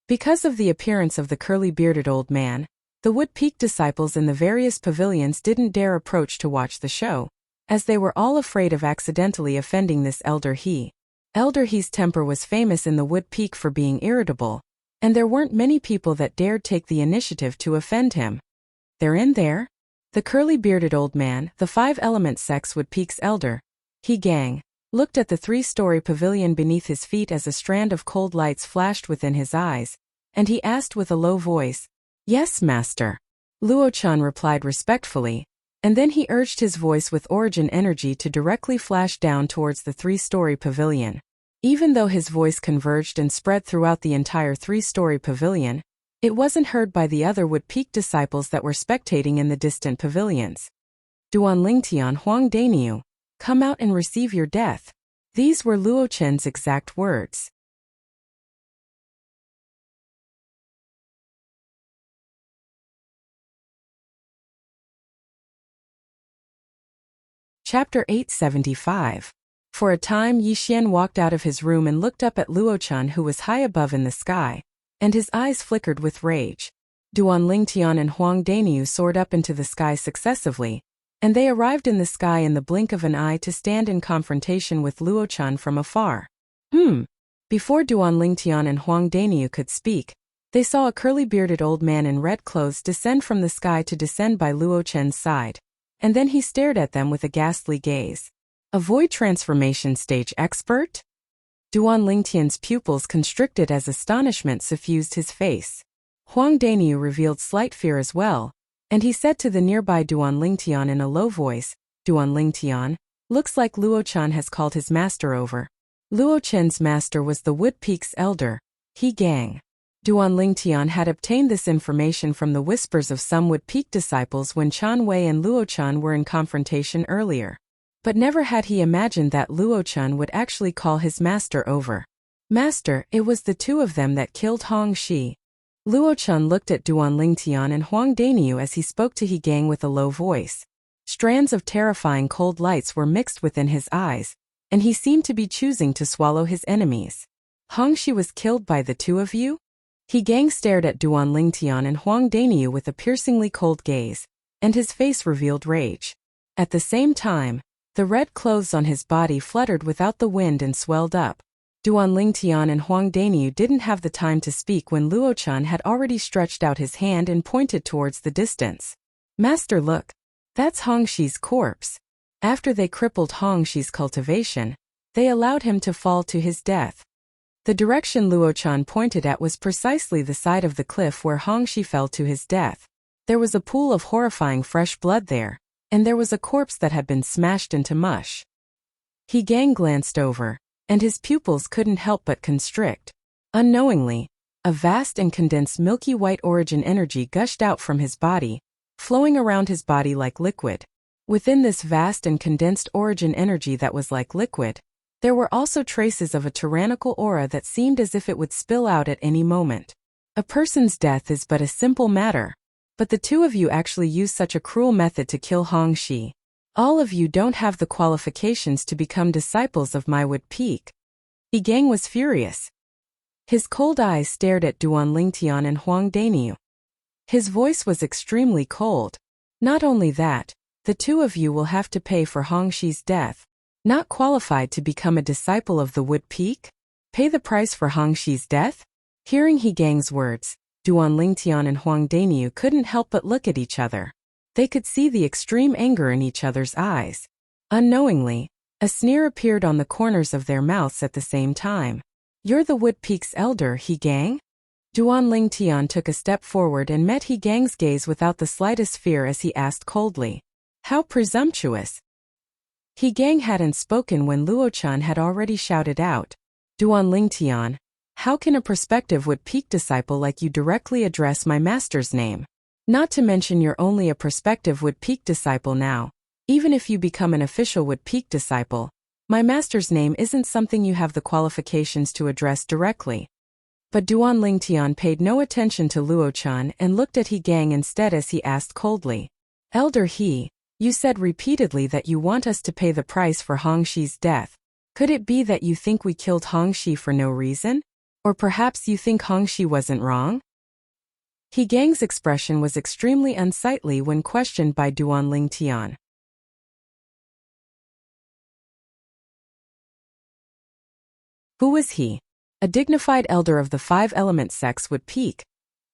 Because of the appearance of the curly-bearded old man, the Wood Peak disciples in the various pavilions didn't dare approach to watch the show, as they were all afraid of accidentally offending this Elder He. Elder He's temper was famous in the Wood Peak for being irritable, and there weren't many people that dared take the initiative to offend him. They're in there? The curly-bearded old man, the five-element sex Wood Peak's elder, He Gang, looked at the three-story pavilion beneath his feet as a strand of cold lights flashed within his eyes, and he asked with a low voice, "Yes, master." Luo-chan replied respectfully, and then he urged his voice with origin energy to directly flash down towards the three-story pavilion. Even though his voice converged and spread throughout the entire three-story pavilion, it wasn't heard by the other Wood Peak disciples that were spectating in the distant pavilions. "Duan Lingtian Huang Dainiu, come out and receive your death." These were Luo Chen's exact words. Chapter 875. For a time Yixian walked out of his room and looked up at Luo-chan, who was high above in the sky, and his eyes flickered with rage. Duan Lingtian and Huang Dainiu soared up into the sky successively, and they arrived in the sky in the blink of an eye to stand in confrontation with Luo-chan from afar. Before Duan Lingtian and Huang Dainiu could speak, they saw a curly-bearded old man in red clothes descend from the sky to descend by Luo-chen's side, and then he stared at them with a ghastly gaze. A void transformation stage expert? Duan Lingtian's pupils constricted as astonishment suffused his face. Huang Dainiu revealed slight fear as well, and he said to the nearby Duan Lingtian in a low voice, "Duan Lingtian, looks like Luo-chan has called his master over." Luo-chen's master was the Wood Peak's elder, He Gang. Duan Lingtian had obtained this information from the whispers of some Wood Peak disciples when Chan Wei and Luo-chan were in confrontation earlier. But never had he imagined that Luo-chan would actually call his master over. "Master, it was the two of them that killed Hong Shi." Luo-chan looked at Duan Lingtian and Huang Dainiu as he spoke to He Gang with a low voice. Strands of terrifying cold lights were mixed within his eyes, and he seemed to be choosing to swallow his enemies. "Hong Shi was killed by the two of you?" He Gang stared at Duan Lingtian and Huang Dainiu with a piercingly cold gaze, and his face revealed rage. At the same time, the red clothes on his body fluttered without the wind and swelled up. Duan Lingtian and Huang Dainiu didn't have the time to speak when Luo-chan had already stretched out his hand and pointed towards the distance. "Master, look. That's Hong Shi's corpse." After they crippled Hong Shi's cultivation, they allowed him to fall to his death. The direction Luo-chan pointed at was precisely the side of the cliff where Hong Shi fell to his death. There was a pool of horrifying fresh blood there, and there was a corpse that had been smashed into mush. He Gang glanced over, and his pupils couldn't help but constrict. Unknowingly, a vast and condensed milky white origin energy gushed out from his body, flowing around his body like liquid. Within this vast and condensed origin energy that was like liquid, there were also traces of a tyrannical aura that seemed as if it would spill out at any moment. A person's death is but a simple matter, but the two of you actually used such a cruel method to kill Hong Shi. All of you don't have the qualifications to become disciples of my Wood Peak. He Gang was furious. His cold eyes stared at Duan Lingtian and Huang Dainiu. His voice was extremely cold. "Not only that, the two of you will have to pay for Hong Shi's death. Not qualified to become a disciple of the Wood Peak? Pay the price for Hong Shi's death?" Hearing He Gang's words, Duan Lingtian and Huang Dainiu couldn't help but look at each other. They could see the extreme anger in each other's eyes. Unknowingly, a sneer appeared on the corners of their mouths at the same time. "You're the Wood Peak's elder, He Gang?" Duan Lingtian took a step forward and met He Gang's gaze without the slightest fear as he asked coldly, "How presumptuous!" He Gang hadn't spoken when Luo-chan had already shouted out, "Duan Lingtian, how can a prospective Wood Peak disciple like you directly address my master's name? Not to mention you're only a prospective Wood Peak disciple now. Even if you become an official Wood Peak disciple, my master's name isn't something you have the qualifications to address directly." But Duan Lingtian paid no attention to Luo-chan and looked at He Gang instead as he asked coldly, "Elder He, you said repeatedly that you want us to pay the price for Hong Shi's death. Could it be that you think we killed Hong Shi for no reason? Or perhaps you think Hong Shi wasn't wrong?" He Gang's expression was extremely unsightly when questioned by Duan Lingtian. Who was he? A dignified elder of the five-element sex Wood Peak,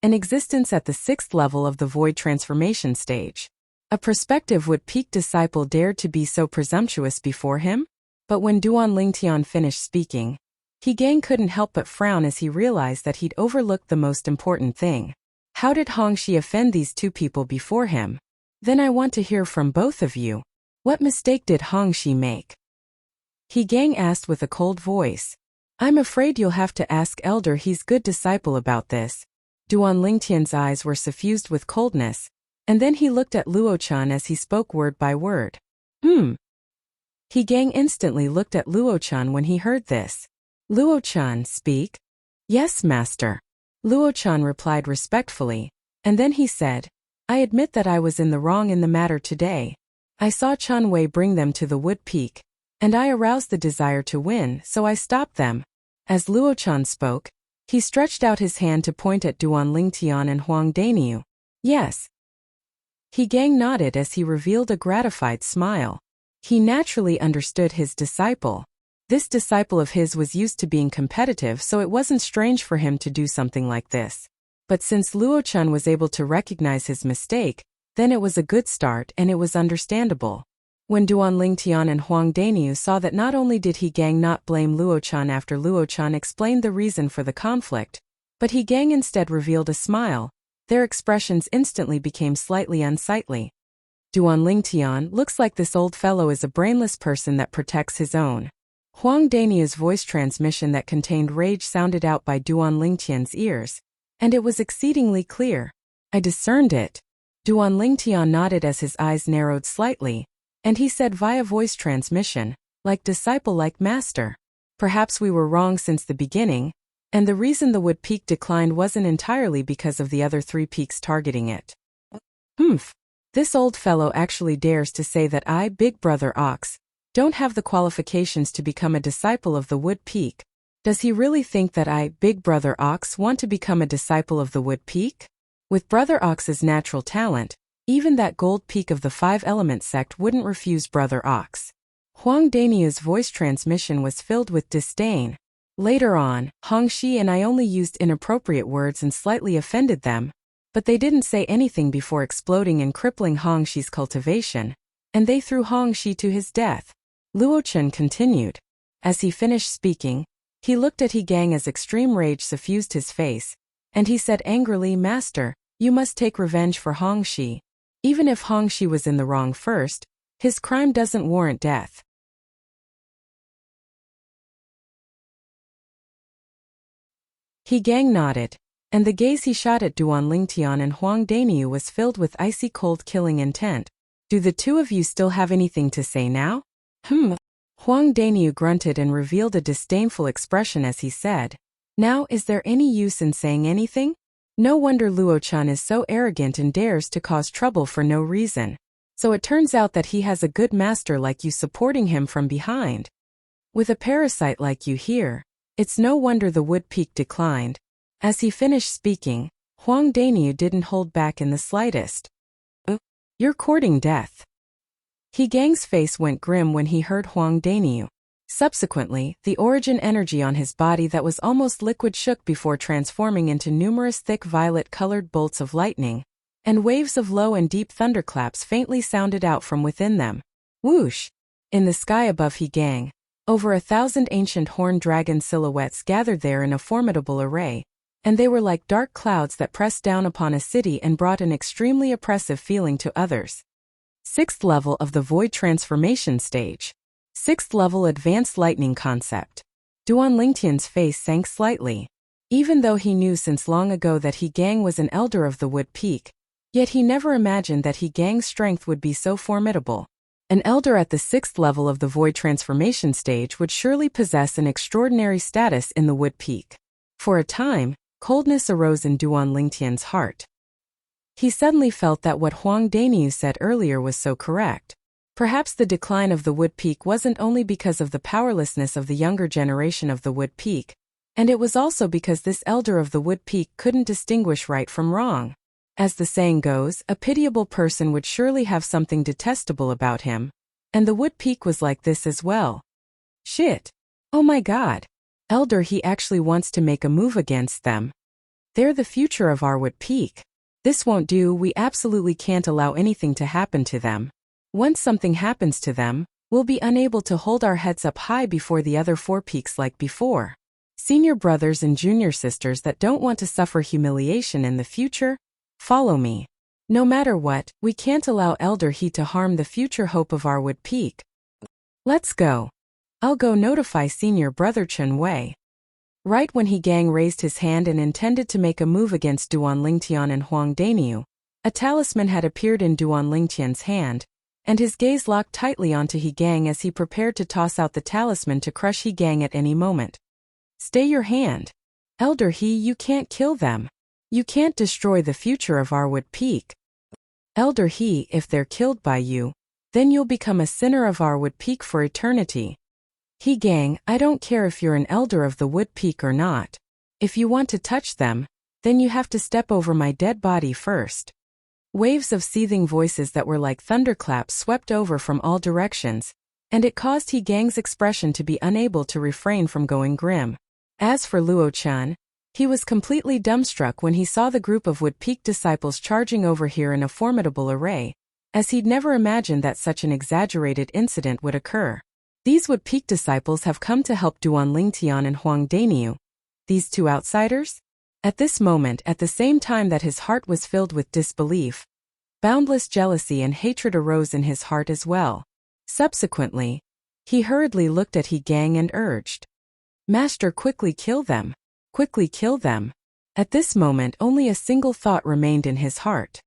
an existence at the 6th level of the void transformation stage. A prospective Wood Peak disciple dared to be so presumptuous before him? But when Duan Lingtian finished speaking, He Gang couldn't help but frown as he realized that he'd overlooked the most important thing. How did Hongxi offend these two people before him? Then I want to hear from both of you. What mistake did Hongxi make? He Gang asked with a cold voice. I'm afraid you'll have to ask Elder He's good disciple about this. Duan Lingtian's eyes were suffused with coldness, and then he looked at Luochan as he spoke word by word. He Gang instantly looked at Luochan when he heard this. Luochan, speak. Yes, master. Luochan replied respectfully, and then he said, I admit that I was in the wrong in the matter today. I saw Chan Wei bring them to the Wood Peak, and I aroused the desire to win, so I stopped them. As Luochan spoke, he stretched out his hand to point at Duan Lingtian and Huang Daniu. Yes. He Gang nodded as he revealed a gratified smile. He naturally understood his disciple. This disciple of his was used to being competitive, so it wasn't strange for him to do something like this. But since Luochan was able to recognize his mistake, then it was a good start and it was understandable. When Duan Lingtian and Huang Daniu saw that not only did He Gang not blame Luochan after Luochan explained the reason for the conflict, but He Gang instead revealed a smile, their expressions instantly became slightly unsightly. Duan Lingtian, looks like this old fellow is a brainless person that protects his own. Huang Daniu's voice transmission that contained rage sounded out by Duan Lingtian's ears, and it was exceedingly clear. I discerned it. Duan Lingtian nodded as his eyes narrowed slightly, and he said via voice transmission, like disciple like master. Perhaps we were wrong since the beginning, and the reason the Wood Peak declined wasn't entirely because of the other three peaks targeting it. This old fellow actually dares to say that I, Big Brother Ox, don't have the qualifications to become a disciple of the Wood Peak. Does he really think that I, Big Brother Ox, want to become a disciple of the Wood Peak? With Brother Ox's natural talent, even that gold peak of the five-element sect wouldn't refuse Brother Ox. Huang Daniu's voice transmission was filled with disdain. Later on, Hongxi and I only used inappropriate words and slightly offended them, but they didn't say anything before exploding and crippling Hongxi's cultivation, and they threw Hongxi to his death. Luochen continued. As he finished speaking, he looked at He Gang as extreme rage suffused his face, and he said angrily, Master, you must take revenge for Hongxi. Even if Hongxi was in the wrong first, his crime doesn't warrant death. He Gang nodded, and the gaze he shot at Duan Lingtian and Huang Daniu was filled with icy cold killing intent. Do the two of you still have anything to say now? Huang Daniu grunted and revealed a disdainful expression as he said, Now is there any use in saying anything? No wonder Luochan is so arrogant and dares to cause trouble for no reason. So it turns out that he has a good master like you supporting him from behind. With a parasite like you here, it's no wonder the Wood Peak declined. As he finished speaking, Huang Daniu didn't hold back in the slightest. You're courting death. He Gang's face went grim when he heard Huang Daniu. Subsequently, the origin energy on his body that was almost liquid shook before transforming into numerous thick violet-colored bolts of lightning, and waves of low and deep thunderclaps faintly sounded out from within them. Whoosh! In the sky above He Gang, over 1,000 ancient horned dragon silhouettes gathered there in a formidable array, and they were like dark clouds that pressed down upon a city and brought an extremely oppressive feeling to others. 6th level of the Void Transformation Stage. 6th level Advanced Lightning Concept. Duan Lingtian's face sank slightly. Even though he knew since long ago that He Gang was an elder of the Wood Peak, yet he never imagined that He Gang's strength would be so formidable. An elder at the 6th level of the Void Transformation Stage would surely possess an extraordinary status in the Wood Peak. For a time, coldness arose in Duan Lingtian's heart. He suddenly felt that what Huang Daniu said earlier was so correct. Perhaps the decline of the Wood Peak wasn't only because of the powerlessness of the younger generation of the Wood Peak, and it was also because this elder of the Wood Peak couldn't distinguish right from wrong. As the saying goes, a pitiable person would surely have something detestable about him, and the Wood Peak was like this as well. Shit. Oh my god. Elder, he actually wants to make a move against them. They're the future of our Wood Peak. This won't do, we absolutely can't allow anything to happen to them. Once something happens to them, we'll be unable to hold our heads up high before the other four peaks like before. Senior brothers and junior sisters that don't want to suffer humiliation in the future, follow me. No matter what, we can't allow Elder He to harm the future hope of our Wood Peak. Let's go. I'll go notify senior brother Chen Wei. Right when He Gang raised his hand and intended to make a move against Duan Lingtian and Huang Daniu, a talisman had appeared in Duan Lingtian's hand, and his gaze locked tightly onto He Gang as he prepared to toss out the talisman to crush He Gang at any moment. Stay your hand. Elder He, you can't kill them. You can't destroy the future of our Wood Peak. Elder He, if they're killed by you, then you'll become a sinner of our Wood Peak for eternity. He Gang, I don't care if you're an elder of the Wood Peak or not. If you want to touch them, then you have to step over my dead body first. Waves of seething voices that were like thunderclaps swept over from all directions, and it caused He Gang's expression to be unable to refrain from going grim. As for Luo Chan, he was completely dumbstruck when he saw the group of Wood Peak disciples charging over here in a formidable array, as he'd never imagined that such an exaggerated incident would occur. These Wood Peak disciples have come to help Duan Lingtian and Huang Daniu. These two outsiders? At this moment, at the same time that his heart was filled with disbelief, boundless jealousy and hatred arose in his heart as well. Subsequently, he hurriedly looked at He Gang and urged, "Master, quickly kill them! Quickly kill them!" At this moment only a single thought remained in his heart.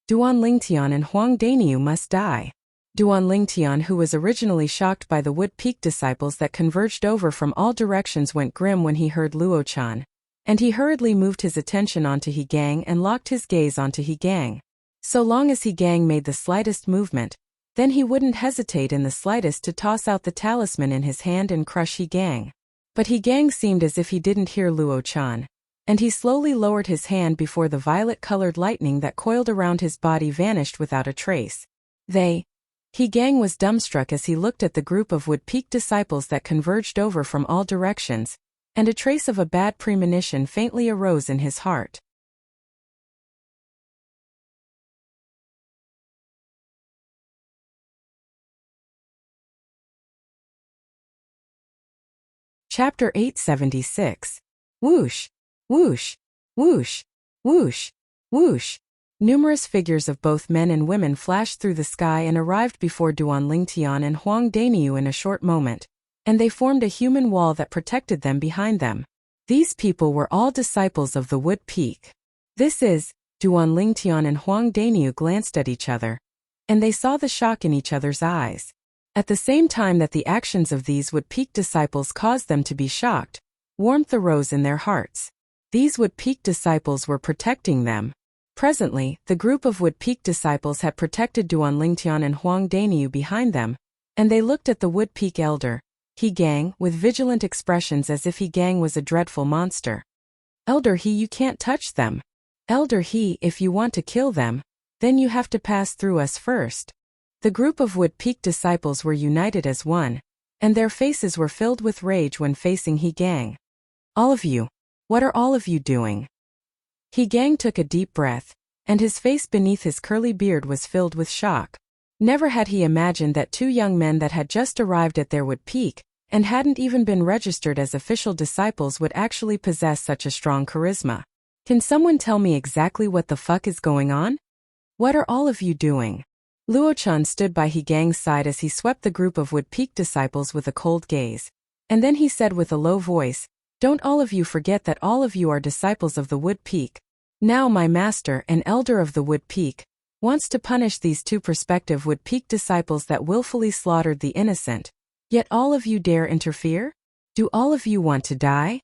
Duan Lingtian and Huang Daniu must die. Duan Lingtian, who was originally shocked by the Wood Peak disciples that converged over from all directions, went grim when he heard Luo Chan, and he hurriedly moved his attention onto He Gang and locked his gaze onto He Gang. So long as He Gang made the slightest movement, then he wouldn't hesitate in the slightest to toss out the talisman in his hand and crush He Gang. But He Gang seemed as if he didn't hear Luo Chan, and he slowly lowered his hand before the violet-colored lightning that coiled around his body vanished without a trace. He Gang was dumbstruck as he looked at the group of Wood Peak disciples that converged over from all directions, and a trace of a bad premonition faintly arose in his heart. Chapter 876. Whoosh! Whoosh! Whoosh! Whoosh! Whoosh! Numerous figures of both men and women flashed through the sky and arrived before Duan Lingtian and Huang Daniu in a short moment, and they formed a human wall that protected them behind them. These people were all disciples of the Wood Peak. Duan Lingtian and Huang Daniu glanced at each other, and they saw the shock in each other's eyes. At the same time that the actions of these Wood Peak disciples caused them to be shocked, warmth arose in their hearts. These Wood Peak disciples were protecting them. Presently, the group of Wood Peak disciples had protected Duan Lingtian and Huang Daniu behind them, and they looked at the Wood Peak elder, He Gang, with vigilant expressions as if He Gang was a dreadful monster. "Elder He, you can't touch them. Elder He, if you want to kill them, then you have to pass through us first." The group of Wood Peak disciples were united as one, and their faces were filled with rage when facing He Gang. "All of you, what are all of you doing?" He Gang took a deep breath, and his face beneath his curly beard was filled with shock. Never had he imagined that two young men that had just arrived at their Wood Peak, and hadn't even been registered as official disciples, would actually possess such a strong charisma. "Can someone tell me exactly what the fuck is going on? What are all of you doing?" Luo Chan stood by He Gang's side as he swept the group of Wood Peak disciples with a cold gaze. And then he said with a low voice, "Don't all of you forget that all of you are disciples of the Wood Peak. Now my master, an elder of the Wood Peak, wants to punish these two prospective Wood Peak disciples that willfully slaughtered the innocent. Yet all of you dare interfere? Do all of you want to die?"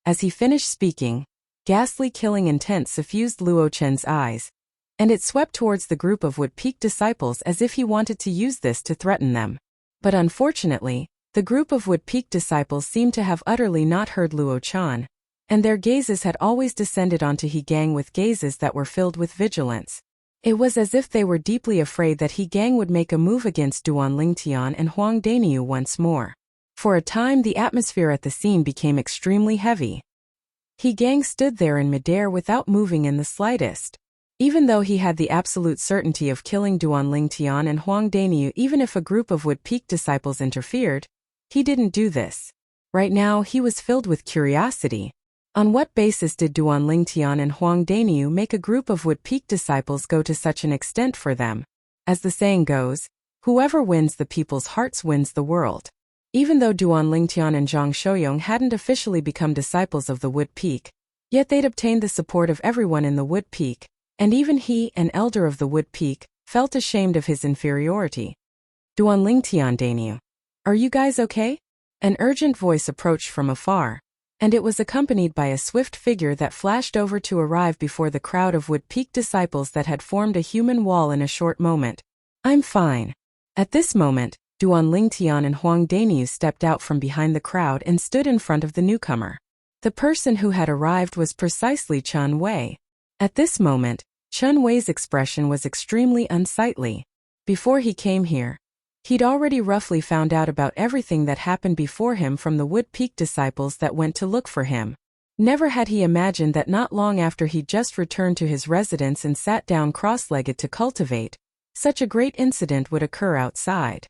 As he finished speaking, ghastly killing intent suffused Luo Chen's eyes, and it swept towards the group of Wood Peak disciples as if he wanted to use this to threaten them. But unfortunately, the group of Wood Peak disciples seemed to have utterly not heard Luo Chan, and their gazes had always descended onto He Gang with gazes that were filled with vigilance. It was as if they were deeply afraid that He Gang would make a move against Duan Lingtian and Huang Daniu once more. For a time the atmosphere at the scene became extremely heavy. He Gang stood there in midair without moving in the slightest. Even though he had the absolute certainty of killing Duanling Tian and Huang Daniu even if a group of Wood Peak disciples interfered, he didn't do this. Right now he was filled with curiosity. On what basis did Duanling Tian and Huang Daniu make a group of Wood Peak disciples go to such an extent for them? As the saying goes, whoever wins the people's hearts wins the world. Even though Duanling Tian and Zhang Shouyong hadn't officially become disciples of the Wood Peak, yet they'd obtained the support of everyone in the Wood Peak, and even he, an elder of the Wood Peak, felt ashamed of his inferiority. Duanling Tian Daniu. Are you guys okay? An urgent voice approached from afar, and it was accompanied by a swift figure that flashed over to arrive before the crowd of Wood Peak disciples that had formed a human wall in a short moment. I'm fine. At this moment, Duanling Tian and Huang Daniu stepped out from behind the crowd and stood in front of the newcomer. The person who had arrived was precisely Chen Wei. At this moment, Chen Wei's expression was extremely unsightly. Before he came here, he'd already roughly found out about everything that happened before him from the Wood Peak disciples that went to look for him. Never had he imagined that not long after he'd just returned to his residence and sat down cross-legged to cultivate, such a great incident would occur outside.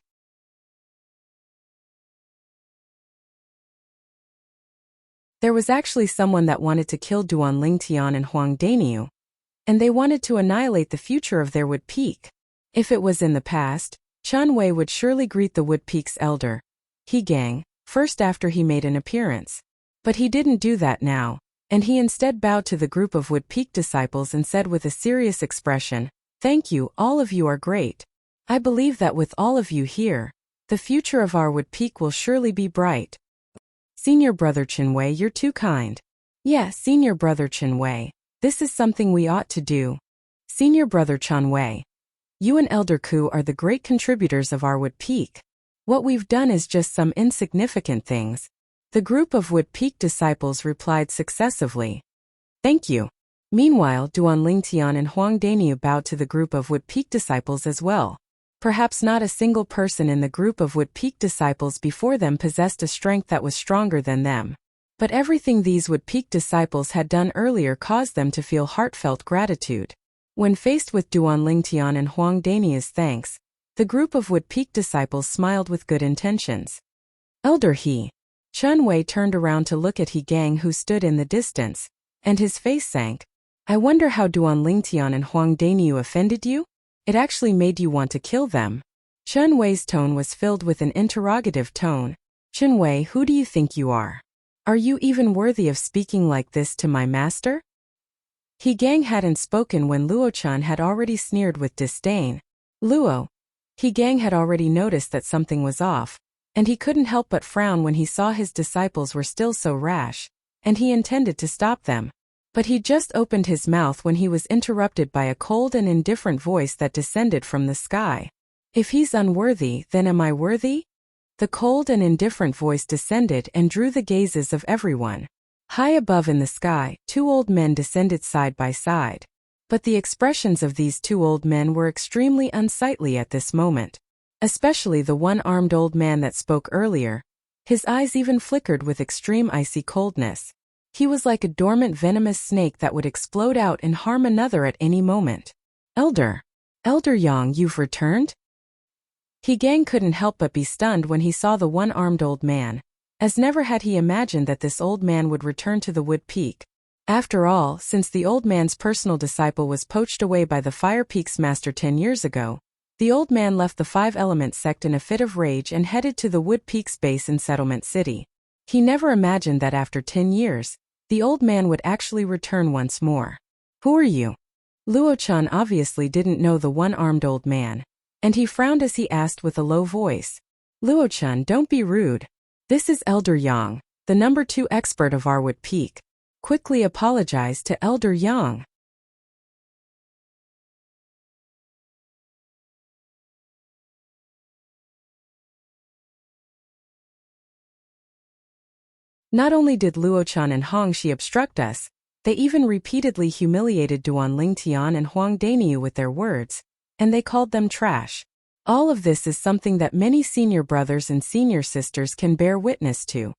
There was actually someone that wanted to kill Duanling Tian and Huang Daniu, and they wanted to annihilate the future of their Wood Peak. If it was in the past, Chen Wei would surely greet the Wood Peak's elder, He Gang, first after he made an appearance. But he didn't do that now, and he instead bowed to the group of Wood Peak disciples and said with a serious expression, "Thank you, all of you are great. I believe that with all of you here, the future of our Wood Peak will surely be bright." Senior Brother Chen Wei, you're too kind. Yeah, Senior Brother Chen Wei, this is something we ought to do. Senior Brother Chen Wei, you and Elder Ku are the great contributors of our Wood Peak. What we've done is just some insignificant things. The group of Wood Peak disciples replied successively. Thank you. Meanwhile, Duanling Tian and Huang Daniu bowed to the group of Wood Peak disciples as well. Perhaps not a single person in the group of Wood Peak disciples before them possessed a strength that was stronger than them. But everything these Wood Peak disciples had done earlier caused them to feel heartfelt gratitude. When faced with Duanling Tian and Huang Daniu's thanks, the group of Wood Peak disciples smiled with good intentions. Elder He. Chen Wei turned around to look at He Gang who stood in the distance, and his face sank. I wonder how Duanling Tian and Huang Daniu offended you? It actually made you want to kill them. Chen Wei's tone was filled with an interrogative tone. Chen Wei, who do you think you are? Are you even worthy of speaking like this to my master? He Gang hadn't spoken when Luo Chen had already sneered with disdain. Luo. He Gang had already noticed that something was off, and he couldn't help but frown when he saw his disciples were still so rash, and he intended to stop them. But he just opened his mouth when he was interrupted by a cold and indifferent voice that descended from the sky. If he's unworthy, then am I worthy? The cold and indifferent voice descended and drew the gazes of everyone. High above in the sky, two old men descended side by side. But the expressions of these two old men were extremely unsightly at this moment. Especially the one-armed old man that spoke earlier. His eyes even flickered with extreme icy coldness. He was like a dormant venomous snake that would explode out and harm another at any moment. Elder Yang, you've returned? He Gang couldn't help but be stunned when he saw the one-armed old man, as never had he imagined that this old man would return to the Wood Peak. After all, since the old man's personal disciple was poached away by the Fire Peak's master 10 years ago, the old man left the Five Element sect in a fit of rage and headed to the Wood Peak's base in Settlement City. He never imagined that after 10 years, the old man would actually return once more. Who are you? Luo Chen obviously didn't know the one-armed old man, and he frowned as he asked with a low voice. Luo Chen, don't be rude. This is Elder Yang, the number 2 expert of our Wood Peak. Quickly apologize to Elder Yang. Not only did Luo Chen and Hong Shi obstruct us, they even repeatedly humiliated Duanling Tian and Huang Daniu with their words, and they called them trash. All of this is something that many senior brothers and senior sisters can bear witness to.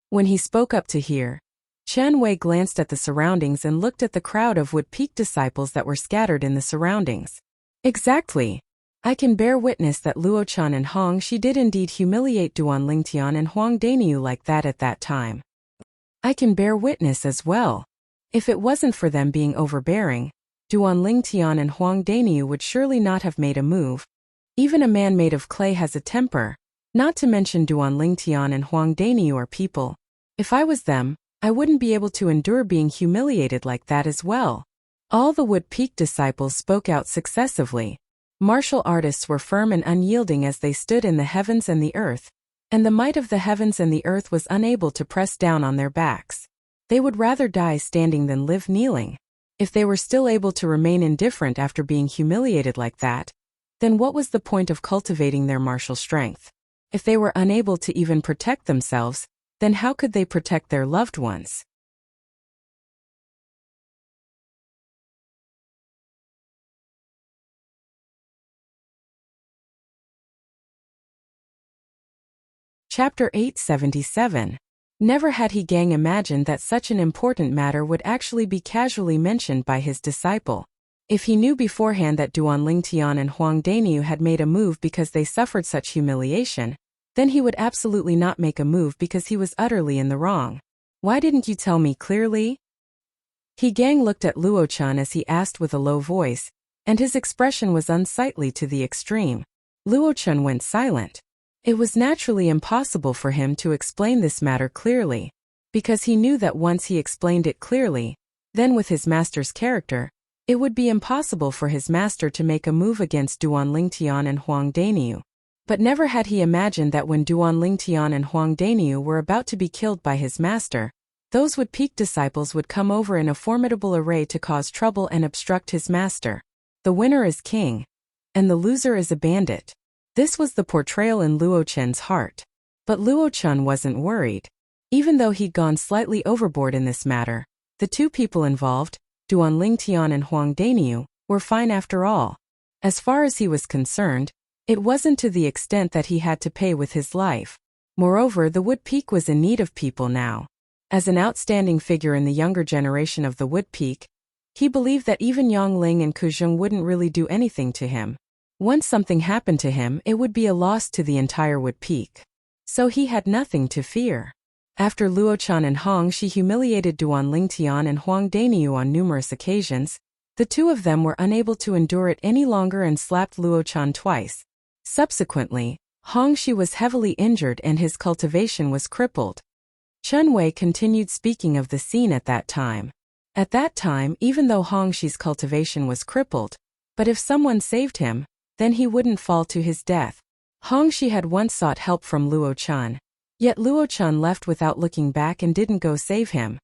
When he spoke up to hear, Chen Wei glanced at the surroundings and looked at the crowd of Wood Peak disciples that were scattered in the surroundings. Exactly. I can bear witness that Luo Chan and Hong Shi did indeed humiliate Duan Lingtian and Huang Daniu like that at that time. I can bear witness as well. If it wasn't for them being overbearing, Duan Lingtian and Huang Daniu would surely not have made a move. Even a man made of clay has a temper, not to mention Duan Lingtian and Huang Daniu are people. If I was them, I wouldn't be able to endure being humiliated like that as well. All the Wood Peak disciples spoke out successively. Martial artists were firm and unyielding as they stood in the heavens and the earth, and the might of the heavens and the earth was unable to press down on their backs. They would rather die standing than live kneeling. If they were still able to remain indifferent after being humiliated like that, then what was the point of cultivating their martial strength? If they were unable to even protect themselves, then how could they protect their loved ones? Chapter 877. Never had He Gang imagined that such an important matter would actually be casually mentioned by his disciple. If he knew beforehand that Duan Lingtian and Huang Daniu had made a move because they suffered such humiliation, then he would absolutely not make a move because he was utterly in the wrong. Why didn't you tell me clearly? He Gang looked at Luo Chan as he asked with a low voice, and his expression was unsightly to the extreme. Luo Chan went silent. It was naturally impossible for him to explain this matter clearly, because he knew that once he explained it clearly, then with his master's character, it would be impossible for his master to make a move against Duan Lingtian and Huang Daniu. But never had he imagined that when Duan Lingtian and Huang Daniu were about to be killed by his master, those Wood Peak disciples would come over in a formidable array to cause trouble and obstruct his master. The winner is king, and the loser is a bandit. This was the portrayal in Luo Chen's heart. But Luo Chen wasn't worried. Even though he'd gone slightly overboard in this matter, the two people involved, Duan Lingtian and Huang Daniu, were fine after all. As far as he was concerned, it wasn't to the extent that he had to pay with his life. Moreover, the Wood Peak was in need of people now. As an outstanding figure in the younger generation of the Wood Peak, he believed that even Yang Ling and Kuzheng wouldn't really do anything to him. Once something happened to him, it would be a loss to the entire Wood Peak. So he had nothing to fear. After Luo Chan and Hong Shi humiliated Duan Lingtian and Huang Daniu on numerous occasions, the two of them were unable to endure it any longer and slapped Luo Chan twice. Subsequently, Hong Shi was heavily injured and his cultivation was crippled. Chen Wei continued speaking of the scene at that time. At that time, even though Hong Shi's cultivation was crippled, but if someone saved him, then he wouldn't fall to his death. Hong Shi had once sought help from Luo Chan. Yet Luo Chan left without looking back and didn't go save him.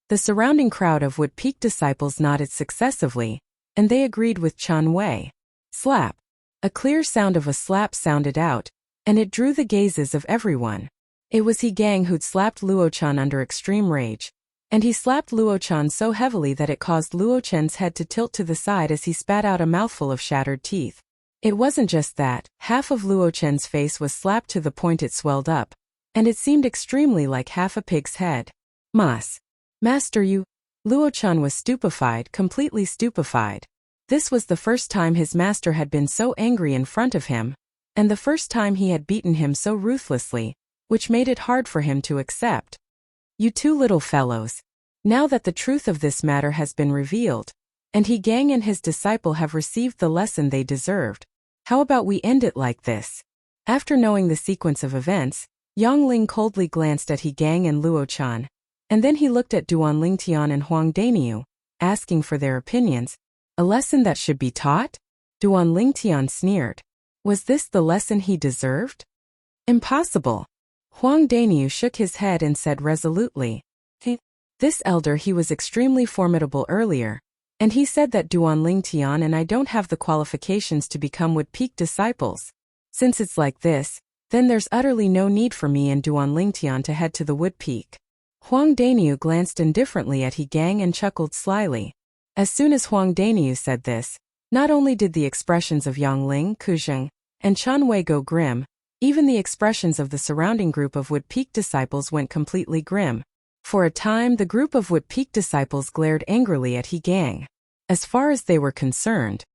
The surrounding crowd of Wood Peak disciples nodded successively, and they agreed with Chen Wei. Slap. A clear sound of a slap sounded out, and it drew the gazes of everyone. It was He Gang who'd slapped Luo Chan under extreme rage, and he slapped Luo Chan so heavily that it caused Luo Chen's head to tilt to the side as he spat out a mouthful of shattered teeth. It wasn't just that, half of Luo Chen's face was slapped to the point it swelled up, and it seemed extremely like half a pig's head. Master, you... Luo Chan was stupefied, completely stupefied. This was the first time his master had been so angry in front of him, and the first time he had beaten him so ruthlessly, which made it hard for him to accept. You two little fellows. Now that the truth of this matter has been revealed, and He Gang and his disciple have received the lesson they deserved, how about we end it like this? After knowing the sequence of events, Yang Ling coldly glanced at He Gang and Luo Chan, and then he looked at Duan Lingtian and Huang Daniu, asking for their opinions. A lesson that should be taught? Duan Lingtian sneered. Was this the lesson he deserved? Impossible. Huang Daniu shook his head and said resolutely, This elder he was extremely formidable earlier, and he said that Duan Lingtian and I don't have the qualifications to become Wood Peak disciples. Since it's like this, then there's utterly no need for me and Duan Lingtian to head to the Wood Peak. Huang Daniu glanced indifferently at He Gang and chuckled slyly. As soon as Huang Daniu said this, not only did the expressions of Yang Ling, Kuzheng, and Chunwei go grim. Even the expressions of the surrounding group of Wood Peak disciples went completely grim. For a time, the group of Wood Peak disciples glared angrily at He Gang. As far as they were concerned,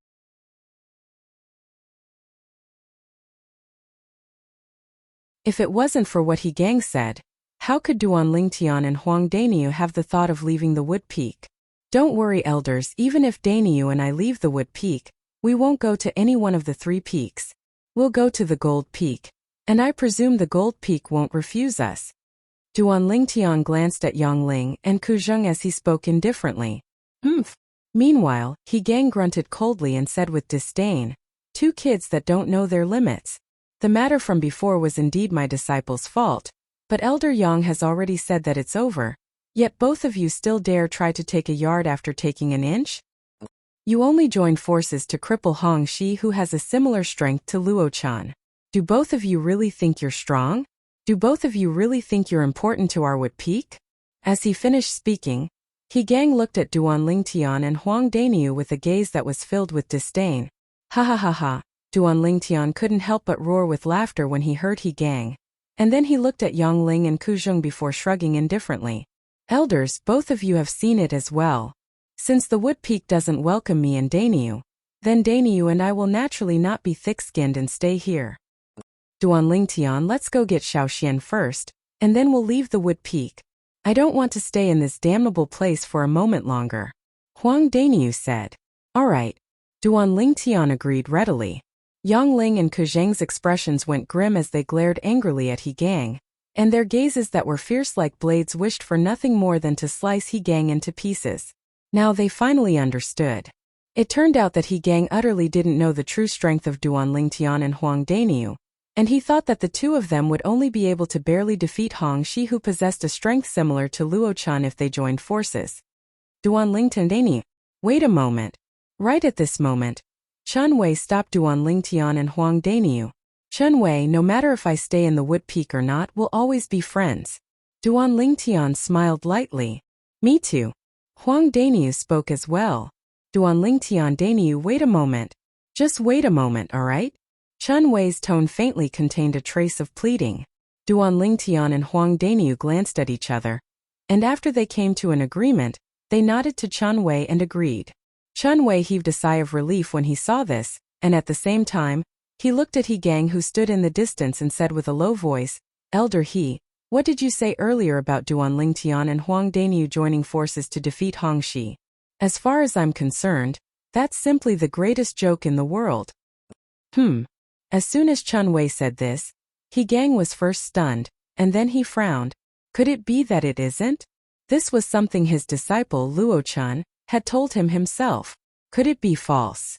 if it wasn't for what He Gang said, how could Duan Lingtian and Huang Daniu have the thought of leaving the Wood Peak? Don't worry, elders, even if Daniu and I leave the Wood Peak, we won't go to any one of the 3 peaks. We'll go to the Gold Peak. And I presume the Gold Peak won't refuse us. Duan Lingtian glanced at Yang Ling and Ku Zheng as he spoke indifferently. Meanwhile, He Gang grunted coldly and said with disdain, 2 kids that don't know their limits. The matter from before was indeed my disciple's fault, but Elder Yang has already said that it's over. Yet both of you still dare try to take a yard after taking an inch? You only joined forces to cripple Hong Shi, who has a similar strength to Luo Chan. Do both of you really think you're strong? Do both of you really think you're important to our Wood Peak? As he finished speaking, He Gang looked at Duan Lingtian and Huang Daniu with a gaze that was filled with disdain. Ha ha ha ha. Duan Lingtian couldn't help but roar with laughter when he heard He Gang. And then he looked at Yang Ling and Ku Zheng before shrugging indifferently. Elders, both of you have seen it as well. Since the Wood Peak doesn't welcome me and Daniu, then Daniu and I will naturally not be thick-skinned and stay here. Duan Lingtian, let's go get Xiaoxian first, and then we'll leave the Wood Peak. I don't want to stay in this damnable place for a moment longer. Huang Daniu said. All right. Duan Lingtian agreed readily. Yang Ling and Ku Zheng's expressions went grim as they glared angrily at He Gang, and their gazes that were fierce like blades wished for nothing more than to slice He Gang into pieces. Now they finally understood. It turned out that He Gang utterly didn't know the true strength of Duan Lingtian and Huang Daniu, and he thought that the 2 of them would only be able to barely defeat Hong Shi, who possessed a strength similar to Luo Chan, if they joined forces. Duan Lingtian Daniu. Wait a moment. Right at this moment, Chunwei stopped Duan Lingtian and Huang Daniu. Chunwei, no matter if I stay in the Wood Peak or not, we'll always be friends. Duan Lingtian smiled lightly. Me too. Huang Daniu spoke as well. Duan Lingtian Daniu, wait a moment. Just wait a moment, alright? Chunwei's tone faintly contained a trace of pleading. Duan Lingtian and Huang Daniu glanced at each other, and after they came to an agreement, they nodded to Chunwei and agreed. Chunwei heaved a sigh of relief when he saw this, and at the same time, he looked at He Gang, who stood in the distance, and said with a low voice, Elder He, what did you say earlier about Duan Lingtian and Huang Daniu joining forces to defeat Hong Shi? As far as I'm concerned, that's simply the greatest joke in the world. As soon as Chunwei said this, He Gang was first stunned, and then he frowned. Could it be that it isn't? This was something his disciple Luo Chan had told him himself. Could it be false?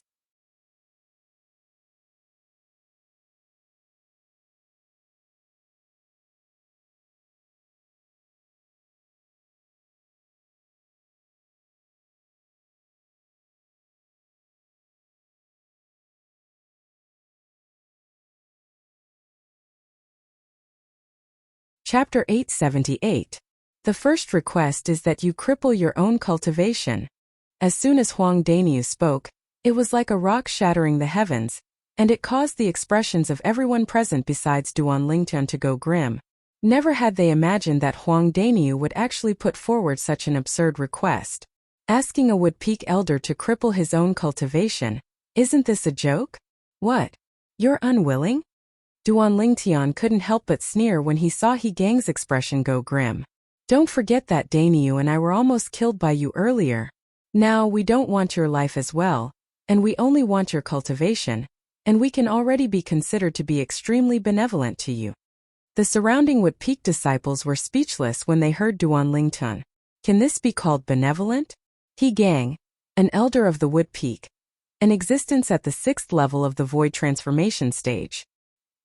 Chapter 878. The first request is that you cripple your own cultivation. As soon as Huang Daniu spoke, it was like a rock shattering the heavens, and it caused the expressions of everyone present besides Duan Lingtian to go grim. Never had they imagined that Huang Daniu would actually put forward such an absurd request. Asking a Wood Peak elder to cripple his own cultivation. Isn't this a joke? What? You're unwilling? Duan Lingtian couldn't help but sneer when he saw He Gang's expression go grim. Don't forget that Daniu and I were almost killed by you earlier. Now we don't want your life as well, and we only want your cultivation, and we can already be considered to be extremely benevolent to you. The surrounding Wood Peak disciples were speechless when they heard Duan Lingtian. Can this be called benevolent? He Gang, an elder of the Wood Peak, an existence at the 6th level of the Void Transformation stage.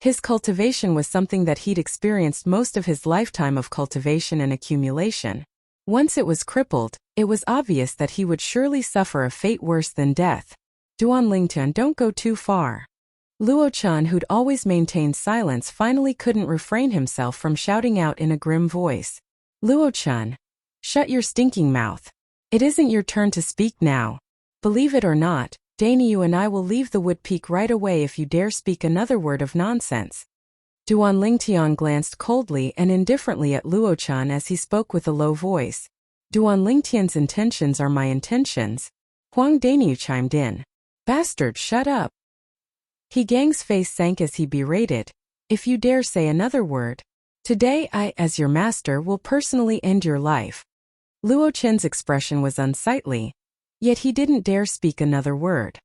His cultivation was something that he'd experienced most of his lifetime of cultivation and accumulation. Once it was crippled, it was obvious that he would surely suffer a fate worse than death. Duan Lingtian, don't go too far. Luo Chan, who'd always maintained silence, finally couldn't refrain himself from shouting out in a grim voice. Luo Chan, shut your stinking mouth. It isn't your turn to speak now. Believe it or not, Daniu and I will leave the Wood Peak right away if you dare speak another word of nonsense. Duan Lingtian glanced coldly and indifferently at Luochan as he spoke with a low voice. Duan Lingtian's intentions are my intentions. Huang Daniu chimed in. Bastard, shut up. He Gang's face sank as he berated. If you dare say another word, today I, as your master, will personally end your life. Luo Chen's expression was unsightly, yet he didn't dare speak another word.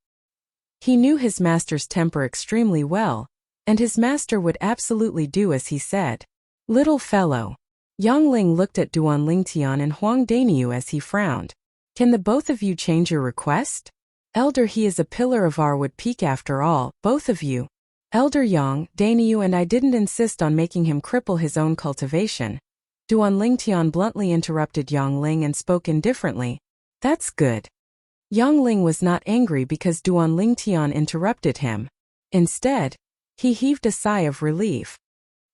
He knew his master's temper extremely well, and his master would absolutely do as he said. Little fellow. Yang Ling looked at Duan Lingtian and Huang Daniu as he frowned. Can the both of you change your request? Elder, he is a pillar of our Wood Peak after all, both of you. Elder Yang, Daniu and I didn't insist on making him cripple his own cultivation. Duan Lingtian bluntly interrupted Yang Ling and spoke indifferently. That's good. Yang Ling was not angry because Duan Lingtian interrupted him. Instead, he heaved a sigh of relief.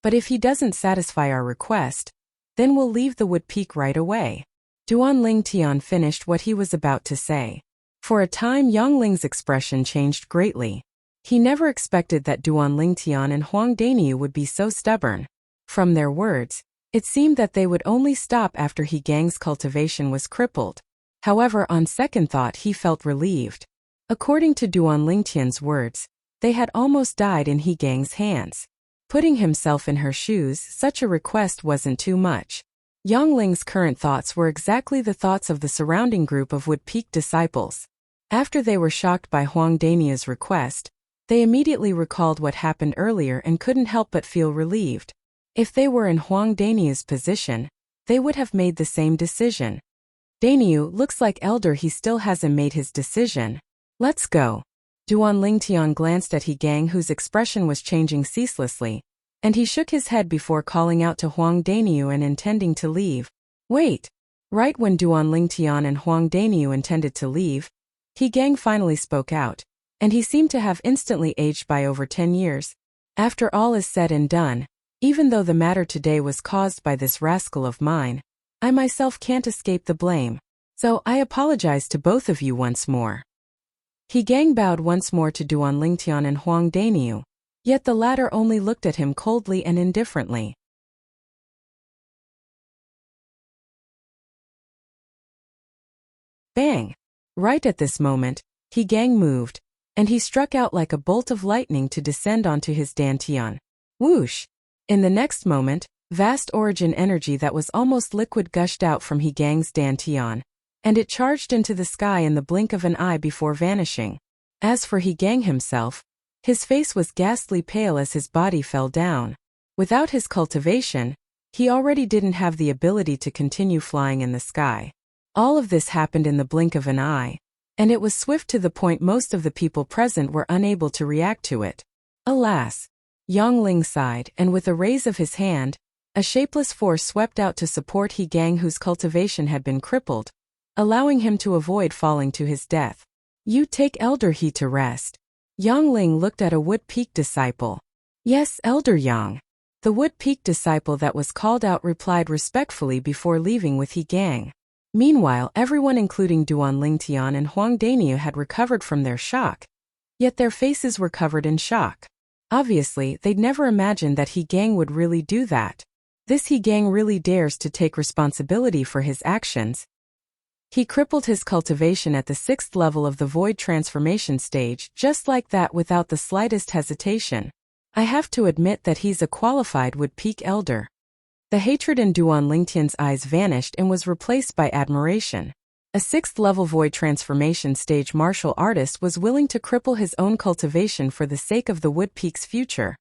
But if he doesn't satisfy our request, then we'll leave the Wood Peak right away. Duan Lingtian finished what he was about to say. For a time Yang Ling's expression changed greatly. He never expected that Duan Lingtian and Huang Daniu would be so stubborn. From their words, it seemed that they would only stop after He Gang's cultivation was crippled. However, on second thought he felt relieved. According to Duan Lingtian's words, they had almost died in He Gang's hands. Putting himself in her shoes, such a request wasn't too much. Yang Ling's current thoughts were exactly the thoughts of the surrounding group of Wood Peak disciples. After they were shocked by Huang Daniu's request, they immediately recalled what happened earlier and couldn't help but feel relieved. If they were in Huang Daniu's position, they would have made the same decision. Daniu, looks like Elder he still hasn't made his decision. Let's go. Duan Lingtian glanced at He Gang whose expression was changing ceaselessly, and he shook his head before calling out to Huang Daniu and intending to leave. Wait. Right when Duan Lingtian and Huang Daniu intended to leave, He Gang finally spoke out, and he seemed to have instantly aged by over 10 years. After all is said and done, even though the matter today was caused by this rascal of mine, I myself can't escape the blame, so I apologize to both of you once more. He Gang bowed once more to Duan Lingtian and Huang Daniu, yet the latter only looked at him coldly and indifferently. Bang! Right at this moment, He Gang moved, and he struck out like a bolt of lightning to descend onto his dantian. Whoosh! In the next moment, vast origin energy that was almost liquid gushed out from He Gang's dantian, and it charged into the sky in the blink of an eye before vanishing. As for He Gang himself, his face was ghastly pale as his body fell down. Without his cultivation, he already didn't have the ability to continue flying in the sky. All of this happened in the blink of an eye, and it was swift to the point most of the people present were unable to react to it. Alas! Yang Ling sighed, and with a raise of his hand, a shapeless force swept out to support He Gang whose cultivation had been crippled, allowing him to avoid falling to his death. You take Elder He to rest. Yang Ling looked at a Wood Peak disciple. Yes, Elder Yang. The Wood Peak disciple that was called out replied respectfully before leaving with He Gang. Meanwhile, everyone including Duan Lingtian and Huang Daniu had recovered from their shock. Yet their faces were covered in shock. Obviously, they'd never imagined that He Gang would really do that. This He Gang really dares to take responsibility for his actions. He crippled his cultivation at the 6th level of the Void Transformation stage just like that without the slightest hesitation. I have to admit that he's a qualified Wood Peak Elder. The hatred in Duan Lingtian's eyes vanished and was replaced by admiration. A 6th level Void Transformation stage martial artist was willing to cripple his own cultivation for the sake of the Wood Peak's future.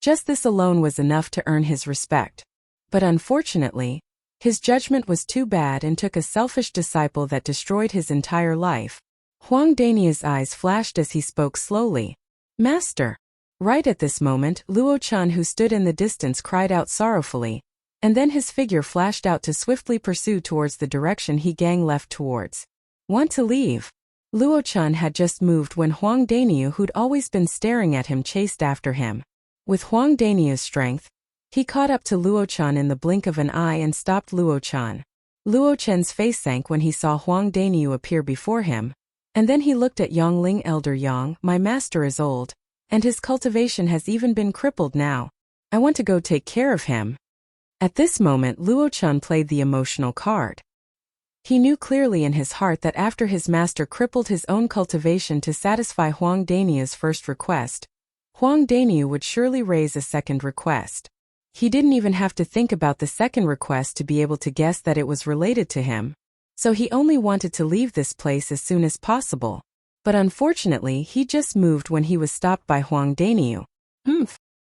Just this alone was enough to earn his respect. But unfortunately, his judgment was too bad and took a selfish disciple that destroyed his entire life. Huang Daniu's eyes flashed as he spoke slowly. Master! Right at this moment, Luochan who stood in the distance cried out sorrowfully, and then his figure flashed out to swiftly pursue towards the direction He Gang left towards. Want to leave? Luochan had just moved when Huang Daniu who'd always been staring at him chased after him. With Huang Daniu's strength, he caught up to Luochan in the blink of an eye and stopped Luochan. Luochan's face sank when he saw Huang Daniu appear before him, And then he looked at Yongling. Elder Yang, my master is old, and his cultivation has even been crippled now. I want to go take care of him. At this moment Luo Chun played the emotional card. He knew clearly in his heart that after his master crippled his own cultivation to satisfy Huang Daniu's first request, Huang Daniu would surely raise a second request. He didn't even have to think about the second request to be able to guess that it was related to him. So he only wanted to leave this place as soon as possible. But unfortunately he just moved when he was stopped by Huang Daniu.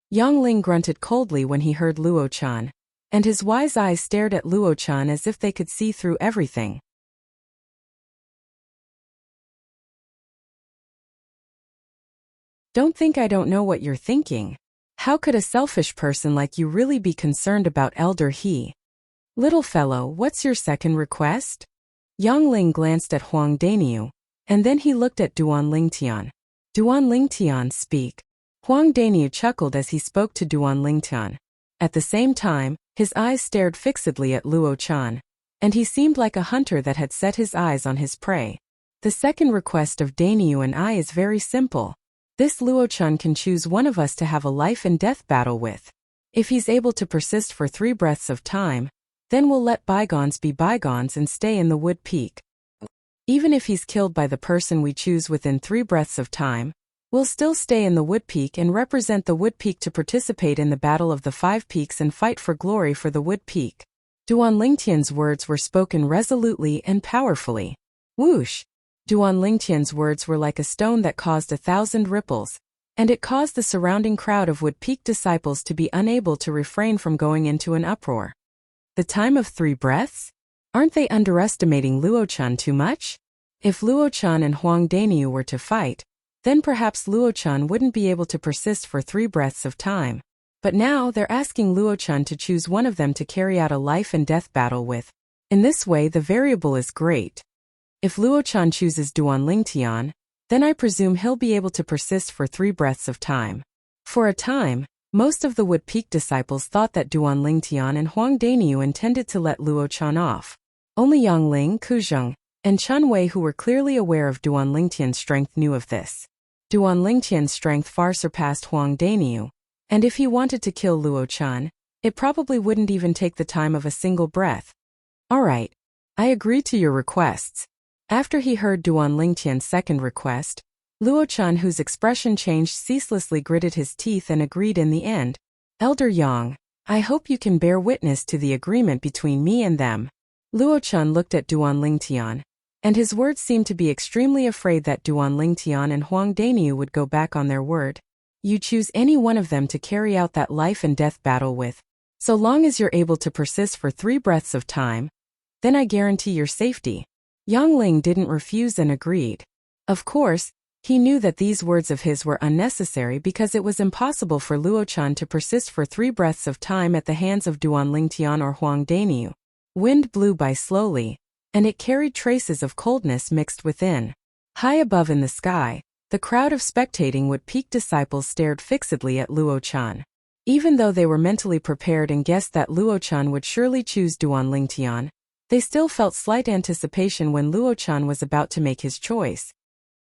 Yongling grunted coldly when he heard Luo Chan, and his wise eyes stared at Luo Chan as if they could see through everything. Don't think I don't know what you're thinking. How could a selfish person like you really be concerned about Elder He? Little fellow, what's your second request? Yongling glanced at Huang Daniu, and then he looked at Duan Lingtian. Duan Lingtian, speak. Huang Daniu chuckled as he spoke to Duan Lingtian. At the same time, his eyes stared fixedly at Luo Chan, and he seemed like a hunter that had set his eyes on his prey. The second request of Daniu and I is very simple. This Luo Chan can choose one of us to have a life and death battle with. If he's able to persist for 3 breaths of time, then we'll let bygones be bygones and stay in the wood peak. Even if he's killed by the person we choose within 3 breaths of time, we'll still stay in the wood peak and represent the wood peak to participate in the battle of the 5 peaks and fight for glory for the wood peak. Duan Lingtian's words were spoken resolutely and powerfully. Whoosh! Duan Lingtian's words were like a stone that caused 1,000 ripples, and it caused the surrounding crowd of wood peak disciples to be unable to refrain from going into an uproar. The time of 3 breaths? Aren't they underestimating Luo Chan too much? If Luo Chan and Huang Daniu were to fight, then perhaps Luo Chan wouldn't be able to persist for 3 breaths of time. But now they're asking Luo Chan to choose one of them to carry out a life and death battle with. In this way the variable is great. If Luo Chan chooses Duan Lingtian, then I presume he'll be able to persist for 3 breaths of time. For a time, most of the Wood Peak disciples thought that Duan Lingtian and Huang Daniu intended to let Luo Chan off. Only Yongling, Kuzheng, and Chun Wei, who were clearly aware of Duan Lingtian's strength, knew of this. Duan Lingtian's strength far surpassed Huang Daniu, and if he wanted to kill Luo Chan, it probably wouldn't even take the time of a single breath. Alright, I agree to your requests. After he heard Duan Lingtian's second request, Luo Chan, whose expression changed ceaselessly, gritted his teeth and agreed in the end. Elder Yang, I hope you can bear witness to the agreement between me and them. Luo Chan looked at Duan Lingtian, and his words seemed to be extremely afraid that Duan Lingtian and Huang Daniu would go back on their word. You choose any one of them to carry out that life and death battle with. So long as you're able to persist for 3 breaths of time, then I guarantee your safety. Yongling didn't refuse and agreed. Of course, he knew that these words of his were unnecessary because it was impossible for Luo Chan to persist for 3 breaths of time at the hands of Duan Lingtian or Huang Daniu. Wind blew by slowly, and it carried traces of coldness mixed within. High above in the sky, the crowd of spectating Wood Peak disciples stared fixedly at Luo Chan. Even though they were mentally prepared and guessed that Luo Chan would surely choose Duan Lingtian, they still felt slight anticipation when Luo Chan was about to make his choice.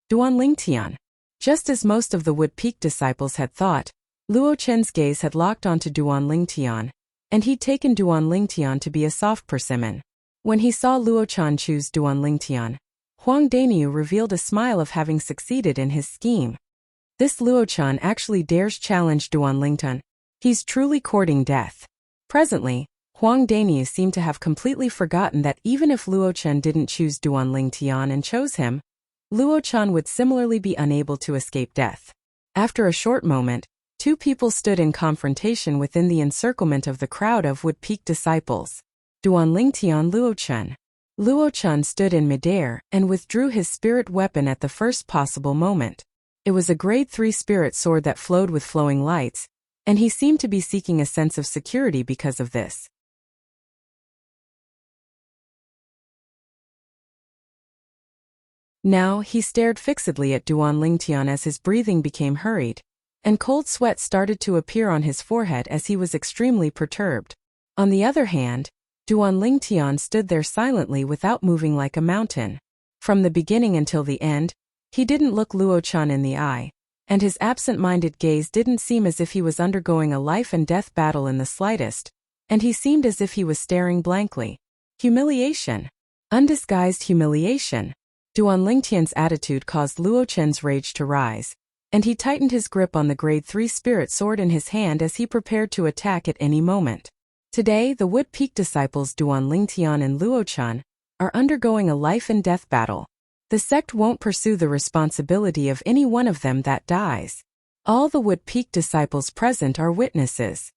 Duan Lingtian. Just as most of the Wood Peak disciples had thought, Luo Chen's gaze had locked onto Duan Lingtian, and he'd taken Duan Lingtian to be a soft persimmon. When he saw Luo Chan choose Duan Lingtian, Huang Daniu revealed a smile of having succeeded in his scheme. This Luo Chan actually dares challenge Duan Lingtian. He's truly courting death. Presently, Huang Daniu seemed to have completely forgotten that even if Luo Chan didn't choose Duan Lingtian and chose him, Luo Chan would similarly be unable to escape death. After a short moment, 2 people stood in confrontation within the encirclement of the crowd of Wood Peak disciples. Duan Lingtian, Luo Chan. Luo Chan stood in midair and withdrew his spirit weapon at the first possible moment. It was a grade 3 spirit sword that flowed with flowing lights, and he seemed to be seeking a sense of security because of this. Now he stared fixedly at Duan Lingtian as his breathing became hurried, and cold sweat started to appear on his forehead as he was extremely perturbed. On the other hand, Duan Lingtian stood there silently without moving, like a mountain. From the beginning until the end, he didn't look Luo Chan in the eye, and his absent-minded gaze didn't seem as if he was undergoing a life-and-death battle in the slightest, and he seemed as if he was staring blankly. Humiliation. Undisguised humiliation. Duan Lingtian's attitude caused Luo Chen's rage to rise, and he tightened his grip on the grade 3 spirit sword in his hand as he prepared to attack at any moment. Today, the Wood Peak disciples Duan Lingtian and Luo Chan are undergoing a life-and-death battle. The sect won't pursue the responsibility of any one of them that dies. All the Wood Peak disciples present are witnesses.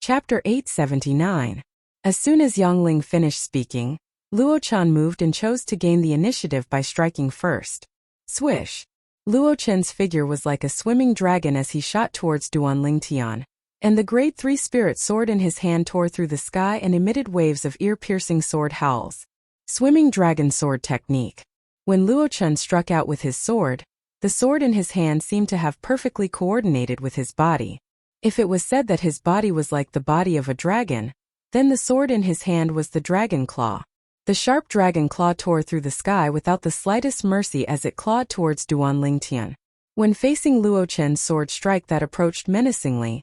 Chapter 879. As soon as Yangling finished speaking, Luo Chan moved and chose to gain the initiative by striking first. Swish! Luo Chen's figure was like a swimming dragon as he shot towards Duan Lingtian, and the grade 3 spirit sword in his hand tore through the sky and emitted waves of ear-piercing sword howls. Swimming dragon sword technique. When Luo Chen struck out with his sword, the sword in his hand seemed to have perfectly coordinated with his body. If it was said that his body was like the body of a dragon, then the sword in his hand was the dragon claw. The sharp dragon claw tore through the sky without the slightest mercy as it clawed towards Duan Lingtian. When facing Luo Chen's sword strike that approached menacingly,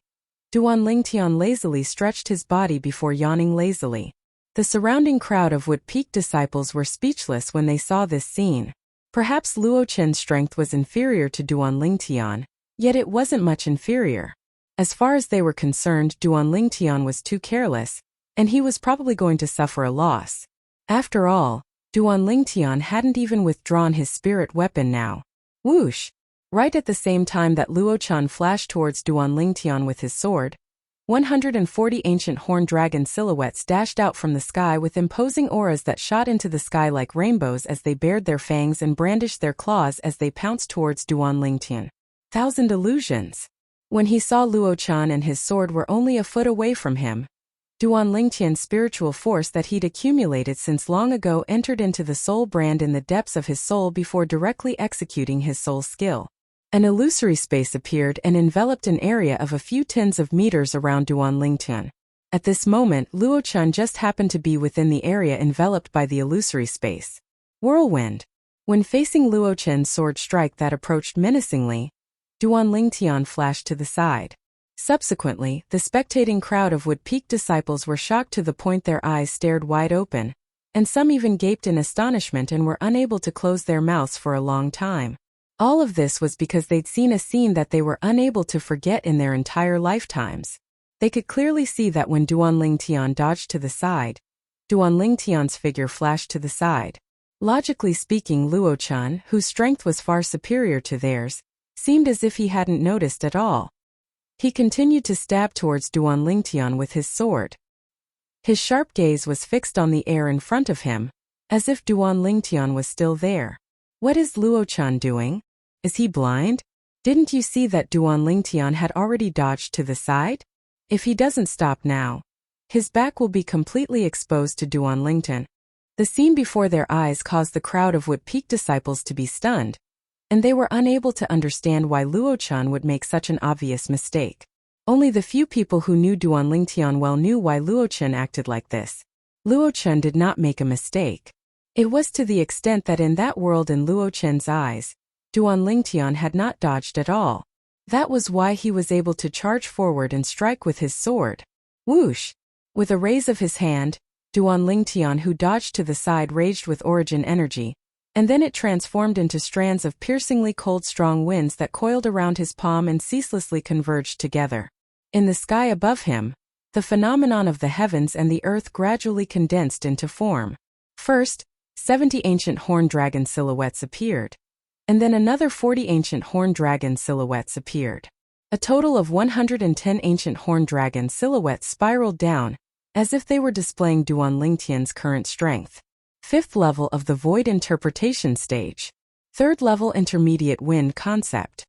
Duan Lingtian lazily stretched his body before yawning lazily. The surrounding crowd of Wood Peak disciples were speechless when they saw this scene. Perhaps Luo Chen's strength was inferior to Duan Lingtian, yet it wasn't much inferior. As far as they were concerned, Duan Lingtian was too careless, and he was probably going to suffer a loss. After all, Duan Lingtian hadn't even withdrawn his spirit weapon now. Whoosh! Right at the same time that Luo Chan flashed towards Duan Lingtian with his sword, 140 ancient horned dragon silhouettes dashed out from the sky with imposing auras that shot into the sky like rainbows as they bared their fangs and brandished their claws as they pounced towards Duan Lingtian. 1,000 illusions. When he saw Luo Chan and his sword were only a foot away from him, Duan Lingtian's spiritual force that he'd accumulated since long ago entered into the soul brand in the depths of his soul before directly executing his soul skill. An illusory space appeared and enveloped an area of a few tens of meters around Duan Lingtian. At this moment, Luo Chan just happened to be within the area enveloped by the illusory space. Whirlwind. When facing Luo Chen's sword strike that approached menacingly, Duan Lingtian flashed to the side. Subsequently, the spectating crowd of Wood Peak disciples were shocked to the point their eyes stared wide open, and some even gaped in astonishment and were unable to close their mouths for a long time. All of this was because they'd seen a scene that they were unable to forget in their entire lifetimes. They could clearly see that when Duan Lingtian dodged to the side, Duan Lingtian's figure flashed to the side. Logically speaking, Luo Chan, whose strength was far superior to theirs, seemed as if he hadn't noticed at all. He continued to stab towards Duan Lingtian with his sword. His sharp gaze was fixed on the air in front of him, as if Duan Lingtian was still there. What is Luo Chan doing? Is he blind? Didn't you see that Duan Lingtian had already dodged to the side? If he doesn't stop now, his back will be completely exposed to Duan Lingtian. The scene before their eyes caused the crowd of Wood Peak disciples to be stunned, and they were unable to understand why Luo Chan would make such an obvious mistake. Only the few people who knew Duan Lingtian well knew why Luo Chan acted like this. Luo Chan did not make a mistake. It was to the extent that in that world in Luo Chen's eyes, Duan Lingtian had not dodged at all. That was why he was able to charge forward and strike with his sword. Whoosh! With a raise of his hand, Duan Lingtian, who dodged to the side, raged with origin energy, and then it transformed into strands of piercingly cold strong winds that coiled around his palm and ceaselessly converged together. In the sky above him, the phenomenon of the heavens and the earth gradually condensed into form. First, 70 ancient horned dragon silhouettes appeared, and then another 40 ancient horned dragon silhouettes appeared. A total of 110 ancient horned dragon silhouettes spiraled down, as if they were displaying Duan Lingtian's current strength. 5th level of the Void Interpretation Stage. 3rd level Intermediate Wind Concept.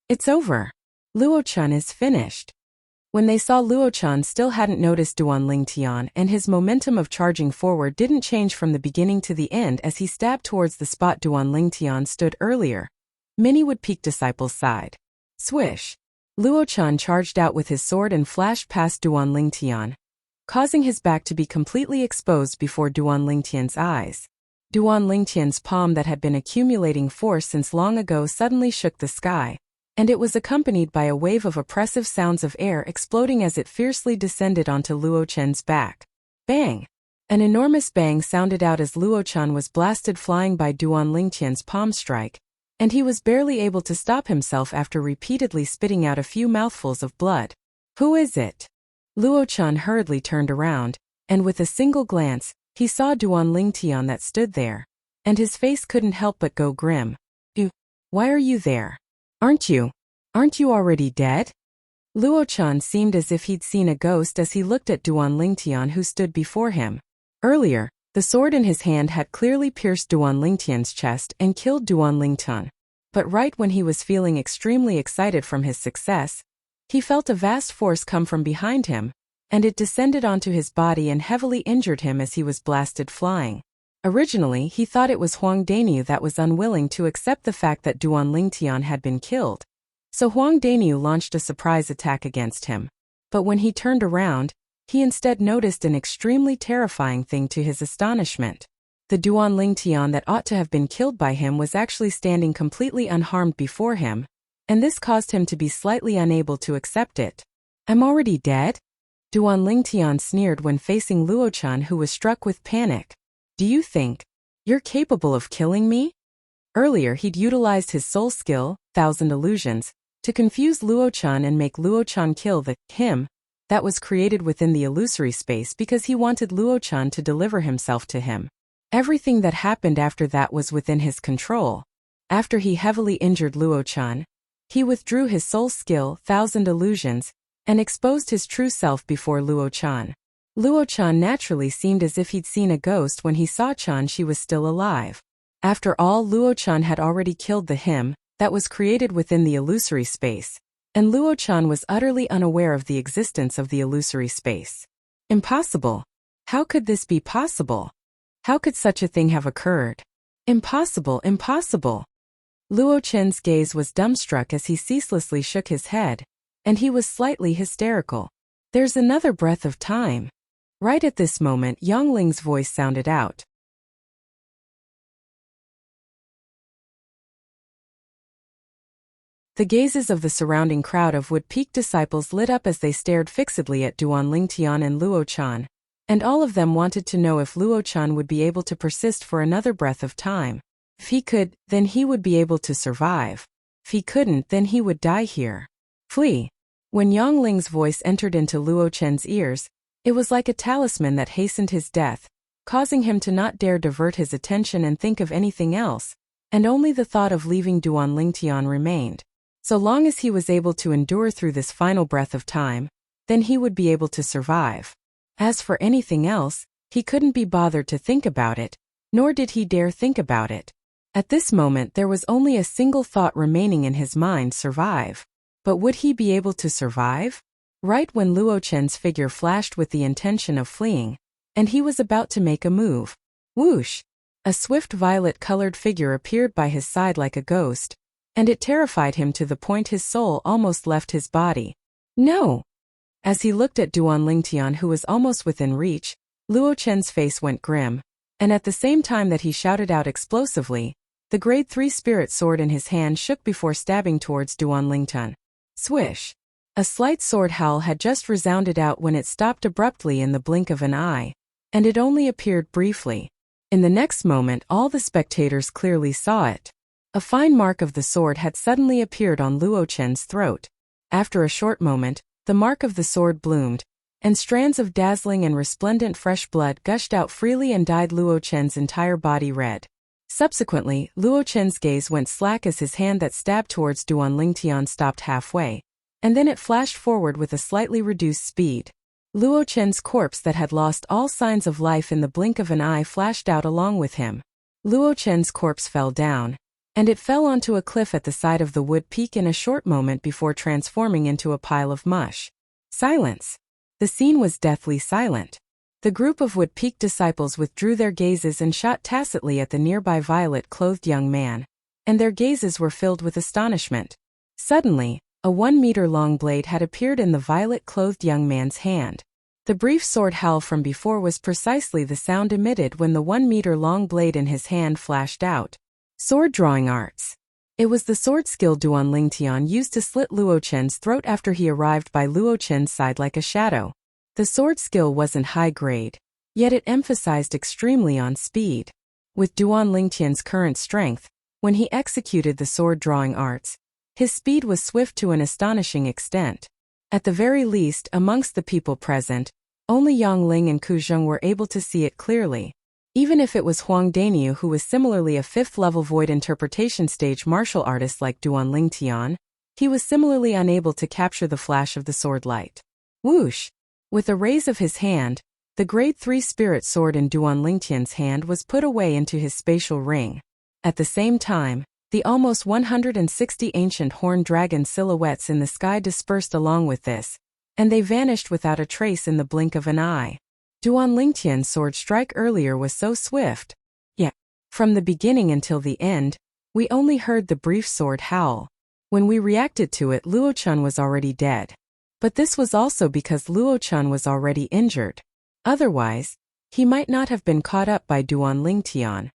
It's over. Luo Chan is finished. When they saw Luo-chan still hadn't noticed Duan Lingtian, and his momentum of charging forward didn't change from the beginning to the end as he stabbed towards the spot Duan Lingtian stood earlier, many Wood Peak disciples sighed. Swish! Luo-chan charged out with his sword and flashed past Duan Lingtian, causing his back to be completely exposed before Duan Lingtian's eyes. Duan Lingtian's palm that had been accumulating force since long ago suddenly shook the sky, and it was accompanied by a wave of oppressive sounds of air exploding as it fiercely descended onto Luo-chan's back. Bang! An enormous bang sounded out as Luo-chan was blasted flying by Duan Lingtian's palm strike, and he was barely able to stop himself after repeatedly spitting out a few mouthfuls of blood. Who is it? Luo-chan hurriedly turned around, and with a single glance, he saw Duan Lingtian that stood there, and his face couldn't help but go grim. Why are you there? Aren't you already dead? Luo-chan seemed as if he'd seen a ghost as he looked at Duan Lingtian who stood before him. Earlier, the sword in his hand had clearly pierced Duan Lingtian's chest and killed Duan Lingtian. But right when he was feeling extremely excited from his success, he felt a vast force come from behind him, and it descended onto his body and heavily injured him as he was blasted flying. Originally, he thought it was Huang Dainyu that was unwilling to accept the fact that Duan Lingtian had been killed. So Huang Dainyu launched a surprise attack against him. But when he turned around, he instead noticed an extremely terrifying thing to his astonishment. The Duan Lingtian that ought to have been killed by him was actually standing completely unharmed before him, and this caused him to be slightly unable to accept it. I'm already dead? Duan Lingtian sneered when facing Luo-chan, who was struck with panic. Do you think you're capable of killing me? Earlier he'd utilized his soul skill, 1,000 illusions, to confuse Luo-chan and make Luo-chan kill the him that was created within the illusory space because he wanted Luo-chan to deliver himself to him. Everything that happened after that was within his control. After he heavily injured Luo-chan, he withdrew his soul skill, 1,000 illusions, and exposed his true self before Luo-chan. Luo-chan naturally seemed as if he'd seen a ghost when he saw Chan she was still alive. After all, Luo-chan had already killed the him that was created within the illusory space, and Luo-chan was utterly unaware of the existence of the illusory space. Impossible. How could this be possible? How could such a thing have occurred? Impossible, impossible. Luo-chan's gaze was dumbstruck as he ceaselessly shook his head, and he was slightly hysterical. There's another breath of time. Right at this moment, Yang Ling's voice sounded out. The gazes of the surrounding crowd of Wood Peak disciples lit up as they stared fixedly at Duan Lingtian and Luo-chan, and all of them wanted to know if Luo-chan would be able to persist for another breath of time. If he could, then he would be able to survive. If he couldn't, then he would die here. Flee. When Yang Ling's voice entered into Luo-chan's ears, it was like a talisman that hastened his death, causing him to not dare divert his attention and think of anything else, and only the thought of leaving Duan Lingtian remained. So long as he was able to endure through this final breath of time, then he would be able to survive. As for anything else, he couldn't be bothered to think about it, nor did he dare think about it. At this moment there was only a single thought remaining in his mind: survive. But would he be able to survive? Right when Luo-chan's figure flashed with the intention of fleeing, and he was about to make a move. Whoosh! A swift violet-colored figure appeared by his side like a ghost, and it terrified him to the point his soul almost left his body. No! As he looked at Duan Lingtian, who was almost within reach, Luo-chan's face went grim, and at the same time that he shouted out explosively, the grade 3 spirit sword in his hand shook before stabbing towards Duan Lingtian. Swish! A slight sword howl had just resounded out when it stopped abruptly in the blink of an eye, and it only appeared briefly. In the next moment all the spectators clearly saw it. A fine mark of the sword had suddenly appeared on Luo-chan's throat. After a short moment, the mark of the sword bloomed, and strands of dazzling and resplendent fresh blood gushed out freely and dyed Luo-chan's entire body red. Subsequently, Luo-chan's gaze went slack as his hand that stabbed towards Duan Lingtian stopped halfway, and then it flashed forward with a slightly reduced speed. Luo-chan's corpse that had lost all signs of life in the blink of an eye flashed out along with him. Luo-chan's corpse fell down, and it fell onto a cliff at the side of the Wood Peak in a short moment before transforming into a pile of mush. Silence. The scene was deathly silent. The group of Wood Peak disciples withdrew their gazes and shot tacitly at the nearby violet-clothed young man, and their gazes were filled with astonishment. Suddenly, a 1-meter-long blade had appeared in the violet-clothed young man's hand. The brief sword howl from before was precisely the sound emitted when the 1-meter-long blade in his hand flashed out. Sword drawing arts. It was the sword skill Duan Lingtian used to slit Luo Chen's throat after he arrived by Luo Chen's side like a shadow. The sword skill wasn't high grade, yet it emphasized extremely on speed. With Duan Lingtian's current strength, when he executed the sword drawing arts, his speed was swift to an astonishing extent. At the very least, amongst the people present, only Yang Ling and Ku Zheng were able to see it clearly. Even if it was Huang Daniu, who was similarly a 5th-level void interpretation stage martial artist like Duan Lingtian, he was similarly unable to capture the flash of the sword light. Whoosh! With a raise of his hand, the Grade 3 spirit sword in Duan Lingtian's hand was put away into his spatial ring. At the same time, the almost 160 ancient horned dragon silhouettes in the sky dispersed along with this, and they vanished without a trace in the blink of an eye. Duan Lingtian's sword strike earlier was so swift. Yet, from the beginning until the end, we only heard the brief sword howl. When we reacted to it, Luo Chen was already dead. But this was also because Luo Chen was already injured. Otherwise, he might not have been caught up by Duan Lingtian.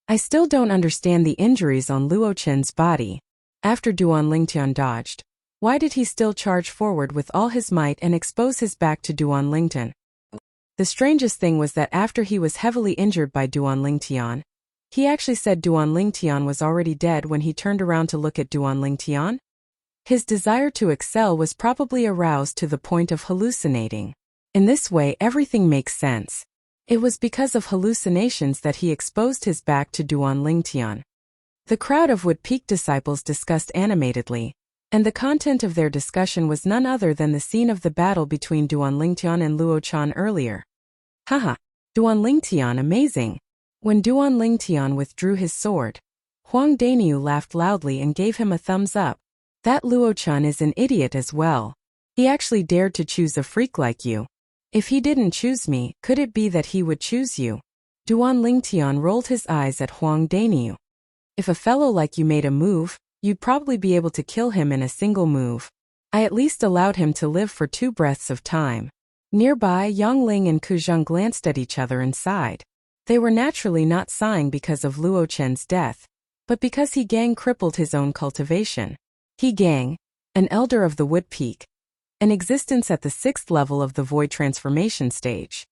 I still don't understand the injuries on Luo Chen's body. After Duan Lingtian dodged, why did he still charge forward with all his might and expose his back to Duan Lingtian? The strangest thing was that after he was heavily injured by Duan Lingtian, he actually said Duan Lingtian was already dead when he turned around to look at Duan Lingtian. His desire to excel was probably aroused to the point of hallucinating. In this way, everything makes sense. It was because of hallucinations that he exposed his back to Duan Lingtian. The crowd of Wood Peak disciples discussed animatedly, and the content of their discussion was none other than the scene of the battle between Duan Lingtian and Luo Chen earlier. Haha, Duan Lingtian amazing. When Duan Lingtian withdrew his sword, Huang Daniu laughed loudly and gave him a thumbs up. That Luo Chen is an idiot as well. He actually dared to choose a freak like you. If he didn't choose me, could it be that he would choose you? Duan Lingtian rolled his eyes at Huang Daniu. If a fellow like you made a move, you'd probably be able to kill him in a single move. I at least allowed him to live for 2 breaths of time. Nearby, Yang Ling and Ku Zheng glanced at each other and sighed. They were naturally not sighing because of Luo Chen's death, but because he Gang crippled his own cultivation. He Gang, an elder of the Wood Peak, an existence at the 6th level of the Void Transformation stage.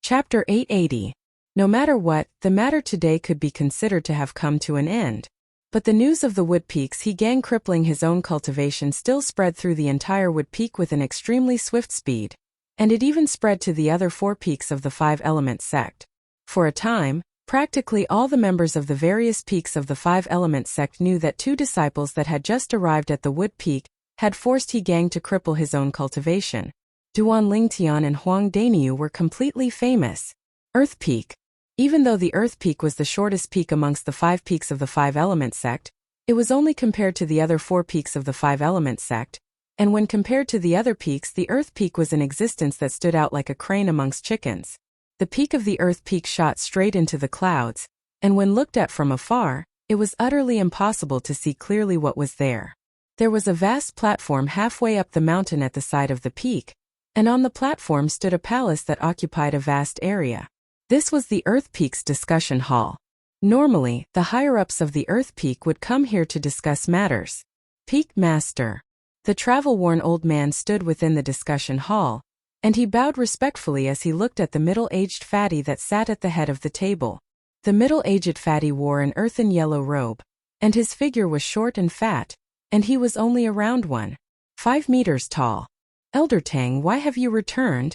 Chapter 880. No matter what, the matter today could be considered to have come to an end. But the news of the Wood Peaks he Gang crippling his own cultivation still spread through the entire Wood Peak with an extremely swift speed, and it even spread to the other 4 peaks of the 5-element sect. For a time, practically all the members of the various peaks of the 5-element sect knew that 2 disciples that had just arrived at the Wood Peak had forced he Gang to cripple his own cultivation. Duan Lingtian and Huang Daniu were completely famous. Earth Peak. Even though the Earth Peak was the shortest peak amongst the 5 peaks of the 5-element sect, it was only compared to the other 4 peaks of the 5-element sect, and when compared to the other peaks, the Earth Peak was an existence that stood out like a crane amongst chickens. The peak of the Earth Peak shot straight into the clouds, and when looked at from afar, it was utterly impossible to see clearly what was there. There was a vast platform halfway up the mountain at the side of the peak, and on the platform stood a palace that occupied a vast area. This was the Earth Peak's discussion hall. Normally, the higher-ups of the Earth Peak would come here to discuss matters. Peak Master. The travel-worn old man stood within the discussion hall, and he bowed respectfully as he looked at the middle-aged fatty that sat at the head of the table. The middle-aged fatty wore an earthen yellow robe, and his figure was short and fat, and he was only around 1.5 meters tall. Elder Tang, why have you returned?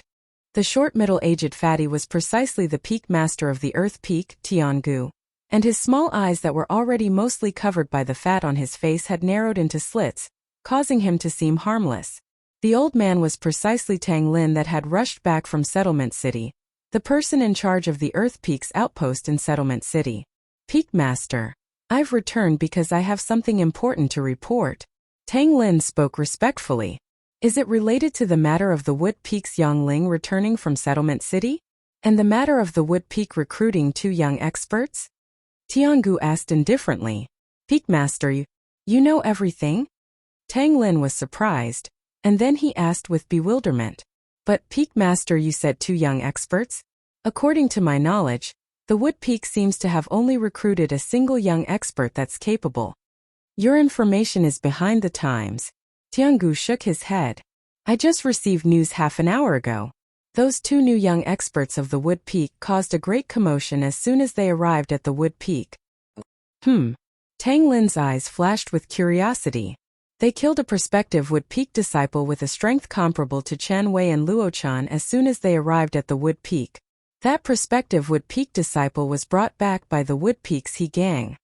The short middle-aged fatty was precisely the peak master of the Earth Peak, Tiangu, and his small eyes that were already mostly covered by the fat on his face had narrowed into slits, causing him to seem harmless. The old man was precisely Tang Lin that had rushed back from Settlement City, the person in charge of the Earth Peak's outpost in Settlement City. Peak Master, I've returned because I have something important to report. Tang Lin spoke respectfully. Is it related to the matter of the Wood Peak's Yangling returning from Settlement City? And the matter of the Wood Peak recruiting 2 young experts? Tiangu asked indifferently. Peak Master, you know everything? Tang Lin was surprised, and then he asked with bewilderment. But Peak Master, you said 2 young experts? According to my knowledge, the Wood Peak seems to have only recruited a single young expert that's capable. Your information is behind the times. Tiangu shook his head. I just received news half an hour ago. Those 2 new young experts of the Wood Peak caused a great commotion as soon as they arrived at the Wood Peak. Tang Lin's eyes flashed with curiosity. They killed a prospective Wood Peak disciple with a strength comparable to Chen Wei and Luochan as soon as they arrived at the Wood Peak. That prospective Wood Peak disciple was brought back by the Wood Peak's He Gang.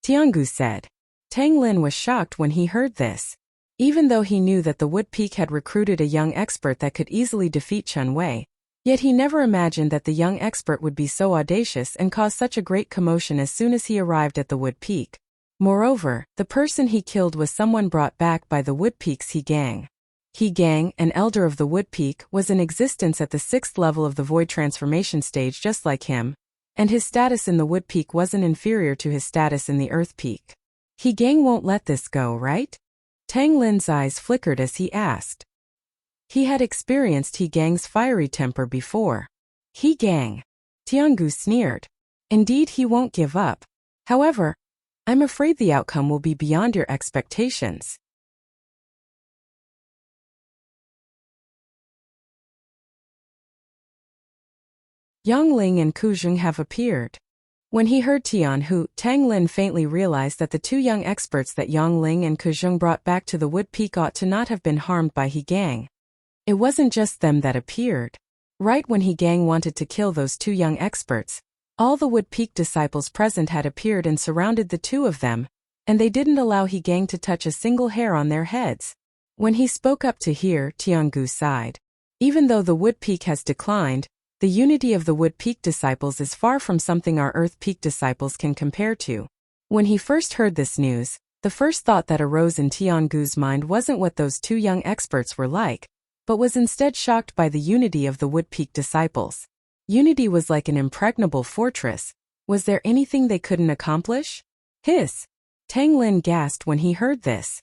Tiangu said. Tang Lin was shocked when he heard this. Even though he knew that the Wood Peak had recruited a young expert that could easily defeat Chen Wei, yet he never imagined that the young expert would be so audacious and cause such a great commotion as soon as he arrived at the Wood Peak. Moreover, the person he killed was someone brought back by the Wood Peak's He Gang. He Gang, an elder of the Wood Peak, was in existence at the 6th level of the Void Transformation stage just like him, and his status in the Wood Peak wasn't inferior to his status in the Earth Peak. He Gang won't let this go, right? Tang Lin's eyes flickered as he asked. He had experienced He Gang's fiery temper before. He Gang. Tiangu sneered. Indeed, he won't give up. However, I'm afraid the outcome will be beyond your expectations. Yang Ling and Ku Zheng have appeared. When he heard Tianhu, Tang Lin faintly realized that the 2 young experts that Yang Ling and Ku Zheng brought back to the Wood Peak ought to not have been harmed by He Gang. It wasn't just them that appeared. Right when He Gang wanted to kill those 2 young experts, all the Wood Peak disciples present had appeared and surrounded the 2 of them, and they didn't allow He Gang to touch a single hair on their heads. When he spoke up to hear, Tiangu sighed. Even though the Wood Peak has declined, the unity of the Wood Peak disciples is far from something our Earth Peak disciples can compare to. When he first heard this news, the first thought that arose in Tiangu's mind wasn't what those 2 young experts were like, but was instead shocked by the unity of the Wood Peak disciples. Unity was like an impregnable fortress. Was there anything they couldn't accomplish? Hiss! Tang Lin gasped when he heard this.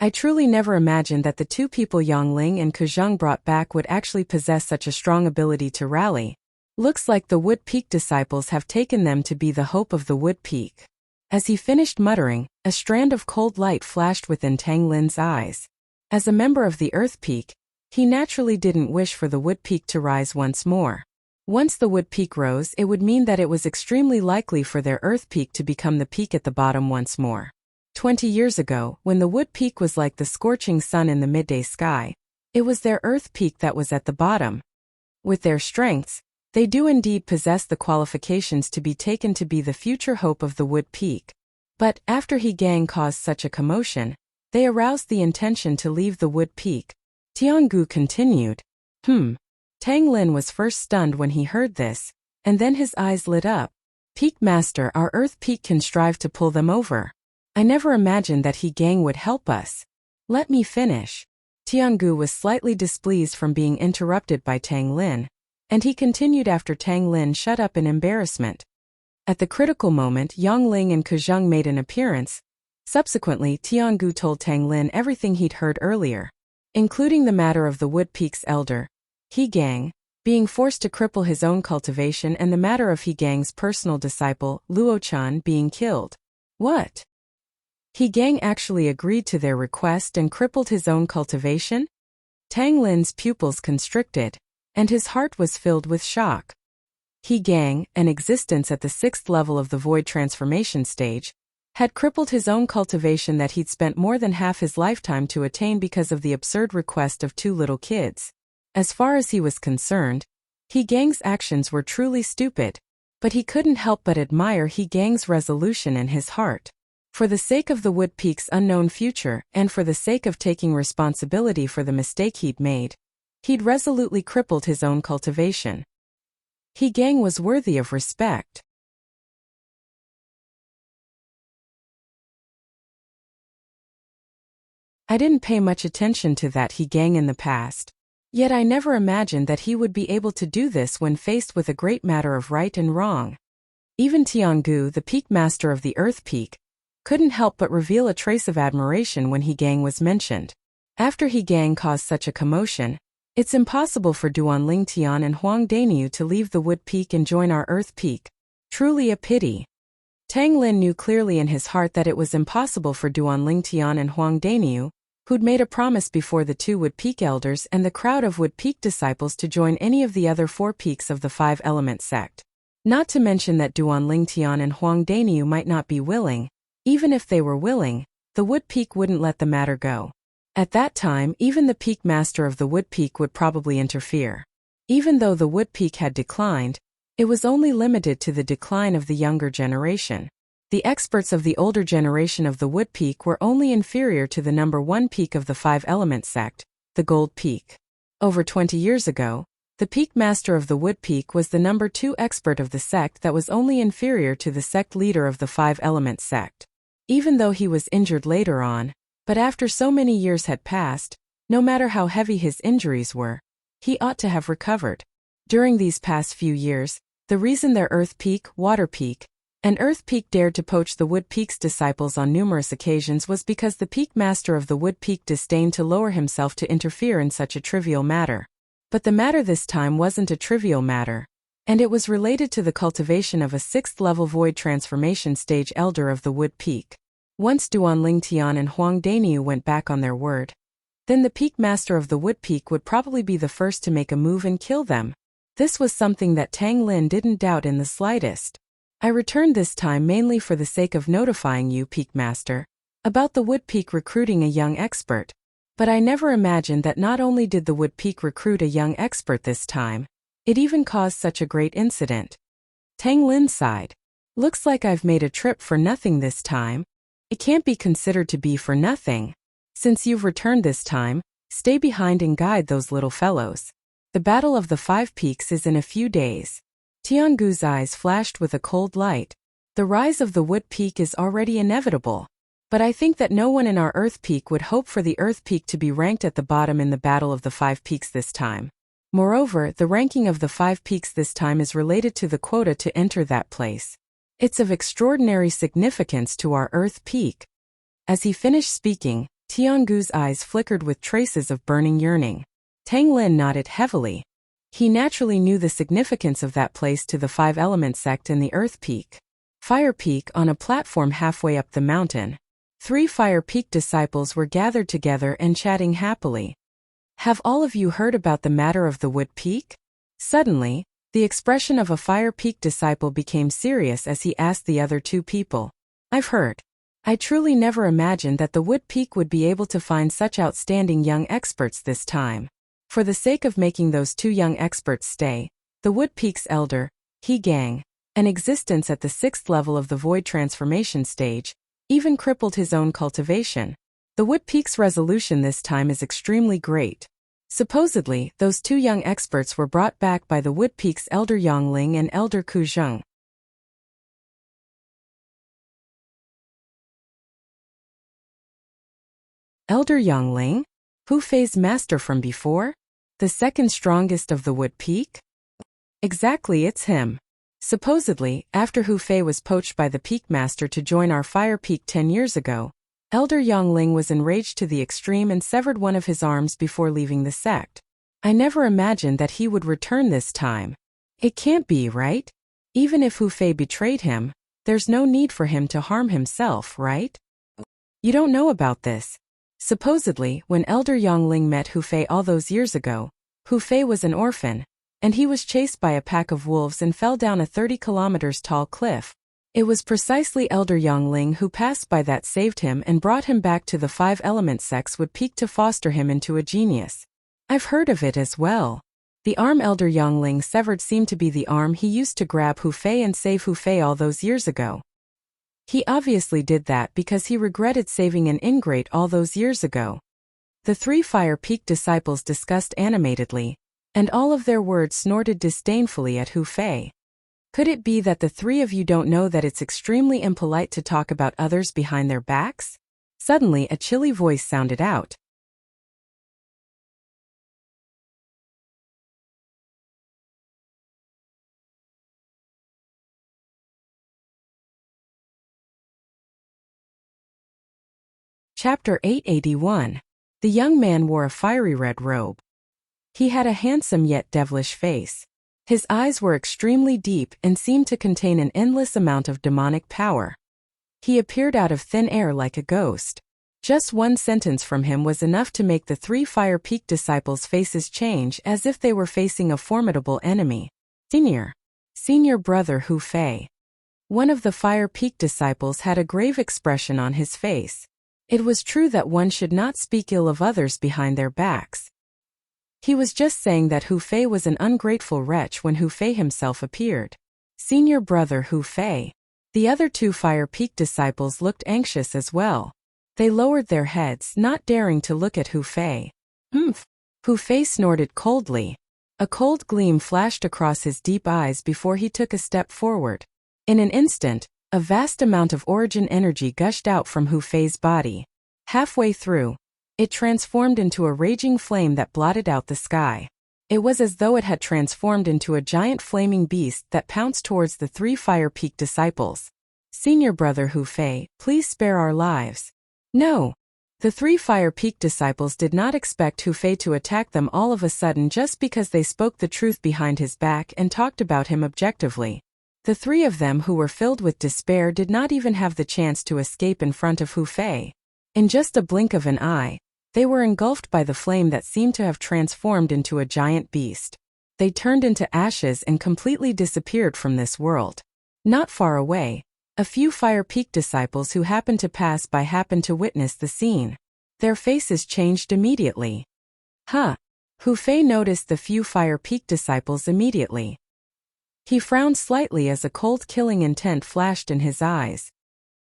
I truly never imagined that the 2 people Yang Ling and Ku Zheng brought back would actually possess such a strong ability to rally. Looks like the Wood Peak disciples have taken them to be the hope of the Wood Peak. As he finished muttering, a strand of cold light flashed within Tang Lin's eyes. As a member of the Earth Peak, he naturally didn't wish for the Wood Peak to rise once more. Once the Wood Peak rose, it would mean that it was extremely likely for their Earth Peak to become the peak at the bottom once more. 20 years ago, when the Wood Peak was like the scorching sun in the midday sky, it was their Earth Peak that was at the bottom. With their strengths, they do indeed possess the qualifications to be taken to be the future hope of the Wood Peak. But after He Gang caused such a commotion, they aroused the intention to leave the Wood Peak. Tiangu continued. Tang Lin was first stunned when he heard this, and then his eyes lit up. Peak Master, our Earth Peak can strive to pull them over. I never imagined that He Gang would help us. Let me finish. Tiangu was slightly displeased from being interrupted by Tang Lin, and he continued after Tang Lin shut up in embarrassment. At the critical moment, Yang Ling and Ku Zheng made an appearance. Subsequently, Tiangu told Tang Lin everything he'd heard earlier, including the matter of the Wood Peak's elder, He Gang, being forced to cripple his own cultivation and the matter of He Gang's personal disciple, Luochan, being killed. What? He Gang actually agreed to their request and crippled his own cultivation? Tang Lin's pupils constricted, and his heart was filled with shock. He Gang, an existence at the 6th level of the Void Transformation stage, had crippled his own cultivation that he'd spent more than half his lifetime to attain because of the absurd request of 2 little kids. As far as he was concerned, He Gang's actions were truly stupid, but he couldn't help but admire He Gang's resolution in his heart. For the sake of the Wood Peak's unknown future, and for the sake of taking responsibility for the mistake he'd made, he'd resolutely crippled his own cultivation. He Gang was worthy of respect. I didn't pay much attention to that He Gang in the past. Yet I never imagined that he would be able to do this when faced with a great matter of right and wrong. Even Tiangu, the peak master of the Earth Peak, couldn't help but reveal a trace of admiration when He Gang was mentioned. After He Gang caused such a commotion, it's impossible for Duanling Tian and Huang Daniu to leave the Wood Peak and join our Earth Peak. Truly a pity. Tang Lin knew clearly in his heart that it was impossible for Duanling Tian and Huang Daniu, who'd made a promise before the two Wood Peak elders and the crowd of Wood Peak disciples, to join any of the other 4 peaks of the 5-element sect. Not to mention that Duanling Tian and Huang Daniu might not be willing. Even if they were willing, the Wood Peak wouldn't let the matter go. At that time, even the peak master of the Wood Peak would probably interfere. Even though the Wood Peak had declined, it was only limited to the decline of the younger generation. The experts of the older generation of the Wood Peak were only inferior to the number 1 peak of the 5-element sect, the Gold Peak. Over 20 years ago, the peak master of the Wood Peak was the number 2 expert of the sect that was only inferior to the sect leader of the 5-element sect. Even though he was injured later on, but after so many years had passed, no matter how heavy his injuries were, he ought to have recovered. During these past few years, the reason their Earth Peak, Water Peak, and Earth Peak dared to poach the Wood Peak's disciples on numerous occasions was because the peak master of the Wood Peak disdained to lower himself to interfere in such a trivial matter. But the matter this time wasn't a trivial matter, and it was related to the cultivation of a 6th-level void transformation stage elder of the Wood Peak. Once Duanling Tian and Huang Daniu went back on their word, then the peak master of the Wood Peak would probably be the first to make a move and kill them. This was something that Tang Lin didn't doubt in the slightest. I returned this time mainly for the sake of notifying you, Peak Master, about the Wood Peak recruiting a young expert. But I never imagined that not only did the Wood Peak recruit a young expert this time, it even caused such a great incident. Tang Lin sighed. Looks like I've made a trip for nothing this time. It can't be considered to be for nothing. Since you've returned this time, stay behind and guide those little fellows. The Battle of the 5 Peaks is in a few days. Tiangu's eyes flashed with a cold light. The rise of the Wood Peak is already inevitable. But I think that no one in our Earth Peak would hope for the Earth Peak to be ranked at the bottom in the Battle of the 5 Peaks this time. Moreover, the ranking of the 5 peaks this time is related to the quota to enter that place. It's of extraordinary significance to our Earth Peak. As he finished speaking, Tiangu's eyes flickered with traces of burning yearning. Tang Lin nodded heavily. He naturally knew the significance of that place to the 5-element sect in the Earth Peak. Fire Peak, on a platform halfway up the mountain. 3 Fire Peak disciples were gathered together and chatting happily. Have all of you heard about the matter of the Wood Peak? Suddenly, the expression of a Fire Peak disciple became serious as he asked the other 2 people. I've heard. I truly never imagined that the Wood Peak would be able to find such outstanding young experts this time. For the sake of making those 2 young experts stay, the Wood Peak's elder, He Gang, an existence at the 6th level of the void transformation stage, even crippled his own cultivation. The Wood Peak's resolution this time is extremely great. Supposedly, those 2 young experts were brought back by the Wood Peak's elder Yangling and elder Ku Zheng. Elder Yangling? Hu Fei's master from before? The second strongest of the Wood Peak? Exactly, it's him. Supposedly, after Hu Fei was poached by the Peak Master to join our Fire Peak 10 years ago, Elder Yangling was enraged to the extreme and severed one of his arms before leaving the sect. I never imagined that he would return this time. It can't be, right? Even if Hu Fei betrayed him, there's no need for him to harm himself, right? You don't know about this. Supposedly, when Elder Yangling met Hu Fei all those years ago, Hu Fei was an orphan, and he was chased by a pack of wolves and fell down a 30 kilometers tall cliff. It was precisely Elder Yangling who passed by that saved him and brought him back to the 5-element sects Wood Peak to foster him into a genius. I've heard of it as well. The arm Elder Yangling severed seemed to be the arm he used to grab Hu Fei and save Hu Fei all those years ago. He obviously did that because he regretted saving an ingrate all those years ago. The 3 Fire Peak disciples discussed animatedly, and all of their words snorted disdainfully at Hu Fei. Could it be that the 3 of you don't know that it's extremely impolite to talk about others behind their backs? Suddenly a chilly voice sounded out. Chapter 881. The young man wore a fiery red robe. He had a handsome yet devilish face. His eyes were extremely deep and seemed to contain an endless amount of demonic power. He appeared out of thin air like a ghost. Just one sentence from him was enough to make the 3 Fire Peak disciples' faces change as if they were facing a formidable enemy. Senior brother Hu Fei. One of the Fire Peak disciples had a grave expression on his face. It was true that one should not speak ill of others behind their backs. He was just saying that Hu Fei was an ungrateful wretch when Hu Fei himself appeared. Senior brother Hu Fei. The other 2 Fire Peak disciples looked anxious as well. They lowered their heads, not daring to look at Hu Fei. Hu Fei snorted coldly. A cold gleam flashed across his deep eyes before he took a step forward. In an instant, a vast amount of origin energy gushed out from Hu Fei's body. Halfway through, it transformed into a raging flame that blotted out the sky. It was as though it had transformed into a giant flaming beast that pounced towards the 3 Fire Peak disciples. Senior brother Hu Fei, please spare our lives. No. The 3 Fire Peak disciples did not expect Hu Fei to attack them all of a sudden just because they spoke the truth behind his back and talked about him objectively. The 3 of them who were filled with despair did not even have the chance to escape in front of Hu Fei. In just a blink of an eye, they were engulfed by the flame that seemed to have transformed into a giant beast. They turned into ashes and completely disappeared from this world. Not far away, a few Fire Peak disciples who happened to pass by happened to witness the scene. Their faces changed immediately. Hu Fei noticed the few Fire Peak disciples immediately. He frowned slightly as a cold killing intent flashed in his eyes.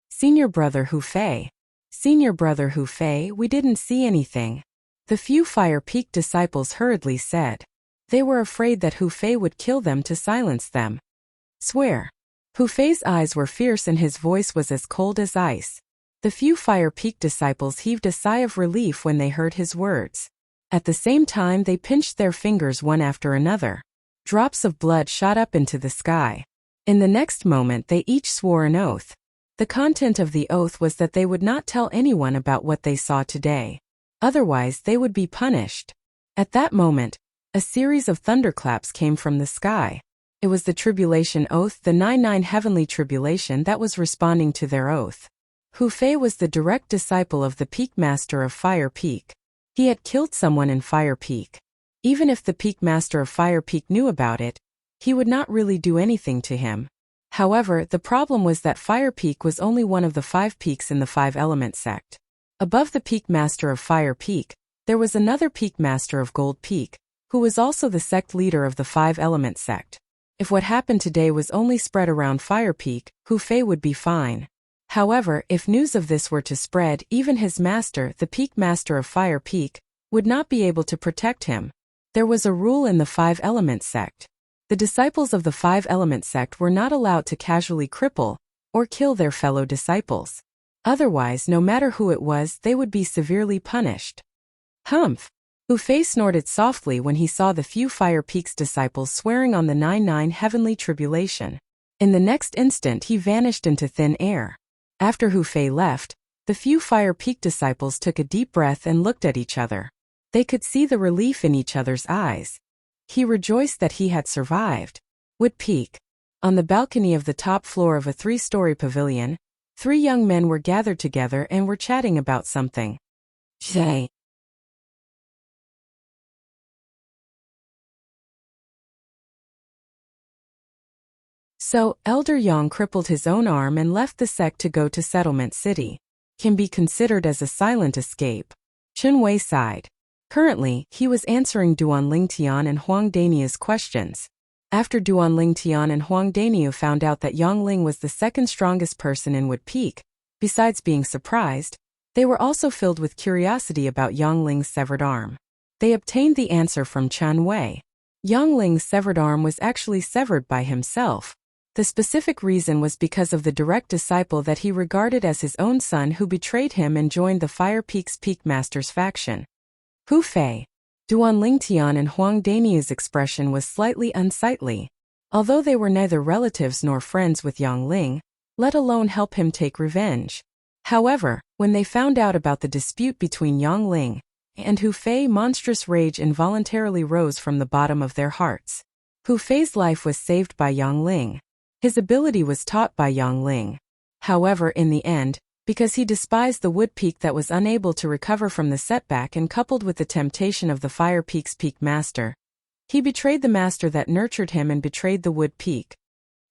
Senior brother Hu Fei. Senior brother Hu Fei, we didn't see anything. The few Fire Peak disciples hurriedly said. They were afraid that Hu Fei would kill them to silence them. Swear. Hu Fei's eyes were fierce and his voice was as cold as ice. The few Fire Peak disciples heaved a sigh of relief when they heard his words. At the same time they pinched their fingers one after another. Drops of blood shot up into the sky. In the next moment they each swore an oath. The content of the oath was that they would not tell anyone about what they saw today. Otherwise they would be punished. At that moment, a series of thunderclaps came from the sky. It was the tribulation oath, the 99 heavenly tribulation that was responding to their oath. Hu Fei was the direct disciple of the Peak Master of Fire Peak. He had killed someone in Fire Peak. Even if the Peak Master of Fire Peak knew about it, he would not really do anything to him. However, the problem was that Fire Peak was only one of the 5 peaks in the 5-element sect. Above the Peak Master of Fire Peak, there was another Peak Master of Gold Peak, who was also the sect leader of the 5-element sect. If what happened today was only spread around Fire Peak, Hu Fei would be fine. However, if news of this were to spread, even his master, the Peak Master of Fire Peak, would not be able to protect him. There was a rule in the 5-element sect. The disciples of the 5-element sect were not allowed to casually cripple or kill their fellow disciples. Otherwise, no matter who it was, they would be severely punished. Humph! Hu Fei snorted softly when he saw the few Fire Peak's disciples swearing on the 99 heavenly tribulation. In the next instant he vanished into thin air. After Hu Fei left, the few Fire Peak disciples took a deep breath and looked at each other. They could see the relief in each other's eyes. He rejoiced that he had survived. Wood Peak. On the balcony of the top floor of a 3-story pavilion, 3 young men were gathered together and were chatting about something. Jay. So, Elder Yang crippled his own arm and left the sect to go to Settlement City. Can be considered as a silent escape. Chun Wei sighed. Currently, he was answering Duan Lingtian and Huang Dania's questions. After Duanling Tian and Huang Daniu found out that Yongling was the second strongest person in Wood Peak, besides being surprised, they were also filled with curiosity about Yongling's severed arm. They obtained the answer from Chen Wei. Yongling's severed arm was actually severed by himself. The specific reason was because of the direct disciple that he regarded as his own son who betrayed him and joined the Fire Peak's Peak Masters faction. Hu Fei. Duanling Tian and Huang Daniu's expression was slightly unsightly. Although they were neither relatives nor friends with Yongling, let alone help him take revenge. However, when they found out about the dispute between Yongling and Hu Fei, monstrous rage involuntarily rose from the bottom of their hearts. Hu Fei's life was saved by Yongling. His ability was taught by Yongling. However, in the end, because he despised the Wood Peak that was unable to recover from the setback and coupled with the temptation of the Fire Peak's Peak Master, he betrayed the master that nurtured him and betrayed the Wood Peak.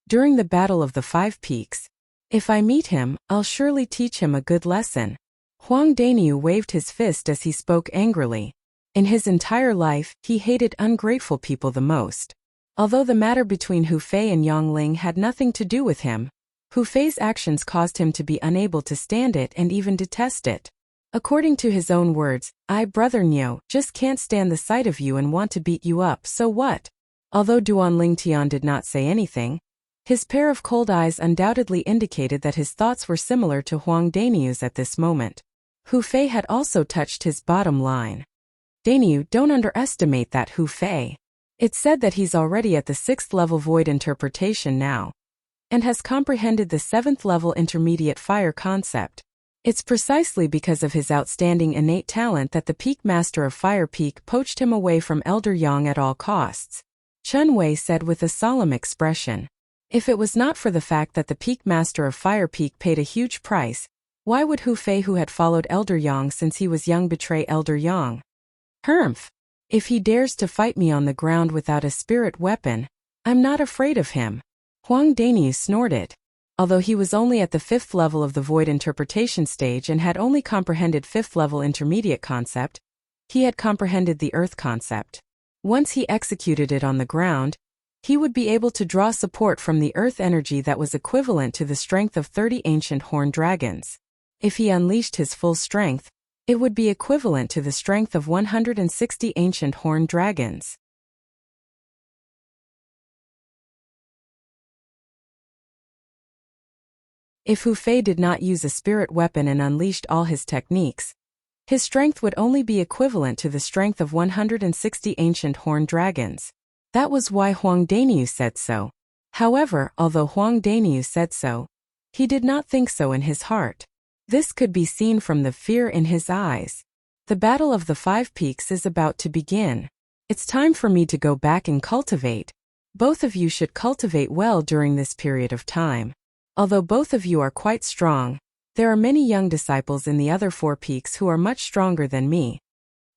During the Battle of the Five Peaks, if I meet him, I'll surely teach him a good lesson. Huang Daniu waved his fist as he spoke angrily. In his entire life, he hated ungrateful people the most. Although the matter between Hu Fei and Yongling had nothing to do with him, Hu Fei's actions caused him to be unable to stand it and even detest it. According to his own words, I, Brother Niu, just can't stand the sight of you and want to beat you up, so what? Although Duanling Tian did not say anything, his pair of cold eyes undoubtedly indicated that his thoughts were similar to Huang Daniu's at this moment. Hu Fei had also touched his bottom line. Daniu, don't underestimate that Hu Fei. It's said that he's already at the 6th level void interpretation now, and has comprehended the 7th level intermediate fire concept. It's precisely because of his outstanding innate talent that the Peak Master of Fire Peak poached him away from Elder Yang at all costs. Chen Wei said with a solemn expression. If it was not for the fact that the Peak Master of Fire Peak paid a huge price, why would Hu Fei, who had followed Elder Yang since he was young, betray Elder Yang? Humph! If he dares to fight me on the ground without a spirit weapon, I'm not afraid of him. Huang Daniu snorted. Although he was only at the 5th level of the void interpretation stage and had only comprehended 5th level intermediate concept, he had comprehended the earth concept. Once he executed it on the ground, he would be able to draw support from the earth energy that was equivalent to the strength of 30 ancient horned dragons. If he unleashed his full strength, it would be equivalent to the strength of 160 ancient horned dragons. If Hu Fei did not use a spirit weapon and unleashed all his techniques, his strength would only be equivalent to the strength of 160 ancient horned dragons. That was why Huang Daniu said so. However, although Huang Daniu said so, he did not think so in his heart. This could be seen from the fear in his eyes. The Battle of the Five Peaks is about to begin. It's time for me to go back and cultivate. Both of you should cultivate well during this period of time. Although both of you are quite strong, there are many young disciples in the other 4 peaks who are much stronger than me.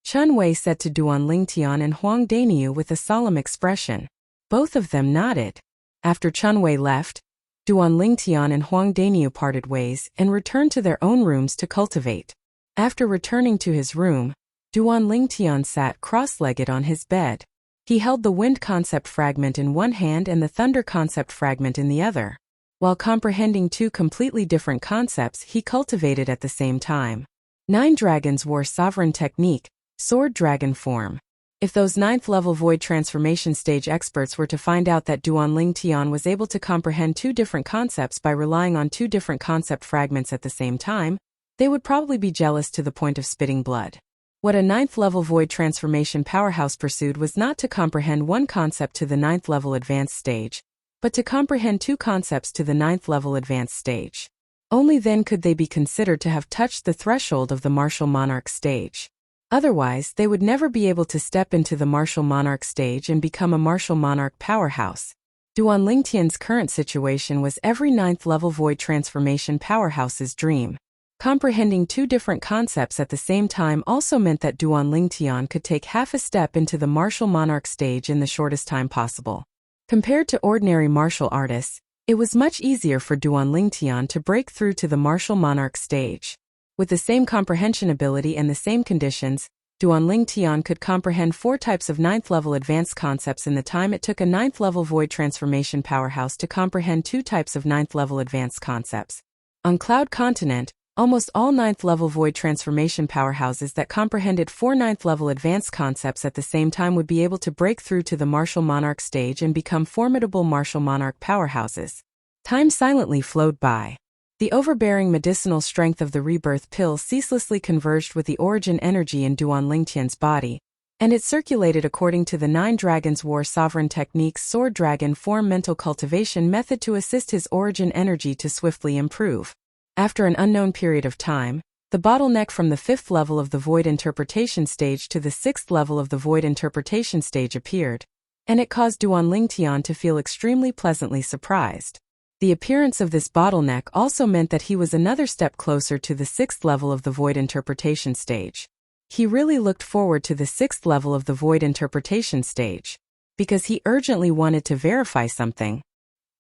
Chen Wei said to Duanling Tian and Huang Daniu with a solemn expression. Both of them nodded. After Chen Wei left, Duanling Tian and Huang Daniu parted ways and returned to their own rooms to cultivate. After returning to his room, Duanling Tian sat cross-legged on his bed. He held the wind concept fragment in one hand and the thunder concept fragment in the other. While comprehending 2 completely different concepts, he cultivated at the same time. 9 dragons wore sovereign technique, sword dragon form. If those 9th level void transformation stage experts were to find out that Duanling Tian was able to comprehend 2 different concepts by relying on 2 different concept fragments at the same time, they would probably be jealous to the point of spitting blood. What a 9th level void transformation powerhouse pursued was not to comprehend 1 concept to the 9th level advanced stage, but to comprehend 2 concepts to the 9th level advanced stage. Only then could they be considered to have touched the threshold of the martial monarch stage. Otherwise, they would never be able to step into the martial monarch stage and become a martial monarch powerhouse. Duanling Tian's current situation was every 9th level void transformation powerhouse's dream. Comprehending 2 different concepts at the same time also meant that Duanling Tian could take half a step into the martial monarch stage in the shortest time possible. Compared to ordinary martial artists, it was much easier for Duanling Tian to break through to the martial monarch stage. With the same comprehension ability and the same conditions, Duanling Tian could comprehend 4 types of 9th-level advanced concepts in the time it took a 9th-level void transformation powerhouse to comprehend 2 types of 9th-level advanced concepts. On Cloud Continent, almost all 9th-level void transformation powerhouses that comprehended 4 9th-level advanced concepts at the same time would be able to break through to the martial monarch stage and become formidable martial monarch powerhouses. Time silently flowed by. The overbearing medicinal strength of the rebirth pill ceaselessly converged with the origin energy in Duanling Tian's body, and it circulated according to the 9 Dragons War Sovereign Technique's Sword Dragon form mental cultivation method to assist his origin energy to swiftly improve. After an unknown period of time, the bottleneck from the 5th level of the Void Interpretation stage to the 6th level of the Void Interpretation stage appeared, and it caused Duanling Tian to feel extremely pleasantly surprised. The appearance of this bottleneck also meant that he was another step closer to the 6th level of the Void Interpretation stage. He really looked forward to the 6th level of the Void Interpretation stage, because he urgently wanted to verify something.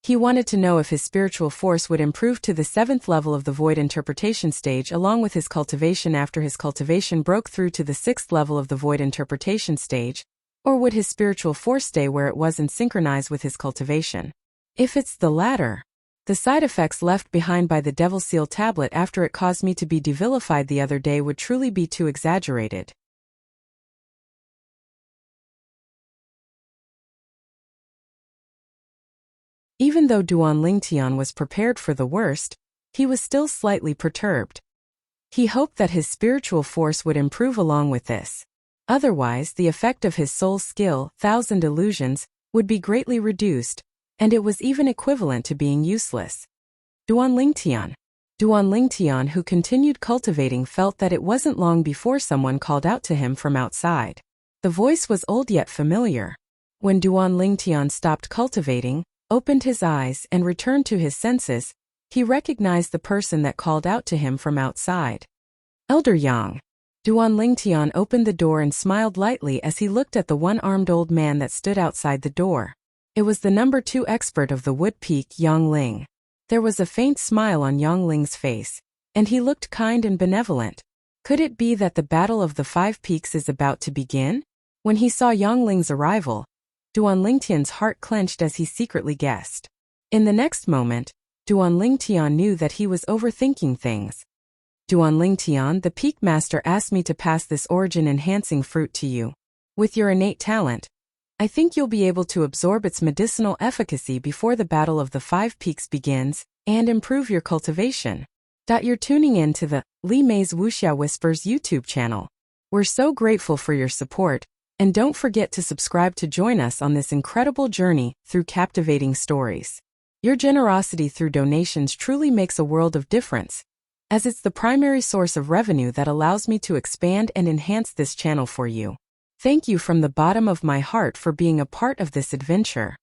He wanted to know if his spiritual force would improve to the 7th level of the Void Interpretation stage along with his cultivation after his cultivation broke through to the 6th level of the Void Interpretation stage, or would his spiritual force stay where it was and synchronize with his cultivation. If it's the latter, the side effects left behind by the Devil Seal tablet after it caused me to be devilified the other day would truly be too exaggerated. Even though Duanling Tian was prepared for the worst, he was still slightly perturbed. He hoped that his spiritual force would improve along with this. Otherwise, the effect of his soul skill, 1,000 illusions, would be greatly reduced, and it was even equivalent to being useless. Duanling Tian, who continued cultivating, felt that it wasn't long before someone called out to him from outside. The voice was old yet familiar. When Duanling Tian stopped cultivating, opened his eyes, and returned to his senses, he recognized the person that called out to him from outside. Elder Yang. Duanling Tian opened the door and smiled lightly as he looked at the one-armed old man that stood outside the door. It was the number 2 expert of the Wood Peak, Yang Ling. There was a faint smile on Yang Ling's face, and he looked kind and benevolent. Could it be that the Battle of the 5 Peaks is about to begin? When he saw Yang Ling's arrival, Duanling Tian's heart clenched as he secretly guessed. In the next moment, Duanling Tian knew that he was overthinking things. Duanling Tian, the Peak Master asked me to pass this origin-enhancing fruit to you. With your innate talent, I think you'll be able to absorb its medicinal efficacy before the Battle of the 5 Peaks begins, and improve your cultivation. You're tuning in to the Li Mei's Wuxia Whispers YouTube channel. We're so grateful for your support, and don't forget to subscribe to join us on this incredible journey through captivating stories. Your generosity through donations truly makes a world of difference, as it's the primary source of revenue that allows me to expand and enhance this channel for you. Thank you from the bottom of my heart for being a part of this adventure.